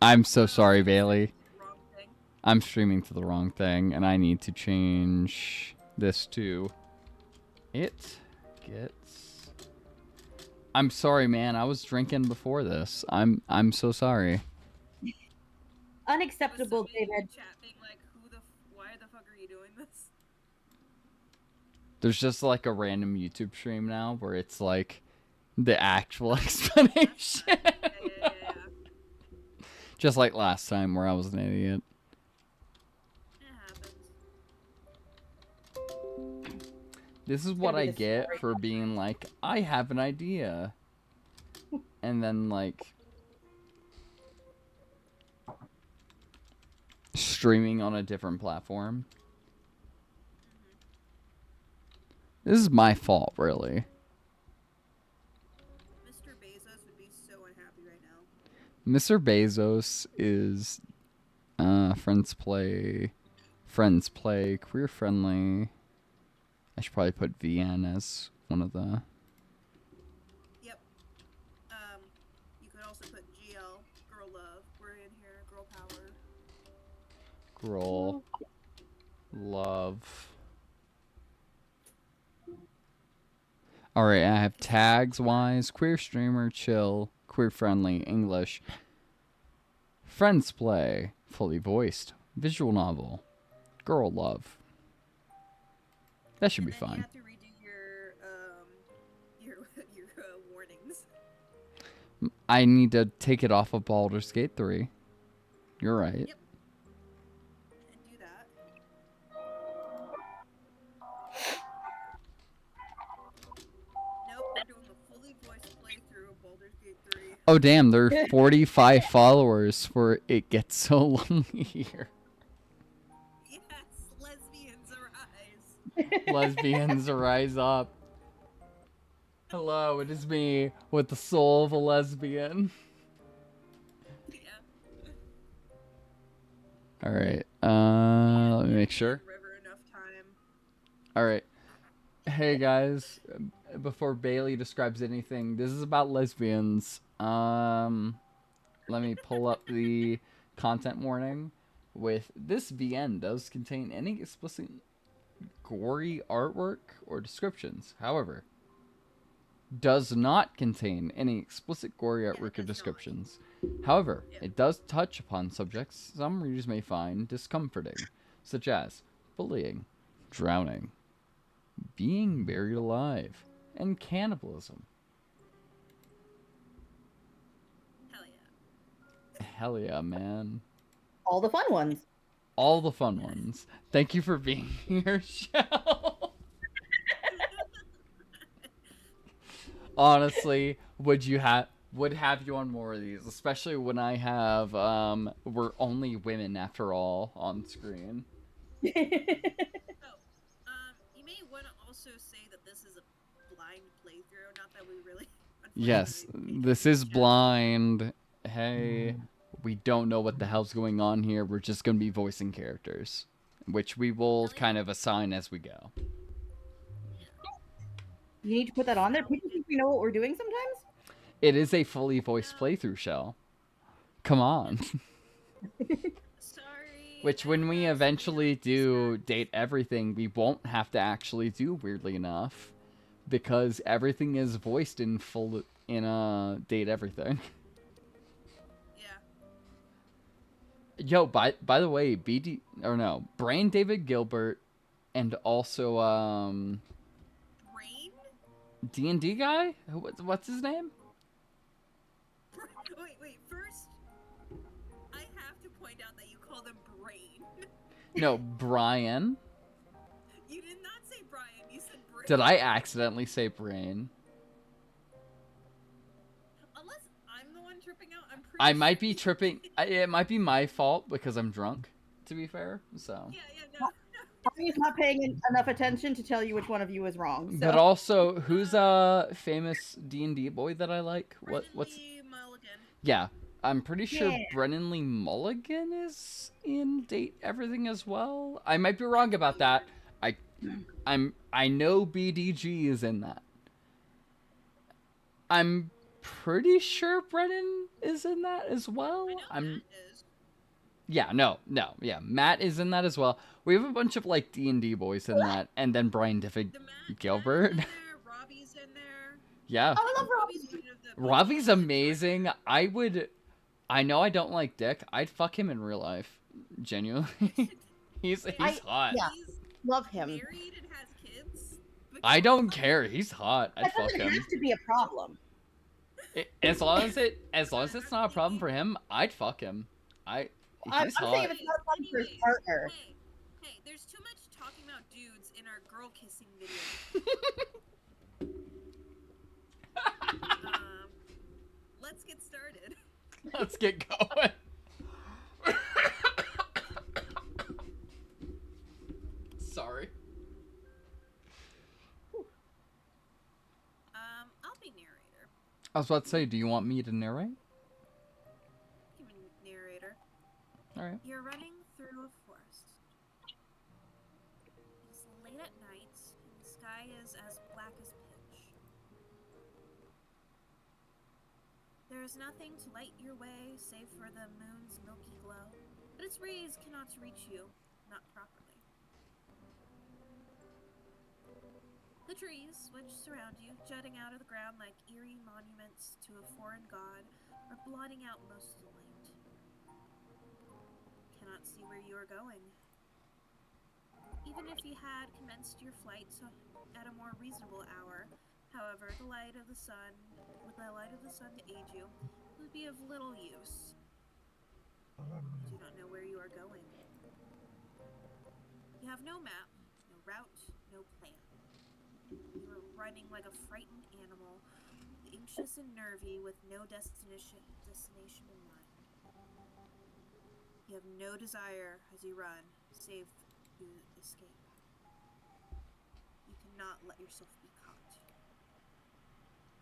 I'm so sorry, Bailey. Wrong thing. I'm streaming to the wrong thing, and I need to change this to it gets. I'm sorry, man. I was drinking before this. I'm so sorry. Unacceptable, Somebody in David. the chat being like, why the fuck are you doing this? There's just like a random YouTube stream now where it's like the actual explanation. Yeah. Just like last time where I was an idiot. It happens. This is what I get for being like, I have an idea. And then like streaming on a different platform. This is my fault, really. Mr. Bezos would be so unhappy right now. Mr. Bezos is friends play, queer friendly. I should probably put VN as one of the. Yep. You could also put GL, girl love. We're in here, girl power. Girl love. Alright, I have tags wise, queer streamer, chill, queer friendly, English. Friends play, fully voiced, visual novel, girl love. That should be fine. You have to redo your warnings. I need to take it off of Baldur's Gate 3. You're right. Yep. And do that. Nope, we're doing a fully voiced playthrough of Baldur's Gate 3. Oh damn, there are 45 followers for It Gets So Lonely here. Yes, lesbians arise. Lesbians rise up. Hello, it is me with the soul of a lesbian. Yeah. Alright, let me make sure. River enough time. Alright. Hey guys, before Bailey describes anything, this is about lesbians. Let me pull up the content warning. With this VN does contain any explicit gory artwork or descriptions. However, does not contain any explicit gory artwork or descriptions. However, it does touch upon subjects some readers may find discomforting, such as bullying, drowning, being buried alive, and cannibalism. Hell yeah. Hell yeah, man. All the fun ones. All the fun ones. Thank you for being here, Shell. Honestly, would have you on more of these, especially when I have we're only women after all on screen. You may want to also say that this is a blind playthrough, not that we really. Yes, this is blind. Hey, we don't know what the hell's going on here. We're just gonna be voicing characters, which we will kind of assign as we go. You need to put that on there. People think we know what we're doing sometimes. It is a fully voiced playthrough, Shell. Come on. Sorry. Which, when we eventually do Date Everything, we won't have to actually do, weirdly enough, because everything is voiced in Date Everything. Yeah. Yo, by the way, Brain David Gilbert, and also Brain? D&D guy? What's his name? Wait. First, I have to point out that you call them Brain. No, Brian. You did not say Brian. You said Brain. Did I accidentally say Brain? Unless I'm the one tripping out, I'm pretty. I might be tripping. It might be my fault because I'm drunk. To be fair, so. Yeah, no. He's not paying enough attention to tell you which one of you is wrong. So. But also, who's a famous D&D boy that I like? What's? Lee Mulligan. Yeah, I'm pretty sure Brennan Lee Mulligan is in Date Everything as well. I might be wrong about that. I know BDG is in that. I'm pretty sure Brennan is in that as I well. know I'm Matt is. Yeah, no, yeah. Matt is in that as well. We have a bunch of like D&D boys in that, and then Brian Diffig The Matt is Gilbert. in there. Robbie's in there. Yeah, Oh, I I think love Robbie's Robbie. one of the Robbie's bookies in amazing. I know I don't like Dick. I'd fuck him in real life. Genuinely, he's Wait, hot. Yeah. he's Love him. married and has kids. But I you don't fuck care. him? He's hot. I'd That fuck doesn't him. have to be a problem. As long as Not it's not a problem actually. for him, I'd fuck him. I'm He's saying hot. if it's not fun for his Anyways, partner. hey, there's too much talking about dudes in our girl kissing video. Let's get started. Let's get going. Sorry. I'll be narrator. I was about to say, do you want me to narrate? Give me narrator. All right. You're running through a forest. It's late at night, and the sky is as black as pitch. There is nothing to light your way save for the moon's milky glow, but its rays cannot reach you, not properly. The trees, which surround you, jutting out of the ground like eerie monuments to a foreign god, are blotting out most of the light. Cannot see where you are going. Even if you had commenced your flight at a more reasonable hour, however, with the light of the sun to aid you, would be of little use. You do not know where you are going. You have no map, no route, no plan. You are running like a frightened animal, anxious and nervy, with no destination in mind. You have no desire as you run, save to escape. You cannot let yourself be caught.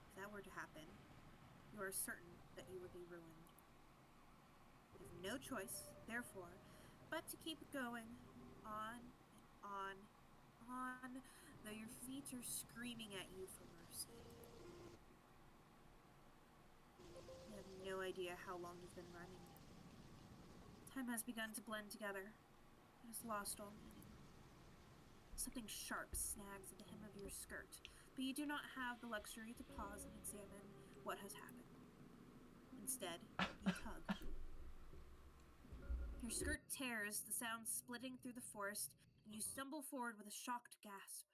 If that were to happen, you are certain that you would be ruined. You have no choice, therefore, but to keep going on and on, though your feet are screaming at you for mercy. You have no idea how long you've been running. Time has begun to blend together. It has lost all meaning. Something sharp snags at the hem of your skirt, but you do not have the luxury to pause and examine what has happened. Instead, you tug. Your skirt tears, the sound splitting through the forest, and you stumble forward with a shocked gasp.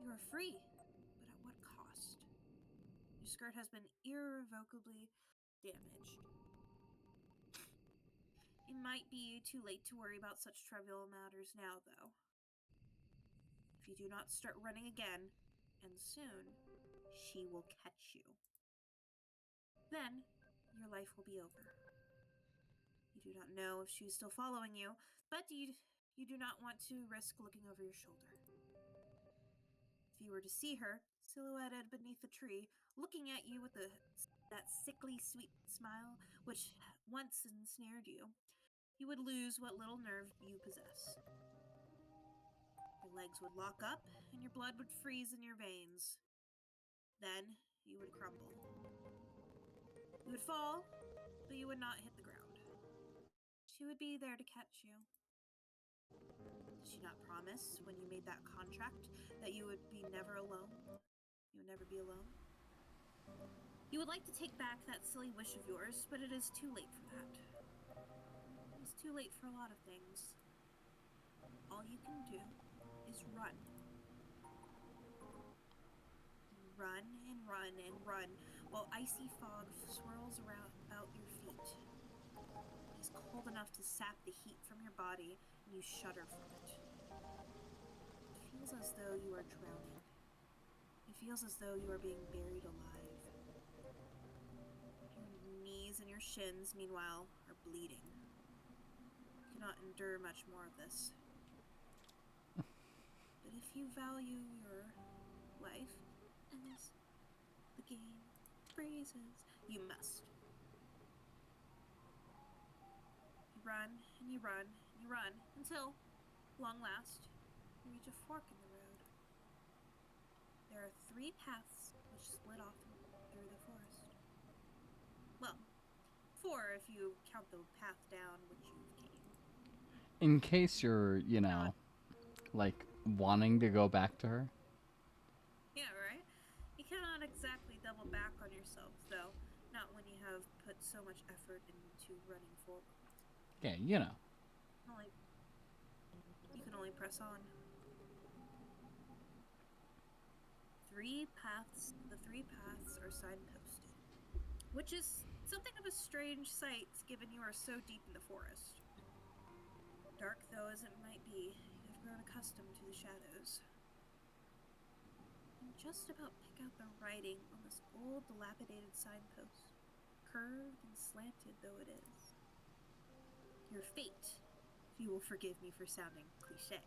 You are free, but at what cost? Your skirt has been irrevocably damaged. It might be too late to worry about such trivial matters now, though. If you do not start running again, and soon, she will catch you. Then, your life will be over. You do not know if she is still following you, but you do not want to risk looking over your shoulder. If you were to see her, silhouetted beneath the tree, looking at you with that sickly sweet smile which once ensnared you, you would lose what little nerve you possess. Your legs would lock up, and your blood would freeze in your veins. Then you would crumble. You would fall, but you would not hit the ground. She would be there to catch you. Did she not promise, when you made that contract, that you would be never alone? You would never be alone? You would like to take back that silly wish of yours, but it is too late for that. It is too late for a lot of things. All you can do is run. Run and run and run, while icy fog swirls about your feet. It is cold enough to sap the heat from your body, and you shudder from it. It feels as though you are drowning. It feels as though you are being buried alive. Your knees and your shins, meanwhile, are bleeding. You cannot endure much more of this. But if you value your life, as the game phrases, you must. You run and you run and you run until, long last, you reach a fork in the road. There are 3 paths which split off through the 4 if you count the path down which you've came. In case you're, like wanting to go back to her. Yeah, right? You cannot exactly double back on yourself, though, not when you have put so much effort into running forward. Yeah, You can only press on. The 3 paths are signposted, which is something of a strange sight given you are so deep in the forest. Dark though as it might be, you have grown accustomed to the shadows. You can just about pick out the writing on this old, dilapidated signpost, curved and slanted though it is. Your fate, if you will forgive me for sounding cliche,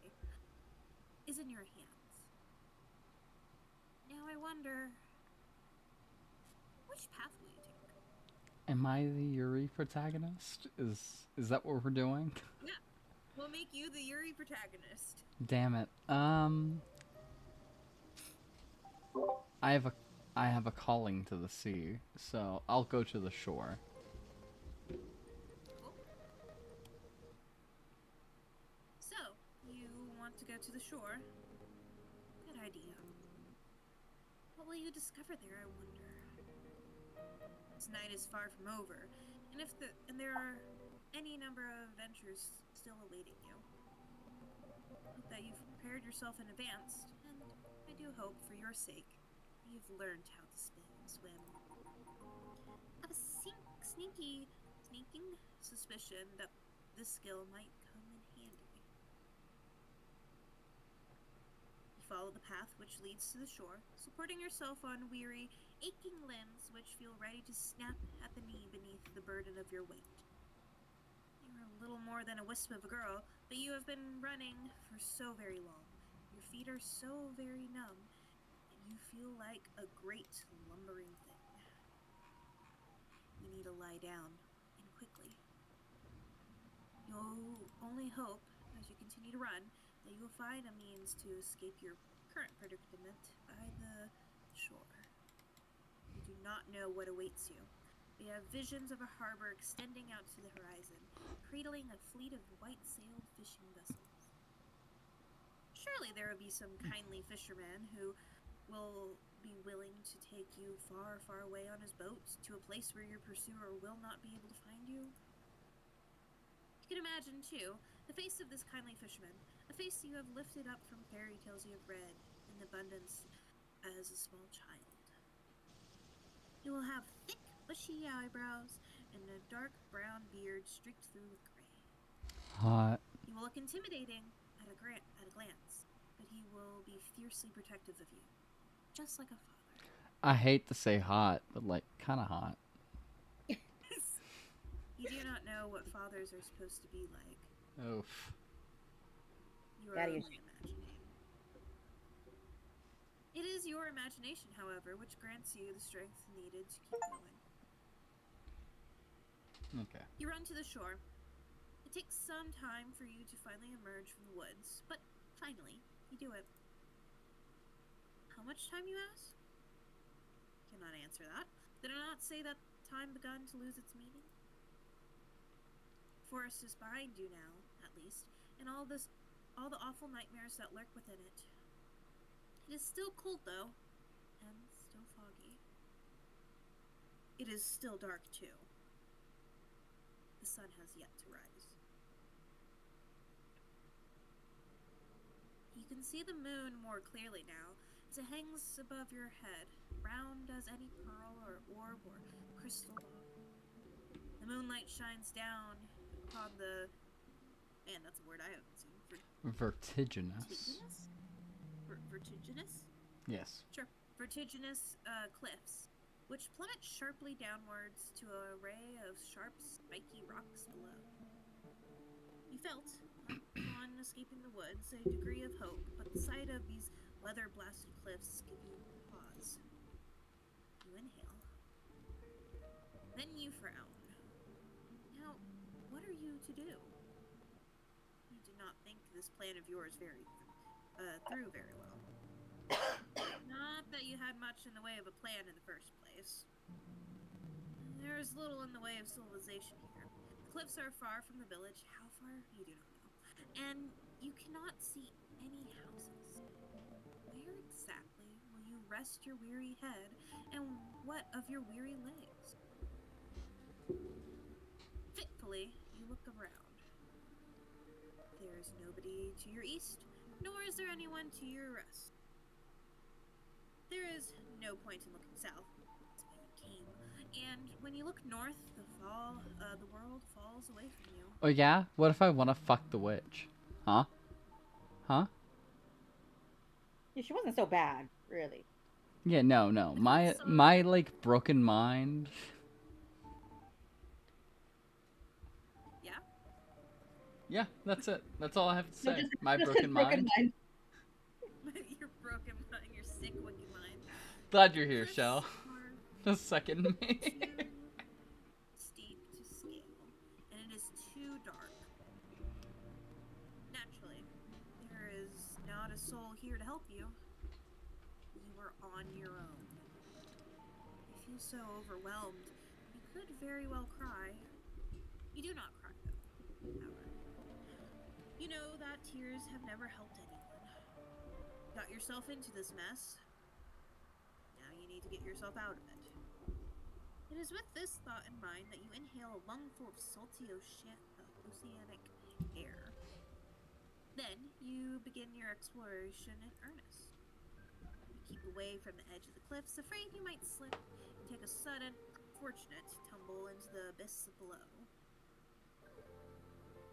is in your hands. Now I wonder, which path will you take? Am I the Yuri protagonist? Is that what we're doing? Yeah, we'll make you the Yuri protagonist. Damn it. I have a I have a calling to the sea, so I'll go to the shore. Cool. So, you want to go to the shore? Good idea. What will you discover there, I wonder? This night is far from over, and there are any number of adventures still awaiting you. Hope that you've prepared yourself in advance, and I do hope, for your sake, that you've learned how to swim. I have a sneaking suspicion that this skill might come in handy. You follow the path which leads to the shore, supporting yourself on weary, aching limbs which feel ready to snap at the knee beneath the burden of your weight. You're a little more than a wisp of a girl, but you have been running for so very long. Your feet are so very numb, and you feel like a great lumbering thing. You need to lie down, and quickly. You'll only hope, as you continue to run, that you will find a means to escape your current predicament by the shore. You do not know what awaits you. You have visions of a harbor extending out to the horizon, cradling a fleet of white-sailed fishing vessels. Surely there will be some kindly fisherman who will be willing to take you far, far away on his boat to a place where your pursuer will not be able to find you. You can imagine, too, the face of this kindly fisherman, a face you have lifted up from fairy tales you have read in abundance as a small child. He will have thick, bushy eyebrows and a dark brown beard streaked through with gray. Hot. He will look intimidating at a glance, but he will be fiercely protective of you, just like a father. I hate to say hot, but like kind of hot. You do not know what fathers are supposed to be like. Oof. You are only imagining. It is your imagination, however, which grants you the strength needed to keep going. Okay. You run to the shore. It takes some time for you to finally emerge from the woods, but finally, you do it. How much time, you ask? Cannot answer that. Did I not say that time begun to lose its meaning? Forest is behind you now, at least, and all the awful nightmares that lurk within it. It is still cold, though, and still foggy. It is still dark, too. The sun has yet to rise. You can see the moon more clearly now, as it hangs above your head, round as any pearl or orb or crystal ball. The moonlight shines down upon the... Man, that's a word I haven't seen. Vertiginous. Vertiginous? Yes. Sure. Vertiginous cliffs, which plummet sharply downwards to an array of sharp, spiky rocks below. You felt, upon escaping the woods, a degree of hope, but the sight of these weather-blasted cliffs give you pause. You inhale. Then you frown. Now, what are you to do? You do not think this plan of yours through very well. Not that you had much in the way of a plan in the first place. There is little in the way of civilization here. The cliffs are far from the village. How far? You do not know. And you cannot see any houses. Where exactly will you rest your weary head, and what of your weary legs? Fitfully, you look around. There is nobody to your east, nor is there anyone to your west. There is no point in looking south. That's the way you came. And when you look north, the world falls away from you. Oh yeah? What if I want to fuck the witch? Huh? Huh? Yeah, she wasn't so bad, really. Yeah, no, no. My like broken mind. Yeah? Yeah, that's it. That's all I have to No, say. just My just broken his broken mind. mind. Your broken mind, your sick, wicked mind. Glad you're The here, cliffs Shell. are Just second me. too steep to scale, and it is too dark. Naturally, there is not a soul here to help you. You are on your own. You feel so overwhelmed, you could very well cry. You do not cry, though, ever. You know that tears have never helped anyone. Got yourself into this mess. Now you need to get yourself out of it. It is with this thought in mind that you inhale a lungful of salty oceanic air. Then you begin your exploration in earnest. You keep away from the edge of the cliffs, afraid you might slip and take a sudden, unfortunate tumble into the abyss below.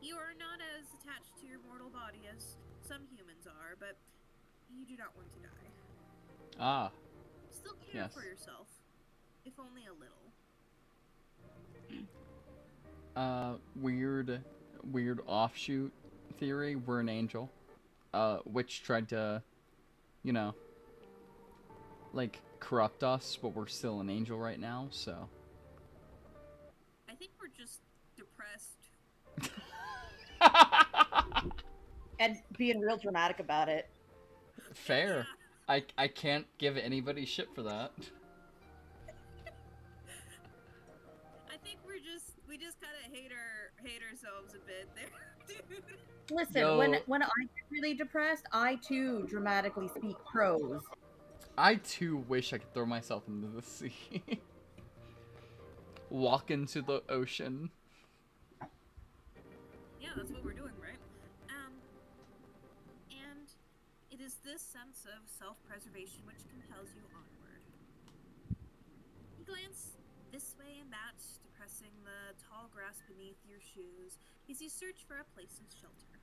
You are not as attached to your mortal body as some humans are, but you do not want to die. Ah, Still care yes. for yourself, if only a little. Weird offshoot theory. We're an angel. Which tried to, you know, like corrupt us, but we're still an angel right now. So. I think we're just depressed. And being real dramatic about it. Fair. Yeah. I can't give anybody shit for that. I think we just kind of hate ourselves a bit there, dude. Listen, when Yo, when I get really depressed, I too dramatically speak prose. I too wish I could throw myself into the sea. Walk into the ocean. Yeah, that's what we're doing, right? And it is this sense of self-preservation which compels you onward. You glance this way and that, depressing the tall grass beneath your shoes as you search for a place of shelter.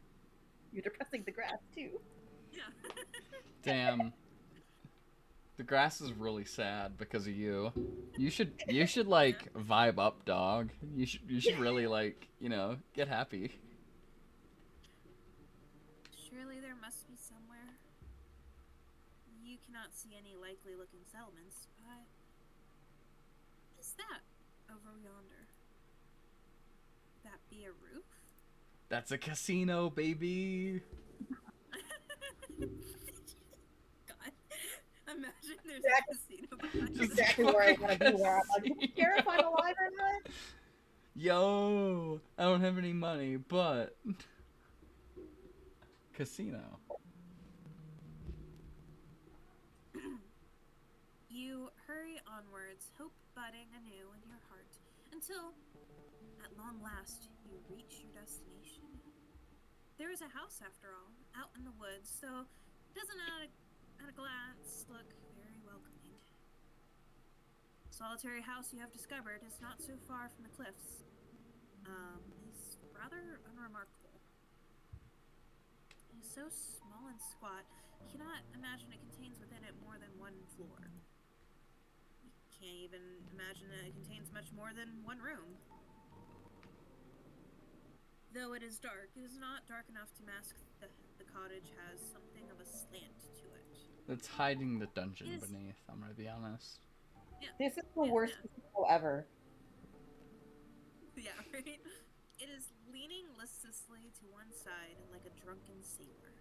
You're depressing the grass too. Yeah. Damn. The grass is really sad because of you. You should like vibe up, dog. You should really like, get happy. Surely there must be somewhere. You cannot see any likely looking settlements, but what is that over yonder? Would that be a roof? That's a casino, baby. God. Imagine there's Exactly, a casino behind Just us. exactly where I fucking want to be. Where I'm like, do you care if I'm casino. alive or not? Yo, I don't have any money, but casino. You hurry onwards, hope budding anew in your heart, until, at long last, you reach your destination. There is a house, after all, out in the woods, so it doesn't at a glance look very welcoming. The solitary house you have discovered is not so far from the cliffs. Is rather unremarkable. It is so small and squat, you cannot imagine it contains within it more than one floor. You can't even imagine that it contains much more than one room. Though it is dark, it is not dark enough to mask the cottage has something of a slant to it. It's hiding the dungeon It is, beneath, I'm gonna be honest. yeah, This is the yeah, worst casino ever. yeah, right? It is leaning listlessly to one side like a drunken sailor.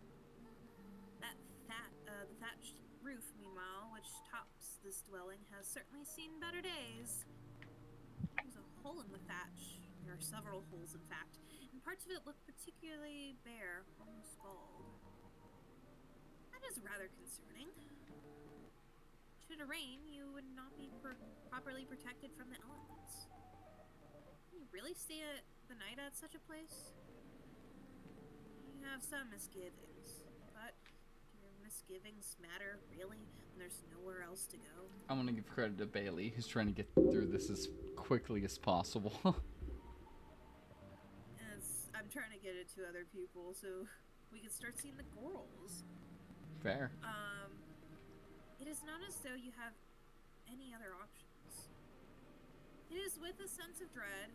The thatched roof, meanwhile, which tops this dwelling, has certainly seen better days. on the thatch. There are several holes, in fact, and parts of it look particularly bare, almost bald. That is rather concerning. Should it rain, you would not be properly protected from the elements. Can you really stay the night at such a place? You have some misgivings, but do your misgivings matter, really, when there's nowhere else to go? I want to give credit to Bailey, who's trying to get through this as quickly as possible. I'm trying to get it to other people so we can start seeing the girls. Fair. It is not as though you have any other options. It is with a sense of dread,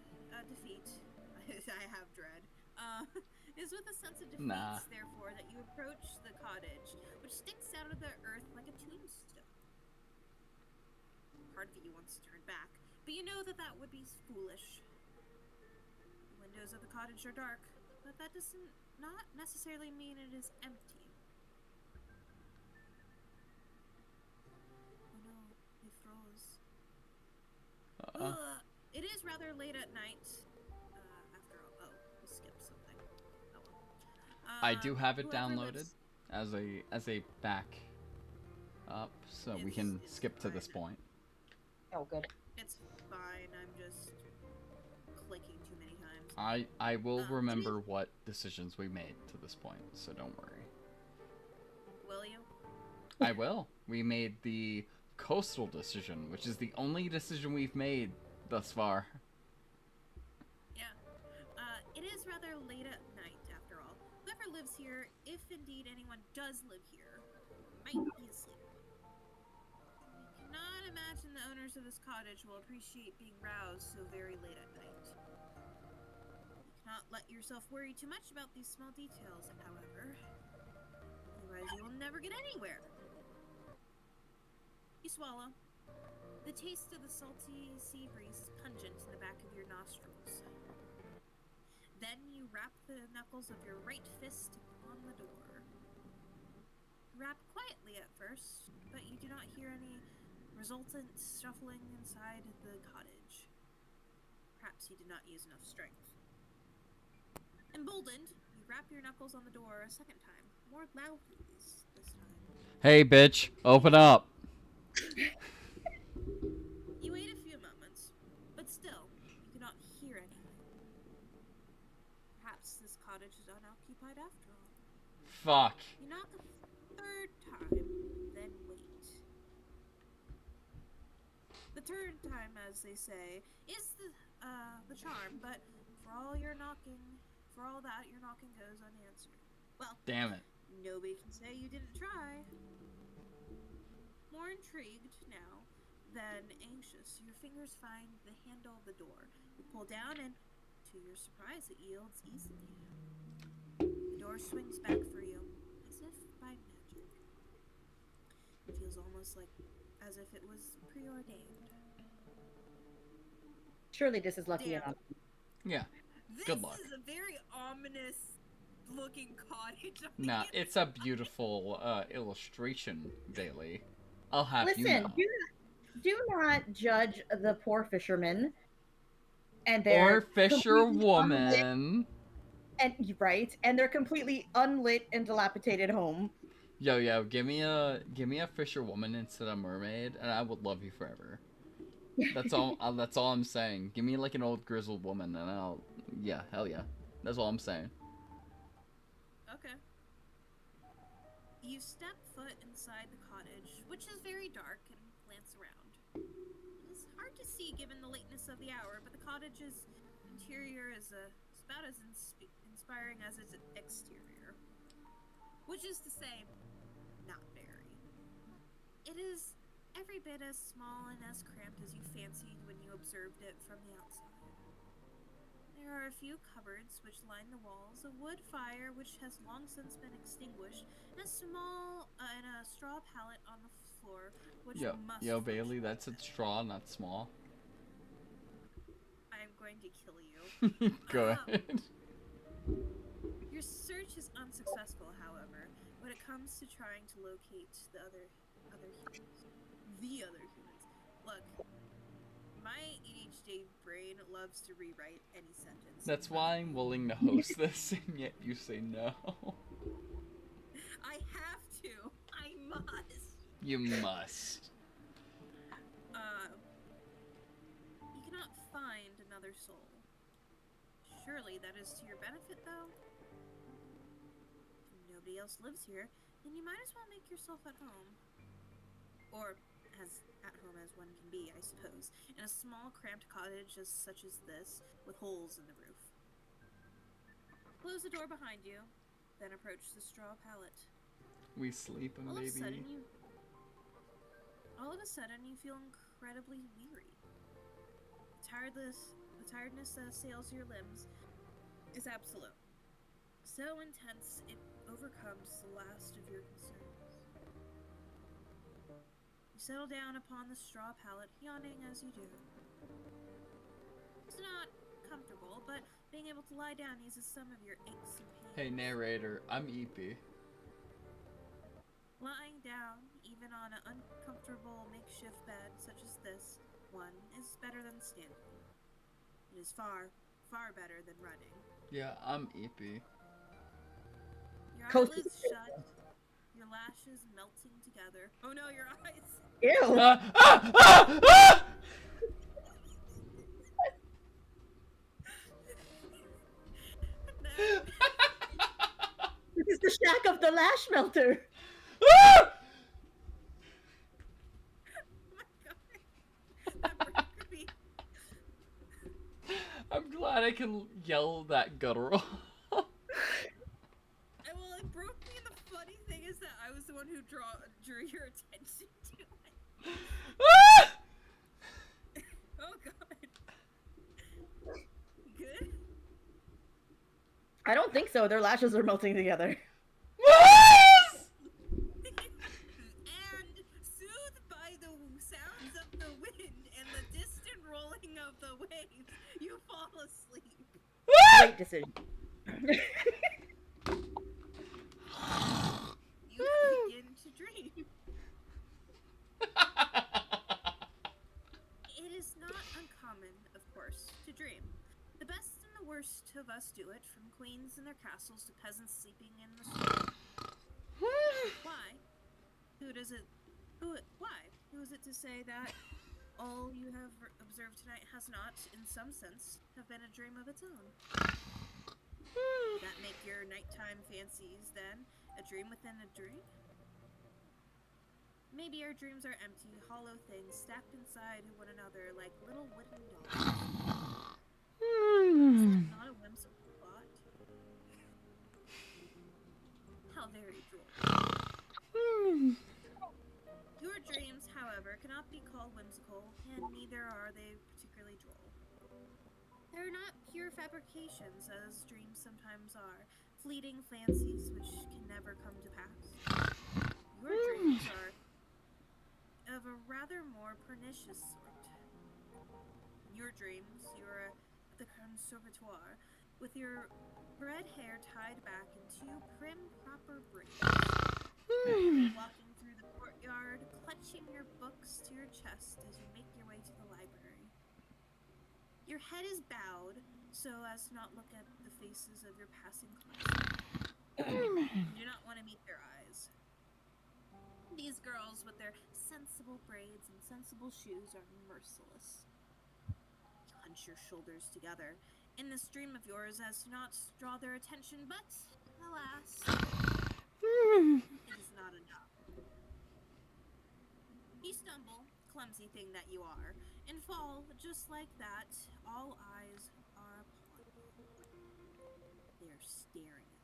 defeat. I have dread. It is with a sense of defeat, therefore, that you approach the cottage, which sticks out of the earth like a tombstone. Part of you wants to turn back, but you know that that would be foolish. The windows of the cottage are dark, but that does not necessarily mean it is empty. Oh no, they froze. It is rather late at night. After all, we skipped something. Oh well. I do have it downloaded as a back up, so we can skip to this point. Oh, good. It's fine. I'm just clicking too many times. I will remember what decisions we made to this point, so don't worry. Will you? I will. We made the coastal decision, which is the only decision we've made thus far. Yeah. It is rather late at night, after all. Whoever lives here, if indeed anyone does live here, might be asleep. I cannot imagine the owners of this cottage will appreciate being roused so very late at night. You cannot let yourself worry too much about these small details, however. Otherwise you will never get anywhere. You swallow. The taste of the salty sea breeze is pungent in the back of your nostrils. Then you rap the knuckles of your right fist on the door. You rap quietly at first, but you do not hear any resultant shuffling inside the cottage. Perhaps you did not use enough strength. Emboldened, you rap your knuckles on the door a second time, more loudly this time. Hey, bitch, open up. You wait a few moments, but still, you cannot hear anything. Perhaps this cottage is unoccupied after all. Fuck. You knock a third time, then wait. The third time, as they say, is the charm, but for all that, your knocking goes unanswered. Well, damn it. Nobody can say you didn't try. More intrigued now than anxious, your fingers find the handle of the door. You pull down and, to your surprise, it yields easily. The door swings back for you, as if by magic. It feels almost as if it was preordained. Surely this is lucky enough. Yeah. Good luck. This is a very ominous looking cottage. Nah, it's a beautiful illustration, Bailey. I'll have you know. Listen, do not judge the poor fishermen and their or fisherwoman. And their completely unlit and dilapidated home. Yo, give me a fisherwoman instead of mermaid, and I would love you forever. That's all. That's all I'm saying. Give me like an old grizzled woman, and hell yeah. That's all I'm saying. Okay. You step foot inside the cottage, which is very dark, and glance around. It's hard to see given the lateness of the hour, but the cottage's interior is about as inspiring as its exterior. Which is to say, not very. It is every bit as small and as cramped as you fancied when you observed it from the outside. There are a few cupboards which line the walls, a wood fire which has long since been extinguished, and a straw pallet on the floor which must Yo, Bailey, that's a straw, not small. I'm going to kill you. Go ahead. Your search is unsuccessful, however, when it comes to trying to locate the other humans. Look, My ADHD brain loves to rewrite any sentence. That's why I'm willing to host this, and yet you say no. I have to. I must. You must. You cannot find another soul. Surely that is to your benefit, though? If nobody else lives here, then you might as well make yourself at home. Or as at home as one can be, I suppose, in a small, cramped cottage such as this, with holes in the roof. Close the door behind you, then approach the straw pallet. We sleeping, baby. All of a sudden, you feel incredibly weary. The tiredness that assails your limbs is absolute. So intense, it overcomes the last of your concerns. You settle down upon the straw pallet, yawning as you do. It's not comfortable, but being able to lie down eases some of your aches and pains. Hey, narrator, I'm EP. Lying down, even on an uncomfortable makeshift bed such as this one, is better than standing. It is far, far better than running. Yeah, I'm EP. Your eyelids shut, your lashes melting together. Oh no, your eyes! Ew! This is the shack of the lash melter! Oh my god. That broke me. I'm glad I can yell that guttural. Well, it broke me, and the funny thing is that I was the one who drew your attention to it. Oh god. You good? I don't think so. Their lashes are melting together. And soothed by the sounds of the wind and the distant rolling of the waves, you fall asleep. Great decision. You begin to dream. It is not uncommon, of course, to dream. The best and the worst of us do it, from queens in their castles to peasants sleeping in the street. Why? Why? Who is it to say that all you have observed tonight has not, in some sense, have been a dream of its own? That make your nighttime fancies, then, a dream within a dream? Maybe our dreams are empty, hollow things stacked inside one another like little wooden dolls. Is that not a whimsical thought? How very droll. Your dreams, however, cannot be called whimsical, and neither are they particularly droll. They're not pure fabrications, as dreams sometimes are, fleeting fancies which can never come to pass. Your dreams are of a rather more pernicious sort. In your dreams, you're at the conservatoire, with your red hair tied back in two prim, proper braids. Walking through the courtyard, clutching your books to your chest as you make your way to the library. Your head is bowed, so as to not look at the faces of your passing classmates. You do not want to meet their eyes. These girls, with their sensible braids and sensible shoes, are merciless. You hunch your shoulders together in this dream of yours as to not draw their attention, but, alas, it is not enough. You stumble, clumsy thing that you are, and fall just like that. All eyes are upon you. They are staring at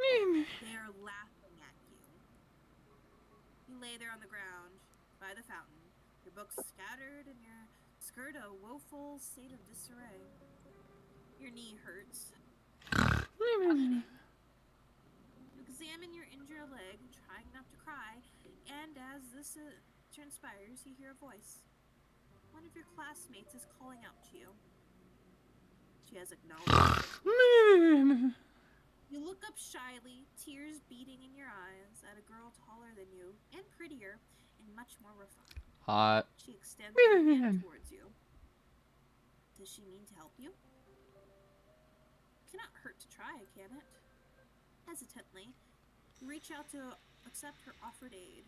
you. They are laughing at you. You lay there on the ground by the fountain, your books scattered and your skirt a woeful state of disarray. Your knee hurts. You examine your injured leg, trying not to cry, and as this transpires, you hear a voice. One of your classmates is calling out to you. She has acknowledged it. You look up shyly, tears beating in your eyes, at a girl taller than you, and prettier, and much more refined. Hot. She extends her hand towards you. Does she mean to help you? Cannot hurt to try, can it? Hesitantly, you reach out to accept her offered aid.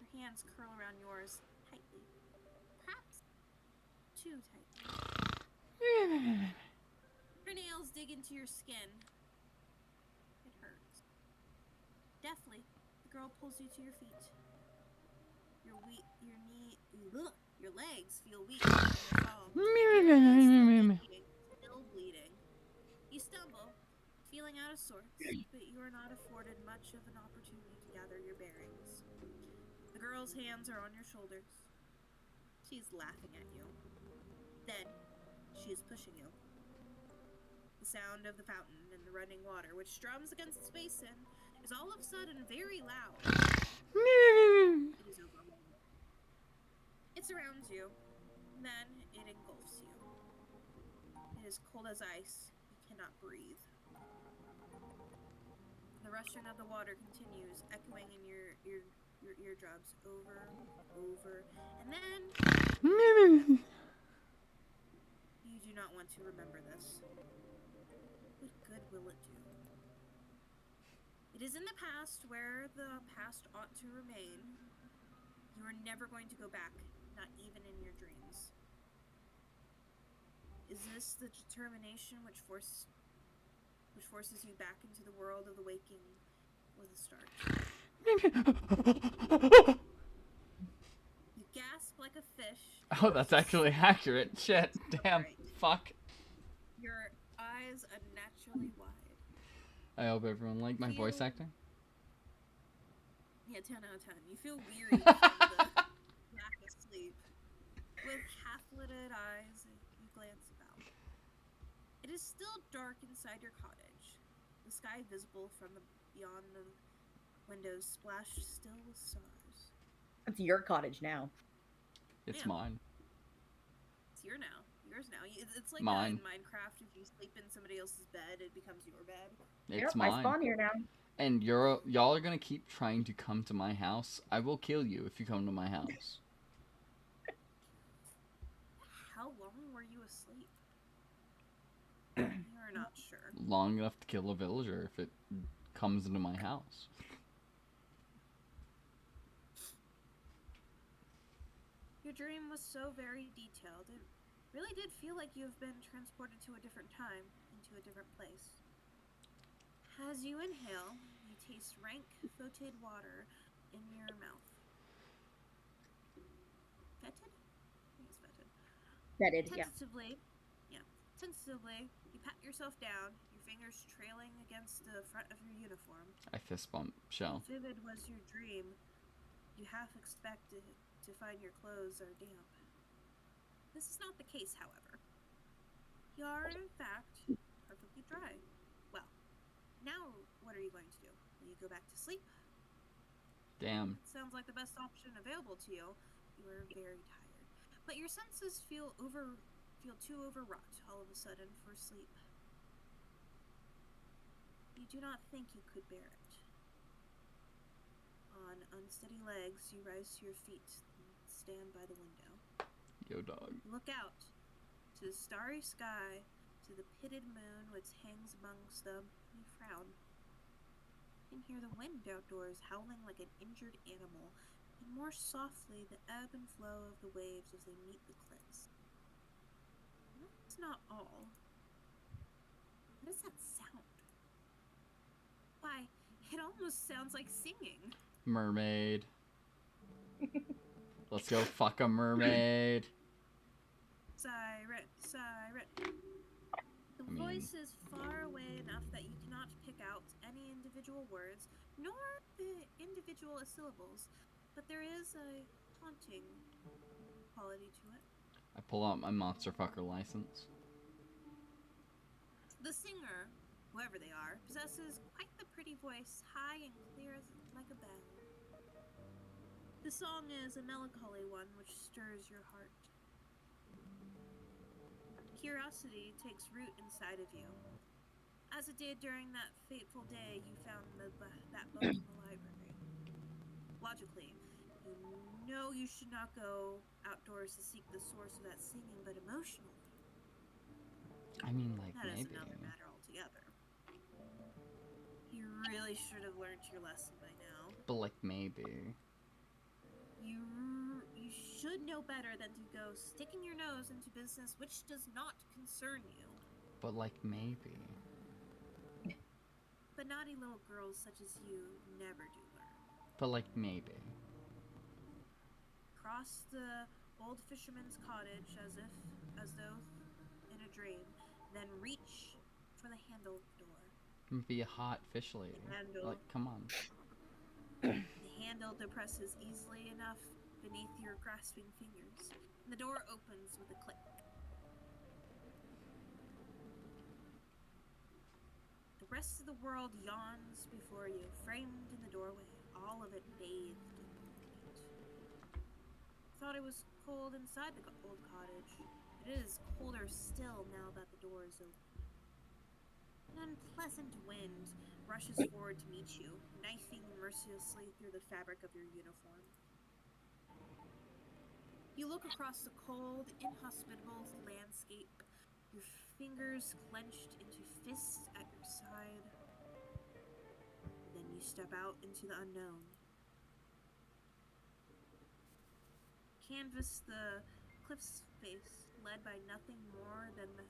Her hands curl around yours tightly. Perhaps too tightly. Her nails dig into your skin. It hurts. Deftly, the girl pulls you to your feet. Your legs feel weak from your fall. Your knee still bleeding. You stumble, feeling out of sorts, but you are not afforded much of an opportunity to gather your bearings. The girl's hands are on your shoulders. She's laughing at you. Then, she is pushing you. The sound of the fountain and the running water, which strums against its basin, is all of a sudden very loud. It is overwhelming. It surrounds you, then it engulfs you. It is cold as ice. You cannot breathe. The rushing of the water continues, echoing in your eardrums over, and then you do not want to remember this. What good will it do? It is in the past where the past ought to remain. You are never going to go back, not even in your dreams. Is this the determination which forces you back into the world of the waking or the start? You gasp like a fish. Oh, that's actually accurate. Shit. Damn. Right. Fuck. Your eyes unnaturally wide. I hope everyone liked my voice acting. Yeah, 10 out of 10. You feel weary from the lack of sleep. With half-lidded eyes, you glance about. It is still dark inside your cottage. The sky visible from beyond the windows splashed still with stars. It's your cottage now. It's mine. It's yours now. It's like mine. In Minecraft, if you sleep in somebody else's bed, it becomes your bed. It's Yep, mine. I spawn here now. And y'all are gonna keep trying to come to my house. I will kill you if you come to my house. How long were you asleep? You are not sure. Long enough to kill a villager if it comes into my house. Your dream was so very detailed. It really did feel like you have been transported to a different time, into a different place. As you inhale, you taste rank, fetid water in your mouth. Fetid? I think it's fetid. Fetid, yeah. Tentatively, you pat yourself down, your fingers trailing against the front of your uniform. I fist bump Shell. How vivid was your dream? You half expected to find your clothes are damp. This is not the case, however. You are, in fact, perfectly dry. Well, now what are you going to do? Will you go back to sleep? Damn. It sounds like the best option available to you. You are very tired. But your senses feel too overwrought all of a sudden for sleep. You do not think you could bear it. On unsteady legs, you rise to your feet and stand by the window. Yo, dog. Look out to the starry sky, to the pitted moon which hangs amongst them, and you frown. You can hear the wind outdoors howling like an injured animal, and more softly the ebb and flow of the waves as they meet the cliffs. That's not all. What is that sound? Why, it almost sounds like singing. Mermaid. Let's go fuck a mermaid. Siren, siren. The voice is far away enough that you cannot pick out any individual words, nor the individual syllables, but there is a haunting quality to it. I pull out my monster fucker license. The singer, whoever they are, possesses quite the pretty voice, high and clear like a bell. The song is a melancholy one which stirs your heart. Curiosity takes root inside of you, as it did during that fateful day you found that book in the library. Logically, you know you should not go outdoors to seek the source of that singing, but emotionally, I mean, like, that is maybe. another matter altogether. You really should have learned your lesson by now. But, like, maybe. You should know better than to go sticking your nose into business which does not concern you. But, like, maybe. But naughty little girls such as you never do learn. But, like, maybe. Cross the old fisherman's cottage as though in a dream, then reach for the handle of the door. Be a hot fish lady. Like, come on. The handle depresses easily enough beneath your grasping fingers, and the door opens with a click. The rest of the world yawns before you, framed in the doorway, all of it bathed in moonlight. Thought it was cold inside the old cottage, but it is colder still now that the door is open. An unpleasant wind rushes forward to meet you, knifing mercilessly through the fabric of your uniform. You look across the cold, inhospitable landscape, your fingers clenched into fists at your side. Then you step out into the unknown. Canvass the cliff's face, led by nothing more than the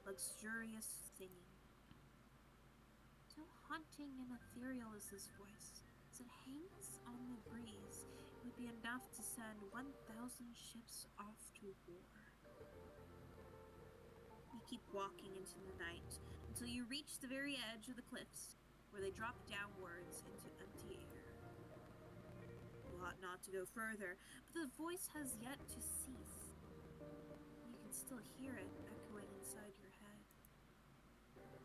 luxurious singing. So haunting and ethereal is this voice. As it hangs on the breeze, it would be enough to send 1,000 ships off to war. You keep walking into the night until you reach the very edge of the cliffs, where they drop downwards into empty air. You ought not to go further, but the voice has yet to cease. You can still hear it echoing inside your head.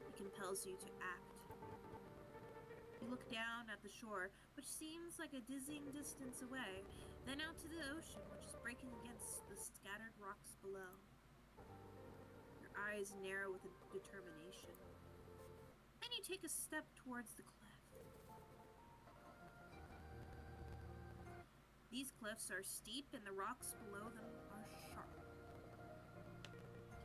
It compels you to act. You look down at the shore, which seems like a dizzying distance away, then out to the ocean, which is breaking against the scattered rocks below. Your eyes narrow with a determination. Then you take a step towards the cliff. These cliffs are steep and the rocks below them are sharp.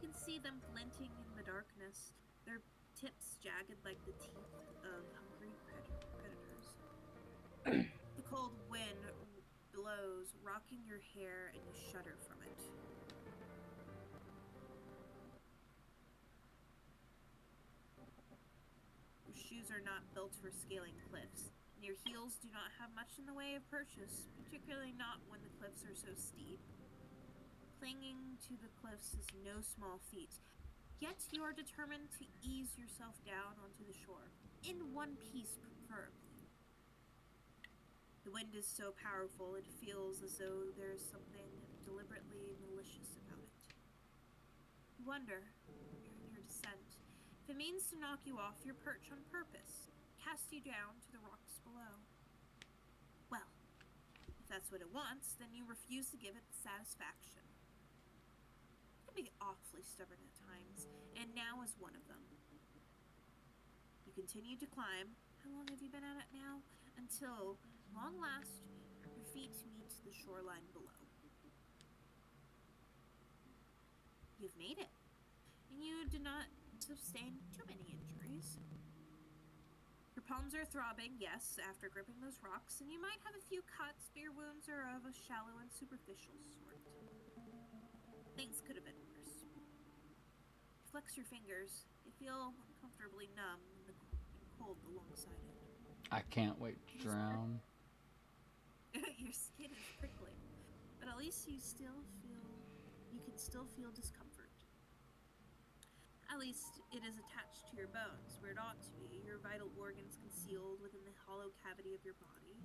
You can see them glinting in the darkness, their tips jagged like the teeth of hungry predators. The cold wind blows, rocking your hair, and you shudder from it. Your shoes are not built for scaling cliffs, and your heels do not have much in the way of purchase, particularly not when the cliffs are so steep. Clinging to the cliffs is no small feat, yet you are determined to ease yourself down onto the shore, in one piece preferably. The wind is so powerful it feels as though there is something deliberately malicious about it. You wonder, during your descent, if it means to knock you off your perch on purpose, cast you down to the rocks below. Well, if that's what it wants, then you refuse to give it the satisfaction. It can be awfully stubborn at times, and now is one of them. You continue to climb. How long have you been at it now? Until, long last, your feet meet the shoreline below. You've made it, and you do not sustain too many injuries. Your palms are throbbing, yes, after gripping those rocks, and you might have a few cuts, but your wounds are of a shallow and superficial sort. Things could have been worse. You flex your fingers. They feel uncomfortably numb and cold alongside it. I can't wait to drown. Your skin is prickling, but at least you can still feel discomfort. At least it is attached to your bones, where it ought to be, your vital organs concealed within the hollow cavity of your body.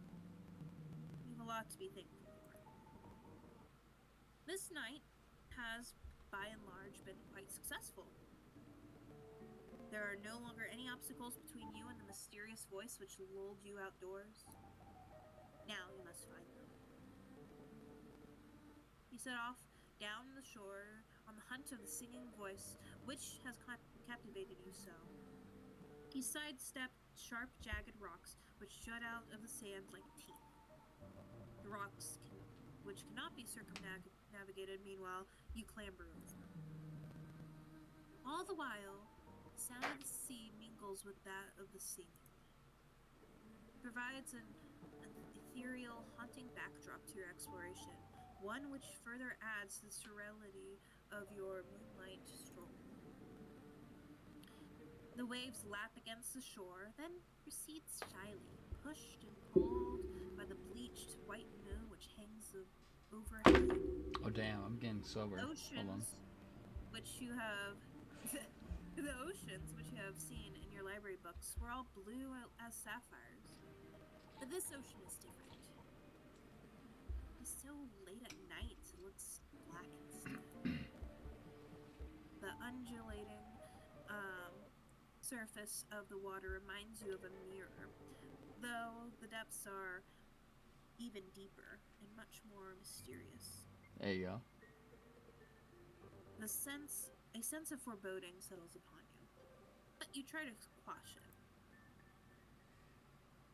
You have a lot to be thankful for. This night has, by and large, been quite successful. There are no longer any obstacles between you and the mysterious voice which lulled you outdoors. Now you must find them. You set off down the shore on the hunt of the singing voice which has captivated you so. You sidestep sharp, jagged rocks which jut out of the sand like teeth. The rocks can which cannot be circumnavigated. Meanwhile, you clamber over. All the while, the sound of the sea mingles with that of the singing. It provides an ethereal, haunting backdrop to your exploration, one which further adds to the serenity of your moonlight stroll. The waves lap against the shore, then recede shyly, pushed and pulled by the bleached white moon which hangs overhead. Oh damn, I'm getting sober. Hold on. Oceans, which you have, the oceans which you have seen in your library books, were all blue as sapphires, but this ocean is different. It's so late at night, it looks black instead. The undulating surface of the water reminds you of a mirror, though the depths are even deeper and much more mysterious. There you go. A sense of foreboding settles upon you, but you try to quash it.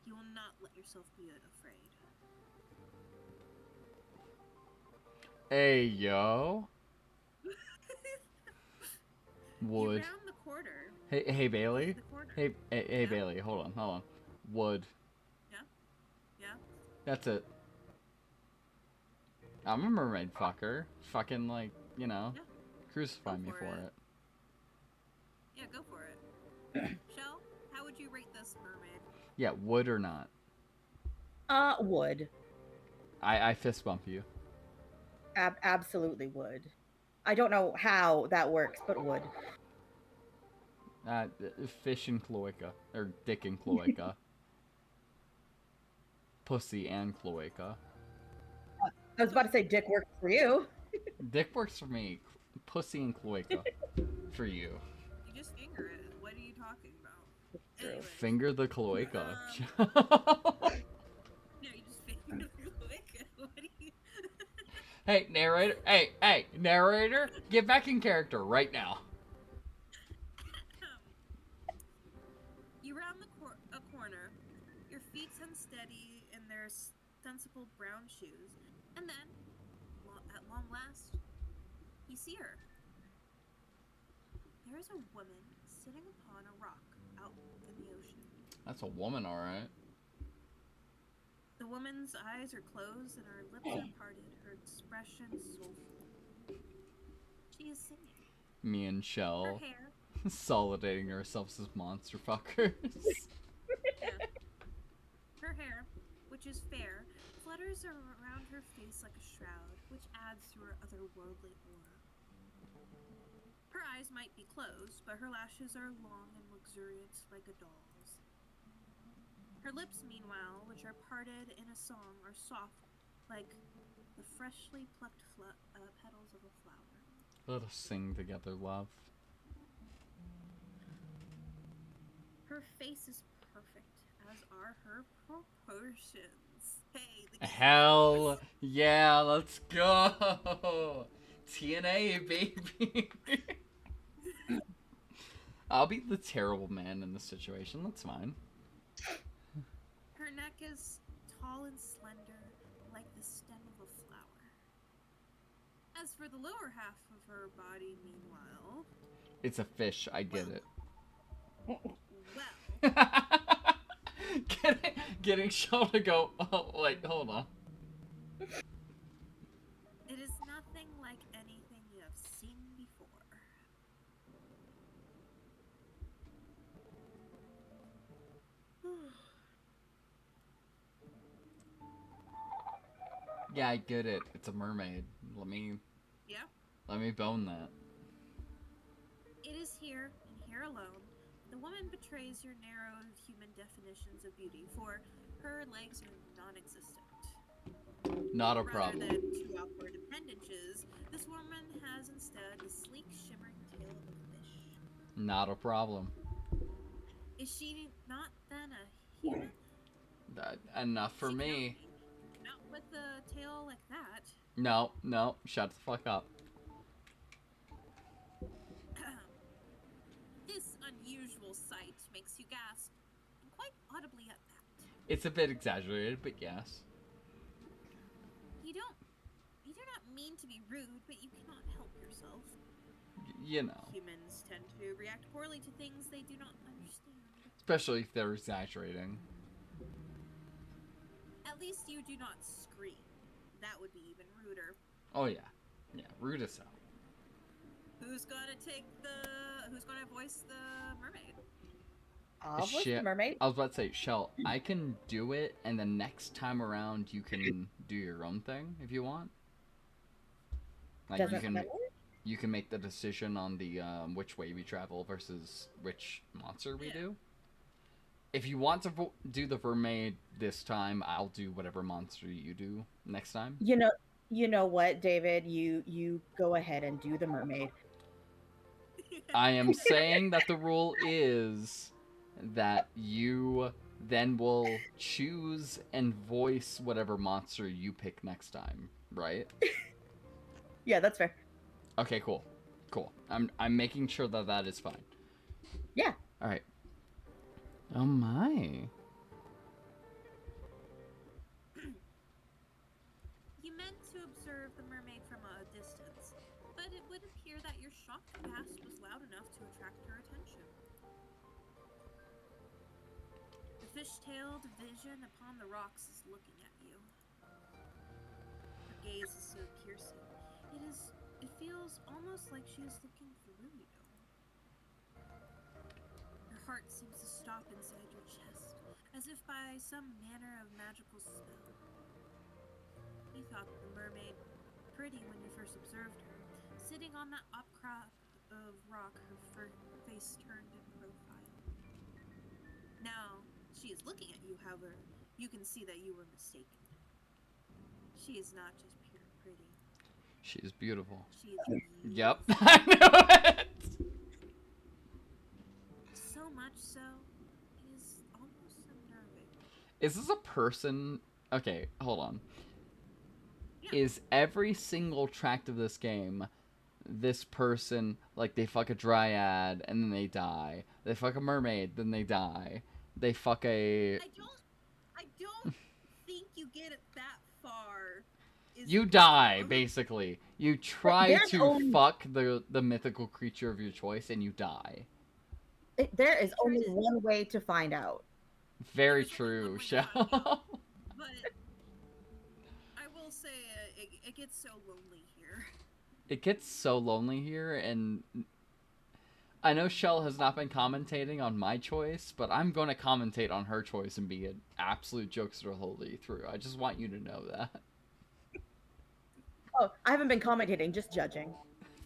You will not let yourself be afraid. Hey yo. You Wood. round the corner. Hey Bailey. The corner. Hey Yeah? Bailey. Hold on. Wood. Yeah? That's it. I'm a mermaid fucker. Fucking like, you know, Yeah. crucify Go me for for it. it. Yeah, go for it. Shell, how would you rate this mermaid? Yeah, wood or not. Would. I fist bump you. Absolutely would. I don't know how that works, but would. Fish and cloaca. Or dick and cloaca. Pussy and cloaca. I was about to say dick works for you. Dick works for me. Pussy and cloaca. For you. You just finger it. What are you talking about? True. Anyways, Finger the cloaca. no, you just finger the cloaca. What do you... Hey, narrator. Hey, narrator. Get back in character right now. You round a corner, your feet unsteady in their sensible brown shoes, and then, at long last, you see her. There is a woman sitting upon a rock out in the ocean. That's a woman, alright. The woman's eyes are closed and her lips are parted, her expression soulful. She is singing. Me and Her Shell hair, solidating ourselves as monster fuckers. yeah. Her hair, which is fair, flutters around her face like a shroud, which adds to her otherworldly aura. Her eyes might be closed, but her lashes are long and luxuriant like a doll's. Her lips, meanwhile, which are parted in a song, are soft like the freshly plucked petals of a flower. Let us sing together, love. Her face is perfect, as are her proportions. Hey, the Hell yeah, let's go! TNA, baby! I'll be the terrible man in this situation, that's fine. Her neck is tall and slender, like the stem of a flower. As for the lower half of her body, meanwhile... It's a fish, I get it. Well... Getting Shaw to go, oh, wait, hold on. It is nothing like anything you have seen before. Yeah, I get it. It's a mermaid. Let me bone that. It is here, and here alone, the woman betrays your narrowed human definitions of beauty, for her legs are non-existent. Not a Rather problem. than two awkward appendages, this woman has instead the sleek, shimmering tail of a fish. Not a problem. Is she not then a human? Enough for She me. cannot be. Not with a tail like that. No, shut the fuck up. This unusual sight makes you gasp, and quite audibly at that. It's a bit exaggerated, but yes. You don't to be rude, but you cannot help yourself. You know. Humans tend to react poorly to things they do not understand. Especially if they're exaggerating. At least you do not scream. That would be even ruder. Oh, yeah. Yeah, rude as hell. Who's gonna voice the mermaid? I'll voice the mermaid. I was about to say, Shell, I can do it, and the next time around you can do your own thing if you want. Like Doesn't matter. you can make the decision on the which way we travel versus which monster we do. If you want to do the mermaid this time, I'll do whatever monster you do next time. You know what, David? You go ahead and do the mermaid. I am saying that the rule is that you then will choose and voice whatever monster you pick next time, right? Yeah, that's fair. Okay, cool. Cool. I'm making sure that that is fine. Yeah. All right. Oh my. You meant to observe the mermaid from a distance, but it would appear that your shocked gasp was loud enough to attract her attention. The fish-tailed vision upon the rocks is looking at you. Her gaze is so piercing. It feels almost like she is looking through you. Her heart seems to stop inside your chest, as if by some manner of magical spell. You thought the mermaid pretty when you first observed her, sitting on that upcrop of rock, her face turned in profile. Now she is looking at you, however, you can see that you were mistaken. She is not just pure pretty. She is beautiful. She is beautiful. Yep. I knew it. So much so, it is almost unnerving. Is this a person? Okay, hold on. Yeah. Is every single tract of this game this person, like, they fuck a dryad and then they die? They fuck a mermaid, then they die. They fuck a. I don't think you get it that far. You die, basically. You try There's to only- fuck the mythical creature of your choice and you die. There is only one way to find out. Very There's only one true, way to find Shell. out. But I will say it gets so lonely here. It gets so lonely here, and I know Shell has not been commentating on my choice, but I'm going to commentate on her choice and be an absolute jokester the whole way through. I just want you to know that. Oh, I haven't been commentating, just judging.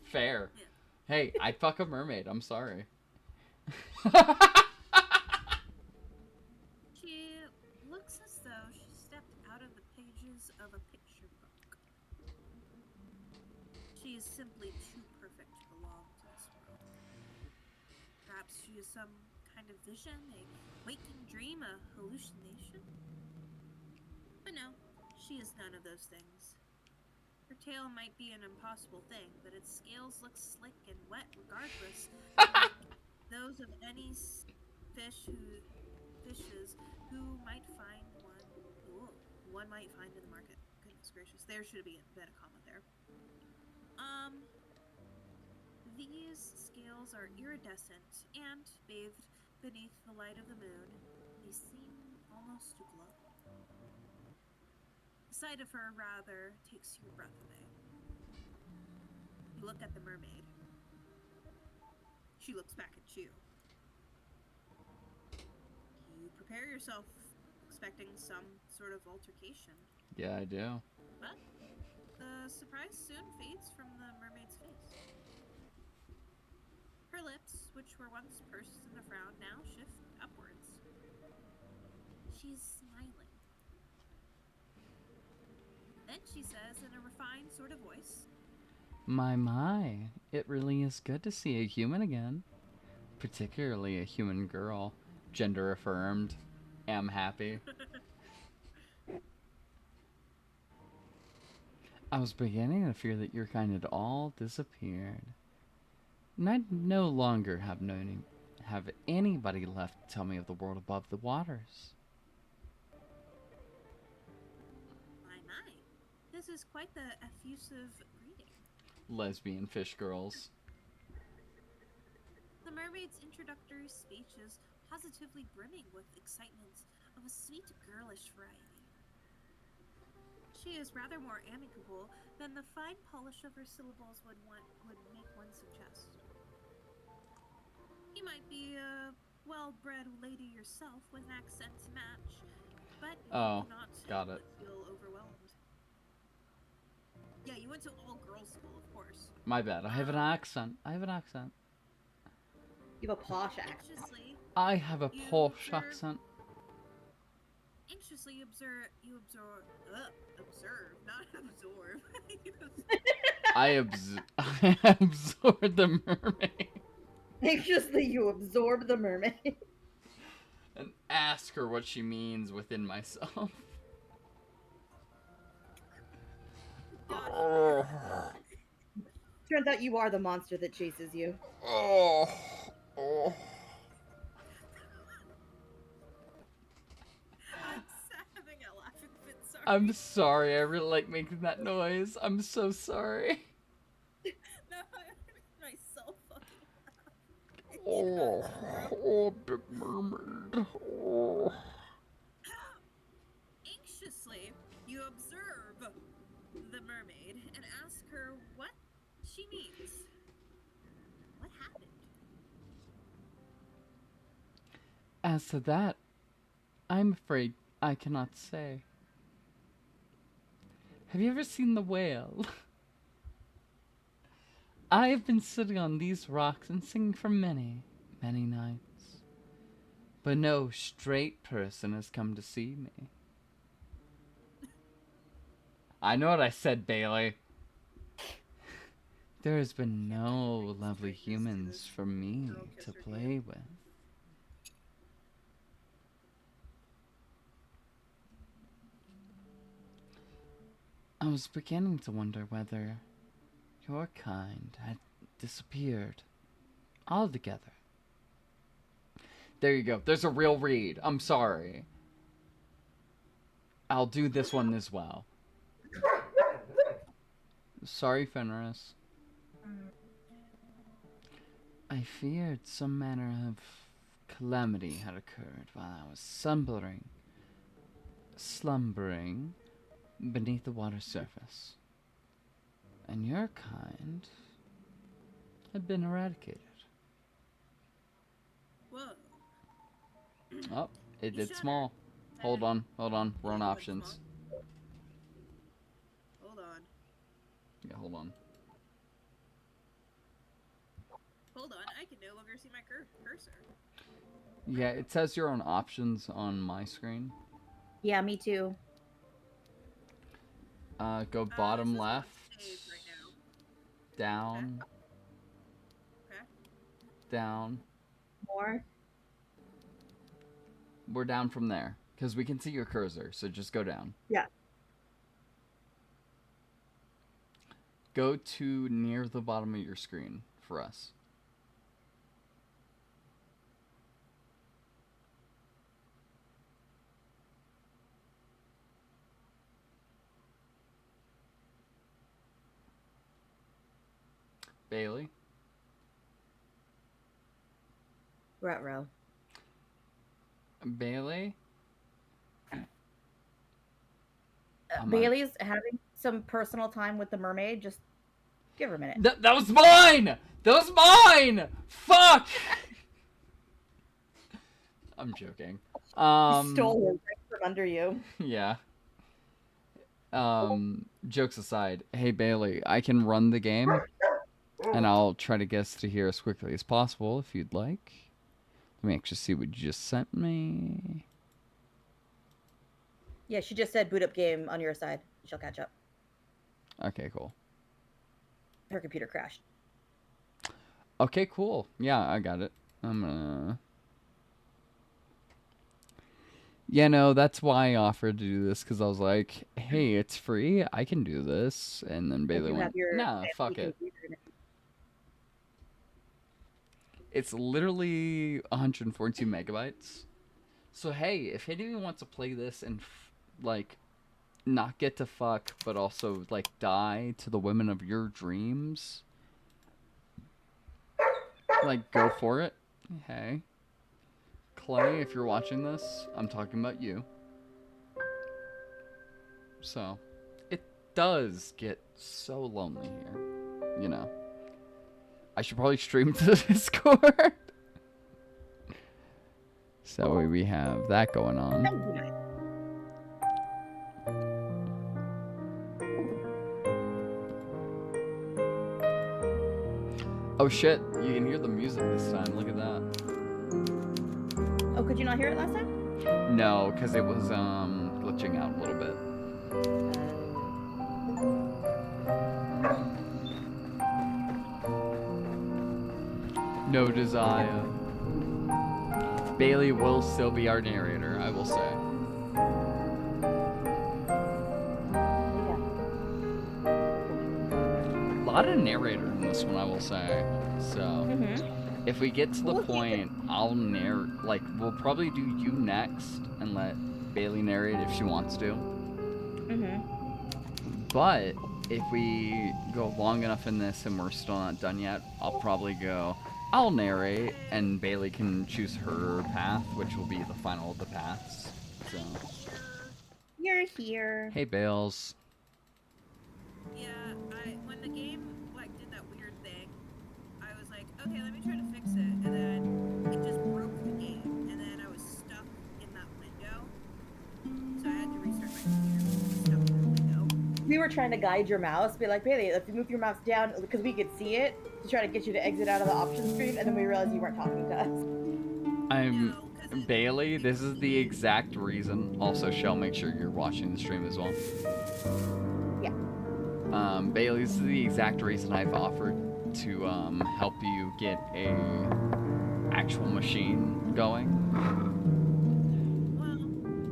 Fair. Yeah. Hey, I'd fuck a mermaid. I'm sorry. She looks as though she stepped out of the pages of a picture book. She is simply too perfect to belong to this world. Perhaps she is some kind of vision, a waking dream, a hallucination? But no, she is none of those things. Her tail might be an impossible thing, but its scales look slick and wet regardless, like those of any fishes who might find one might find in the market. Goodness gracious, there should have been a comma there. These scales are iridescent and, bathed beneath the light of the moon, they seem almost to glow. The sight of her, rather, takes your breath away. You look at the mermaid. She looks back at you. You prepare yourself, expecting some sort of altercation. Yeah, I do. But the surprise soon fades from the mermaid's face. Her lips, which were once pursed in a frown, now shift upwards. She's smiling. Then she says in a refined sort of voice, My. It really is good to see a human again. Particularly a human girl. Gender affirmed. Am happy. I was beginning to fear that your kind had all disappeared. And I no longer have anybody left to tell me of the world above the waters. my. This is quite the effusive greeting. lesbian fish girls. The mermaid's introductory speech is positively brimming with excitement of a sweet, girlish variety. She is rather more amicable than the fine polish of her syllables would make one suggest. You might be a well-bred lady yourself with an accent to match, but you Oh, cannot help got it. but feel overwhelmed. Yeah, you went to all-girls school, of course. My bad. I have an accent. I have an accent. You have a posh accent. Anxiously, I have a you posh observe. accent. Anxiously observe. You absorb. Observe, not absorb. I absorbed the mermaid Anxiously, you absorb the mermaid. and ask her what she means within myself. Gosh, Turns out you are the monster that chases you. Oh, oh. I'm having a laughing fit. Sorry. I'm sorry. I really like making that noise. I'm so sorry. No, I made myself fucking laugh. Oh, oh, big mermaid. Oh. Anxiously, you observe the mermaid and ask her what she means. What happened? As to that, I'm afraid I cannot say. Have you ever seen the whale? I have been sitting on these rocks and singing for many, many nights. But no straight person has come to see me. I know what I said, Bailey. There has been Can't no bring lovely straightness to humans this for me girl to kisser, do you? play with. I was beginning to wonder whether your kind had disappeared altogether. There you go. There's a real read. I'm sorry. I'll do this one as well. Sorry, Fenris. I feared some manner of calamity had occurred while I was slumbering beneath the water's surface. And your kind had been eradicated. Whoa. Oh, it You did shudder. small. Hold on. We're on Oh, what's options. small? Hold on. Yeah, hold on. Hold on. I can no longer see my cursor. Yeah, it says you're on options on my screen. Yeah, me too. Go It bottom says I'm on left, stage right now. down, Okay. down. More. We're down from there because we can see your cursor. So just go down. Yeah. Go to near the bottom of your screen for us. Bailey. Ruh-roh. Bailey. Bailey's having some personal time with the mermaid. Just give her a minute. That was mine. That was mine. Fuck. I'm joking. Stole her right from under you. Yeah. Jokes aside, hey Bailey, I can run the game, and I'll try to guess to here as quickly as possible if you'd like. Let me actually see what you just sent me. Yeah, she just said boot up game on your side. She'll catch up. Okay, cool. Her computer crashed. Okay, cool. Yeah, I got it. I'm gonna. Yeah, no, that's why I offered to do this because I was like, "Hey, it's free. I can do this." And then And Bailey you have went, your "Nah, fancy fuck it." computer now. It's literally 142 megabytes. So hey, if anyone wants to play this and like not get to fuck, but also like die to the women of your dreams, like go for it. Hey, Clay, if you're watching this, I'm talking about you. So, it does get so lonely here, you know. I should probably stream to Discord. So we have that going on. That would be nice. Oh shit, you can hear the music this time. Look at that. Oh, could you not hear it last time? No, because it was glitching out a little bit. No desire. Bailey will still be our narrator, I will say. A lot of narrator in this one, I will say. So, if we get to the point, I'll narrate. Like, we'll probably do you next and let Bailey narrate if she wants to. But if we go long enough in this and we're still not done yet, I'll probably go. I'll narrate, and Bailey can choose her path, which will be the final of the paths. So. You're here. Hey, Bales. Yeah, when the game like did that weird thing, I was like, okay, let me try to fix it, and then it just broke the game, and then I was stuck in that window, so I had to restart my computer. Stuck in the window. We were trying to guide your mouse, be like, Bailey, if you move your mouse down, because we could see it, to try to get you to exit out of the options screen, and then we realized you weren't talking to us. Bailey, this is the exact reason. Also, Shell, make sure you're watching the stream as well. Yeah. Bailey, this is the exact reason I've offered to help you get a actual machine going. Well,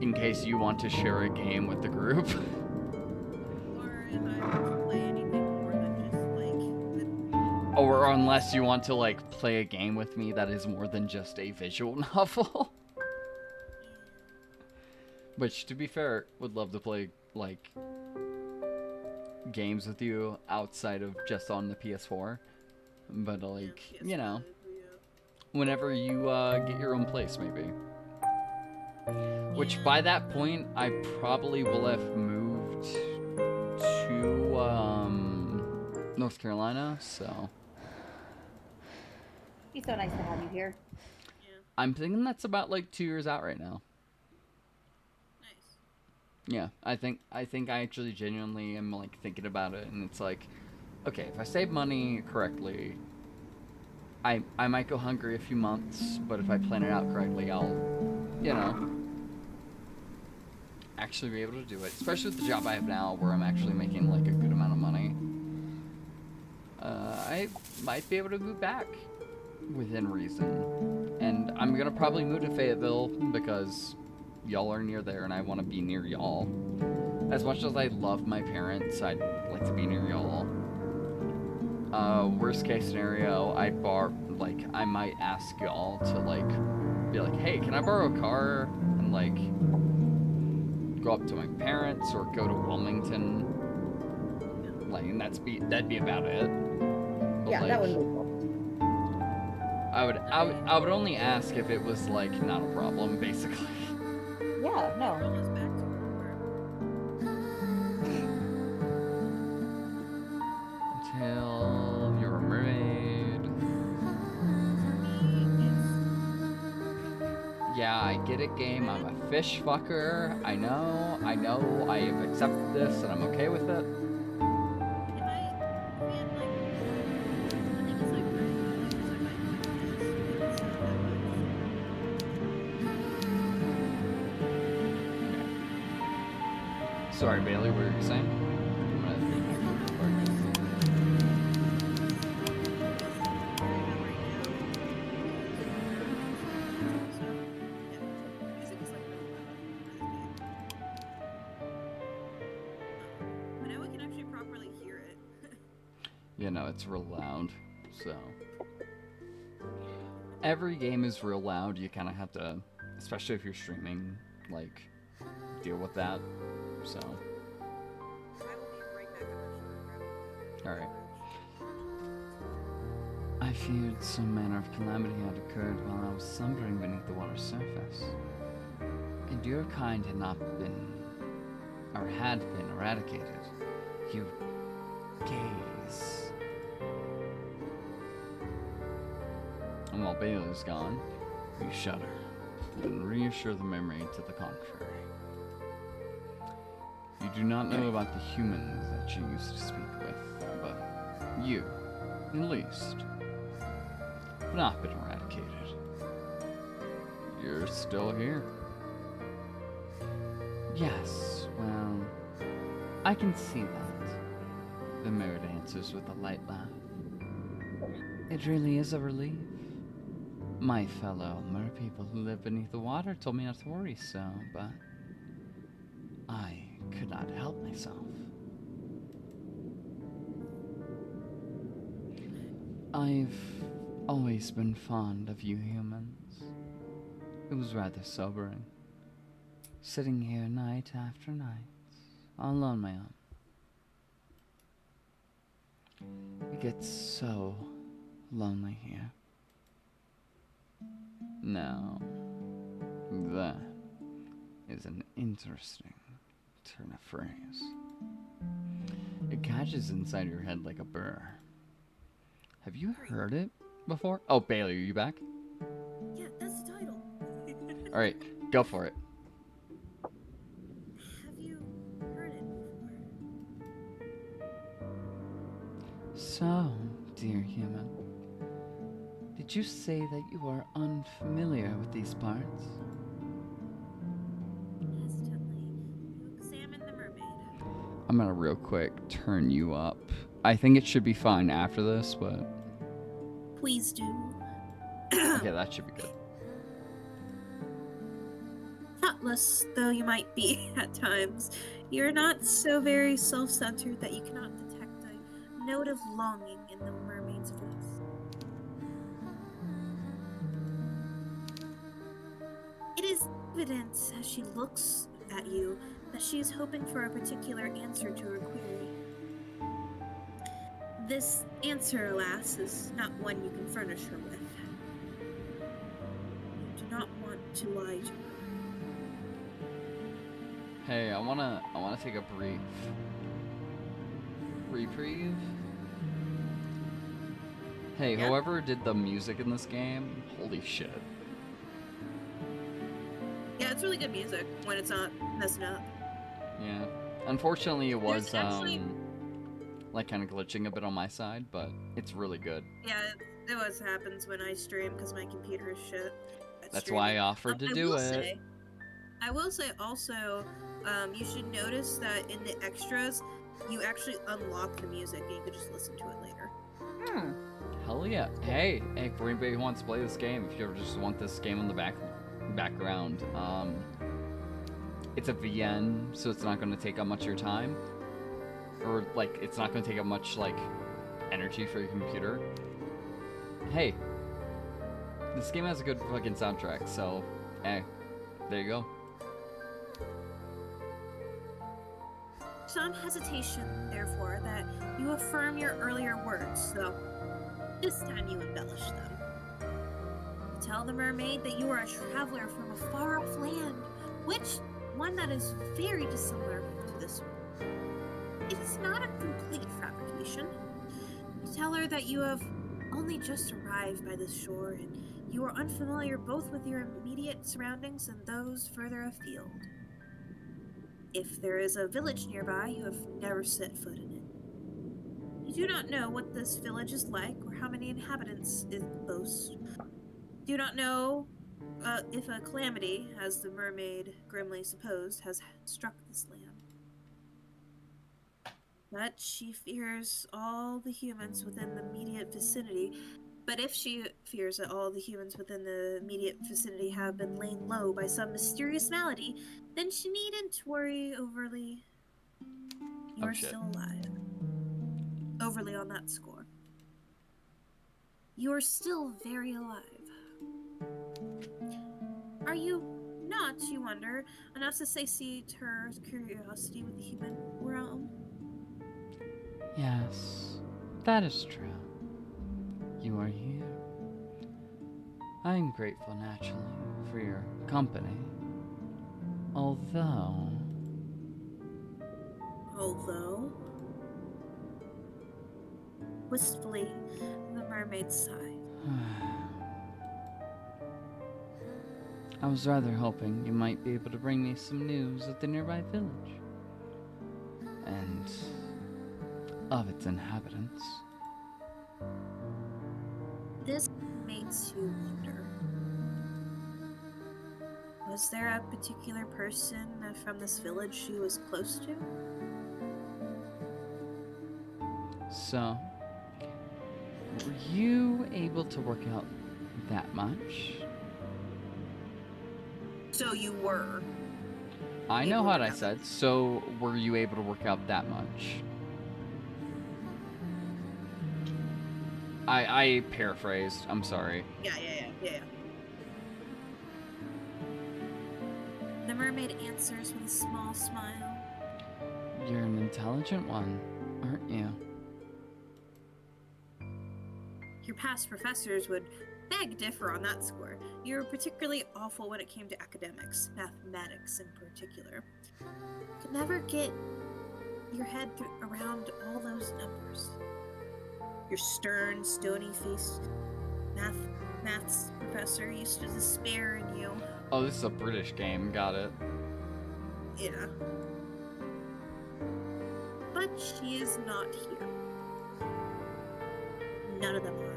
in case you want to share a game with the group. or if I want to play anything more than just like Or unless you want to like play a game with me that is more than just a visual novel. Which, to be fair, would love to play like games with you outside of just on the PS4. But like, you know, whenever you get your own place, maybe. Which by that point, I probably will have moved to North Carolina, so. It's so nice to have you here. Yeah. I'm thinking that's about like 2 years out right now. Nice. Yeah, I think I actually genuinely am like thinking about it, and it's like, okay, if I save money correctly, I might go hungry a few months, but if I plan it out correctly, I'll, you know, actually be able to do it. Especially with the job I have now, where I'm actually making like a good amount of money. I might be able to move back within reason, and I'm gonna probably move to Fayetteville because y'all are near there, and I want to be near y'all. As much as I love my parents, I'd like to be near y'all. Worst case scenario, I might ask y'all to like, be like, hey, can I borrow a car and like go up to my parents or go to Wilmington? Like, and that'd be about it. But, Yeah, like, that would be cool. I would only ask if it was like not a problem, basically. Yeah, no. Almost back to Until you're a mermaid. Yeah, I get it, game. I'm a fish fucker. I know. I have accepted this, and I'm okay with it. Sorry, Bailey, what were you saying? but now we can actually properly hear it. You know, it's real loud, so. Every game is real loud. You kind of have to, especially if you're streaming, like, deal with that, so. Alright. I feared some manner of calamity had occurred while I was slumbering beneath the water's surface. And your kind had not been, or had been eradicated. You gaze. And while Bailey's gone, you shudder and reassure the mermaid to the contrary. You do not know about the humans that you used to speak with, but you, at least, have not been eradicated. You're still here. Yes, well, I can see that, the mermaid answers with a light laugh. It really is a relief. My fellow merpeople who live beneath the water told me not to worry so, but I could not help myself. I've always been fond of you humans. It was rather sobering, sitting here night after night, all on my own. It gets so lonely here. Now, that is an interesting turn of phrase. It catches inside your head like a burr. Have you heard it before? Oh, Bailey, are you back? Yeah, that's the title. Alright, go for it. Have you heard it before? So, dear human, did you say that you are unfamiliar with these parts? Hesitantly, you examine the mermaid. I'm gonna real quick turn you up. I think it should be fine after this, but Please do. okay, that should be good. Thoughtless though you might be at times, you're not so very self-centered that you cannot detect a note of longing in the mermaid's voice. It is evident as she looks at you that she is hoping for a particular answer to her query. This answer, alas, is not one you can furnish her with. You do not want to lie to her. Hey, I wanna take a brief reprieve. Hey, Yeah? whoever did the music in this game, holy shit. Yeah, it's really good music when it's not messing up. Yeah. Unfortunately, it was There's actually- like kind of glitching a bit on my side, but it's really good. Yeah, it always happens when I stream because my computer is shit. at That's why I streaming. offered to do it. I will say also, you should notice that in the extras, you actually unlock the music and you can just listen to it later. Hmm. Hell yeah. Hey, for anybody who wants to play this game, if you ever just want this game on the background, it's a VN, so it's not going to take up much of your time. Or, like, it's not going to take up much, like, energy for your computer. Hey, this game has a good fucking soundtrack, so, hey, there you go. Some hesitation, therefore, that you affirm your earlier words, though this time you embellish them. You tell the mermaid that you are a traveler from a far-off land, one that is very dissimilar to this one. It is not a complete fabrication. You tell her that you have only just arrived by this shore, and you are unfamiliar both with your immediate surroundings and those further afield. If there is a village nearby, you have never set foot in it. You do not know what this village is like or how many inhabitants it boasts. Do not know if a calamity, as the mermaid grimly supposed, has struck this land. But she fears all the humans within the immediate vicinity. But if she fears that all the humans within the immediate vicinity have been laid low by some mysterious malady, then she needn't worry overly. You Oh, are shit. still alive. Overly on that score. You are still very alive. Are you not, you wonder, enough to satiate her curiosity with the human realm? Yes, That is true. You are here. I am grateful, naturally, for your company. Although... Wistfully, the mermaid sighed. I was rather hoping you might be able to bring me some news of the nearby village. And of its inhabitants. This makes you wonder. Was there a particular person from this village she was close to? So, were you able to work out that much? So you were. I know what I said, so were you able to work out that much? I paraphrased, I'm sorry. Yeah. The mermaid answers with a small smile. You're an intelligent one, aren't you? Your past professors would beg differ on that score. You were particularly awful when it came to academics, mathematics in particular. Could never get your head around all those numbers. Your stern, stony-faced maths professor used to despair in you. Oh, this is a British game, got it. Yeah. But she is not here. None of them are.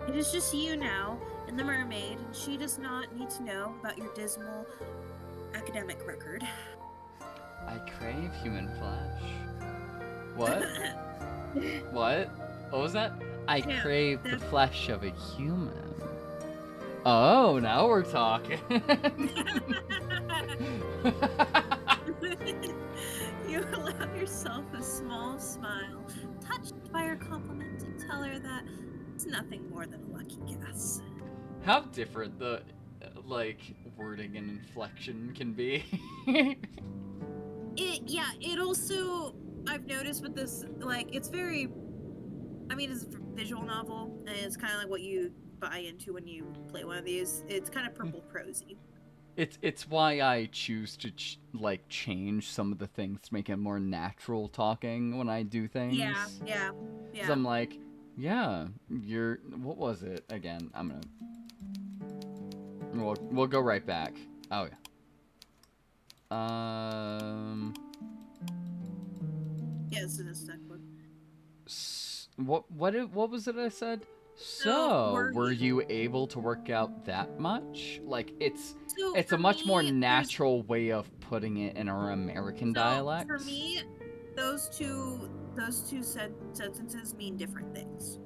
It is just you now and the mermaid, and she does not need to know about your dismal academic record. I crave human flesh. What? What? What was that? I crave the flesh of a human. Oh, now we're talking. You allow yourself a small smile, touched by her compliment, and tell her that it's nothing more than a lucky guess. How different the, wording and inflection can be. It also, I've noticed with this, it's very, it's a visual novel, and it's kind of like what you buy into when you play one of these. It's kind of purple prosy. It's why I choose to change some of the things to make it more natural talking when I do things. Yeah. Because I'm like, yeah, what was it again? We'll go right back. Oh yeah. Yeah, this is a stuck one. What was it I said? So, were you able to work out that much? It's a much more natural way of putting it in our American dialect. For me, those two sentences mean different things.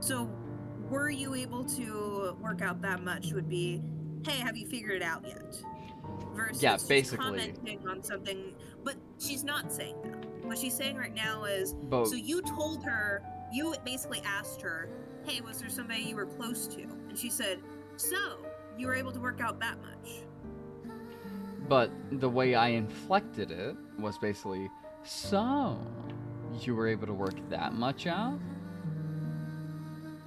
So, were you able to work out that much would be, hey, have you figured it out yet? Versus she's commenting on something, but she's not saying that. What she's saying right now is, so you told her, you basically asked her, hey, was there somebody you were close to? And she said, so, you were able to work out that much. But the way I inflected it was basically, so, you were able to work that much out?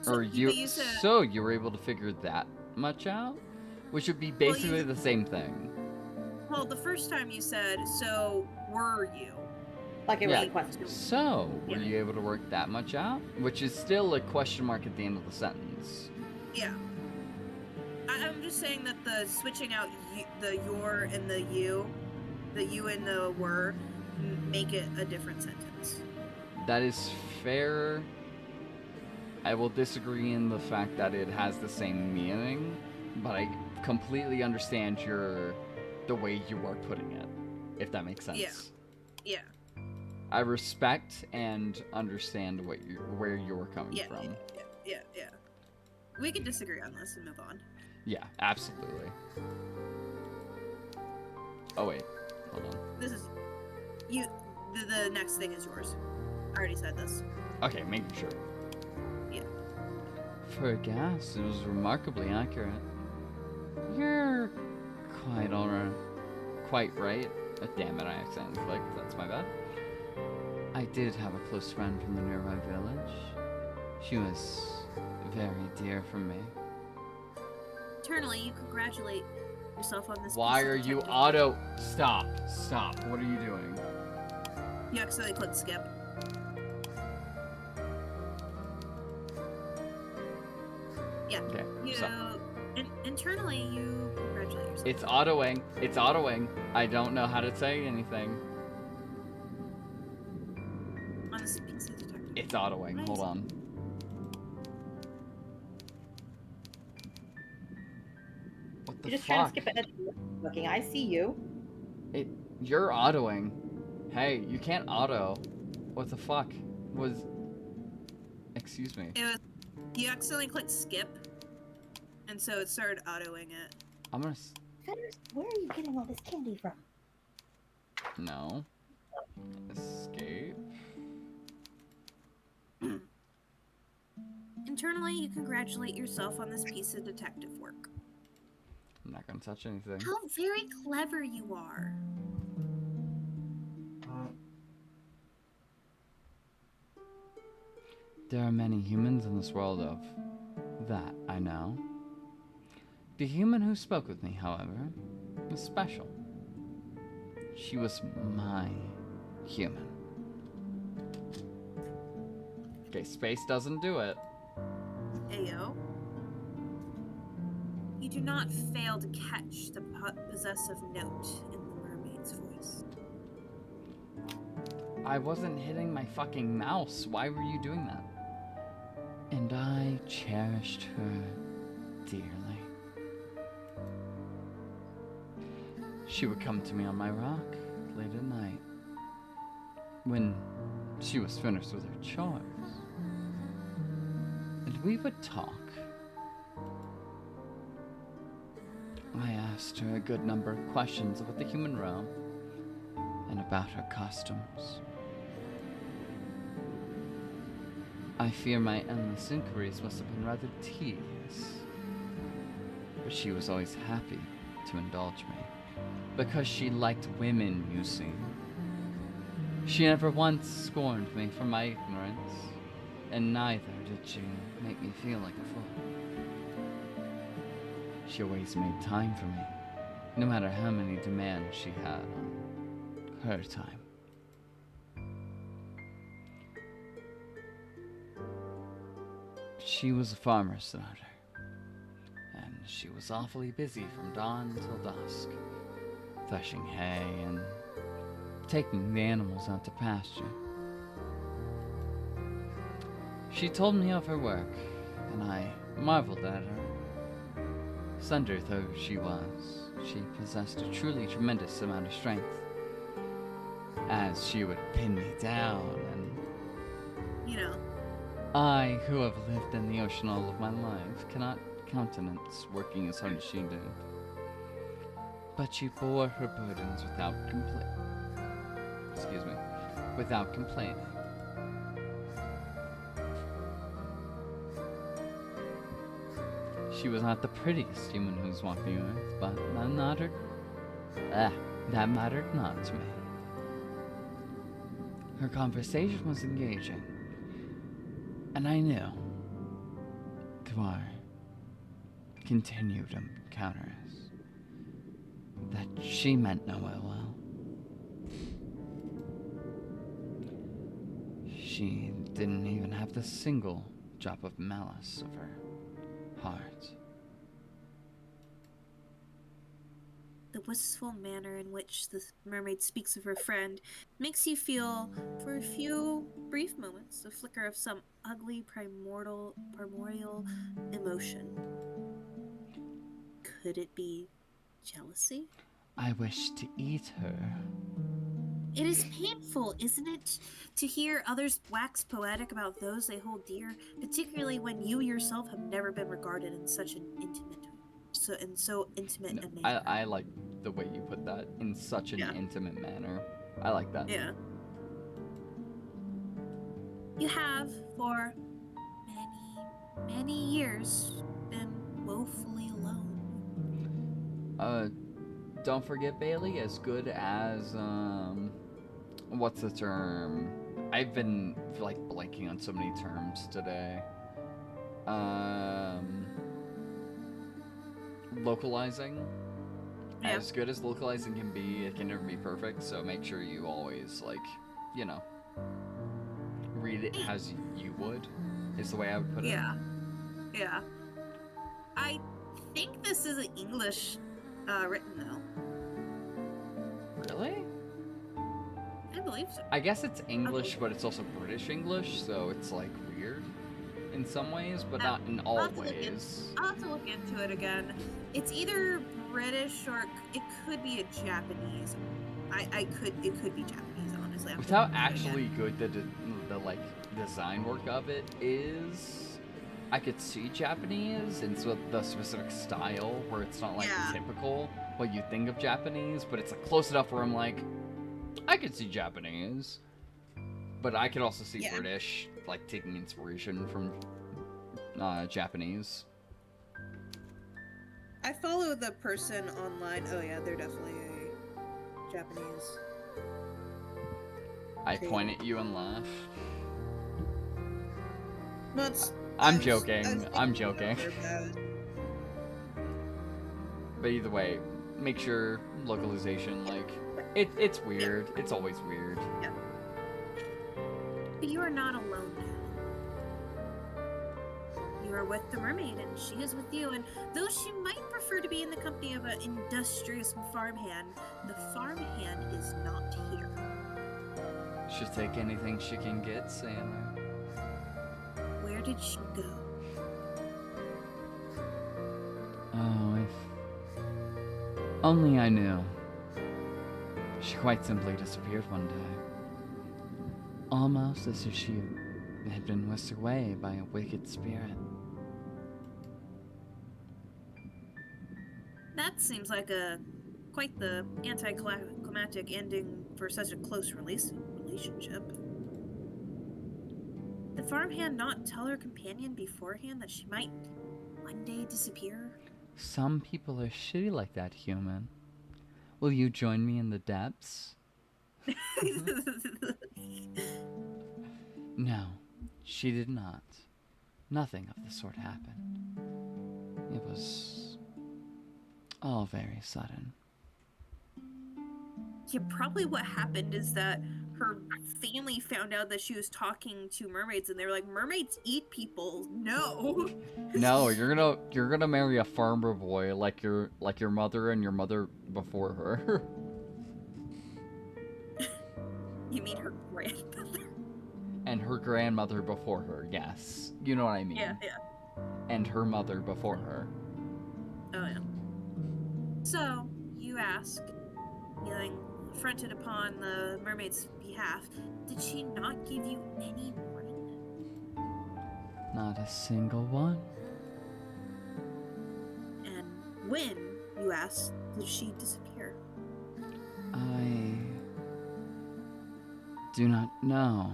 So you were able to figure that much out? Which would be basically the same thing. Well, the first time you said, so, were you? Like it was a question. So, were you able to work that much out? Which is still a question mark at the end of the sentence. Yeah. I'm just saying that the switching out the your and the you and the were, make it a different sentence. That is fair. I will disagree in the fact that it has the same meaning, but I completely understand the way you are putting it, if that makes sense. Yeah. I respect and understand where you're coming from. Yeah. We can disagree on this and move on. Yeah, absolutely. Oh wait, hold on. This is you. The next thing is yours. I already said this. Okay, making sure. Yeah. For a guess, it was remarkably accurate. You're quite right Damn it, I accidentally clicked. That's my bad. I did have a close friend from the nearby village. She was very dear from me. Internally, you congratulate yourself on this. Why piece of are you detective auto... Stop. What are you doing? You accidentally clicked skip. Yeah. Okay, You so internally you congratulate yourself. it's autoing. I don't know how to say anything. On this piece of detective. It's autoing. Nice. Hold on. What the You're just fuck? trying to skip ahead. Looking, I see you. You're autoing. Hey, you can't auto. What the fuck? Excuse me. It was you accidentally clicked skip, and so it started autoing it. I'm gonna... Feathers, where are you getting all this candy from? No. Escape. Internally, you congratulate yourself on this piece of detective work. I'm not gonna touch anything. How very clever you are. There are many humans in this world of that, I know. The human who spoke with me, however, was special. She was my human. Okay, space doesn't do it. Ayo. You do not fail to catch the possessive note in the mermaid's voice. I wasn't hitting my fucking mouse. Why were you doing that? And I cherished her dearly. She would come to me on my rock late at night when she was finished with her chores. And we would talk. I asked her a good number of questions about the human realm and about her costumes. I fear my endless inquiries must have been rather tedious, but she was always happy to indulge me, because she liked women, you see. She never once scorned me for my ignorance, and neither did she make me feel like a fool. She always made time for me, no matter how many demands she had on her time. She was a farmer's daughter, and she was awfully busy from dawn till dusk, threshing hay and taking the animals out to pasture. She told me of her work, and I marveled at her. Slender though she was, she possessed a truly tremendous amount of strength, as she would pin me down and... You know. I, who have lived in the ocean all of my life, cannot countenance working as hard as she did. But she bore her burdens without without complaining. She was not the prettiest human who was walking earth, but that mattered not to me. Her conversation was engaging, and I knew, through our continued encounters, that she meant no ill will. She didn't even have the single drop of malice of her heart. The wistful manner in which the mermaid speaks of her friend makes you feel, for a few brief moments, the flicker of some ugly primordial emotion. Could it be jealousy? I wish to eat her. It is painful, isn't it, to hear others wax poetic about those they hold dear, particularly when you yourself have never been regarded in such an intimate a manner. I like the way you put that, in such an intimate manner. I like that. Yeah. You have, for many years, been woefully alone. don't forget, Bailey, as good as what's the term? I've been like blanking on so many terms today. Um, Localizing. Yeah. As good as localizing can be, it can never be perfect. So make sure you always you know, read it as you would. Is the way I would put it. Yeah. Yeah. I think this is English written though. Really? I believe so. I guess it's English, but it's also British English, so it's like weird in some ways, but not in all ways. I'll have to look into it again. It's either British or it could be a Japanese. It could be Japanese, honestly. With how actually good the like design work of it is, I could see Japanese and so the specific style where it's not like typical what you think of Japanese, but it's like close enough where I'm like, I could see Japanese, but I could also see British, like taking inspiration from Japanese. I follow the person online. Oh yeah, they're definitely Japanese. I point at you and laugh. I'm joking. I'm joking. But either way, make sure localization, like, it's weird. It's always weird. Yeah. But you are not alone now. You are with the mermaid, and she is with you. And though she might prefer to be in the company of an industrious farmhand, the farmhand is not here. She'll take anything she can get, sailor. Where did she go? Oh, if only I knew. She quite simply disappeared one day. Almost as if she had been whisked away by a wicked spirit. That seems like quite the anticlimactic ending for such a close relationship. Did farmhand not tell her companion beforehand that she might one day disappear? Some people are shitty like that, human. Will you join me in the depths? No, she did not. Nothing of the sort happened. It was all very sudden. Yeah, probably what happened is that her family found out that she was talking to mermaids, and they were like, "Mermaids eat people." No. No, you're gonna marry a farmer boy like your mother and your mother before her. You mean her grandmother? And her grandmother before her, yes. You know what I mean. Yeah. And her mother before her. Oh, yeah. So, you ask, feeling affronted upon the mermaid's behalf, did she not give you any warning? Not a single one. And when, you ask, did she disappear? I do not know.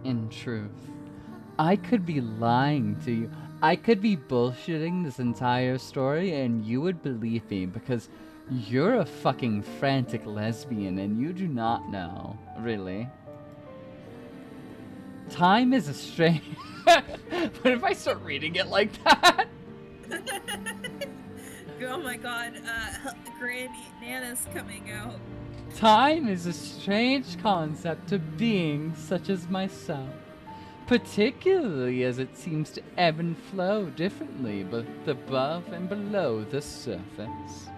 In truth, I could be lying to you. I could be bullshitting this entire story and you would believe me because you're a fucking frantic lesbian and you do not know, really. Time is a strange... What if I start reading it like that? Oh my god, Granny Nana's coming out. Time is a strange concept to beings such as myself, particularly as it seems to ebb and flow differently both above and below the surface.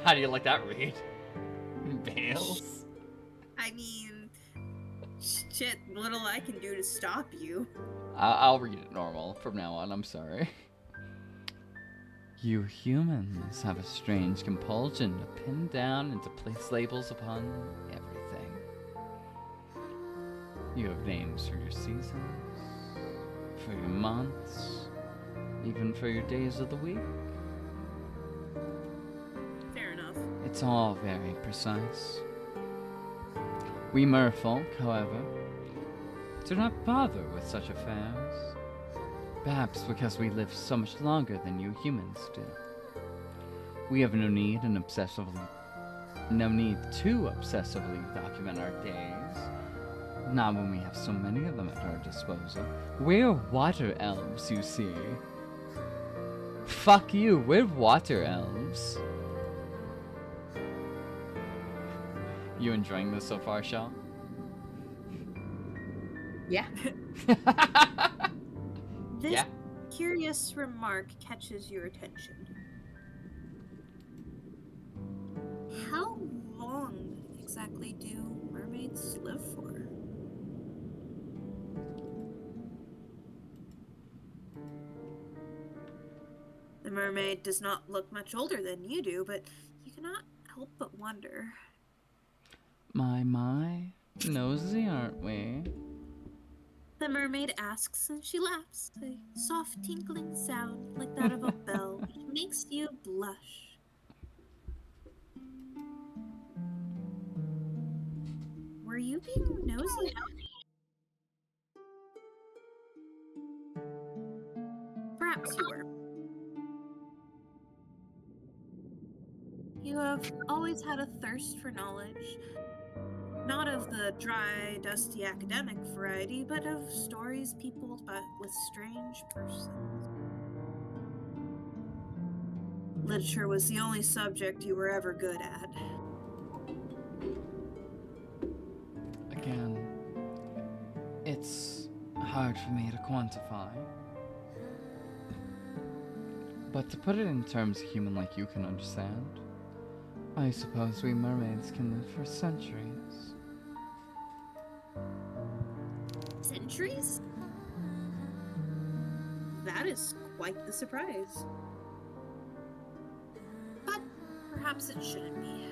How do you like that read? Bales? I mean, shit, little I can do to stop you. I'll read it normal from now on, I'm sorry. You humans have a strange compulsion to pin down and to place labels upon everything. You have names for your seasons, for your months, even for your days of the week. Fair enough. It's all very precise. We merfolk, however, do not bother with such affairs. Perhaps because we live so much longer than you humans do. We have no need to obsessively document our days. Not when we have so many of them at our disposal. We're water elves, you see. Fuck you, we're water elves. You enjoying this so far, Shell? Yeah. This Yeah. curious remark catches your attention. How long exactly do mermaids live for? The mermaid does not look much older than you do, but you cannot help but wonder. My. Nosy, aren't we? The mermaid asks and she laughs, a soft tinkling sound like that of a bell, which makes you blush. Were you being nosy? Perhaps you were. You have always had a thirst for knowledge, not of the dry, dusty academic variety, but of stories peopled with strange persons. Literature was the only subject you were ever good at. Again, it's hard for me to quantify. But to put it in terms a human like you can understand, I suppose we mermaids can live for centuries. Centuries? That is quite the surprise. But perhaps it shouldn't be.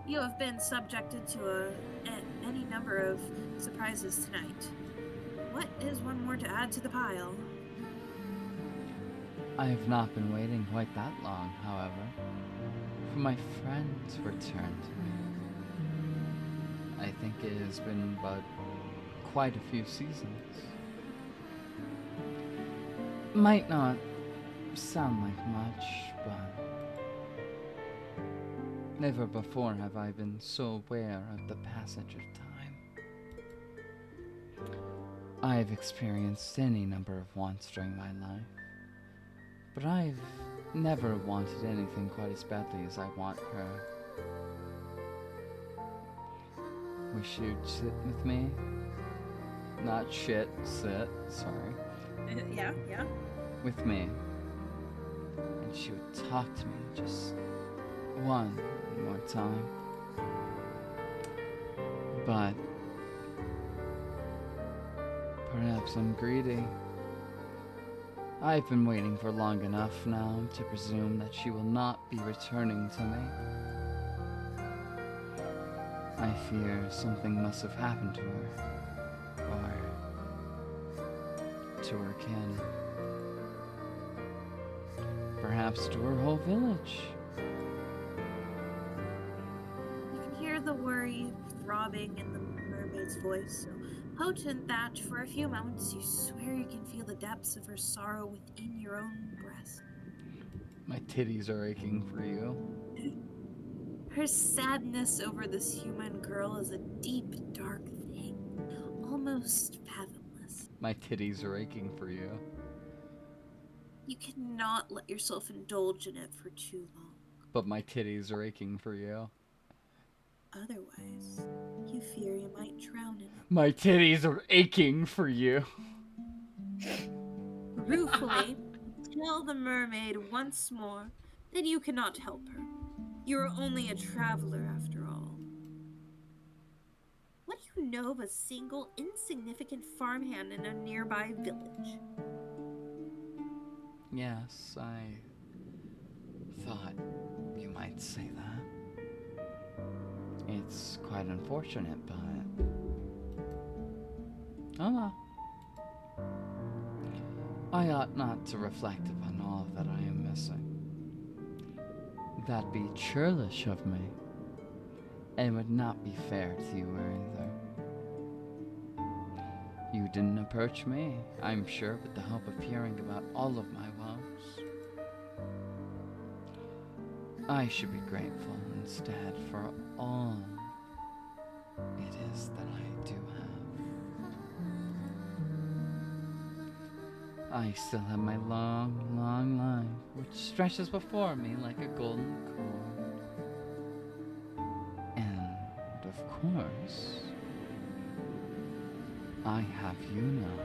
You have been subjected to any number of surprises tonight. What is one more to add to the pile? I have not been waiting quite that long, however, for my friend to return to me. I think it has been but quite a few seasons. Might not sound like much, but never before have I been so aware of the passage of time. I've experienced any number of wants during my life, but I've never wanted anything quite as badly as I want her. Wish you'd sit with me. Not shit, sit, sorry. Yeah. With me. And she would talk to me just one more time. But perhaps I'm greedy. I've been waiting for long enough now to presume that she will not be returning to me. I fear something must have happened to her, or to her kin. Perhaps to her whole village. You can hear the worry throbbing in the mermaid's voice, so potent that for a few moments you swear you can feel the depths of her sorrow within your own breast. My titties are aching for you. Her sadness over this human girl is a deep, dark thing, almost fathomless. My titties are aching for you. You cannot let yourself indulge in it for too long. But my titties are aching for you. Otherwise, you fear you might drown in it. My titties are aching for you. Ruefully, tell the mermaid once more that you cannot help her. You are only a traveler after all. What do you know of a single insignificant farmhand in a nearby village? Yes, I thought you might say that. It's quite unfortunate, but... oh well. I ought not to reflect upon all that I am missing. That'd be churlish of me, and would not be fair to you either. You didn't approach me, I'm sure, with the hope of hearing about all of my woes. I should be grateful instead for all it is that I do have. I still have my long, long life, which stretches before me like a golden cord. And, of course, I have you now.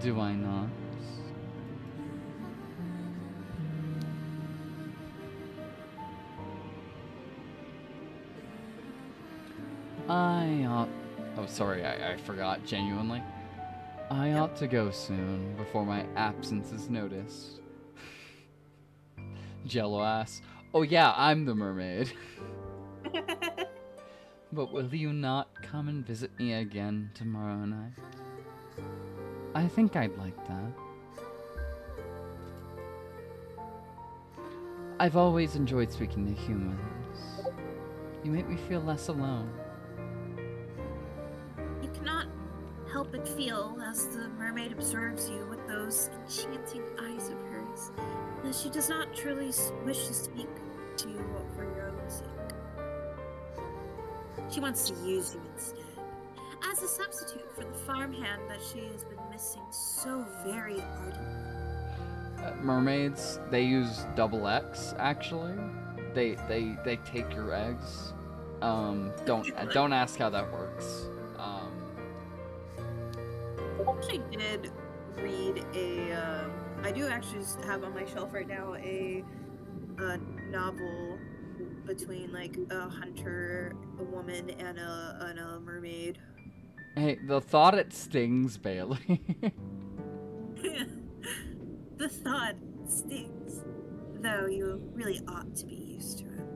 Do I not? I ought. Oh, sorry, I forgot, genuinely. I ought to go soon before my absence is noticed. Jello ass. Oh, yeah, I'm the mermaid. But will you not come and visit me again tomorrow night? I think I'd like that. I've always enjoyed speaking to humans. You make me feel less alone. You cannot help but feel as the mermaid observes you with those enchanting eyes of hers that she does not truly wish to speak to you for your own sake. She wants to use you instead, as a substitute for the farmhand that she has been missing so very ardently. Mermaids, they use double X, actually. They take your eggs. Don't ask how that works. I actually did read I do actually have on my shelf right now a novel between like a hunter, a woman, and a mermaid. Hey, the thought it stings, Bailey. The thought stings, though you really ought to be used to it.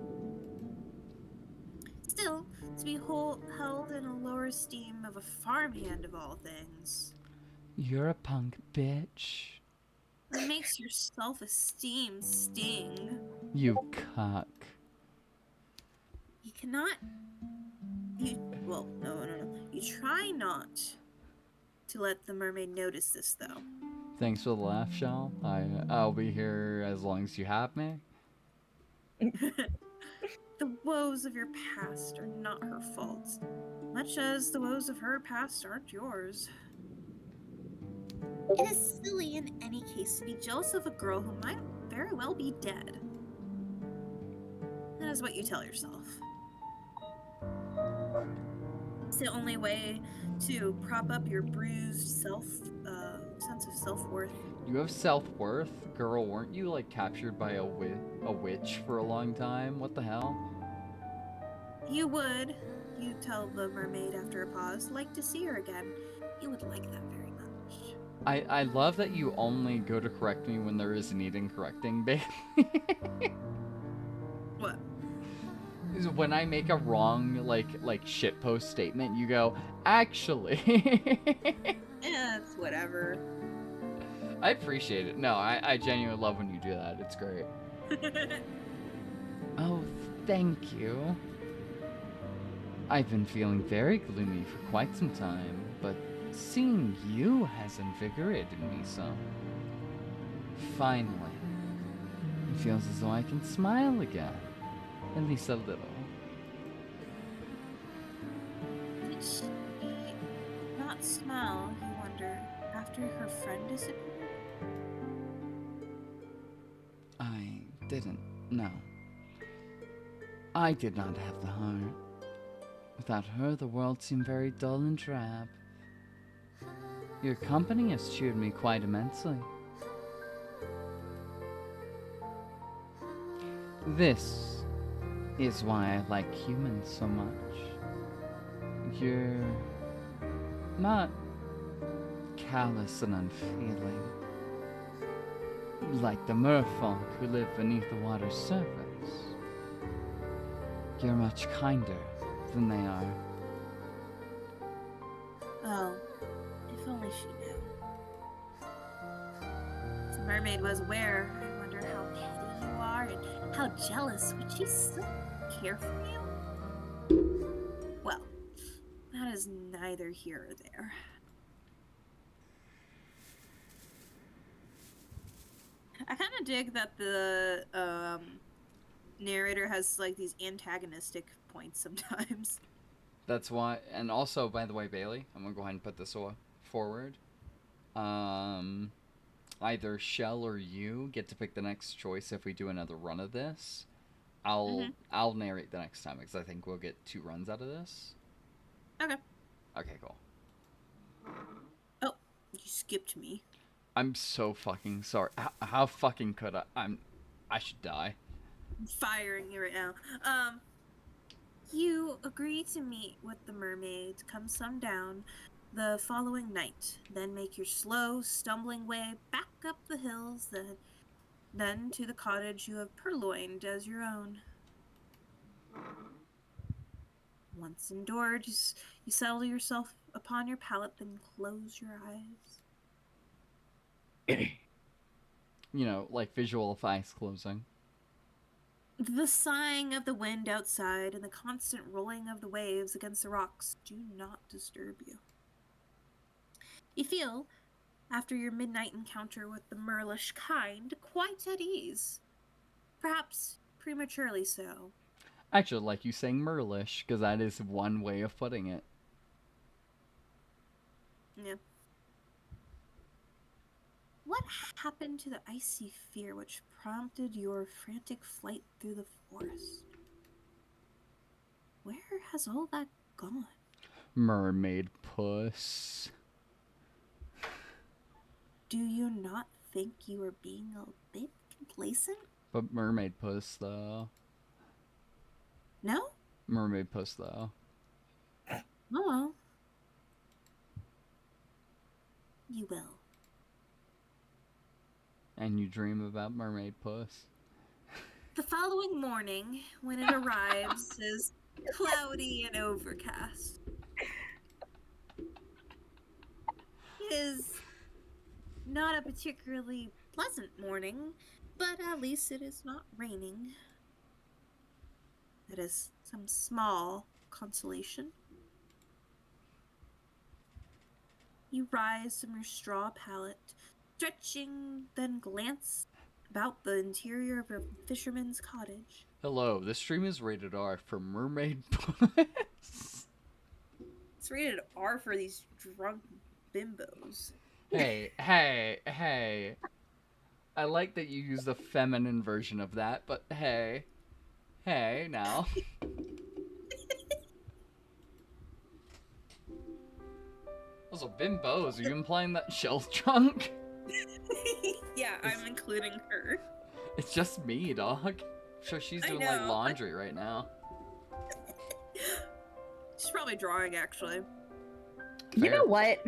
Still, to be held in a lower esteem of a farmhand of all things, You're a punk bitch. it makes your self-esteem sting. You cuck. You cannot. No. You try not to let the mermaid notice this, though. Thanks for the laugh, Shell. I'll be here as long as you have me. The woes of your past are not her fault, much as the woes of her past aren't yours. It is silly in any case to be jealous of a girl who might very well be dead. That is what you tell yourself. It's the only way to prop up your bruised sense of self-worth. You have self-worth? Girl, weren't you, like, captured by a witch for a long time? What the hell? You would, you tell the mermaid after a pause, like to see her again. You would like that very much. I love that you only go to correct me when there is a need in correcting, baby. What? When I make a wrong, like shitpost statement, you go, actually. It's whatever. I appreciate it. No, I genuinely love when you do that. It's great. Oh, thank you. I've been feeling very gloomy for quite some time, but seeing you has invigorated me some. Finally, it feels as though I can smile again. At least a little. Did she not smile, you wonder, after her friend disappeared? I didn't, no. I did not have the heart. Without her, the world seemed very dull and drab. Your company has cheered me quite immensely. This is why I like humans so much. You're not callous and unfeeling, like the merfolk who live beneath the water's surface. You're much kinder than they are. Oh, if only she knew. If the mermaid was aware, I wonder how petty you are and how jealous. Would she still care for you? Well, that is neither here or there. I kind of dig that the narrator has like these antagonistic points sometimes. That's why. And also, by the way, Bailey, I'm gonna go ahead and put this forward. Um, Either Shell or you get to pick the next choice if we do another run of this. Mm-hmm. I'll narrate the next time because I think we'll get 2 runs out of this. Okay. Okay, cool. Oh, you skipped me. I'm so fucking sorry. How fucking could I? I should die. I'm firing you right now. You agree to meet with the mermaid come sundown the following night, then make your slow, stumbling way back up the hills, then to the cottage you have purloined as your own. Once indoors, you settle yourself upon your pallet, then close your eyes. You know, like visual effects closing. The sighing of the wind outside and the constant rolling of the waves against the rocks do not disturb you. You feel, after your midnight encounter with the Merlish kind, quite at ease. Perhaps prematurely so. Actually, like you saying Merlish, because that is one way of putting it. Yeah. What happened to the icy fear which prompted your frantic flight through the forest? Where has all that gone? Mermaid puss. Do you not think you are being a bit complacent? But mermaid puss, though. No? Mermaid puss, though. Oh well. You will. And you dream about mermaid puss. The following morning, when it arrives, is cloudy and overcast. It is not a particularly pleasant morning, but at least it is not raining. That is some small consolation. You rise from your straw pallet, stretching, then glance about the interior of a fisherman's cottage. Hello, this stream is rated R for mermaid puss. It's rated R for these drunk bimbos. Hey. I like that you use the feminine version of that, but hey. Hey, now. Also, bimbos, are you implying that Shell's drunk? Yeah, I'm including her. It's just me, dog. I'm sure she's doing like laundry right now. She's probably drawing, actually. Fair. You know what?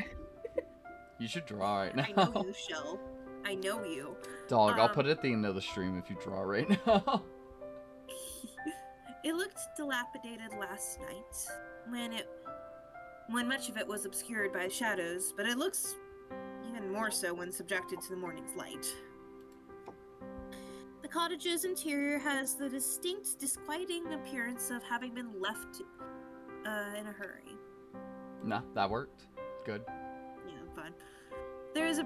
You should draw right now. I know you, Shell. I know you. Dog, I'll put it at the end of the stream if you draw right now. It looked dilapidated last night, when much of it was obscured by shadows, but it looks even more so when subjected to the morning's light. The cottage's interior has the distinct, disquieting appearance of having been left in a hurry. Nah, that worked. Good. Yeah, fine. There is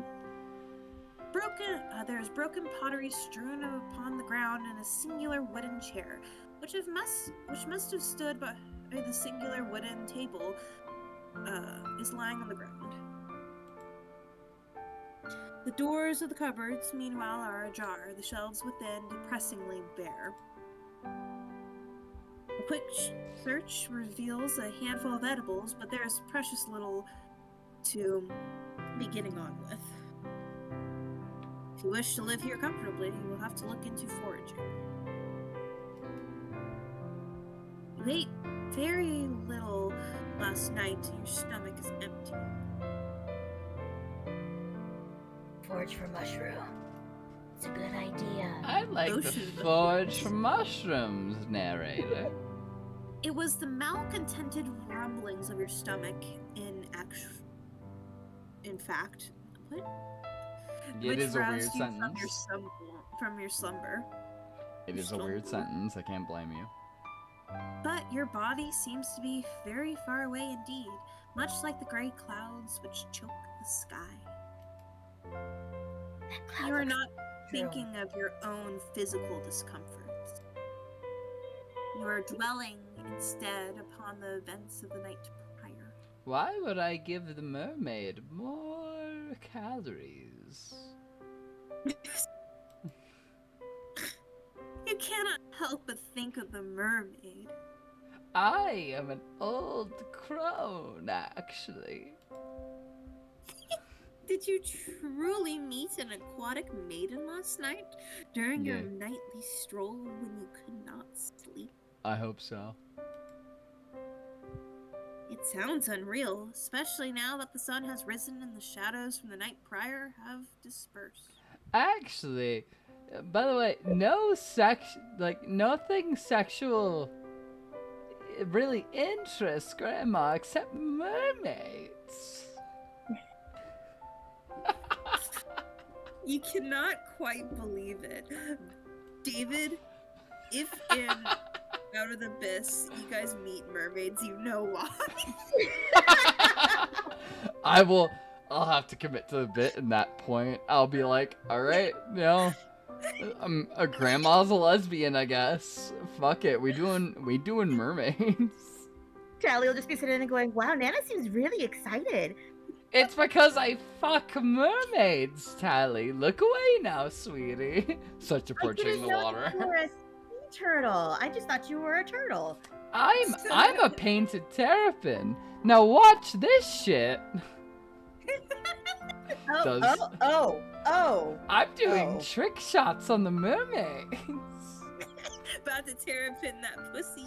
broken pottery strewn upon the ground and a singular wooden chair, which must have stood by the singular wooden table, is lying on the ground. The doors of the cupboards, meanwhile, are ajar, the shelves within depressingly bare. A quick search reveals a handful of edibles, but there's precious little to be getting on with. If you wish to live here comfortably, you will have to look into foraging. You ate very little last night, and your stomach is empty. Forage for mushroom. It's a good idea. I like the forage for mushrooms, narrator. It was the malcontented rumblings of your stomach in fact, what? It is a weird roused you sentence. From your slumber. It is a weird sentence. I can't blame you. But your body seems to be very far away indeed, much like the gray clouds which choke the sky. You are not thinking of your own physical discomforts. You are dwelling instead upon the events of the night prior. Why would I give the mermaid more calories? You cannot help but think of the mermaid. I am an old crone, actually. Did you truly meet an aquatic maiden last night during your Yeah. nightly stroll when you could not sleep? I hope so. It sounds unreal, especially now that the sun has risen and the shadows from the night prior have dispersed. Actually, by the way, nothing sexual really interests Grandma except mermaids. You cannot quite believe it. David, if in Out of the Abyss you guys meet mermaids, you know why. I'll have to commit to the bit in that point. I'll be like, alright, grandma's a lesbian, I guess. Fuck it, we doing mermaids. Charlie will just be sitting there going, wow, Nana seems really excited. It's because I fuck mermaids, Tally. Look away now, sweetie. Such approaching the water. You were a sea turtle. I just thought you were a turtle. I'm a painted terrapin. Now watch this shit. I'm doing trick shots on the mermaids. About to terrapin that pussy.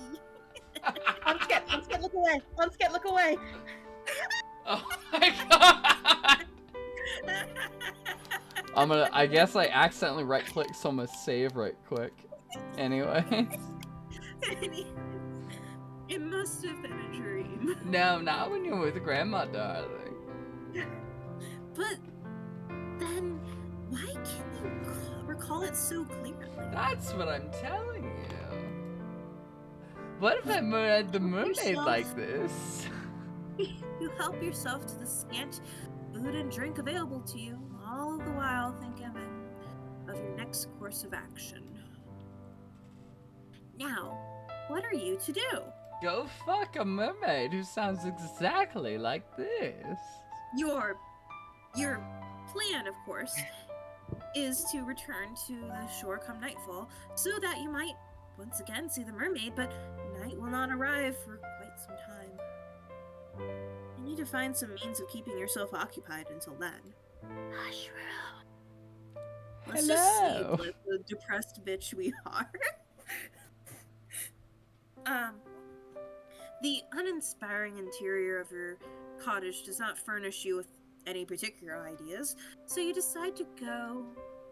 Unsket, look away. Unsket, look away. Oh my god! I guess I accidentally right clicked, so I'm gonna save right quick. Anyway. It must have been a dream. No, not when you're with Grandma, darling. But then, why can't you recall it so clearly? That's what I'm telling you. What if I murdered the mermaid like this? You help yourself to the scant food and drink available to you, all the while thinking of your next course of action. Now, what are you to do? Go fuck a mermaid who sounds exactly like this. Your plan, of course, is to return to the shore come nightfall, so that you might once again see the mermaid, but night will not arrive for quite some time. You need to find some means of keeping yourself occupied until then. Let's just see, like the depressed bitch we are. The uninspiring interior of your cottage does not furnish you with any particular ideas, so you decide to go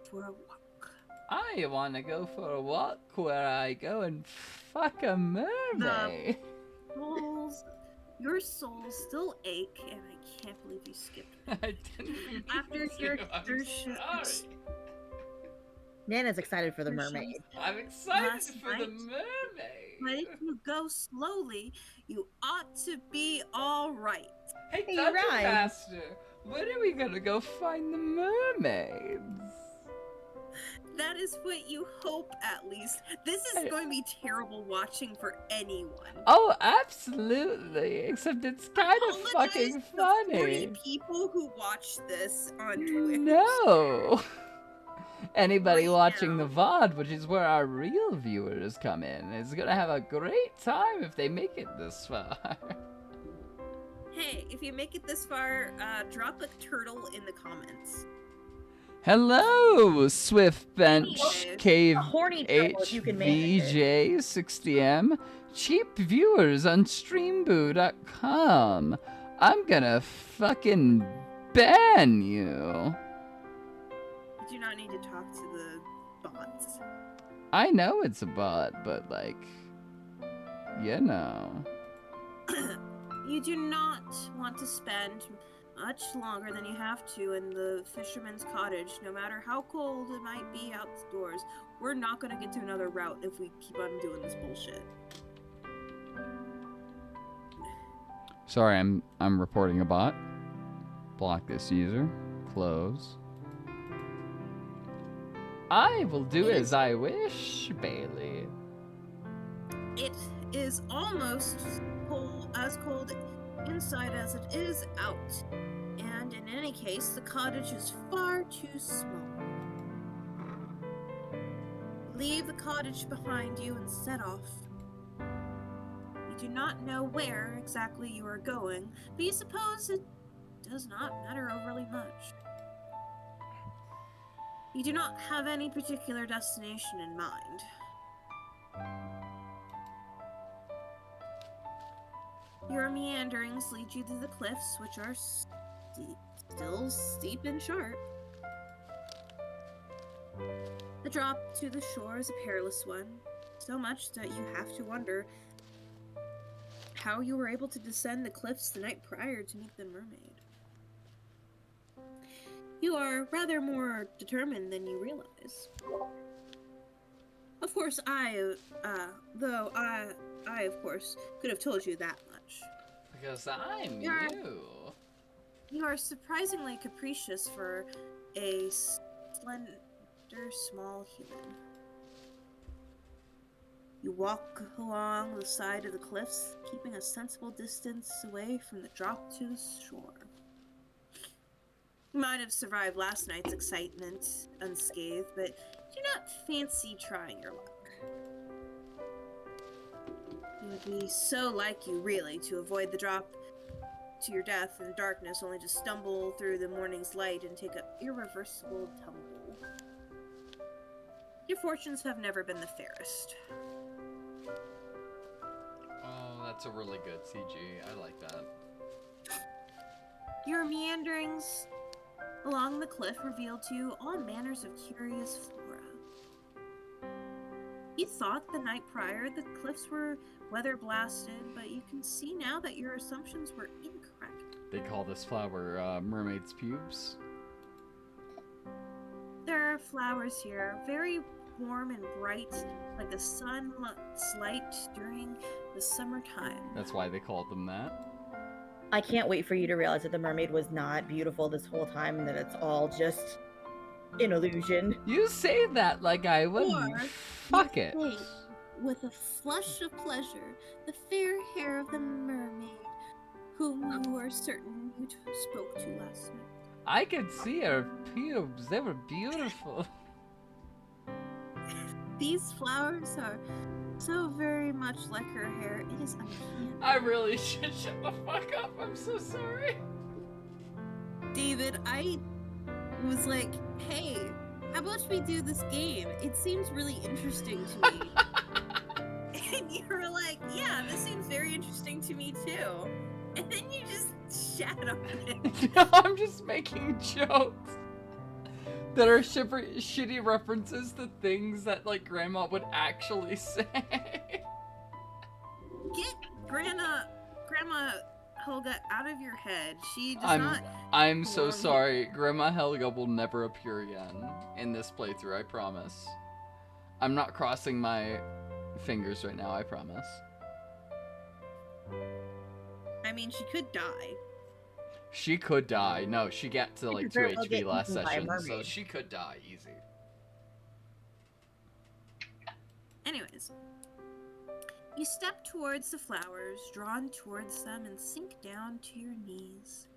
for a walk. I want to go for a walk where I go and fuck a mermaid. Your souls still ache, and I can't believe you skipped me. I didn't After your exertions. Nana's excited for the mermaid. I'm excited for the mermaid. But if you go slowly, you ought to be all right. Hey, Dungeon Master, when are we gonna go find the mermaids? That is what you hope, at least. This is going to be terrible watching for anyone. Oh, absolutely. Except it's kind of fucking funny. 40 people who watch this on Twitch. No. Anybody watching the VOD, which is where our real viewers come in, is gonna have a great time if they make it this far. Hey, if you make it this far, drop a turtle in the comments. Hello, Swift Bench Cave HVJ 60M, cheap viewers on streamboo.com. I'm gonna fucking ban you. You do not need to talk to the bots. I know it's a bot, but like, you know. You do not want to spend much longer than you have to in the fisherman's cottage, no matter how cold it might be outdoors. We're not going to get to another route if we keep on doing this bullshit. Sorry, I'm reporting a bot. Block this user. Close. I will do It as is- I wish, Bailey. It is almost as cold inside as it is out, and in any case, the cottage is far too small. Leave the cottage behind you and set off. You do not know where exactly you are going, but you suppose it does not matter overly much. You do not have any particular destination in mind. Your meanderings lead you to the cliffs, which are still steep and sharp. The drop to the shore is a perilous one, so much that you have to wonder how you were able to descend the cliffs the night prior to meet the mermaid. You are rather more determined than you realize. Of course, I of course, could have told you that much. Because I'm You're- you. You are surprisingly capricious for a slender, small human. You walk along the side of the cliffs, keeping a sensible distance away from the drop to the shore. You might have survived last night's excitement unscathed, but do not fancy trying your luck. It would be so like you, really, to avoid the drop to your death in darkness, only to stumble through the morning's light and take an irreversible tumble. Your fortunes have never been the fairest. Oh, that's a really good CG. I like that. Your meanderings along the cliff reveal to you all manners of curious flora. You thought the night prior the cliffs were weather blasted, but you can see now that your assumptions were incorrect. They call this flower mermaid's pubes. There are flowers here, very warm and bright, like the sun's light during the summertime. That's why they called them that. I can't wait for you to realize that the mermaid was not beautiful this whole time and that it's all just an illusion. You say that like I would. Or Fuck you it. think, with a flush of pleasure, the fair hair of the mermaid, whom you were certain you spoke to last night. I could see her pubes. They were beautiful. These flowers are so very much like her hair. It is uncanny. I really should shut the fuck up. I'm so sorry. David, I was like, hey, how about we do this game? It seems really interesting to me. And you were like, yeah, this seems very interesting to me too. And then you just shat on it. No, I'm just making jokes that are shitty references to things that like Grandma would actually say. Get Grandma Helga out of your head. She does not. I'm so belong sorry. Grandma Helga will never appear again in this playthrough, I promise. I'm not crossing my fingers right now, I promise. I mean, she could die. She could die. No, she got to like 2 very well HP get last eaten by a session, so mermaid. she could die easy. Anyways, you step towards the flowers, drawn towards them, and sink down to your knees.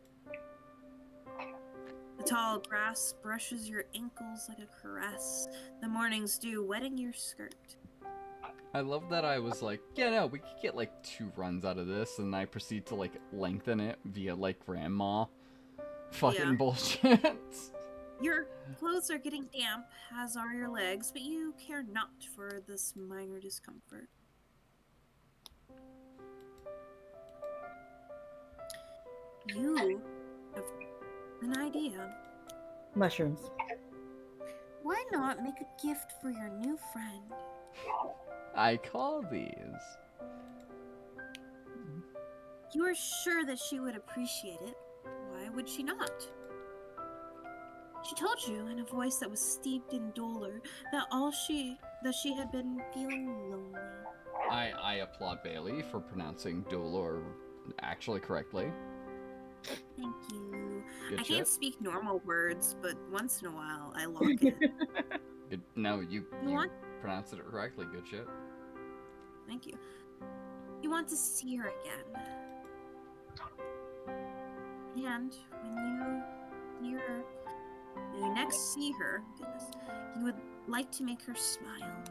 The tall grass brushes your ankles like a caress, the morning's dew wetting your skirt. I love that I was like, yeah, no, we could get like 2 runs out of this, and I proceed to like lengthen it via like grandma. Fucking Yeah. bullshit. Your clothes are getting damp, as are your legs, but you care not for this minor discomfort. You have an idea. Mushrooms. Why not make a gift for your new friend? I call these. You are sure that she would appreciate it. Why would she not? She told you in a voice that was steeped in dolor that she had been feeling lonely. I applaud Bailey for pronouncing dolor actually correctly. Thank you. Good I shit. can't speak normal words, but once in a while I lock it. Good. No, you want? pronounced it correctly. Good shit. Thank you. You want to see her again. And when you next see her, goodness, you would like to make her smile.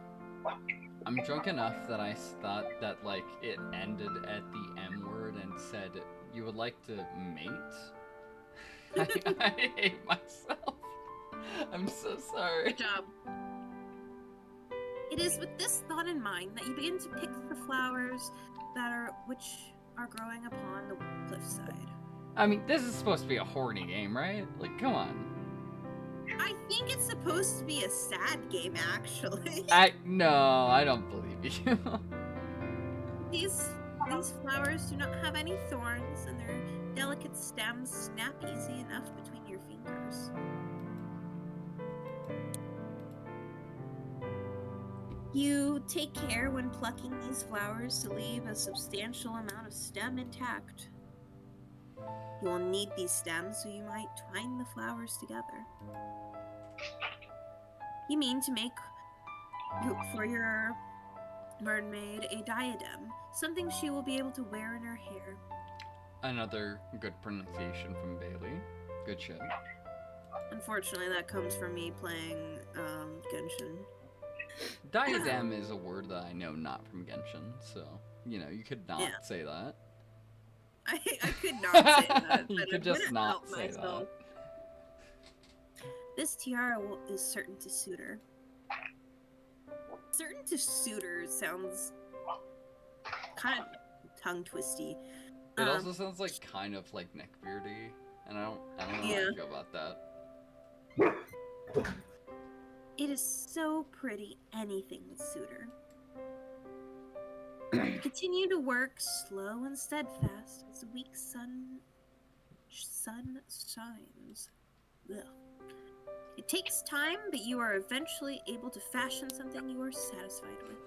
I'm drunk enough that I thought that like it ended at the M word and said you would like to mate. I hate myself. I'm so sorry. Good job. It is with this thought in mind that you begin to pick the flowers which are growing upon the cliffside. I mean, this is supposed to be a horny game, right? Like, come on. I think it's supposed to be a sad game, actually. No, I don't believe you. These flowers do not have any thorns, and their delicate stems snap easy enough between your fingers. You take care when plucking these flowers to leave a substantial amount of stem intact. You will need these stems, so you might twine the flowers together. You mean to make for your mermaid a diadem, something she will be able to wear in her hair. Another good pronunciation from Bailey. Good shit. Unfortunately, that comes from me playing Genshin. Diadem is a word that I know not from Genshin, so, you know, you could not say that. I could not say that. You but could just not say myself. That. This tiara is certain to suit her. Certain to suit her sounds kind of tongue twisty. It also sounds like kind of like neckbeardy, and I don't know how to go about that. It is so pretty, anything would suit her. Continue to work slow and steadfast as the weak sun shines. Ugh. It takes time, but you are eventually able to fashion something you are satisfied with.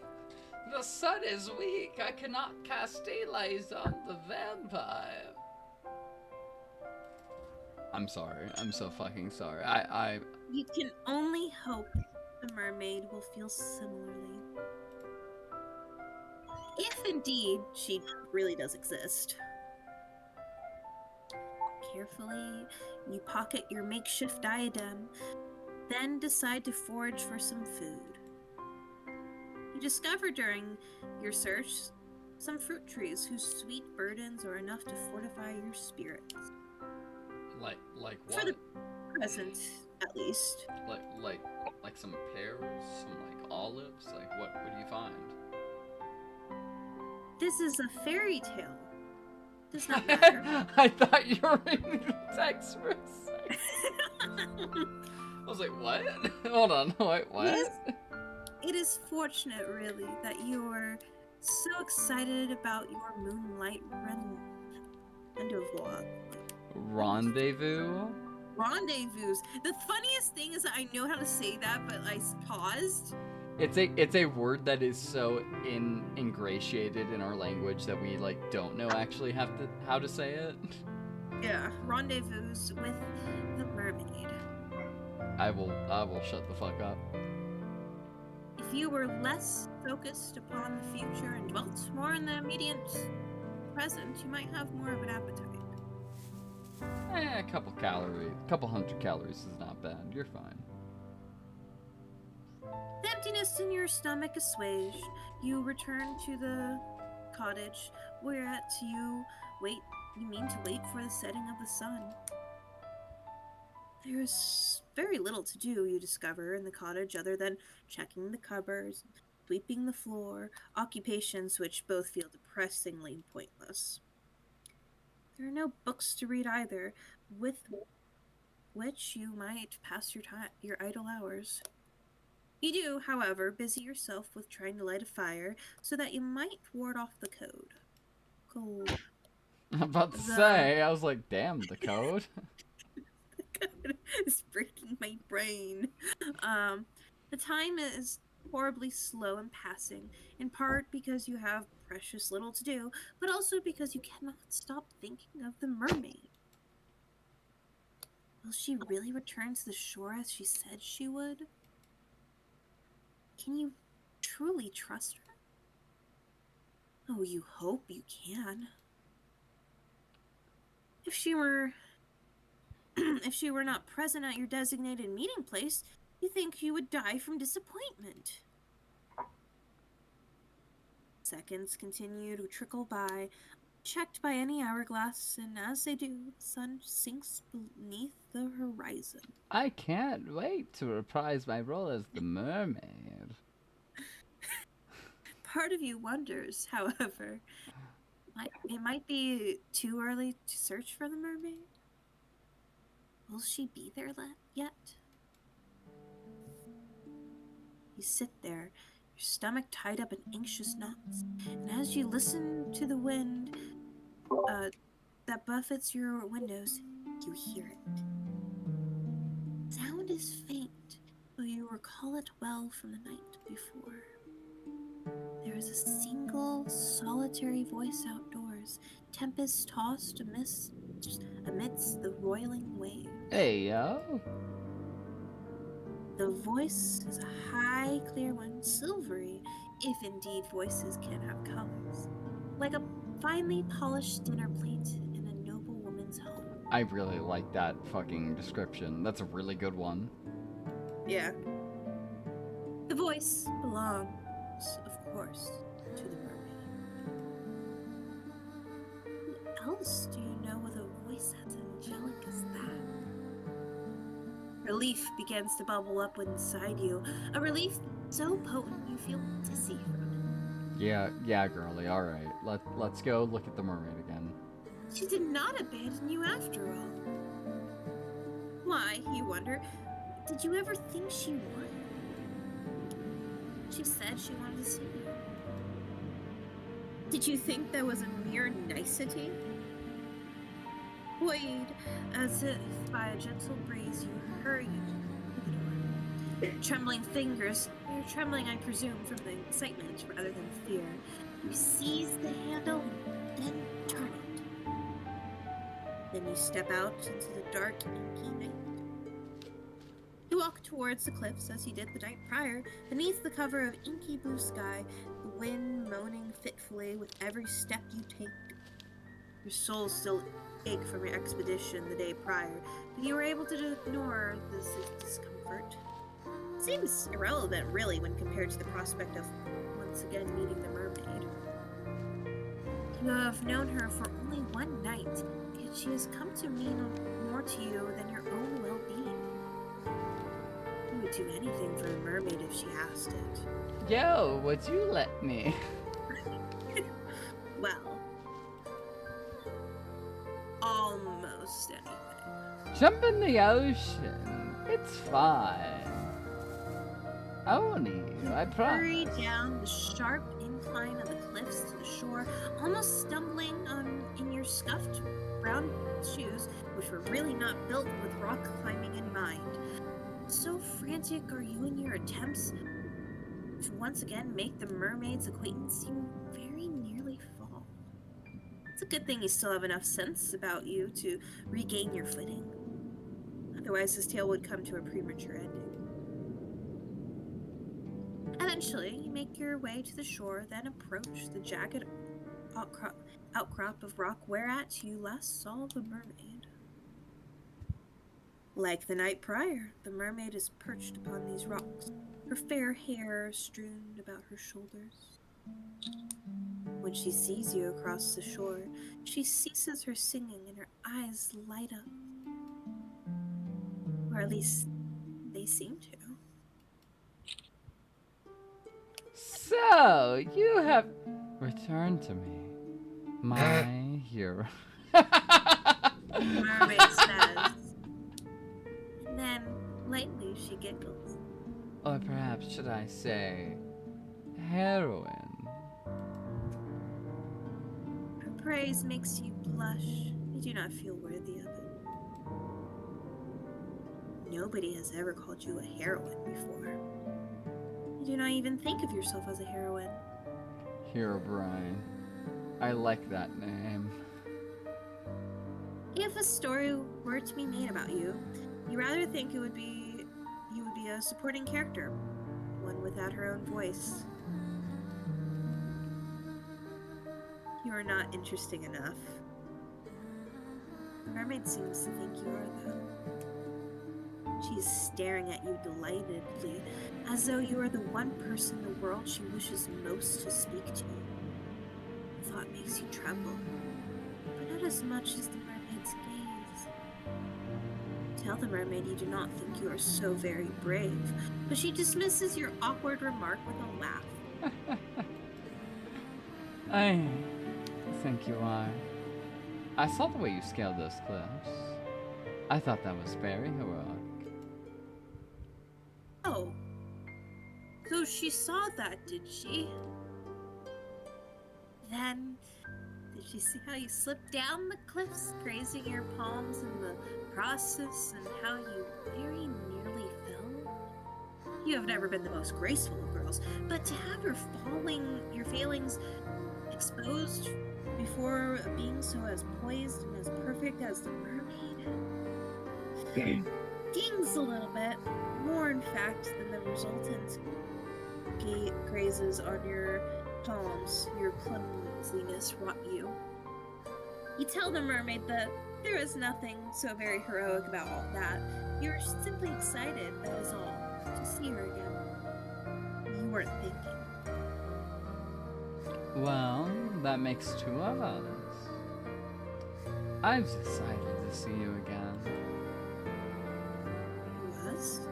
The sun is weak. I cannot cast daylight on the vampire. I'm sorry. I'm so fucking sorry. You can only hope the mermaid will feel similarly. If indeed she really does exist. Carefully, you pocket your makeshift diadem, then decide to forage for some food. You discover during your search some fruit trees whose sweet burdens are enough to fortify your spirits. Like what? For the present, at least. Like some pears, some like olives. Like what do you find? This is a fairy tale. Does not matter. I thought you were reading the text for a second. I was like, what? Hold on, wait, what? It is fortunate, really, that you are so excited about your moonlight rendezvous. Rendezvous? Rendezvous. The funniest thing is that I know how to say that, but I paused. It's a word that is so ingratiated in our language that we like don't know actually how to say it. Yeah, rendezvous with the mermaid. I will shut the fuck up. If you were less focused upon the future and dwelt more in the immediate present, you might have more of an appetite. A couple hundred calories is not bad. You're fine. The emptiness in your stomach assuaged, you return to the cottage, whereat you mean to wait for the setting of the sun. There's very little to do, you discover, in the cottage other than checking the cupboards, sweeping the floor, occupations which both feel depressingly pointless. There are no books to read either, with which you might pass your idle hours. You do, however, busy yourself with trying to light a fire so that you might ward off the cold. I'm about to say, I was like, damn, the code. The code is breaking my brain. The time is horribly slow in passing, in part because you have precious little to do, but also because you cannot stop thinking of the mermaid. Will she really return to the shore as she said she would? Can you truly trust her? Oh, you hope you can. If she were if she were not present at your designated meeting place, you think you would die from disappointment. Seconds continue to trickle by, checked by any hourglass, and as they do, the sun sinks beneath the horizon. I can't wait to reprise my role as the mermaid. Part of you wonders, however, it might be too early to search for the mermaid. Will she be there yet? You sit there, your stomach tied up in anxious knots, and as you listen to the wind that buffets your windows, you hear it. The sound is faint, though you recall it well from the night before. There is a single, solitary voice outdoors, tempest tossed amidst the roiling waves. Hey, yo. The voice is a high, clear one, silvery, if indeed voices can have colors, like a finely polished dinner plate in a noble woman's home. I really like that fucking description. That's a really good one. Yeah. The voice belongs, of course, to the mermaid. Who else do you know with a voice as angelic as that? Relief begins to bubble up inside you, a relief so potent you feel dizzy from Yeah, girly. All right, let's go look at the mermaid again. it. She did not abandon you after all. Why, you wonder, did you ever think she would? She said she wanted to see you. Did you think that was a mere nicety? Buoyed as if by a gentle breeze, you hurried to the door. Trembling fingers, you're trembling, I presume, from the excitement rather than fear. You seize the handle and then turn it. Then you step out into the dark, inky night. You walk towards the cliffs as you did the night prior, beneath the cover of inky blue sky, the wind moaning fitfully with every step you take. Your soul still ache from your expedition the day prior, but you were able to ignore this discomfort. It seems irrelevant, really, when compared to the prospect of once again meeting the mermaid. You have known her for only one night, yet she has come to mean more to you than your own well-being. You would do anything for the mermaid if she asked it. Yo, would you let me? Well, almost anything. Jump in the ocean. It's fine. I won't eat you, I Hurry promise. down the sharp incline of the cliffs to the shore, almost stumbling in your scuffed brown shoes, which were really not built with rock climbing in mind. So frantic are you in your attempts to once again make the mermaid's acquaintance, you very nearly fall. It's a good thing you still have enough sense about you to regain your footing. Otherwise, this tale would come to a premature ending. Eventually, you make your way to the shore, then approach the jagged outcrop of rock whereat you last saw the mermaid. Like the night prior, the mermaid is perched upon these rocks, her fair hair strewn about her shoulders. When she sees you across the shore, she ceases her singing and her eyes light up. Or at least, they seem to. So, you have returned to me, my hero. The mermaid says. And then, lightly, she giggles. Or perhaps should I say, heroine. Her praise makes you blush. You do not feel worthy of it. Nobody has ever called you a heroine before. You do not even think of yourself as a heroine. Hero Brian. I like that name. If a story were to be made about you, you rather think you would be a supporting character, one sing without her own voice. You are not interesting enough. The mermaid seems to think you are, though. She is staring at you delightedly, as though you are the one person in the world she wishes most to speak to. The thought makes you tremble, but not as much as the mermaid's gaze. Tell the mermaid you do not think you are so very brave, but she dismisses your awkward remark with a laugh. I think you are. I saw the way you scaled those cliffs. I thought that was very heroic. Oh, so she saw that, did she? Then, did she see how you slipped down the cliffs, grazing your palms in the process, and how you very nearly fell? You have never been the most graceful of girls, but to have your failings exposed before a being so as poised and as perfect as the mermaid dings a little bit, more in fact than the resultant grazes on your palms your clumsiness wrought you. You tell the mermaid that there is nothing so very heroic about all that. You're simply excited, that is all, to see her again. You weren't thinking. Well, that makes two of us. I'm excited to see you again. Was?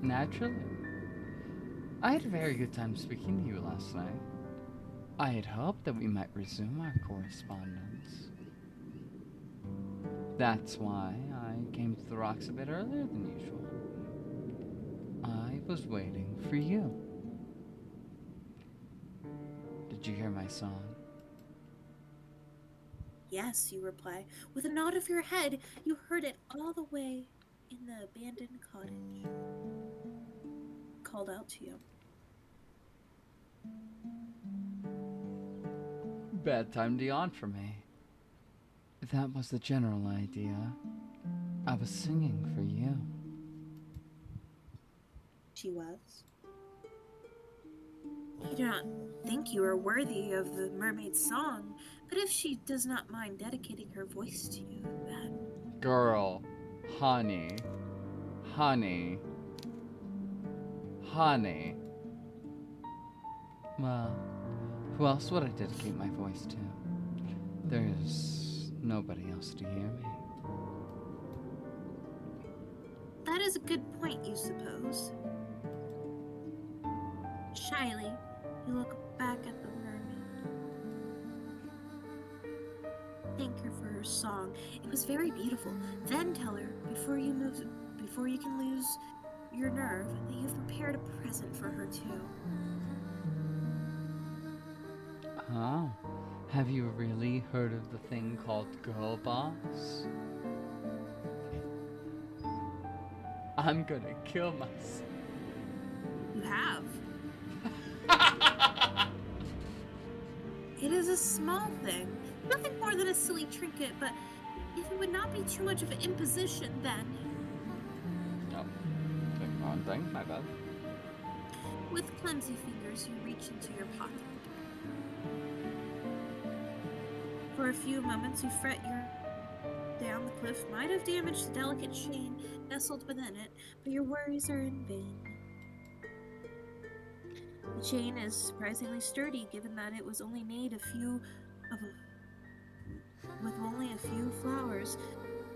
Naturally. I had a very good time speaking to you last night. I had hoped that we might resume our correspondence. That's why I came to the rocks a bit earlier than usual. I was waiting for you. Did you hear my song? Yes, you reply. With a nod of your head, you heard it all the way in the abandoned cottage. Called out to you. Bad time to yawn for me. That was the general idea. I was singing for you. She was. You do not think you are worthy of the mermaid's song, but if she does not mind dedicating her voice to you, then... Girl, honey, honey, honey. Well, who else would I dedicate my voice to? There's nobody else to hear me. That is a good point, you suppose. Shyly, you look back at the mermaid. Thank her for her song. It was very beautiful. Then tell her, before you can lose your nerve, that you've prepared a present for her too. Oh, have you really heard of the thing called Girl Boss? I'm gonna kill myself. You have. It is a small thing, nothing more than a silly trinket, but if it would not be too much of an imposition, then... Oh, wrong thing, my bad. With clumsy fingers, you reach into your pocket. For a few moments, you fret your down the cliff might have damaged the delicate chain nestled within it, but your worries are in vain. The chain is surprisingly sturdy, given that it was only made with only a few flowers,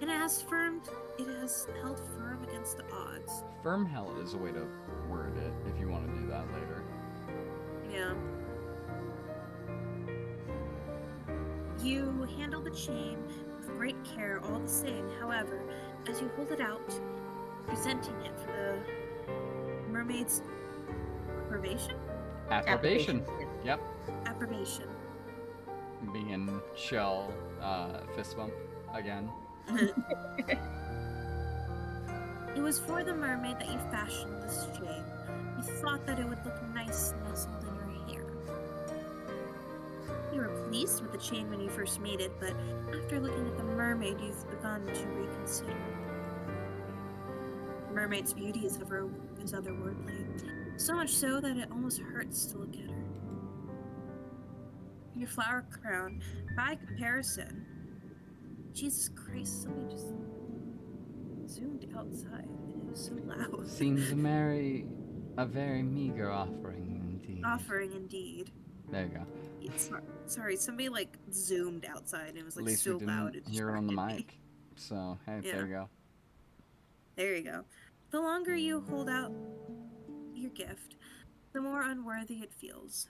and it has held firm against the odds. Firm held is a way to word it if you want to do that later. Yeah. You handle the chain with great care all the same, however, as you hold it out, presenting it for the mermaid's approbation? Approbation. Yep. Approbation. Being chill, fist bump again. It was for the mermaid that you fashioned this chain. You thought that it would look nice nestled in your hair. You were pleased with the chain when you first made it, but after looking at the mermaid, you've begun to reconsider. The mermaid's beauty is other wordplay. So much so that it almost hurts to look at her. Your flower crown, by comparison, Jesus Christ, somebody just zoomed outside and it was so loud. Seems a very meager offering indeed. Offering indeed. There you go. Sorry, somebody like zoomed outside and it was At like least so we loud didn't it hear it on the distracted mic. me. So, hey, Yeah. there you go. There you go. The longer you hold out your gift, the more unworthy it feels.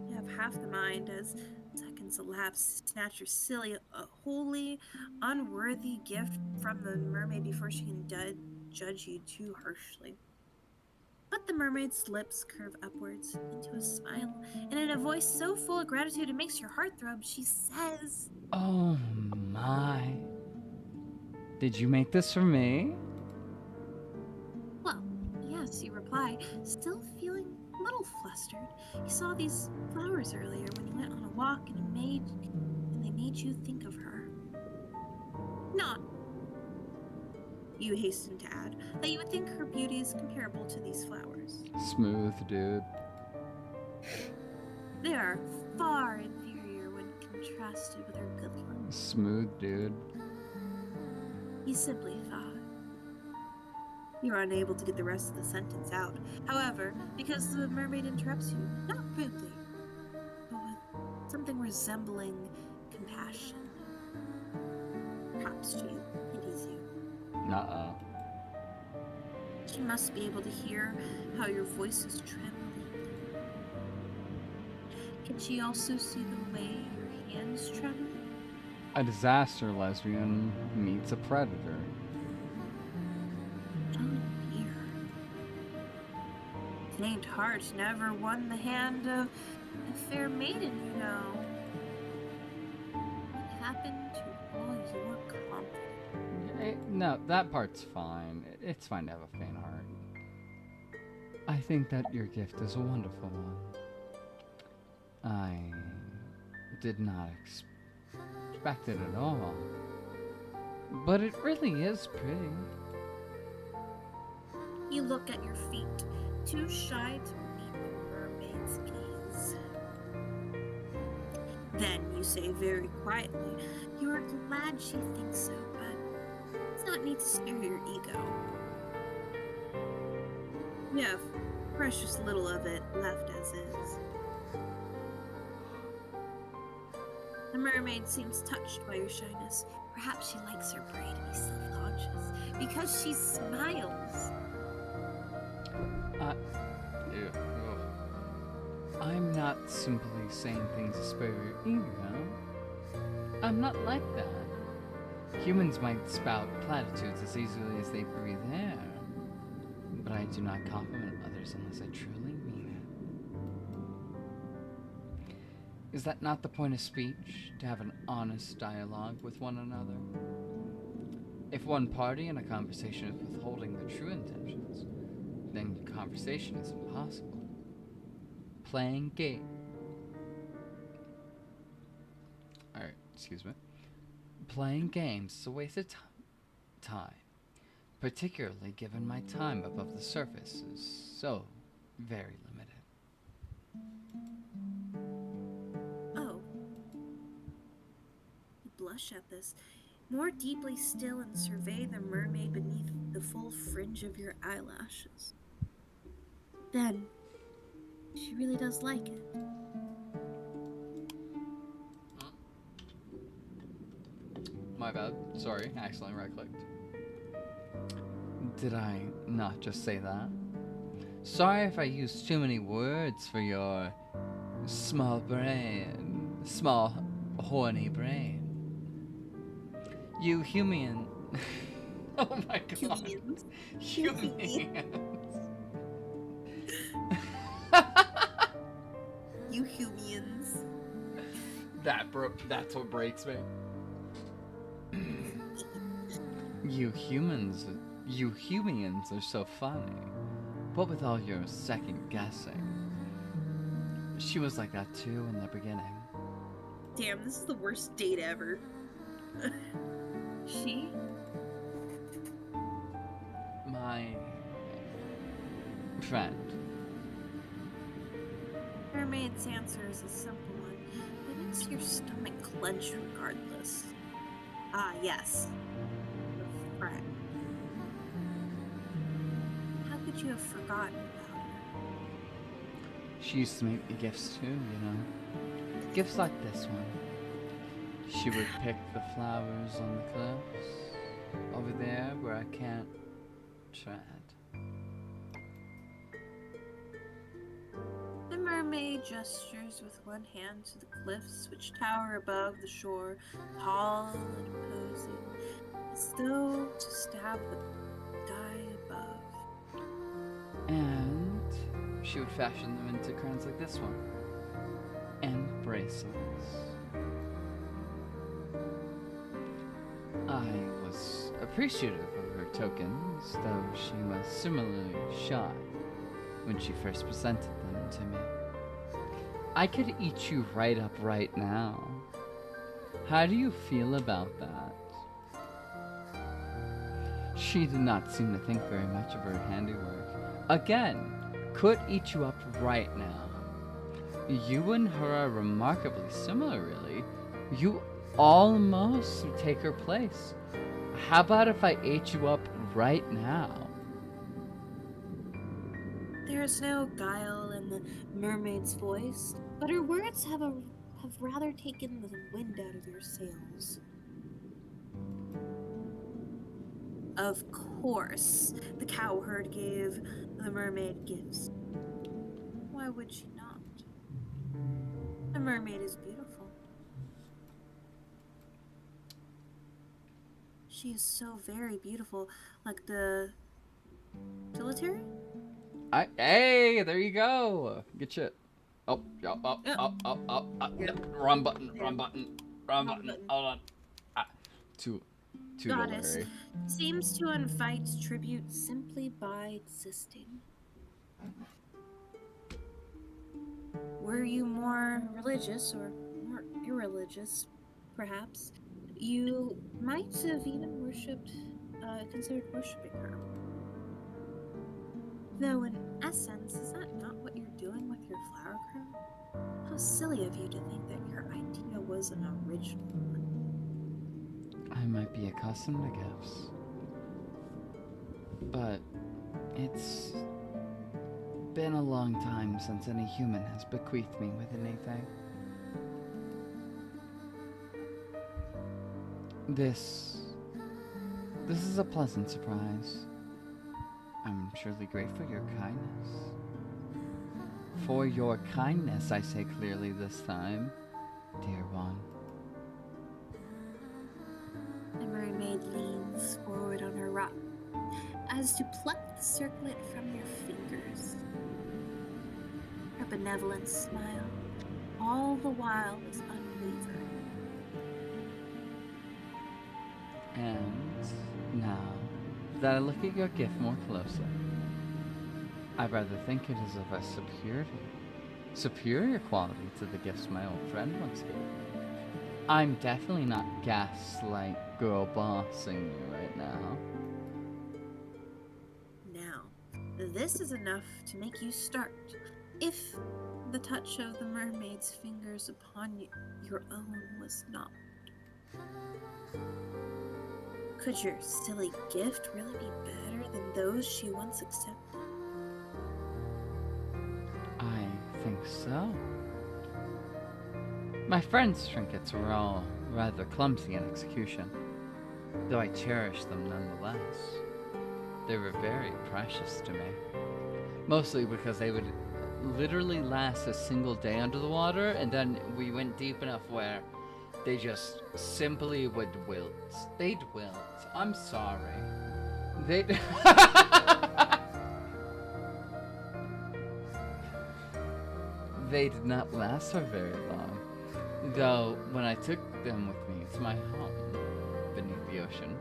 You have half the mind as seconds elapse to snatch your silly, wholly unworthy gift from the mermaid before she can judge you too harshly. But the mermaid's lips curve upwards into a smile, and in a voice so full of gratitude it makes your heart throb, she says, Oh my. Did you make this for me? "Well, yes," you reply, still feeling a little flustered. You saw these flowers earlier when you went on a walk, and they made you think of her. Not, you hasten to add, that you would think her beauty is comparable to these flowers. Smooth, dude. They are far inferior when contrasted with her good looks. Smooth, dude. You simply thought. You are unable to get the rest of the sentence out. However, because the mermaid interrupts you, not rudely, but with something resembling compassion. Perhaps she pities you. Uh-oh. She must be able to hear how your voice is trembling. Can she also see the way your hands tremble? A disaster lesbian meets a predator. Oh dear. Faint heart never won the hand of a fair maiden, you know. What happened to all your confidence? No, that part's fine. It's fine to have a faint heart. I think that your gift is a wonderful one. I did not expect it at all. But it really is pretty. You look at your feet, too shy to meet the mermaid's gaze. Then you say very quietly, you are glad she thinks so, but it's not need to spare your ego. You have precious little of it left as is. The mermaid seems touched by your shyness. Perhaps she likes her prey to be self-conscious because she smiles. Ew. I'm not simply saying things to spare your ego. I'm not like that. Humans might spout platitudes as easily as they breathe air, but I do not compliment others unless I truly mean it. Is that not the point of speech, to have an honest dialogue with one another? If one party in a conversation is withholding their true intentions, then conversation is impossible. Playing game. Alright, excuse me. Playing games is a waste of time, particularly given my time above the surface is so very limited. Oh. You blush at this, more deeply still, and survey the mermaid beneath the full fringe of your eyelashes. Then, she really does like it. My bad. Sorry, I accidentally right-clicked. Did I not just say that? Sorry if I used too many words for your small horny brain. You human. Oh my god. Humans. Humans. You humans. That's what breaks me. You humans are so funny. What with all your second guessing? She was like that too in the beginning. Damn, this is the worst date ever. She? Friend. Mermaid's answer is a simple one. It makes your stomach clench regardless. Ah, yes. Your friend. How could you have forgotten about her? She used to make me gifts too, you know. Gifts like this one. She would pick the flowers on the cliffs over there where I can't tread. The mermaid gestures with one hand to the cliffs which tower above the shore, tall and imposing, as though to stab the sky above. And she would fashion them into crowns like this one. And bracelets. I was appreciative of her tokens, though she was similarly shy when she first presented them to me. I could eat you right up right now. How do you feel about that? She did not seem to think very much of her handiwork. Again, could eat you up right now. You and her are remarkably similar, really. You almost take her place. How about if I ate you up right now? There is no guile in the mermaid's voice, but her words have rather taken the wind out of your sails. Of course, the cowherd gave the mermaid gifts. Why would she not? The mermaid is beautiful. She is so very beautiful, like the dilatory? Hey, there you go. Good shit. Oh, Yeah. wrong button, Yeah. wrong button, Wrong button. button. Hold on. Too Goddess delirious. seems to invite tribute simply by existing. Were you more religious or more irreligious, perhaps, you might have even considered worshipping her. Though, in essence, is that not what you're doing with your flower crown? How silly of you to think that your idea was an original one. I might be accustomed to gifts, but it's been a long time since any human has bequeathed me with anything. This is a pleasant surprise. I'm truly grateful for your kindness. For your kindness, I say clearly this time, dear one. The mermaid leans forward on her rock, as to pluck the circlet from your fingers. Her benevolent smile, all the while, is unwavering. And now that I look at your gift more closely, I rather think it is of a superior quality to the gifts my old friend once gave me. I'm definitely not gaslight girl bossing you right now. Now, this is enough to make you start, if the touch of the mermaid's fingers upon your own was not. Could your silly gift really be better than those she once accepted? I think so. My friend's trinkets were all rather clumsy in execution, though I cherished them nonetheless. They were very precious to me. Mostly because they would literally last a single day under the water, and then we went deep enough where they just simply would wilt. They'd wilt. I'm sorry. They'd... They did not last for very long. Though, when I took them with me to my home beneath the ocean,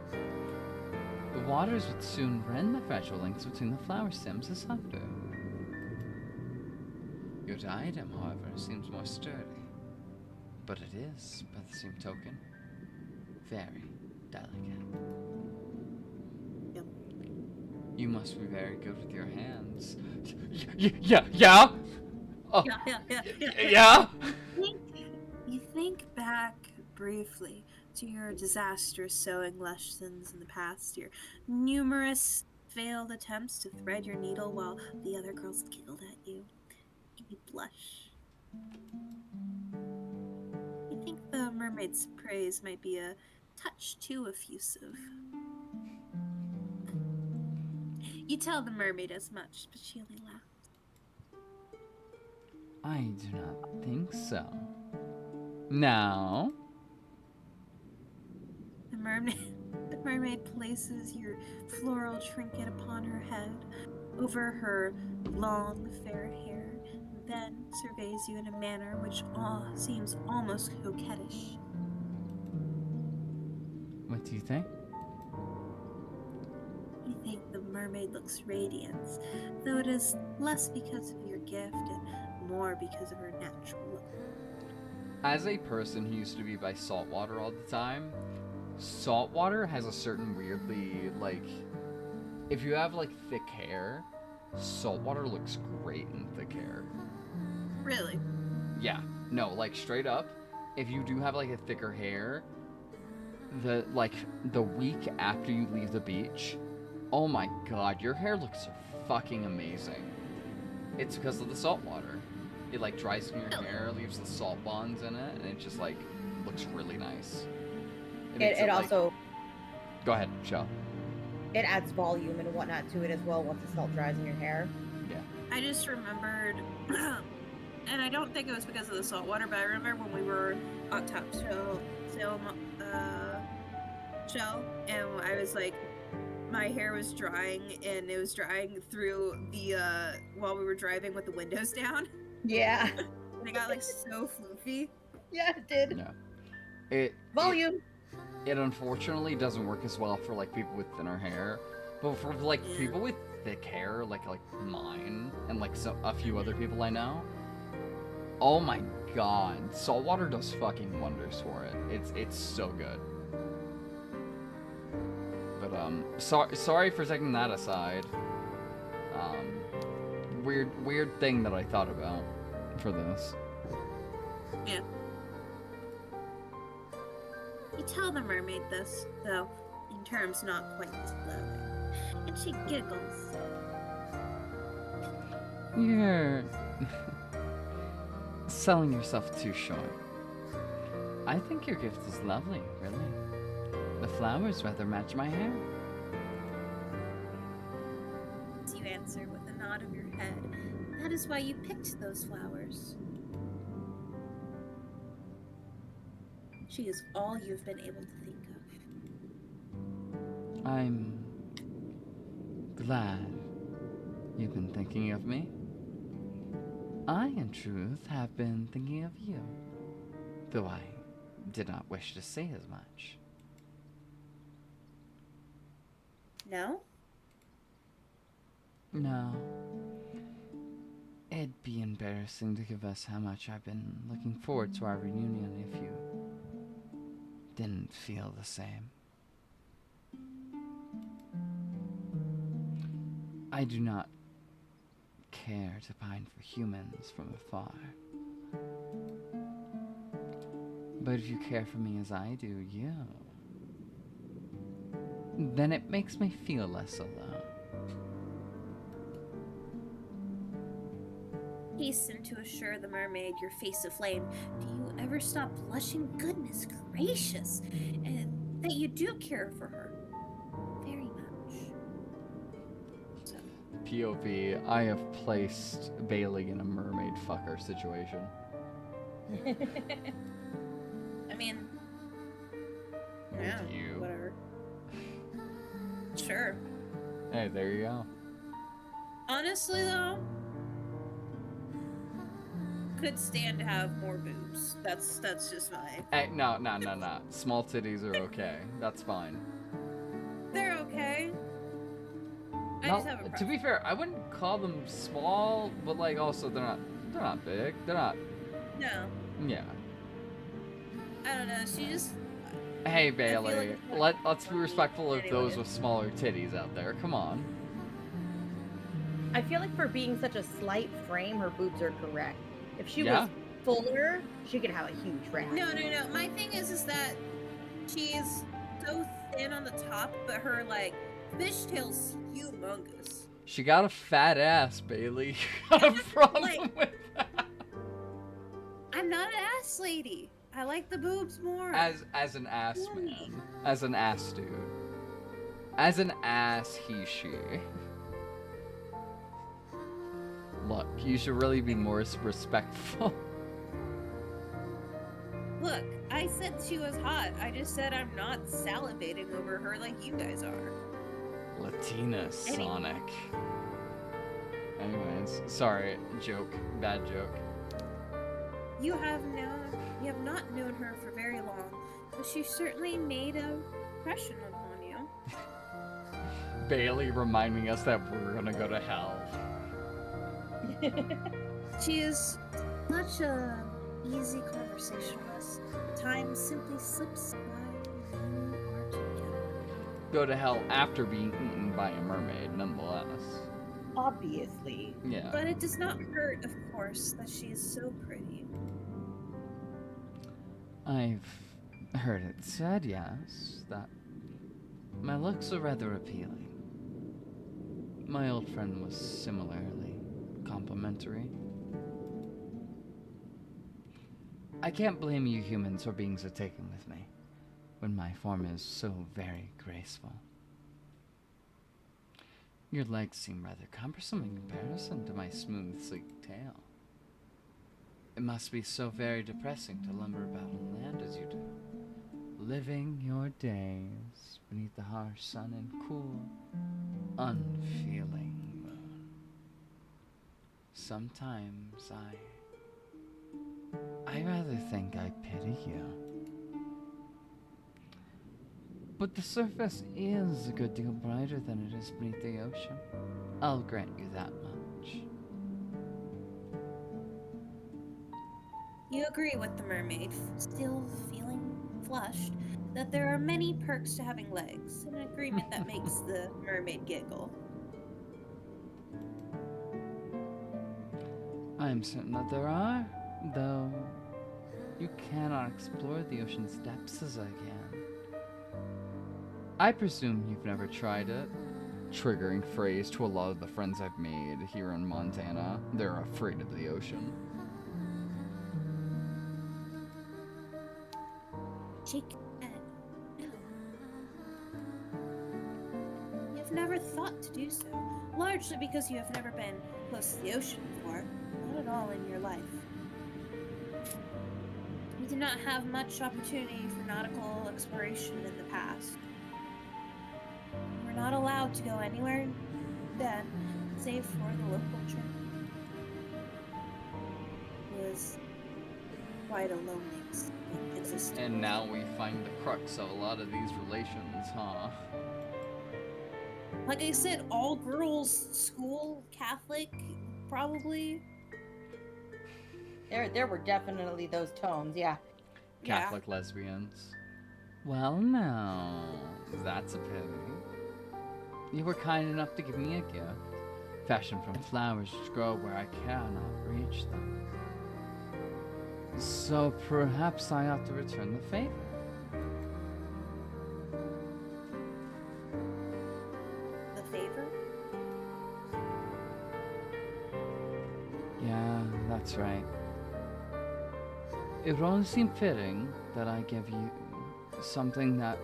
the waters would soon rend the fragile links between the flower stems asunder. Your diadem, however, seems more sturdy. But it is, by the same token, very delicate. Yep. You must be very good with your hands. Yeah? Oh, Yeah. yeah? You think back briefly to your disastrous sewing lessons in the past, your numerous failed attempts to thread your needle while the other girls giggled at you, and you blush. You think the mermaid's praise might be a touch too effusive. You tell the mermaid as much, but she only laughs. I do not think so. Now, The mermaid, the mermaid places your floral trinket upon her head, over her long fair hair, and then surveys you in a manner which seems almost coquettish. what do you think? You think the mermaid looks radiant, though it is less because of your gift and more because of her natural look. As a person who used to be by saltwater all the time, saltwater has a certain weirdly, like, if you have, like, thick hair, saltwater looks great in thick hair. Really? Yeah. No, like, straight up, if you do have, like, a thicker hair, the week after you leave the beach, oh my god, your hair looks fucking amazing. It's because of the salt water. It like dries in your hair, leaves the salt bonds in it, and it just like looks really nice. It also Go ahead, show. it adds volume and whatnot to it as well once the salt dries in your hair. Yeah. I just remembered, and I don't think it was because of the salt water, but I remember when we were on top show, and I was like, my hair was drying, and it was drying through the while we were driving with the windows down. Yeah. And it got like so floofy. Yeah, it did. Yeah. Volume. It unfortunately doesn't work as well for like people with thinner hair, but for like people with thick hair, like mine and like a few other people I know. Oh my god, saltwater does fucking wonders for it. It's so good. But sorry for taking that aside. Weird thing that I thought about for this. Yeah. You tell the mermaid this, though, in terms not quite as loving, and she giggles. You're selling yourself too short. I think your gift is lovely, really. The flowers rather match my hair. You answer with a nod of your head. That is why you picked those flowers. She is all you've been able to think of. I'm glad you've been thinking of me. I, in truth, have been thinking of you, though I did not wish to say as much. No? No. It'd be embarrassing to confess how much I've been looking forward to our reunion if you didn't feel the same. I do not care to pine for humans from afar. But if you care for me as I do you, then it makes me feel less alone. Hasten to assure the mermaid, your face aflame. Do you ever stop blushing? Goodness gracious! And that you do care for her. Very much. So. POV, I have placed Bailey in a mermaid fucker situation. I mean, Would yeah, you? whatever. Sure. Hey, there you go. Honestly, though, could stand to have more boobs. That's just my. Hey, no. Small titties are okay. That's fine. They're okay. I No, just have a to be fair, I wouldn't call them small, but like also they're not big. They're not. No. Yeah. I don't know. She just. Hey Bailey, like let's be respectful of those anyway. with smaller titties out there. Come on. I feel like for being such a slight frame, her boobs are correct. If she Yeah. was fuller, she could have a huge rack. No. My thing is that she's so thin on the top, but her like fishtail's humongous. She got a fat ass, Bailey. You got a problem Like, with that? I'm not an ass lady. I like the boobs more. As an ass man. As an ass dude. As an ass he she. Look, you should really be more respectful. Look, I said she was hot. I just said I'm not salivating over her like you guys are. Latina Sonic. Anyways, sorry, joke. Bad joke. You have not known her for very long, but she certainly made an impression upon you. Bailey reminding us that we're gonna go to hell. She is such a easy conversationalist. Time simply slips by when you are together. Go to hell after being eaten by a mermaid, nonetheless. Obviously. Yeah. But it does not hurt, of course, that she is so pretty. I've heard it said, yes, that my looks are rather appealing. My old friend was similarly complimentary. I can't blame you humans for being so taken with me, when my form is so very graceful. Your legs seem rather cumbersome in comparison to my smooth, sleek tail. It must be so very depressing to lumber about on land as you do, living your days beneath the harsh sun and cool, unfeeling moon. Sometimes I rather think I pity you. But the surface is a good deal brighter than it is beneath the ocean. I'll grant you that much. You agree with the mermaid, still feeling flushed, that there are many perks to having legs, an agreement that makes the mermaid giggle. I am certain that there are, though you cannot explore the ocean's depths as I can. I presume you've never tried it. Triggering phrase to a lot of the friends I've made here in Montana. They're afraid of the ocean. Shake your head. No. You've never thought to do so, largely because you have never been close to the ocean before, not at all in your life. You did not have much opportunity for nautical exploration in the past. You were not allowed to go anywhere then, save for the local trip. It was quite a lonely existence. And now we find the crux of a lot of these relations, huh? Like I said, all girls school, Catholic, probably. There were definitely those tones, yeah. Catholic lesbians. Well, now, that's a pity. You were kind enough to give me a gift, fashioned from flowers which grow where I cannot reach them. So perhaps I ought to return the favor. The favor? Yeah, that's right. It would only seem fitting that I give you something that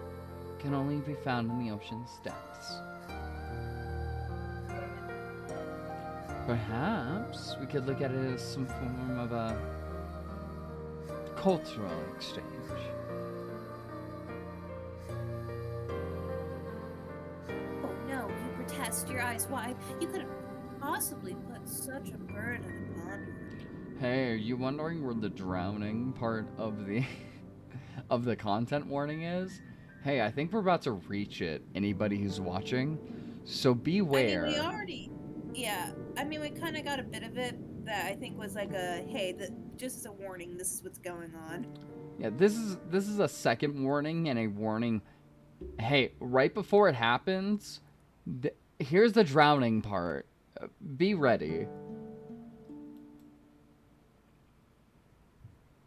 can only be found in the ocean's depths. Perhaps we could look at it as some form of a cultural exchange. Oh no, you protest, your eyes wide. You couldn't possibly put such a burden upon her. Hey, are you wondering where the drowning part of the of the content warning is? Hey, I think we're about to reach it. Anybody who's watching, so beware. I mean, we already, yeah. I mean, we kind of got a bit of it that I think was like a, hey, just as a warning, this is what's going on. Yeah, this is a second warning and a warning. Hey, right before it happens, here's the drowning part. Be ready.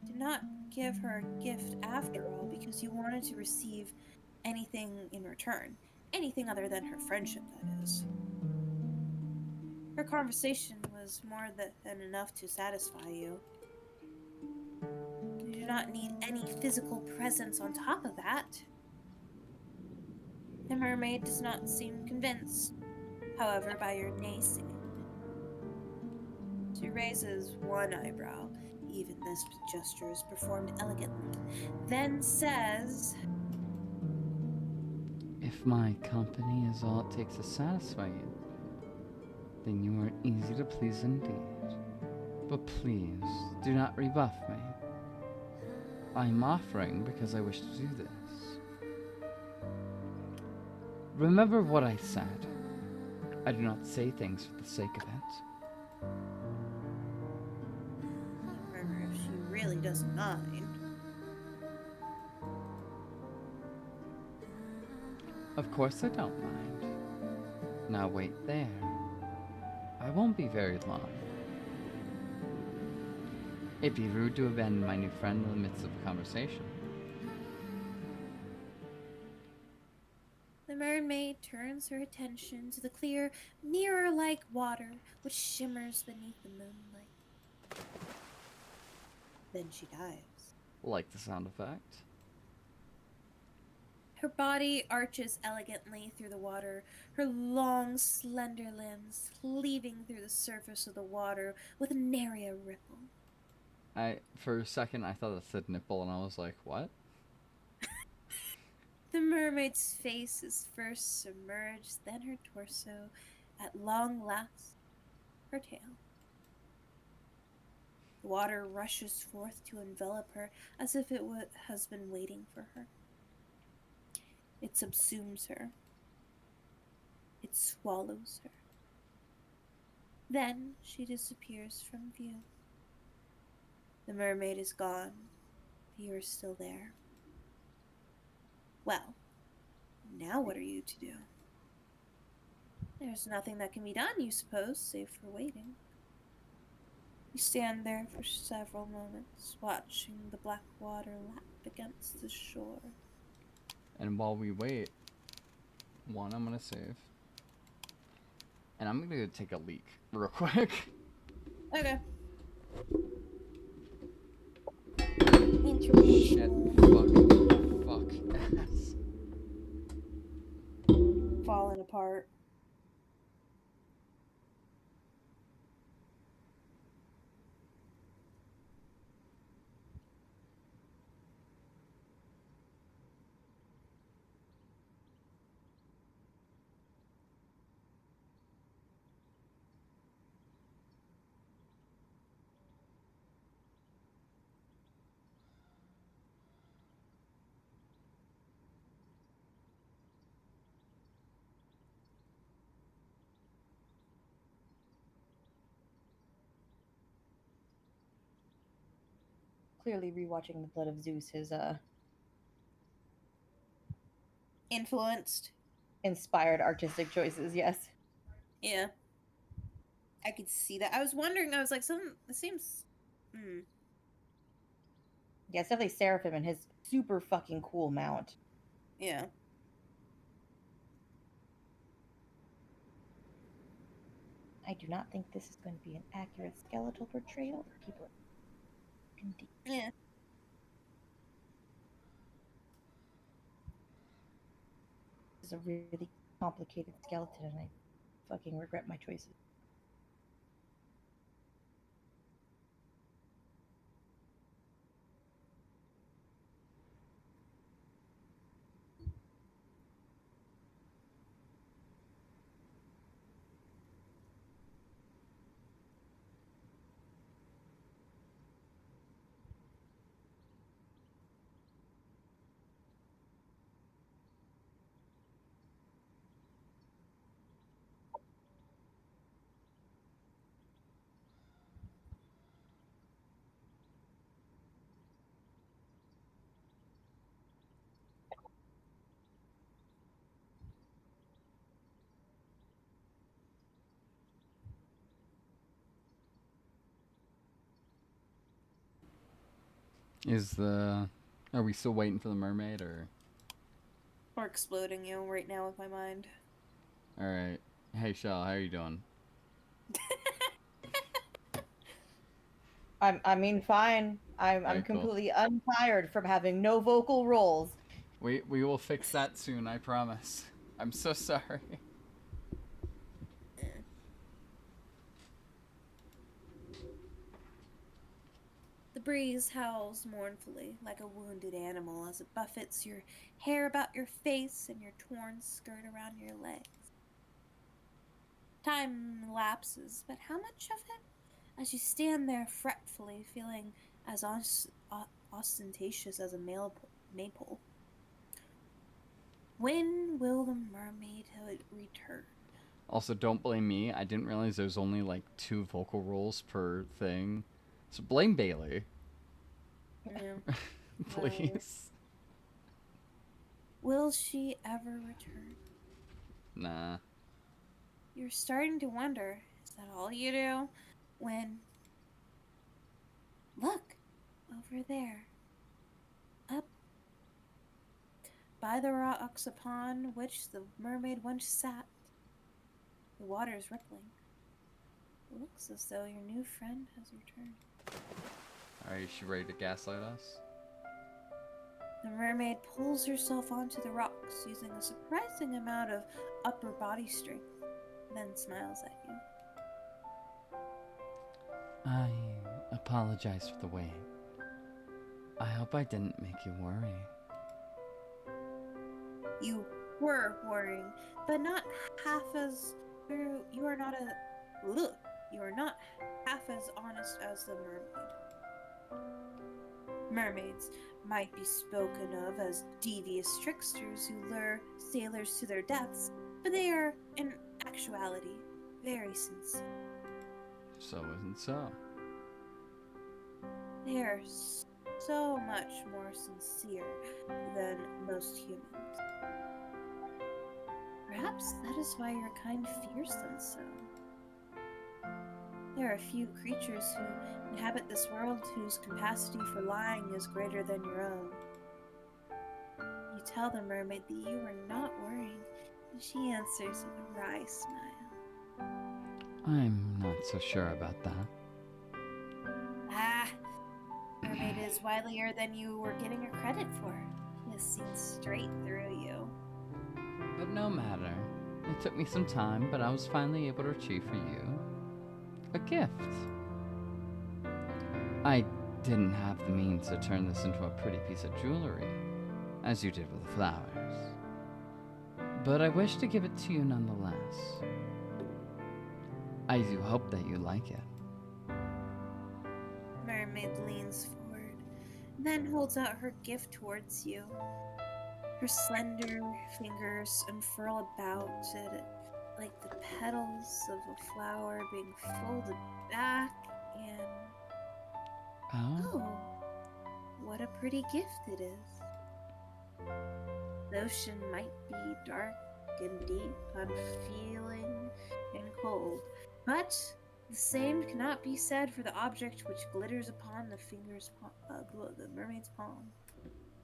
Did not give her a gift after all because you wanted to receive anything in return. Anything other than her friendship, that is. Her conversation was more than enough to satisfy you. You do not need any physical presence on top of that. The mermaid does not seem convinced, however, by your naysaying. She raises one eyebrow. Even this gesture is performed elegantly. Then says, If my company is all it takes to satisfy you, then you are easy to please indeed. But please, do not rebuff me. I am offering because I wish to do this. Remember what I said. I do not say things for the sake of it. you murmur if she really doesn't mind. Of course I don't mind. Now wait there. I won't be very long. It'd be rude to abandon my new friend in the midst of a conversation. The mermaid turns her attention to the clear, mirror like water which shimmers beneath the moonlight. Then she dives. Like the sound effect. Her body arches elegantly through the water, her long, slender limbs cleaving through the surface of the water with nary a ripple. For a second, I thought it said nipple, and I was like, what? The mermaid's face is first submerged, then her torso, at long last, her tail. The water rushes forth to envelop her as if it has been waiting for her. It subsumes her. It swallows her. Then she disappears from view. The mermaid is gone. You are still there. Well, now what are you to do? There's nothing that can be done, you suppose, save for waiting. You stand there for several moments, watching the black water lap against the shore. And while we wait, I'm gonna save. And I'm gonna take a leak real quick. Okay. Shit. Fuck. Ass. Falling apart. Clearly, rewatching The Blood of Zeus has Influenced. inspired artistic choices. Yes. Yeah. I could see that. I was wondering, I was like, it seems. Yeah, it's definitely Seraphim and his super fucking cool mount. Yeah. I do not think this is going to be an accurate skeletal portrayal. People are indeed. Yeah. This is a really complicated skeleton, and I fucking regret my choices. Is the... Are we still waiting for the mermaid, or... Or exploding you right now with my mind. Alright. Hey, Shell, how are you doing? I mean, fine. I'm Alright, cool. completely untired from having no vocal roles. We will fix that soon, I promise. I'm so sorry. The breeze howls mournfully like a wounded animal as it buffets your hair about your face and your torn skirt around your legs. Time lapses, but how much of it? As you stand there fretfully, feeling as ostentatious as a maple. When will the mermaid return? Also, don't blame me. I didn't realize there's only like 2 vocal roles per thing. So blame Bailey. Yeah, whatever. Please. Will she ever return? Nah. You're starting to wonder, is that all you do? When, look, over there, up by the rocks upon which the mermaid once sat, the water is rippling. It looks as though your new friend has returned. Are you ready to gaslight us? The mermaid pulls herself onto the rocks using a surprising amount of upper body strength, then smiles at you. I apologize for the wait. I hope I didn't make you worry. You were worrying, but not half as you are not a you are not half as honest as the mermaid. Mermaids might be spoken of as devious tricksters who lure sailors to their deaths, but they are, in actuality, very sincere. So isn't so. They are so much more sincere than most humans. Perhaps that is why your kind fears them so. There are few creatures who inhabit this world whose capacity for lying is greater than your own. You tell the mermaid that you are not worrying, and she answers with a wry smile. I'm not so sure about that. Ah, mermaid is wilier than you were giving her credit for. She has seen straight through you. But no matter. It took me some time, but I was finally able to achieve for you a gift. I didn't have the means to turn this into a pretty piece of jewelry, as you did with the flowers. But I wish to give it to you nonetheless. I do hope that you like it. Mermaid leans forward, then holds out her gift towards you. Her slender fingers unfurl about it like the petals of a flower being folded back, and oh, what a pretty gift it is. The ocean might be dark and deep, unfeeling and cold, but the same cannot be said for the object which glitters upon the mermaid's palm.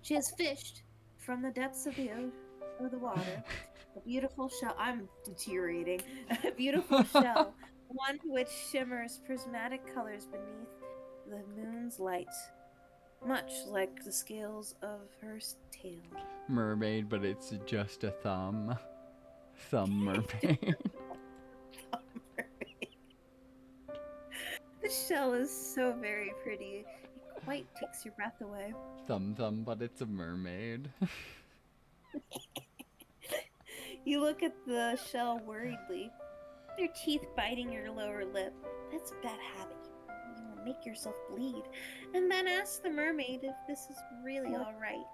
She has fished from the depths of the water a beautiful shell. I'm deteriorating. A beautiful shell, one which shimmers prismatic colors beneath the moon's light, much like the scales of her tail. Mermaid, but it's just a thumb. Thumb mermaid. The shell is so very pretty. It quite takes your breath away. Thumb, but it's a mermaid. You look at the shell worriedly, your teeth biting your lower lip. That's a bad habit. You will make yourself bleed. And then ask the mermaid if this is really alright.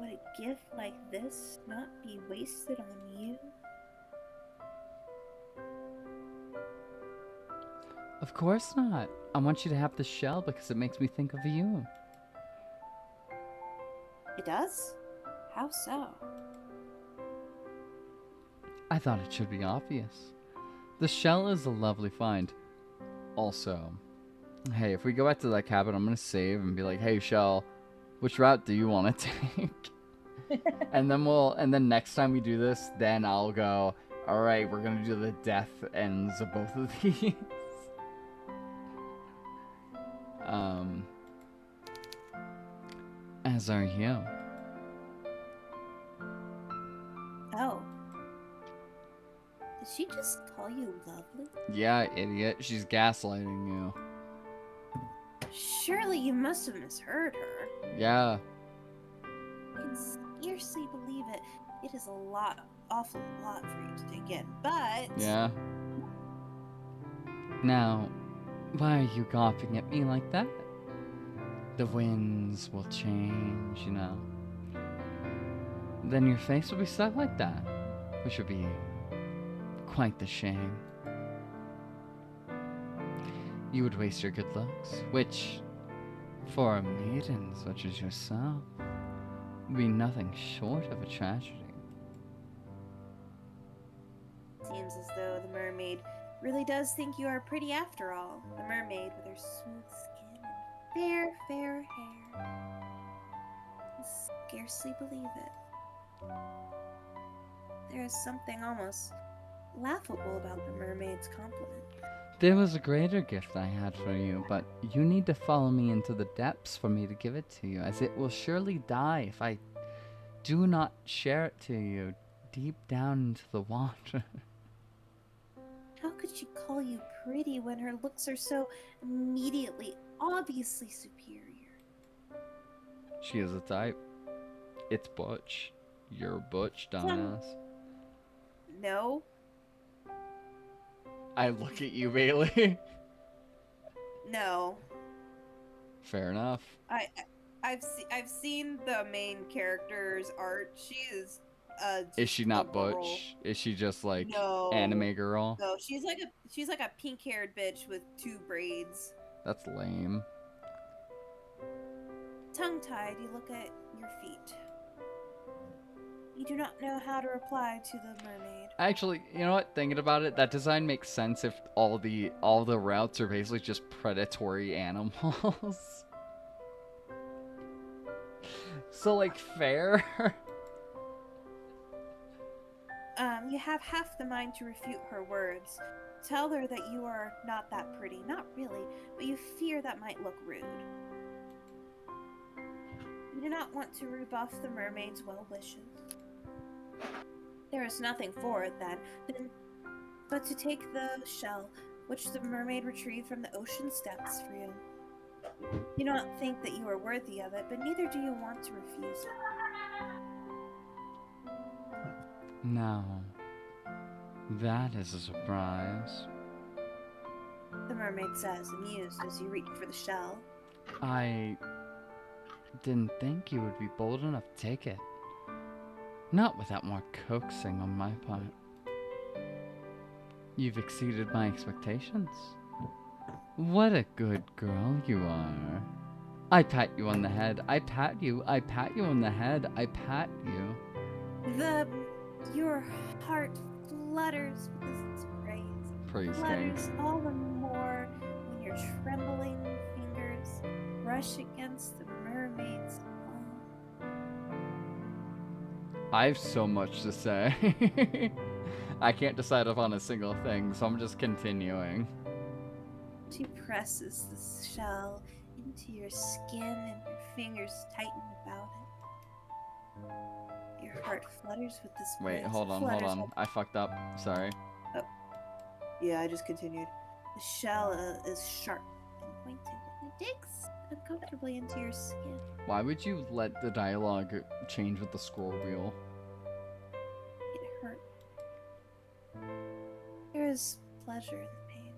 Would a gift like this not be wasted on you? Of course not. I want you to have the shell because it makes me think of you. It does? How so? I thought it should be obvious. The shell is a lovely find. Also, Hey, if we go back to that cabin, I'm gonna save and be like, hey, Shell, which route do you want to take? And then next time we do this, then I'll go, all right, we're gonna do the death ends of both of these. um, as are you. Oh. Did she just call you lovely? Yeah, idiot. She's gaslighting you. Surely you must have misheard her. Yeah. I can scarcely believe it. It is a lot, awful lot for you to take in, but... Yeah. Now, why are you gawping at me like that? The winds will change, you know. Then your face will be stuck like that, which would be quite the shame. You would waste your good looks, which, for a maiden such as yourself, would be nothing short of a tragedy. Seems as though the mermaid really does think you are pretty after all. The mermaid with her smooth skin and fair, fair hair. I can scarcely believe it. There is something almost laughable about the mermaid's compliment. There was a greater gift I had for you, but you need to follow me into the depths for me to give it to you, as it will surely die if I do not share it to you deep down into the water. How could she call you pretty when her looks are so immediately, obviously superior? She is a type. It's Butch. You're Butch, dumbass. No. I look at you, Bailey. No. Fair enough. I've seen the main character's art. She is Is she just not a girl. Butch? Is she just like No. anime girl? No, she's like a pink-haired bitch with 2 braids. That's lame. Tongue-tied, you look at your feet. You do not know how to reply to the mermaid. Actually, you know what? Thinking about it, that design makes sense if all the routes are basically just predatory animals. So like fair. You have half the mind to refute her words. Tell her that you are not that pretty. Not really, but you fear that might look rude. You do not want to rebuff the mermaid's well wishes. There is nothing for it then, but to take the shell, which the mermaid retrieved from the ocean depths for you. You do not think that you are worthy of it, but neither do you want to refuse it. Now, that is a surprise. The mermaid says, amused as you reach for the shell. I didn't think you would be bold enough to take it. Not without more coaxing on my part. You've exceeded my expectations. What a good girl you are. I pat you on the head. I pat you. I pat you on the head. I pat you. Your heart flutters with this praise. Praise Flutters King. all the more when your trembling fingers brush against the mermaid's palm. I have so much to say. I can't decide upon a single thing, so I'm just continuing. She presses the shell into your skin and your fingers tighten about it. Your heart flutters with this Wait, praise. hold on. I fucked up. Sorry. Yeah, I just continued. The shell is sharp and pointed, and it digs uncomfortably into your skin. Why would you let the dialogue change with the scroll wheel? It hurt. There is pleasure in the pain.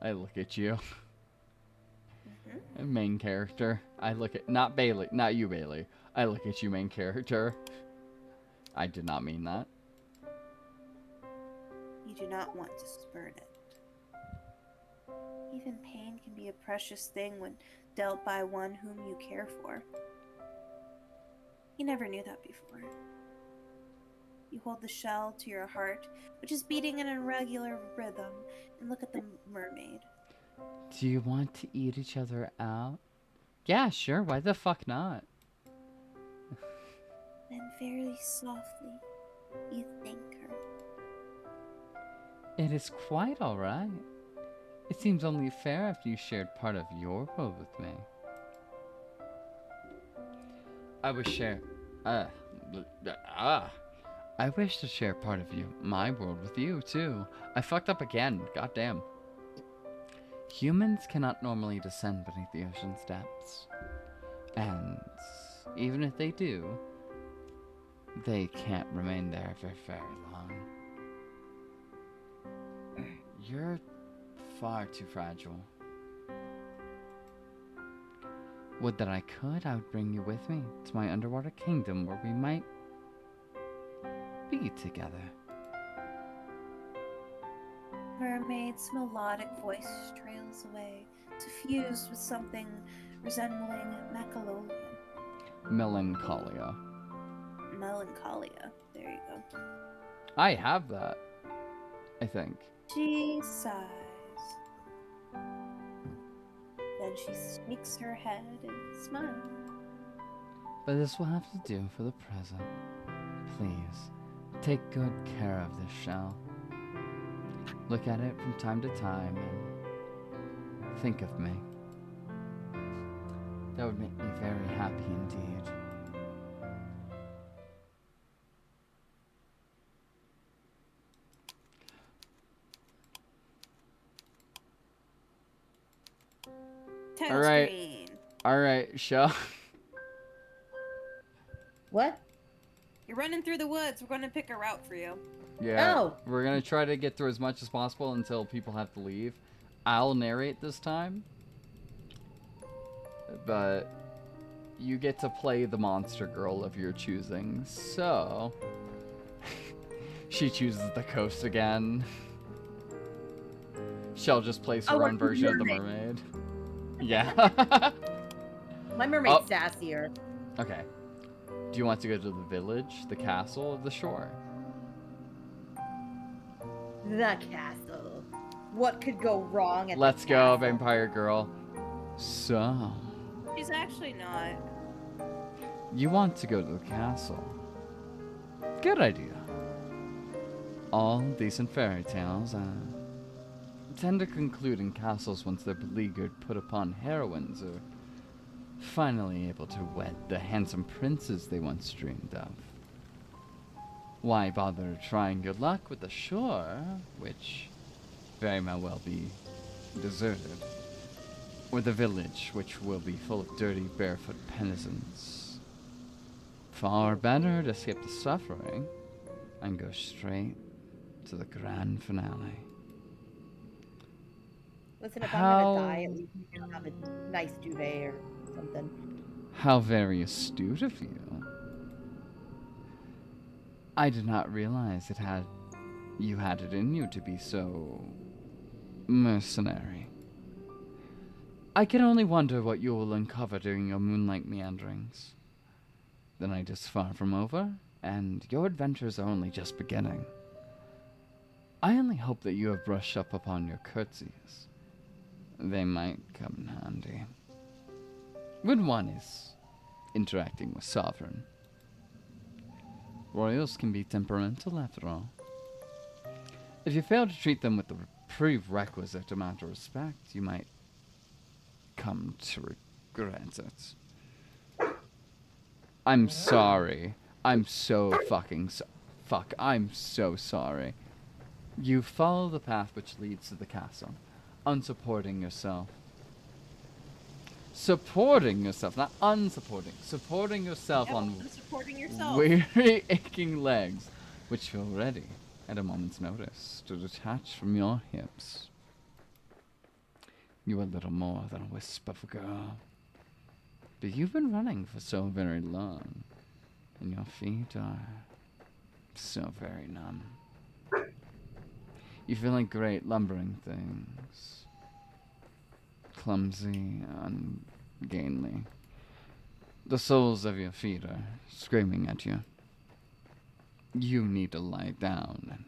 I look at you. Mm-hmm. Main character. I look at... Not Bailey. Not you, Bailey. I look at you, main character. I did not mean that. You do not want to spurn it. Even pain can be a precious thing when dealt by one whom you care for. You never knew that before. You hold the shell to your heart, which is beating in an irregular rhythm, and look at the mermaid. Do you want to eat each other out? Yeah, sure. Why the fuck not? Then very softly, you thank her. It is quite alright. It seems only fair after you shared part of your world with me. I wish share. Uh. I wish to share part of my world with you, too. I fucked up again. Goddamn. Humans cannot normally descend beneath the ocean's depths. And even if they do, they can't remain there for very long. You're far too fragile. Would that I could, I would bring you with me to my underwater kingdom where we might be together. Mermaid's melodic voice trails away, suffused with something resembling Melancholia. melancholia. There you go. I have that, I think. She sighs. Then she shakes her head and smiles. But this will have to do for the present. Please, take good care of this shell. Look at it from time to time and think of me. That would make me very happy indeed. Title Alright. screen. Alright, shell. What? You're running through the woods. We're going to pick a route for you. Yeah. Oh. We're gonna try to get through as much as possible until people have to leave. I'll narrate this time. But you get to play the monster girl of your choosing. So she chooses the coast again. Shell just plays her own version of the mermaid. Yeah. My mermaid's Oh. sassier. Okay. Do you want to go to the village, the castle, or the shore? The castle. What could go wrong at Let's the go, castle? vampire girl. So, She's actually not. you want to go to the castle. Good idea. All decent fairy tales tend to conclude in castles once their beleaguered put upon heroines are finally able to wed the handsome princes they once dreamed of. Why bother trying your luck with the shore, which very may well be deserted, or the village, which will be full of dirty, barefoot penitents? Far better to skip the suffering and go straight to the grand finale. Listen, if How- I'm gonna die, at least you can have a nice duvet or something. How very astute of you. I did not realize you had it in you to be so mercenary. I can only wonder what you will uncover during your moonlight meanderings. The night is far from over, and your adventures are only just beginning. I only hope that you have brushed up upon your curtsies. They might come in handy. When one is interacting with sovereign. Royals can be temperamental after all. If you fail to treat them with the prerequisite amount of respect, you might come to regret it. I'm sorry. I'm so fucking fuck. I'm so sorry. You follow the path which leads to the castle, unsupporting yourself. Supporting yourself, not unsupporting. Supporting yourself Yep, on I'm supporting yourself. weary, aching legs, which feel ready at a moment's notice to detach from your hips. You are little more than a wisp of a girl. But you've been running for so very long, and your feet are so very numb. You feel like great lumbering things. Clumsy, ungainly. The soles of your feet are screaming at you. You need to lie down, and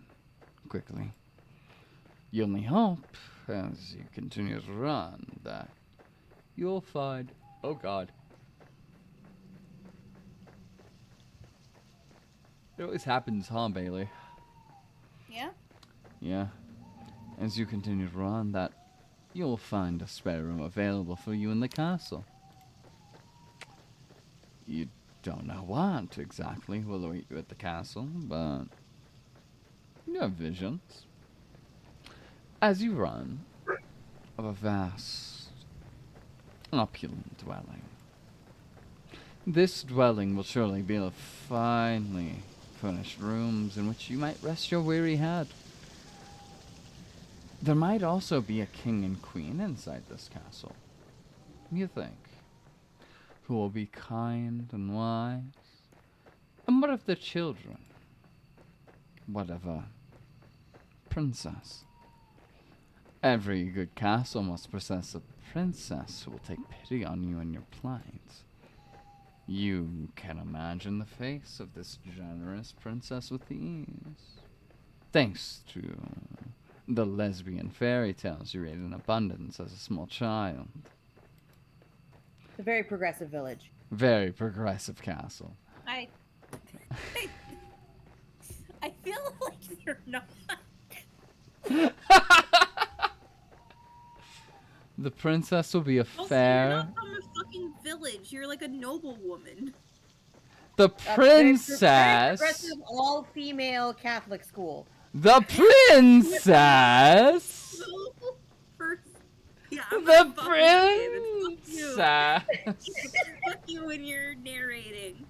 quickly. You only hope as you continue to run, that you'll find. Oh God. It always happens, huh, Bailey? Yeah? Yeah. As you continue to run, that you'll find a spare room available for you in the castle. You don't know what exactly will await you at the castle, but you have visions. As you run, of a vast, opulent dwelling. This dwelling will surely be of finely furnished rooms in which you might rest your weary head. There might also be a king and queen inside this castle. You think? Who will be kind and wise? And what of the children? What of a princess? Every good castle must possess a princess who will take pity on you and your plight. You can imagine the face of this generous princess with ease. Thanks to the lesbian fairy tales you read in abundance as a small child. It's a very progressive village. Very progressive castle. I feel like you're not. The princess will be a Also, fair. you're not from a fucking village. You're like a noblewoman. The Very princess. progressive, all-female Catholic school. The princess. First, yeah, I'm The gonna fuck you, David. Fuck you. princess. Fuck you when you're narrating.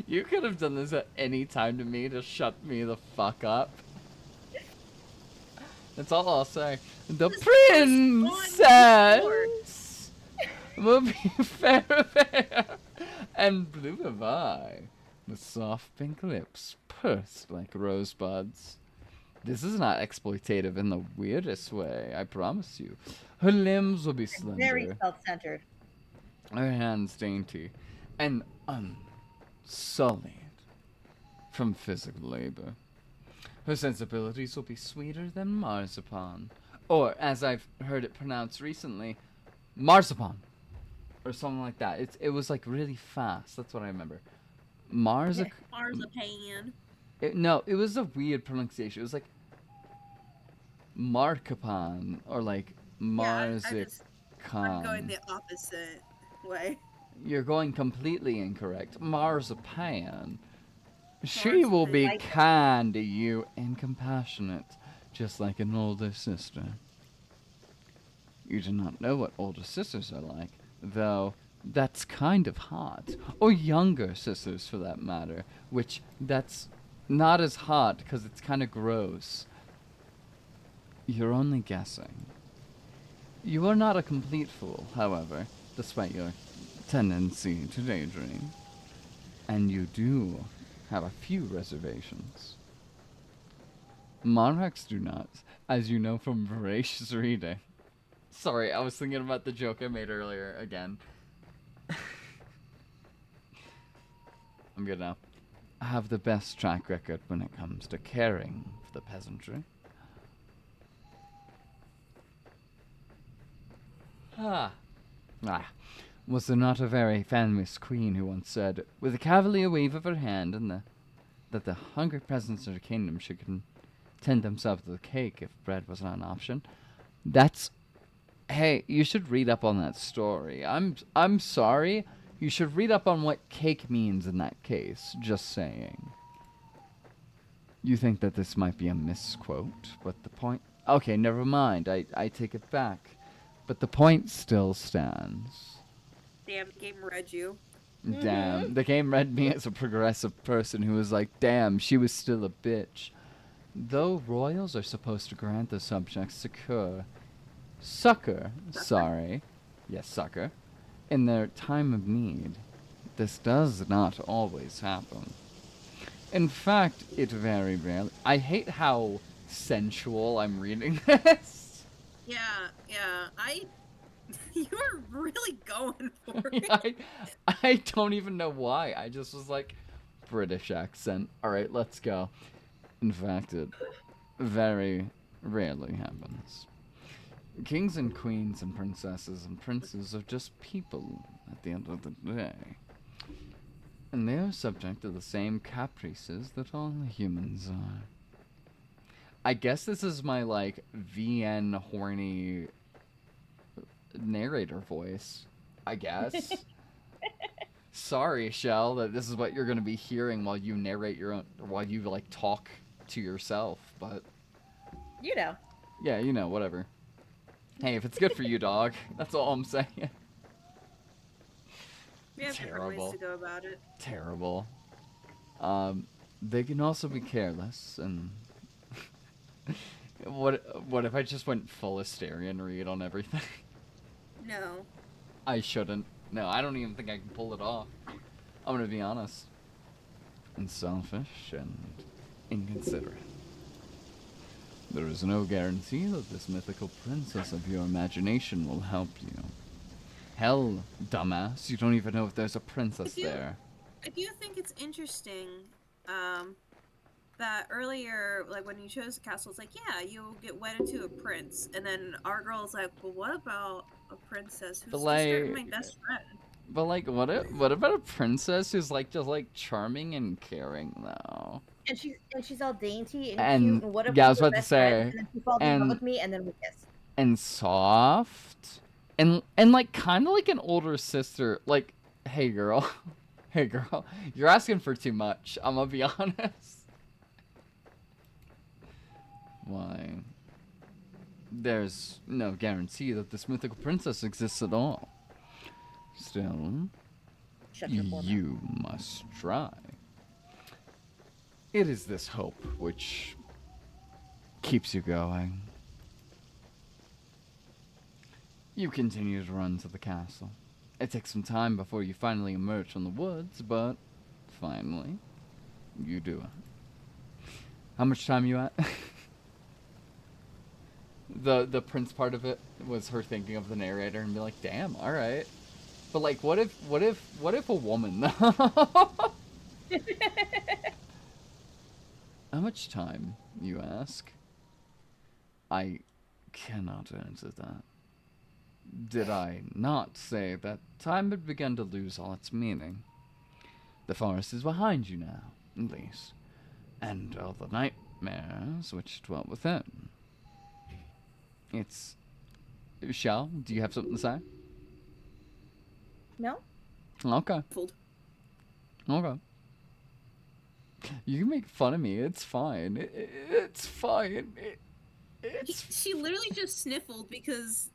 You could have done this at any time to me to shut me the fuck up. That's all I'll say. The This princess will be fair of hair and blue of eye, with soft pink lips pursed like rosebuds. This is not exploitative in the weirdest way, I promise you. Her limbs will be slender, Very self-centered. her hands dainty, and unsullied from physical labor. Her sensibilities will be sweeter than marzipan. Or, as I've heard it pronounced recently, marzipan. Or something like that. It was like really fast. That's what I remember. Marzipan. No, it was a weird pronunciation. It was like marzipan or like marzipan. I'm going the opposite way. You're going completely incorrect. Marzipan. She will be Like- kind to you and compassionate, just like an older sister. You do not know what older sisters are like, though that's kind of hot. Or younger sisters, for that matter, which that's not as hot because it's kind of gross. You're only guessing. You are not a complete fool, however, despite your tendency to daydream. And you do have a few reservations. Monarchs do not, as you know from voracious reading. Sorry, I was thinking about the joke I made earlier again. I'm good now. I have the best track record when it comes to caring for the peasantry. Ah. Was there not a very famous queen who once said, with a cavalier wave of her hand, that the hungry peasants of her kingdom should content themselves with cake if bread was not an option? Hey, you should read up on that story. I'm sorry. You should read up on what cake means in that case. Just saying. You think that this might be a misquote, but the point... Okay, never mind. I take it back. But the point still stands. Damn, the game read you. Damn. The game read me as a progressive person who was like, damn, she was still a bitch. Though royals are supposed to grant their subjects succor, in their time of need, this does not always happen. In fact, it very rarely... I hate how sensual I'm reading this. Yeah. You are really going for it. I don't even know why. I just was like, British accent. Alright, let's go. In fact, it very rarely happens. Kings and queens and princesses and princes are just people at the end of the day. And they are subject to the same caprices that all humans are. I guess this is my, like, VN horny narrator voice. I guess. Sorry, Shell, that this is what you're going to be hearing while you narrate your own, while you, like, talk to yourself, but... You know. Yeah, you know, whatever. Hey, if it's good for you, dog, that's all I'm saying. We have different ways to go about it. Terrible. They can also be careless, and... what if I just went full Asterian read on everything? No. I shouldn't. No, I don't even think I can pull it off. I'm gonna be honest. And selfish and inconsiderate. There is no guarantee that this mythical princess of your imagination will help you. Hell, dumbass, you don't even know if there's a princess there. I do think it's interesting, that earlier, like, when you chose the castle, it's like, yeah, you'll get wedded to a prince. And then our girl's like, well, what about a princess who's just my best friend? But, like, what about a princess who's, like, just, like, charming and caring, though? And she's all dainty and cute. And what if yeah, I we was were about to best friends, say, and then she falls in love with me, and then we kiss? And soft, and like, kind of like an older sister. Like, hey girl, hey girl, you're asking for too much. I'm gonna be honest. Why? There's no guarantee that this mythical princess exists at all. Still, you must try. It is this hope which keeps you going. You continue to run to the castle. It takes some time before you finally emerge from the woods, but finally, you do it. How much time you at? The prince part of it was her thinking of the narrator and be like, damn, alright. But, like, what if a woman, though? How much time, you ask? I cannot answer that. Did I not say that time had begun to lose all its meaning? The forest is behind you now, at least, and all the nightmares which dwelt within. It's... Shell, do you have something to say? No? Okay. Okay. You can make fun of me. It's fine. It's fine. She literally just sniffled because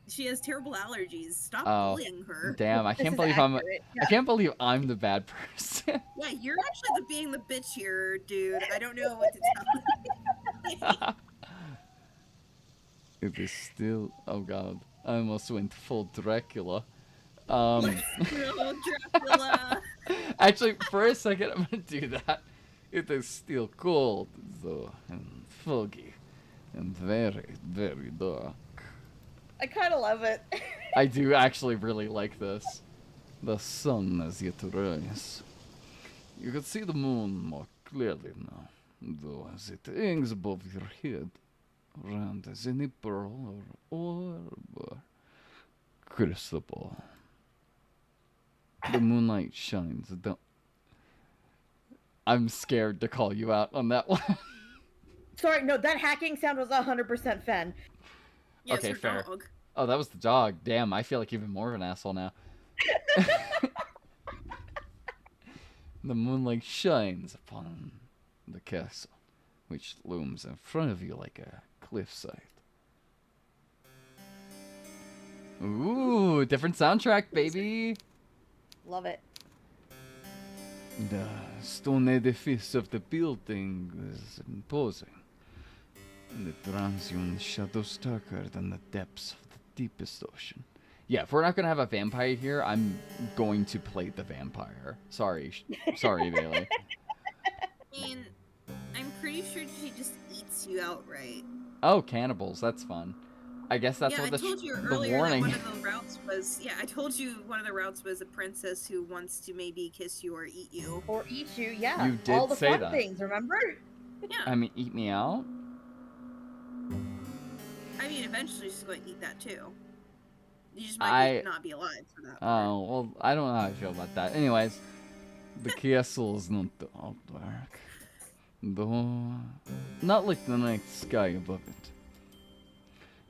she has terrible allergies. Stop bullying her. Damn, I can't believe I can't believe I'm the bad person. Yeah, you're actually being the bitch here, dude. I don't know what to tell you. It is still... Oh god. I almost went full Dracula. Dracula. Actually, for a second, I'm gonna do that. It is still cold, though, and foggy, and very, very dark. I kind of love it. I do actually really like this. The sun has yet to rise. You can see the moon more clearly now, though as it hangs above your head, round as any pearl or orb or crystal. The moonlight shines. Don't. I'm scared to call you out on that one. Sorry, no, that hacking sound was 100% Fen. Yeah, okay, fair. Dog. Oh, that was the dog. Damn, I feel like even more of an asshole now. The moonlight shines upon the castle, which looms in front of you like a cliffside. Ooh, different soundtrack, baby. Love it. The stone edifice of the building is imposing, and it drowns you in shadows darker than the depths of the deepest ocean. Yeah, if we're not gonna have a vampire here, I'm going to play the vampire. Sorry, sorry, Bailey. I mean, I'm pretty sure she just eats you outright. Oh, cannibals, that's fun. I guess that's what I told you earlier warning. that one of the routes was... Yeah, I told you one of the routes was a princess who wants to maybe kiss you or eat you. Or eat you, yeah. You did all the say fun that. things, remember? Yeah. I mean, eat me out? mean, eventually she's going to eat that too. You just might not be alive for that part. Oh, well, I don't know how I feel about that. Anyways, the castle's not all dark. Though, not like the night sky above it.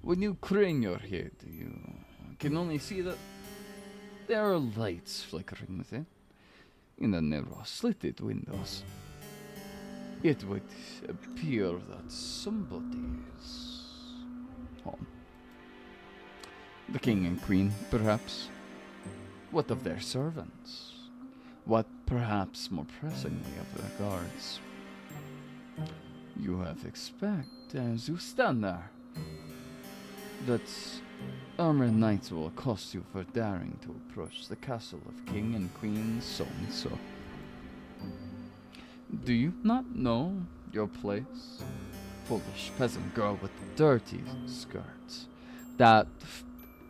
When you crane your head, you can only see that there are lights flickering within, in the narrow slitted windows. It would appear that somebody's home. The king and queen, perhaps. What of their servants? What, perhaps more pressingly, of their guards? You have expect, as you stand there, that armored knights will accost you for daring to approach the castle of King and Queen so-and-so. Do you not know your place? Foolish peasant girl with the dirty skirts. That...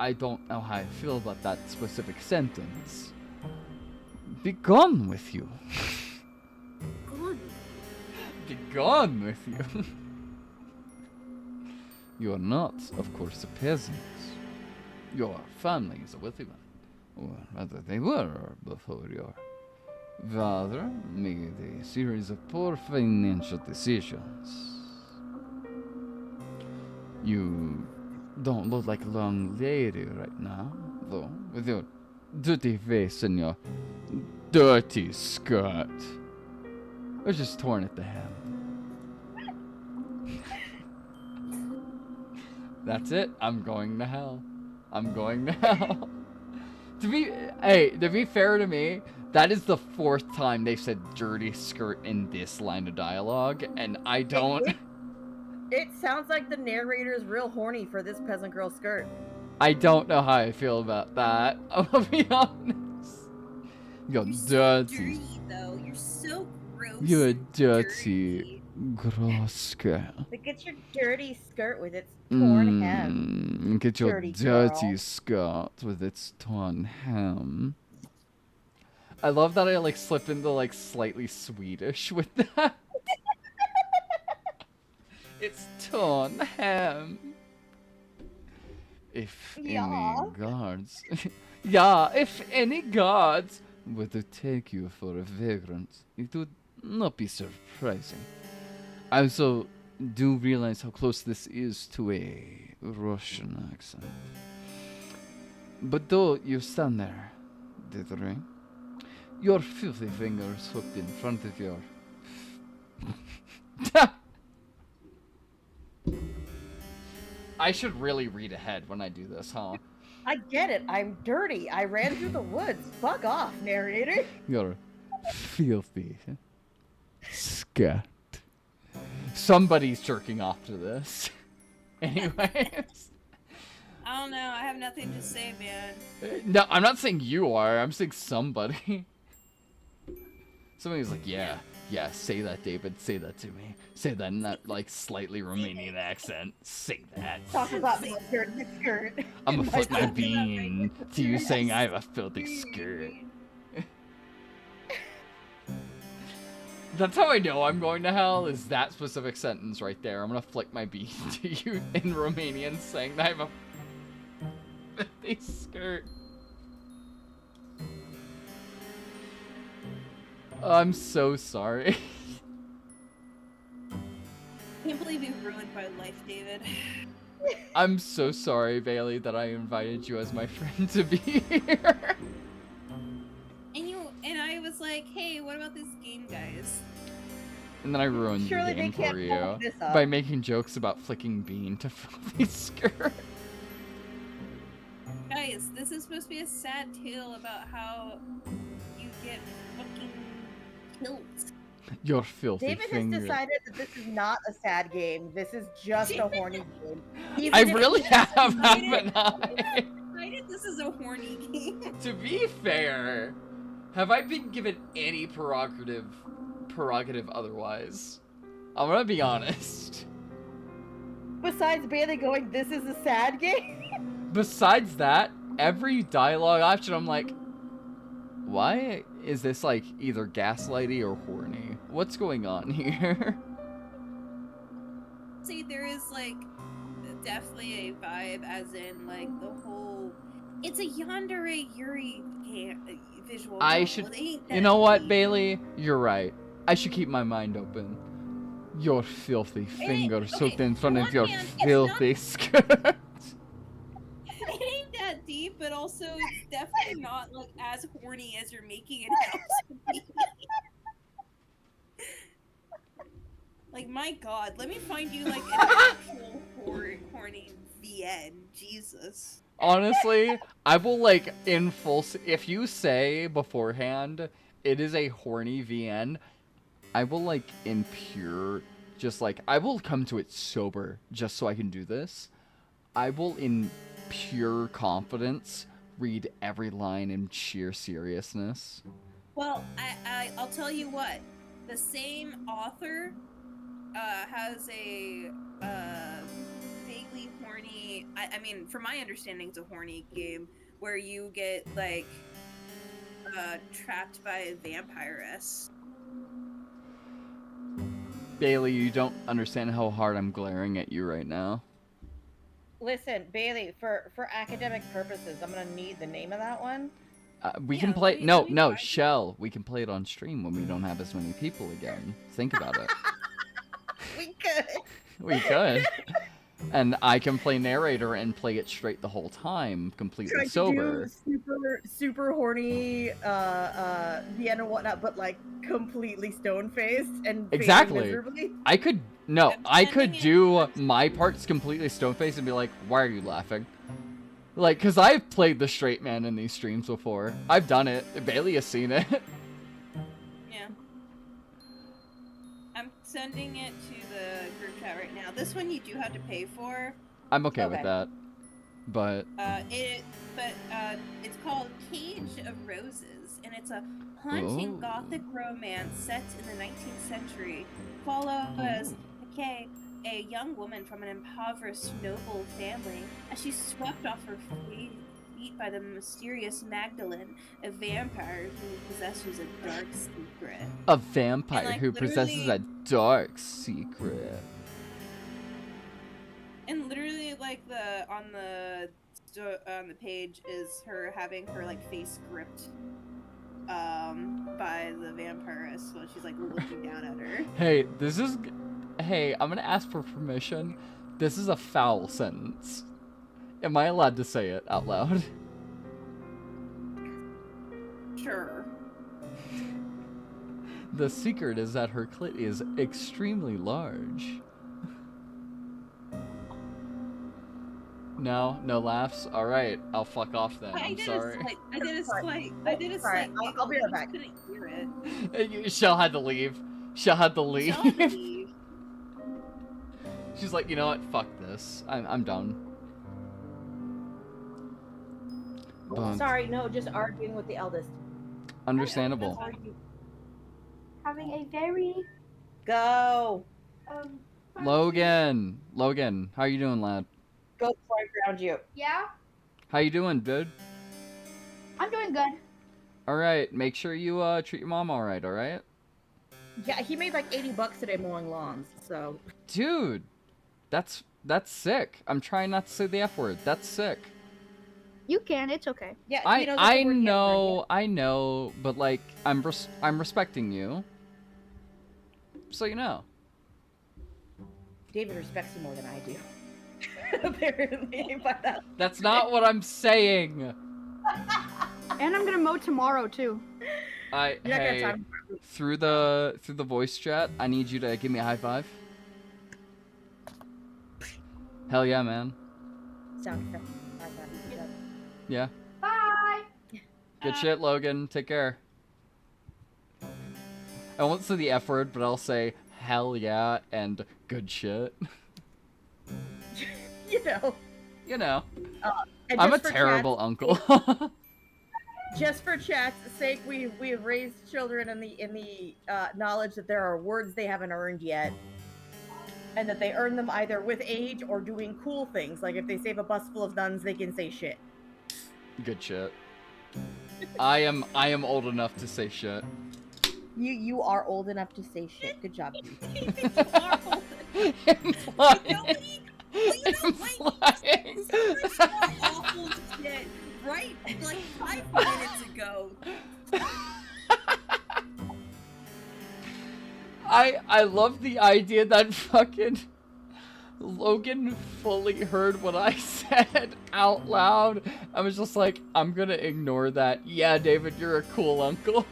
I don't know how I feel about that specific sentence. Be gone with you. Gone. Be gone with you. You are not, of course, a peasant. Your family is a wealthy one. Or rather, they were before your father made a series of poor financial decisions. You don't look like a young lady right now, though, with your dirty face and your dirty skirt. Or just torn at the hem. That's it. I'm going to hell. I'm going to hell. To be fair to me, that is the 4th time they said dirty skirt in this line of dialogue, and I don't... It sounds like the narrator is real horny for this peasant girl skirt. I don't know how I feel about that. I'm gonna be honest. You're dirty. So dirty, though. You're so gross. You're a dirty, gross girl. Look at your dirty skirt with its torn hem. Look at your Dirty dirty girl. skirt with its torn hem. I love that I like slip into like slightly Swedish with that. It's torn ham. If any guards... yeah, if any guards were to take you for a vagrant, it would not be surprising. I also do realize how close this is to a Russian accent. But though you stand there, dithering, your filthy fingers hooked in front of your... I should really read ahead when I do this, huh? I get it. I'm dirty. I ran through the woods. Fuck off, narrator. You're filthy scat. Somebody's jerking off to this. Anyways. I don't know. I have nothing to say, man. No, I'm not saying you are. I'm saying somebody. Somebody's like, yeah, say that, David. Say that to me. Say that in that, like, slightly Romanian accent. Say that. Talk about my dirty skirt. I'm gonna flip my bean to you saying I have a filthy skirt. That's how I know I'm going to hell, is that specific sentence right there. I'm gonna flick my bean to you in Romanian saying that I have a filthy skirt. I'm so sorry. I can't believe you ruined my life, David. I'm so sorry, Bailey, that I invited you as my friend to be here. And I was like, hey, what about this game, guys? And then I ruined Surely the game they can't for you fuck this up. by making jokes about flicking bean to filthy skirt. Guys, this is supposed to be a sad tale about how you get fucking killed. Your filthy David finger. has decided that this is not a sad game. This is just a horny game. Even I if really it's have, just haven't I? Decided this is a horny game. To be fair, have I been given any prerogative otherwise? I'm gonna be honest. Besides Bailey going, this is a sad game? Besides that, every dialogue option, I'm like, why is this like either gaslighty or horny? What's going on here? See, there is like definitely a vibe, as in like the whole. It's a yandere Yuri visual I novel. should. It ain't You that know what, deep. Bailey? You're right. I should keep my mind open. Your filthy fingers Okay, hooked in front on of your one hand, filthy skirt. it ain't that deep, but also it's definitely not like as horny as you're making it out to be. Like, my god, let me find you like an actual horny VN. Jesus. Honestly, I will like in full. If you say beforehand it is a horny VN, I will like in pure, just like I will come to it sober just so I can do this. I will in pure confidence read every line in sheer seriousness. Well, I'll tell you what. The same author has a vaguely horny. I mean, from my understanding, it's a horny game where you get like trapped by a vampiress. Bailey, you don't understand how hard I'm glaring at you right now. Listen, Bailey, for academic purposes, I'm gonna need the name of that one. We Yeah, can play. let No, me no, find Shell. We can play it on stream when we don't have as many people again. Think about it. We could. We could. And I can play narrator and play it straight the whole time, completely Trying to do sober. super horny Vienna whatnot, but like completely stone faced and failing Exactly. miserably. I could no, I'm I could sending it. do my parts completely stone faced and be like, "Why are you laughing?" Like, cause I've played the straight man in these streams before. I've done it. Bailey has seen it. Yeah. I'm sending it to the group chat right now. This one you do have to pay for. I'm okay with Okay. that. But It's called Cage of Roses, and it's a haunting Ooh. gothic romance set in the 19th century. Follows Kay, a young woman from an impoverished noble family, as she's swept off her feet by the mysterious Magdalene, a vampire who possesses a dark secret. a vampire And, like, who possesses a dark secret. And literally, like on the page is her having her like face gripped by the vampiress while she's like looking down at her. Hey, this is. Hey, I'm gonna ask for permission. This is a foul sentence. Am I allowed to say it out loud? Sure. The secret is that her clit is extremely large. No laughs. All right, I'll fuck off then. I'm sorry. I did a slight. I'll be right back. I couldn't hear it. Shell had to leave. Shell had to leave. Shall I leave? She's like, you know what? Fuck this. I'm done. But Sorry, no, just arguing with the eldest. understandable. Having a very Go. Logan, how you doing, lad? Go before I ground you. Yeah, How you doing, dude? I'm doing good. All right, make sure you treat your mom all right. All right, Yeah, he made like $80 today mowing lawns. So. dude, that's sick. I'm trying not to say the F word. That's sick. You can, it's okay. Yeah, he I knows that's the word he I know, but like I'm respecting you, so you know. David respects you more than I do. Apparently, but That's not what I'm saying. And I'm gonna mow tomorrow too. you're not gonna have Hey, time. through the voice chat, I need you to give me a high five. Hell yeah, man. Sound effect. Good job. Yeah. Bye. Good shit, Logan. Take care. I won't say the F word, but I'll say hell yeah and good shit. You know. You know. And I'm a just for terrible uncle. Just for chat's sake, we have raised children in the knowledge that there are words they haven't earned yet, and that they earn them either with age or doing cool things. Like if they save a bus full of nuns, they can say shit. Good shit. I am old enough to say shit. You are old enough to say shit. Good job. Implying- Well, you I'm know, wait, flying. somebody saw awful shit right like 5 minutes ago. I love the idea that fucking Logan fully heard what I said out loud. I was just like, I'm gonna ignore that. Yeah, David, you're a cool uncle.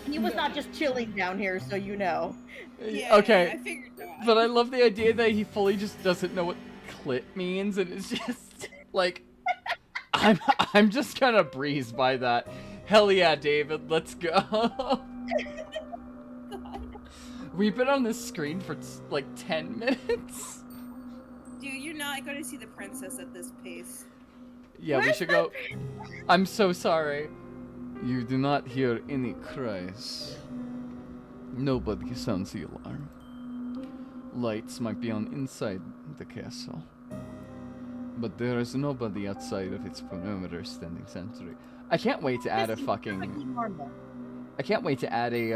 He was not just chilling down here, so you know. Yeah, Okay, I figured that. but I love the idea that he fully just doesn't know what clit means, and it's just like, I'm just kind of breezed by that. Hell yeah, David, let's go. God. We've been on this screen for like 10 minutes. Dude, you're not going to see the princess at this pace. Yeah, we Where's should my go. I'm so sorry. You do not hear any cries. Nobody sounds the alarm. Lights might be on inside the castle, but there is nobody outside of its perimeter standing sentry. I can't wait to add a This is fucking. perfectly normal. I can't wait to add a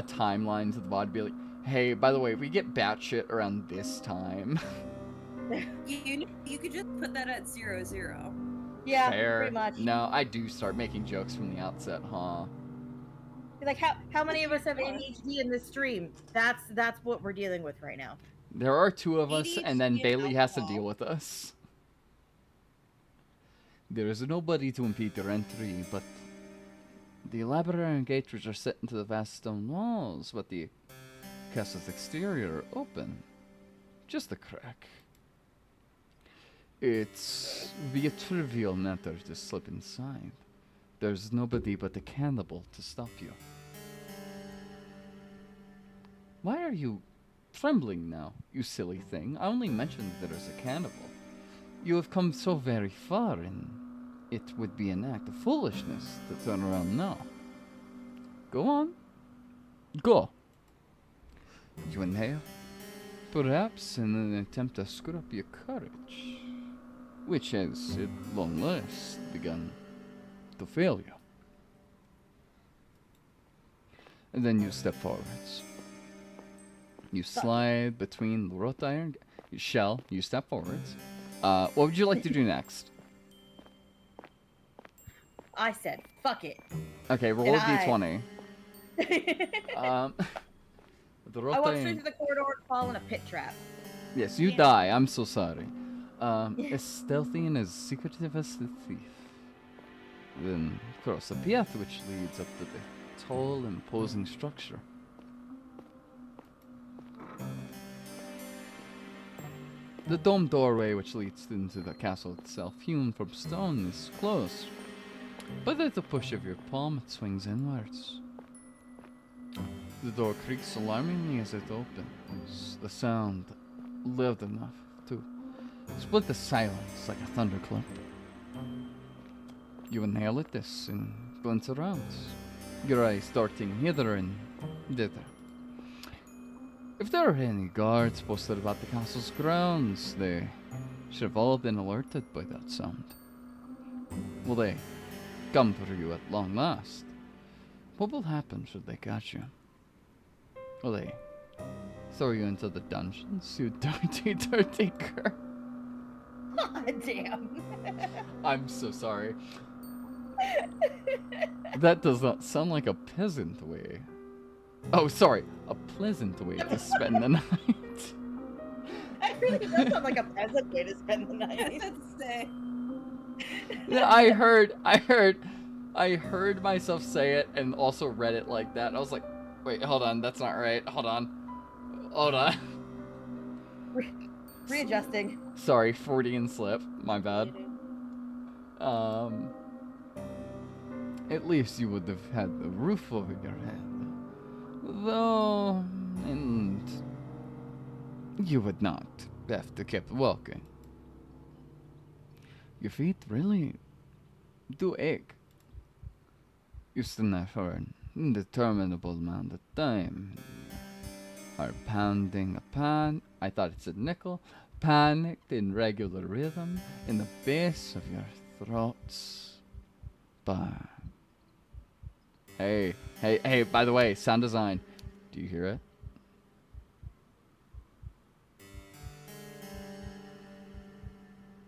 timeline to the VOD. Be like, hey, by the way, if we get batshit around this time. You could just put that at 0-0. Yeah, Fair. pretty much. No, I do start making jokes from the outset, huh? Like how many of us have ADHD in this stream? That's what we're dealing with right now. There are two of us, and then ADHD and Bailey has to alcohol. deal with us. There is nobody to impede your entry, but the elaborate gateways are set into the vast stone walls, but the castle's exterior open. Just a crack. It's be a trivial matter to slip inside. There's nobody but the cannibal to stop you. Why are you trembling now, you silly thing? I only mentioned that there's a cannibal. You have come so very far, and it would be an act of foolishness to turn around now. Go on. Go. You inhale. Perhaps in an attempt to screw up your courage, which has, at long last, begun to fail you. And then you step forwards. You slide between the wrought iron. Shell, you step forwards. What would you like to do next? I said, fuck it. Okay, roll a And d20. The I wrought walk iron. straight through the corridor and fall in a pit trap. Yes, you Yeah. die. I'm so sorry. As stealthy and as secretive as the thief. Then cross a path which leads up to the tall, imposing structure. The domed doorway which leads into the castle itself, hewn from stone, is closed. But at the push of your palm, it swings inwards. The door creaks alarmingly as it opens. The sound loud enough to split the silence like a thunderclap. You inhale at this and glance around, your eyes darting hither and thither. If there are any guards posted about the castle's grounds, they should have all been alerted by that sound. Will they come for you at long last? What will happen should they catch you? Will they throw you into the dungeons, you dirty, dirty girl? Damn. I'm so sorry. That does not sound like a peasant way. Oh, sorry, a pleasant way to spend the night. It really does sound like a peasant way to spend the night. Let's say. Yeah, I heard myself say it and also read it like that. I was like, wait, hold on, that's not right. Hold on. Readjusting. Sorry, Freudian slip. My bad. At least you would have had the roof over your head. Though, and you would not have to keep walking. Your feet really do ache. You stand there for an indeterminable amount of time. Are pounding a pan. I thought it said nickel. Panicked in regular rhythm in the base of your throats. But hey, by the way, sound design. Do you hear it?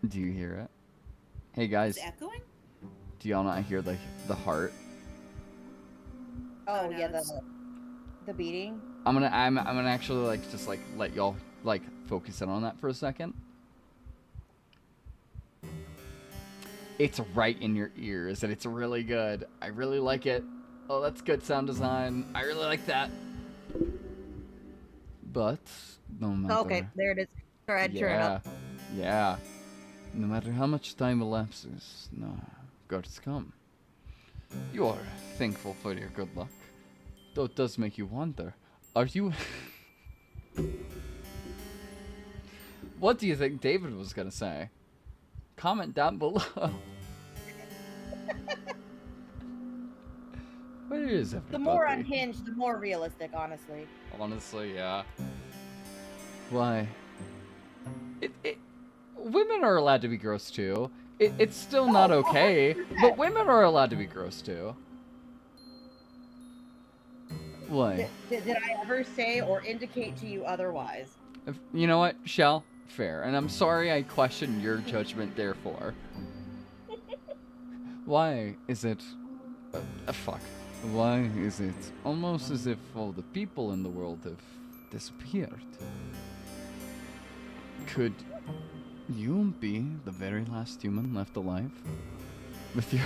Do you hear it? Hey guys, It's echoing? do y'all not hear the heart? Oh no, yeah, it's- the beating. I'm gonna actually like just like let y'all like focus in on that for a second. It's right in your ears and it's really good. I really like it. Oh, that's good sound design. I really like that. But no matter. Okay, there it is. Sorry, I'd turn it Yeah, up. yeah. No matter how much time elapses, no, gods come. You are thankful for your good luck, though it does make you wonder. Are you? What do you think David was gonna say? Comment down below. Where is everybody? The more unhinged, the more realistic, honestly. Honestly, yeah. Why? Women are allowed to be gross too. It's still not okay, but women are allowed to be gross too. Why? Did I ever say or indicate to you otherwise? You know what, Shell? Fair. And I'm sorry I questioned your judgment, therefore. Why is it... fuck. Why is it almost as if all the people in the world have disappeared? Could you be the very last human left alive? With your...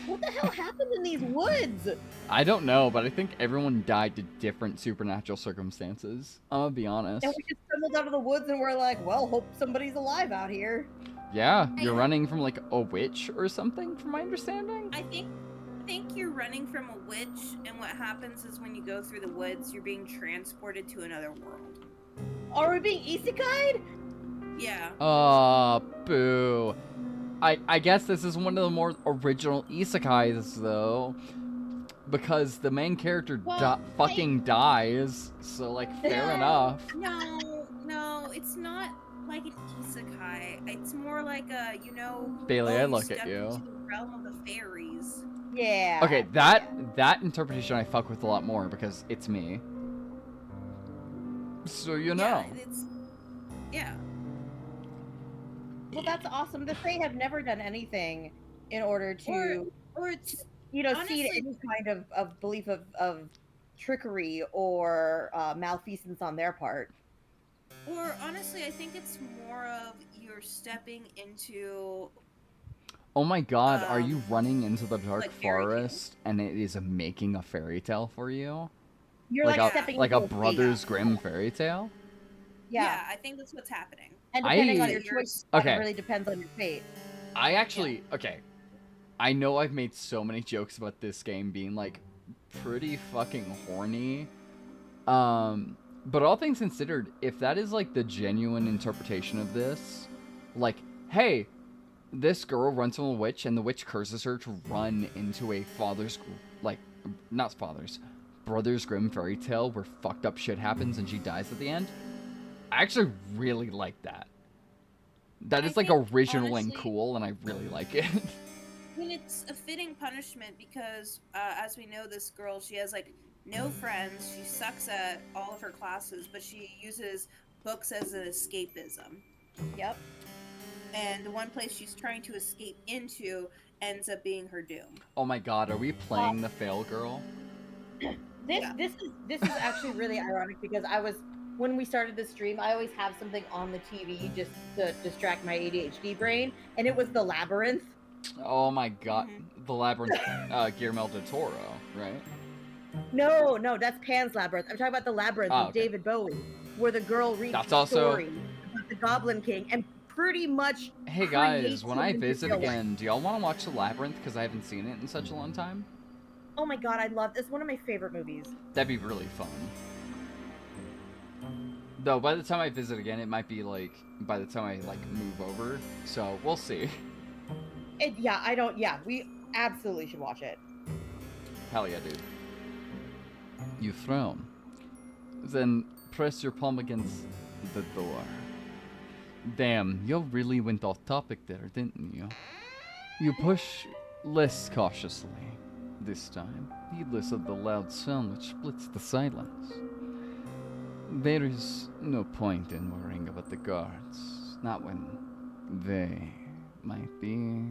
What the hell happened in these woods? I don't know, but I think everyone died to different supernatural circumstances. I'm gonna be honest. And we just stumbled out of the woods and we're like, well, hope somebody's alive out here. Yeah, you're running from like a witch or something, from my understanding. I think you're running from a witch, and what happens is when you go through the woods, you're being transported to another world. Are we being isekai'd? Yeah. Boo. I guess this is one of the more original isekais, though, because the main character fucking dies, so, like, fair enough. No, it's not like an isekai. It's more like a, Bailey, I you look at step you. into the realm of the fairies. Yeah. Okay, that interpretation I fuck with a lot more, because it's me. So, you know. Yeah. Well, that's awesome that they have never done anything in order to, or it's seed any kind of belief of trickery or malfeasance on their part. Or honestly, I think it's more of you're stepping into. Oh my god, are you running into the dark like fairy forest and it is making a fairy tale for you? You're like stepping like into a Brothers Grimm fairy tale? Yeah, I think that's what's happening. And depending on your choice, it really depends on your fate. I actually, okay. I know I've made so many jokes about this game being, like, pretty fucking horny. But all things considered, if that is, like, the genuine interpretation of this, like, hey, this girl runs from a witch and the witch curses her to run into a Brothers Grimm fairy tale where fucked up shit happens and she dies at the end. I actually really like that. That is like original honestly, and cool, and I really like it. I mean, it's a fitting punishment because, as we know, this girl, she has like no friends. She sucks at all of her classes, but she uses books as an escapism. Yep. And the one place she's trying to escape into ends up being her doom. Oh my god, are we playing the fail girl? This is actually really ironic because when we started the stream, I always have something on the TV just to distract my ADHD brain, and it was The Labyrinth. Oh my god, The Labyrinth, Guillermo del Toro, right? No, that's Pan's Labyrinth. I'm talking about The Labyrinth with David Bowie, where the girl reads the story about the Goblin King and pretty much. Hey guys, when I visit again, do y'all want to watch The Labyrinth? Because I haven't seen it in such a long time. Oh my god, I love this. It's one of my favorite movies. That'd be really fun. Though, by the time I visit again, it might be, like, by the time I, like, move over. So, we'll see. We absolutely should watch it. Hell yeah, dude. You frown. Then press your palm against the door. Damn, you really went off topic there, didn't you? You push less cautiously. this time, heedless of the loud sound which splits the silence. There is no point in worrying about the guards, not when they might be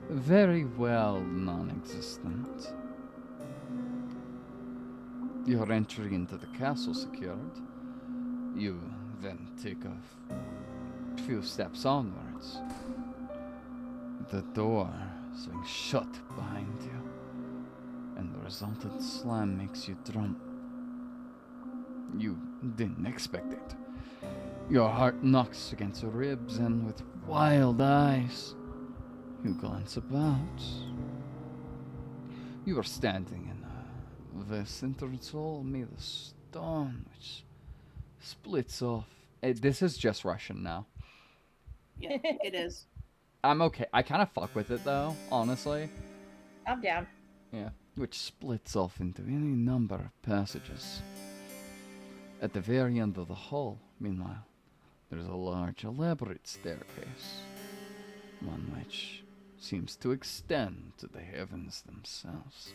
very well non-existent. Your entry into the castle secured. You then take a few steps onwards. The door swings shut behind you, and the resultant slam makes you drum. You didn't expect it. Your heart knocks against your ribs, and with wild eyes, you glance about. You are standing in a vast entrance hall made of stone, which splits off. This is just Russian now. Yeah, it is. I'm okay. I kind of fuck with it though, honestly. I'm down. Yeah. Which splits off into any number of passages. At the very end of the hall, meanwhile, there's a large, elaborate staircase. One which seems to extend to the heavens themselves.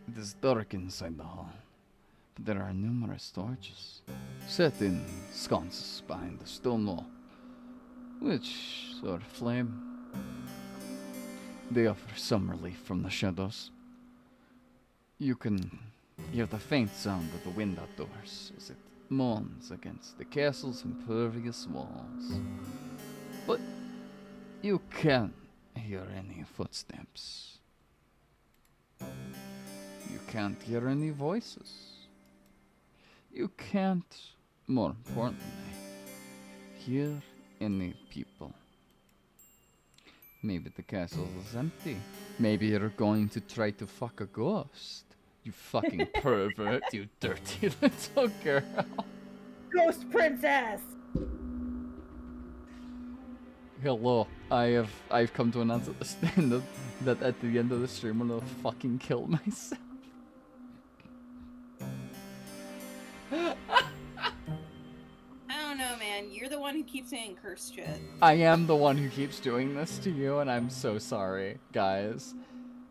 It is dark inside the hall, but there are numerous torches set in sconces behind the stone wall, which sort of flame. They offer some relief from the shadows. You can hear the faint sound of the wind outdoors as it moans against the castle's impervious walls. But you can't hear any footsteps. You can't hear any voices. You can't, more importantly, hear any people. Maybe the castle is empty. Maybe you're going to try to fuck a ghost. You fucking pervert, you dirty little girl. Ghost princess. Hello, I've come to announce at the end of, that at the end of the stream I'm gonna fucking kill myself. I don't know, man. You're the one who keeps saying curse shit. I am the one who keeps doing this to you, and I'm so sorry, guys.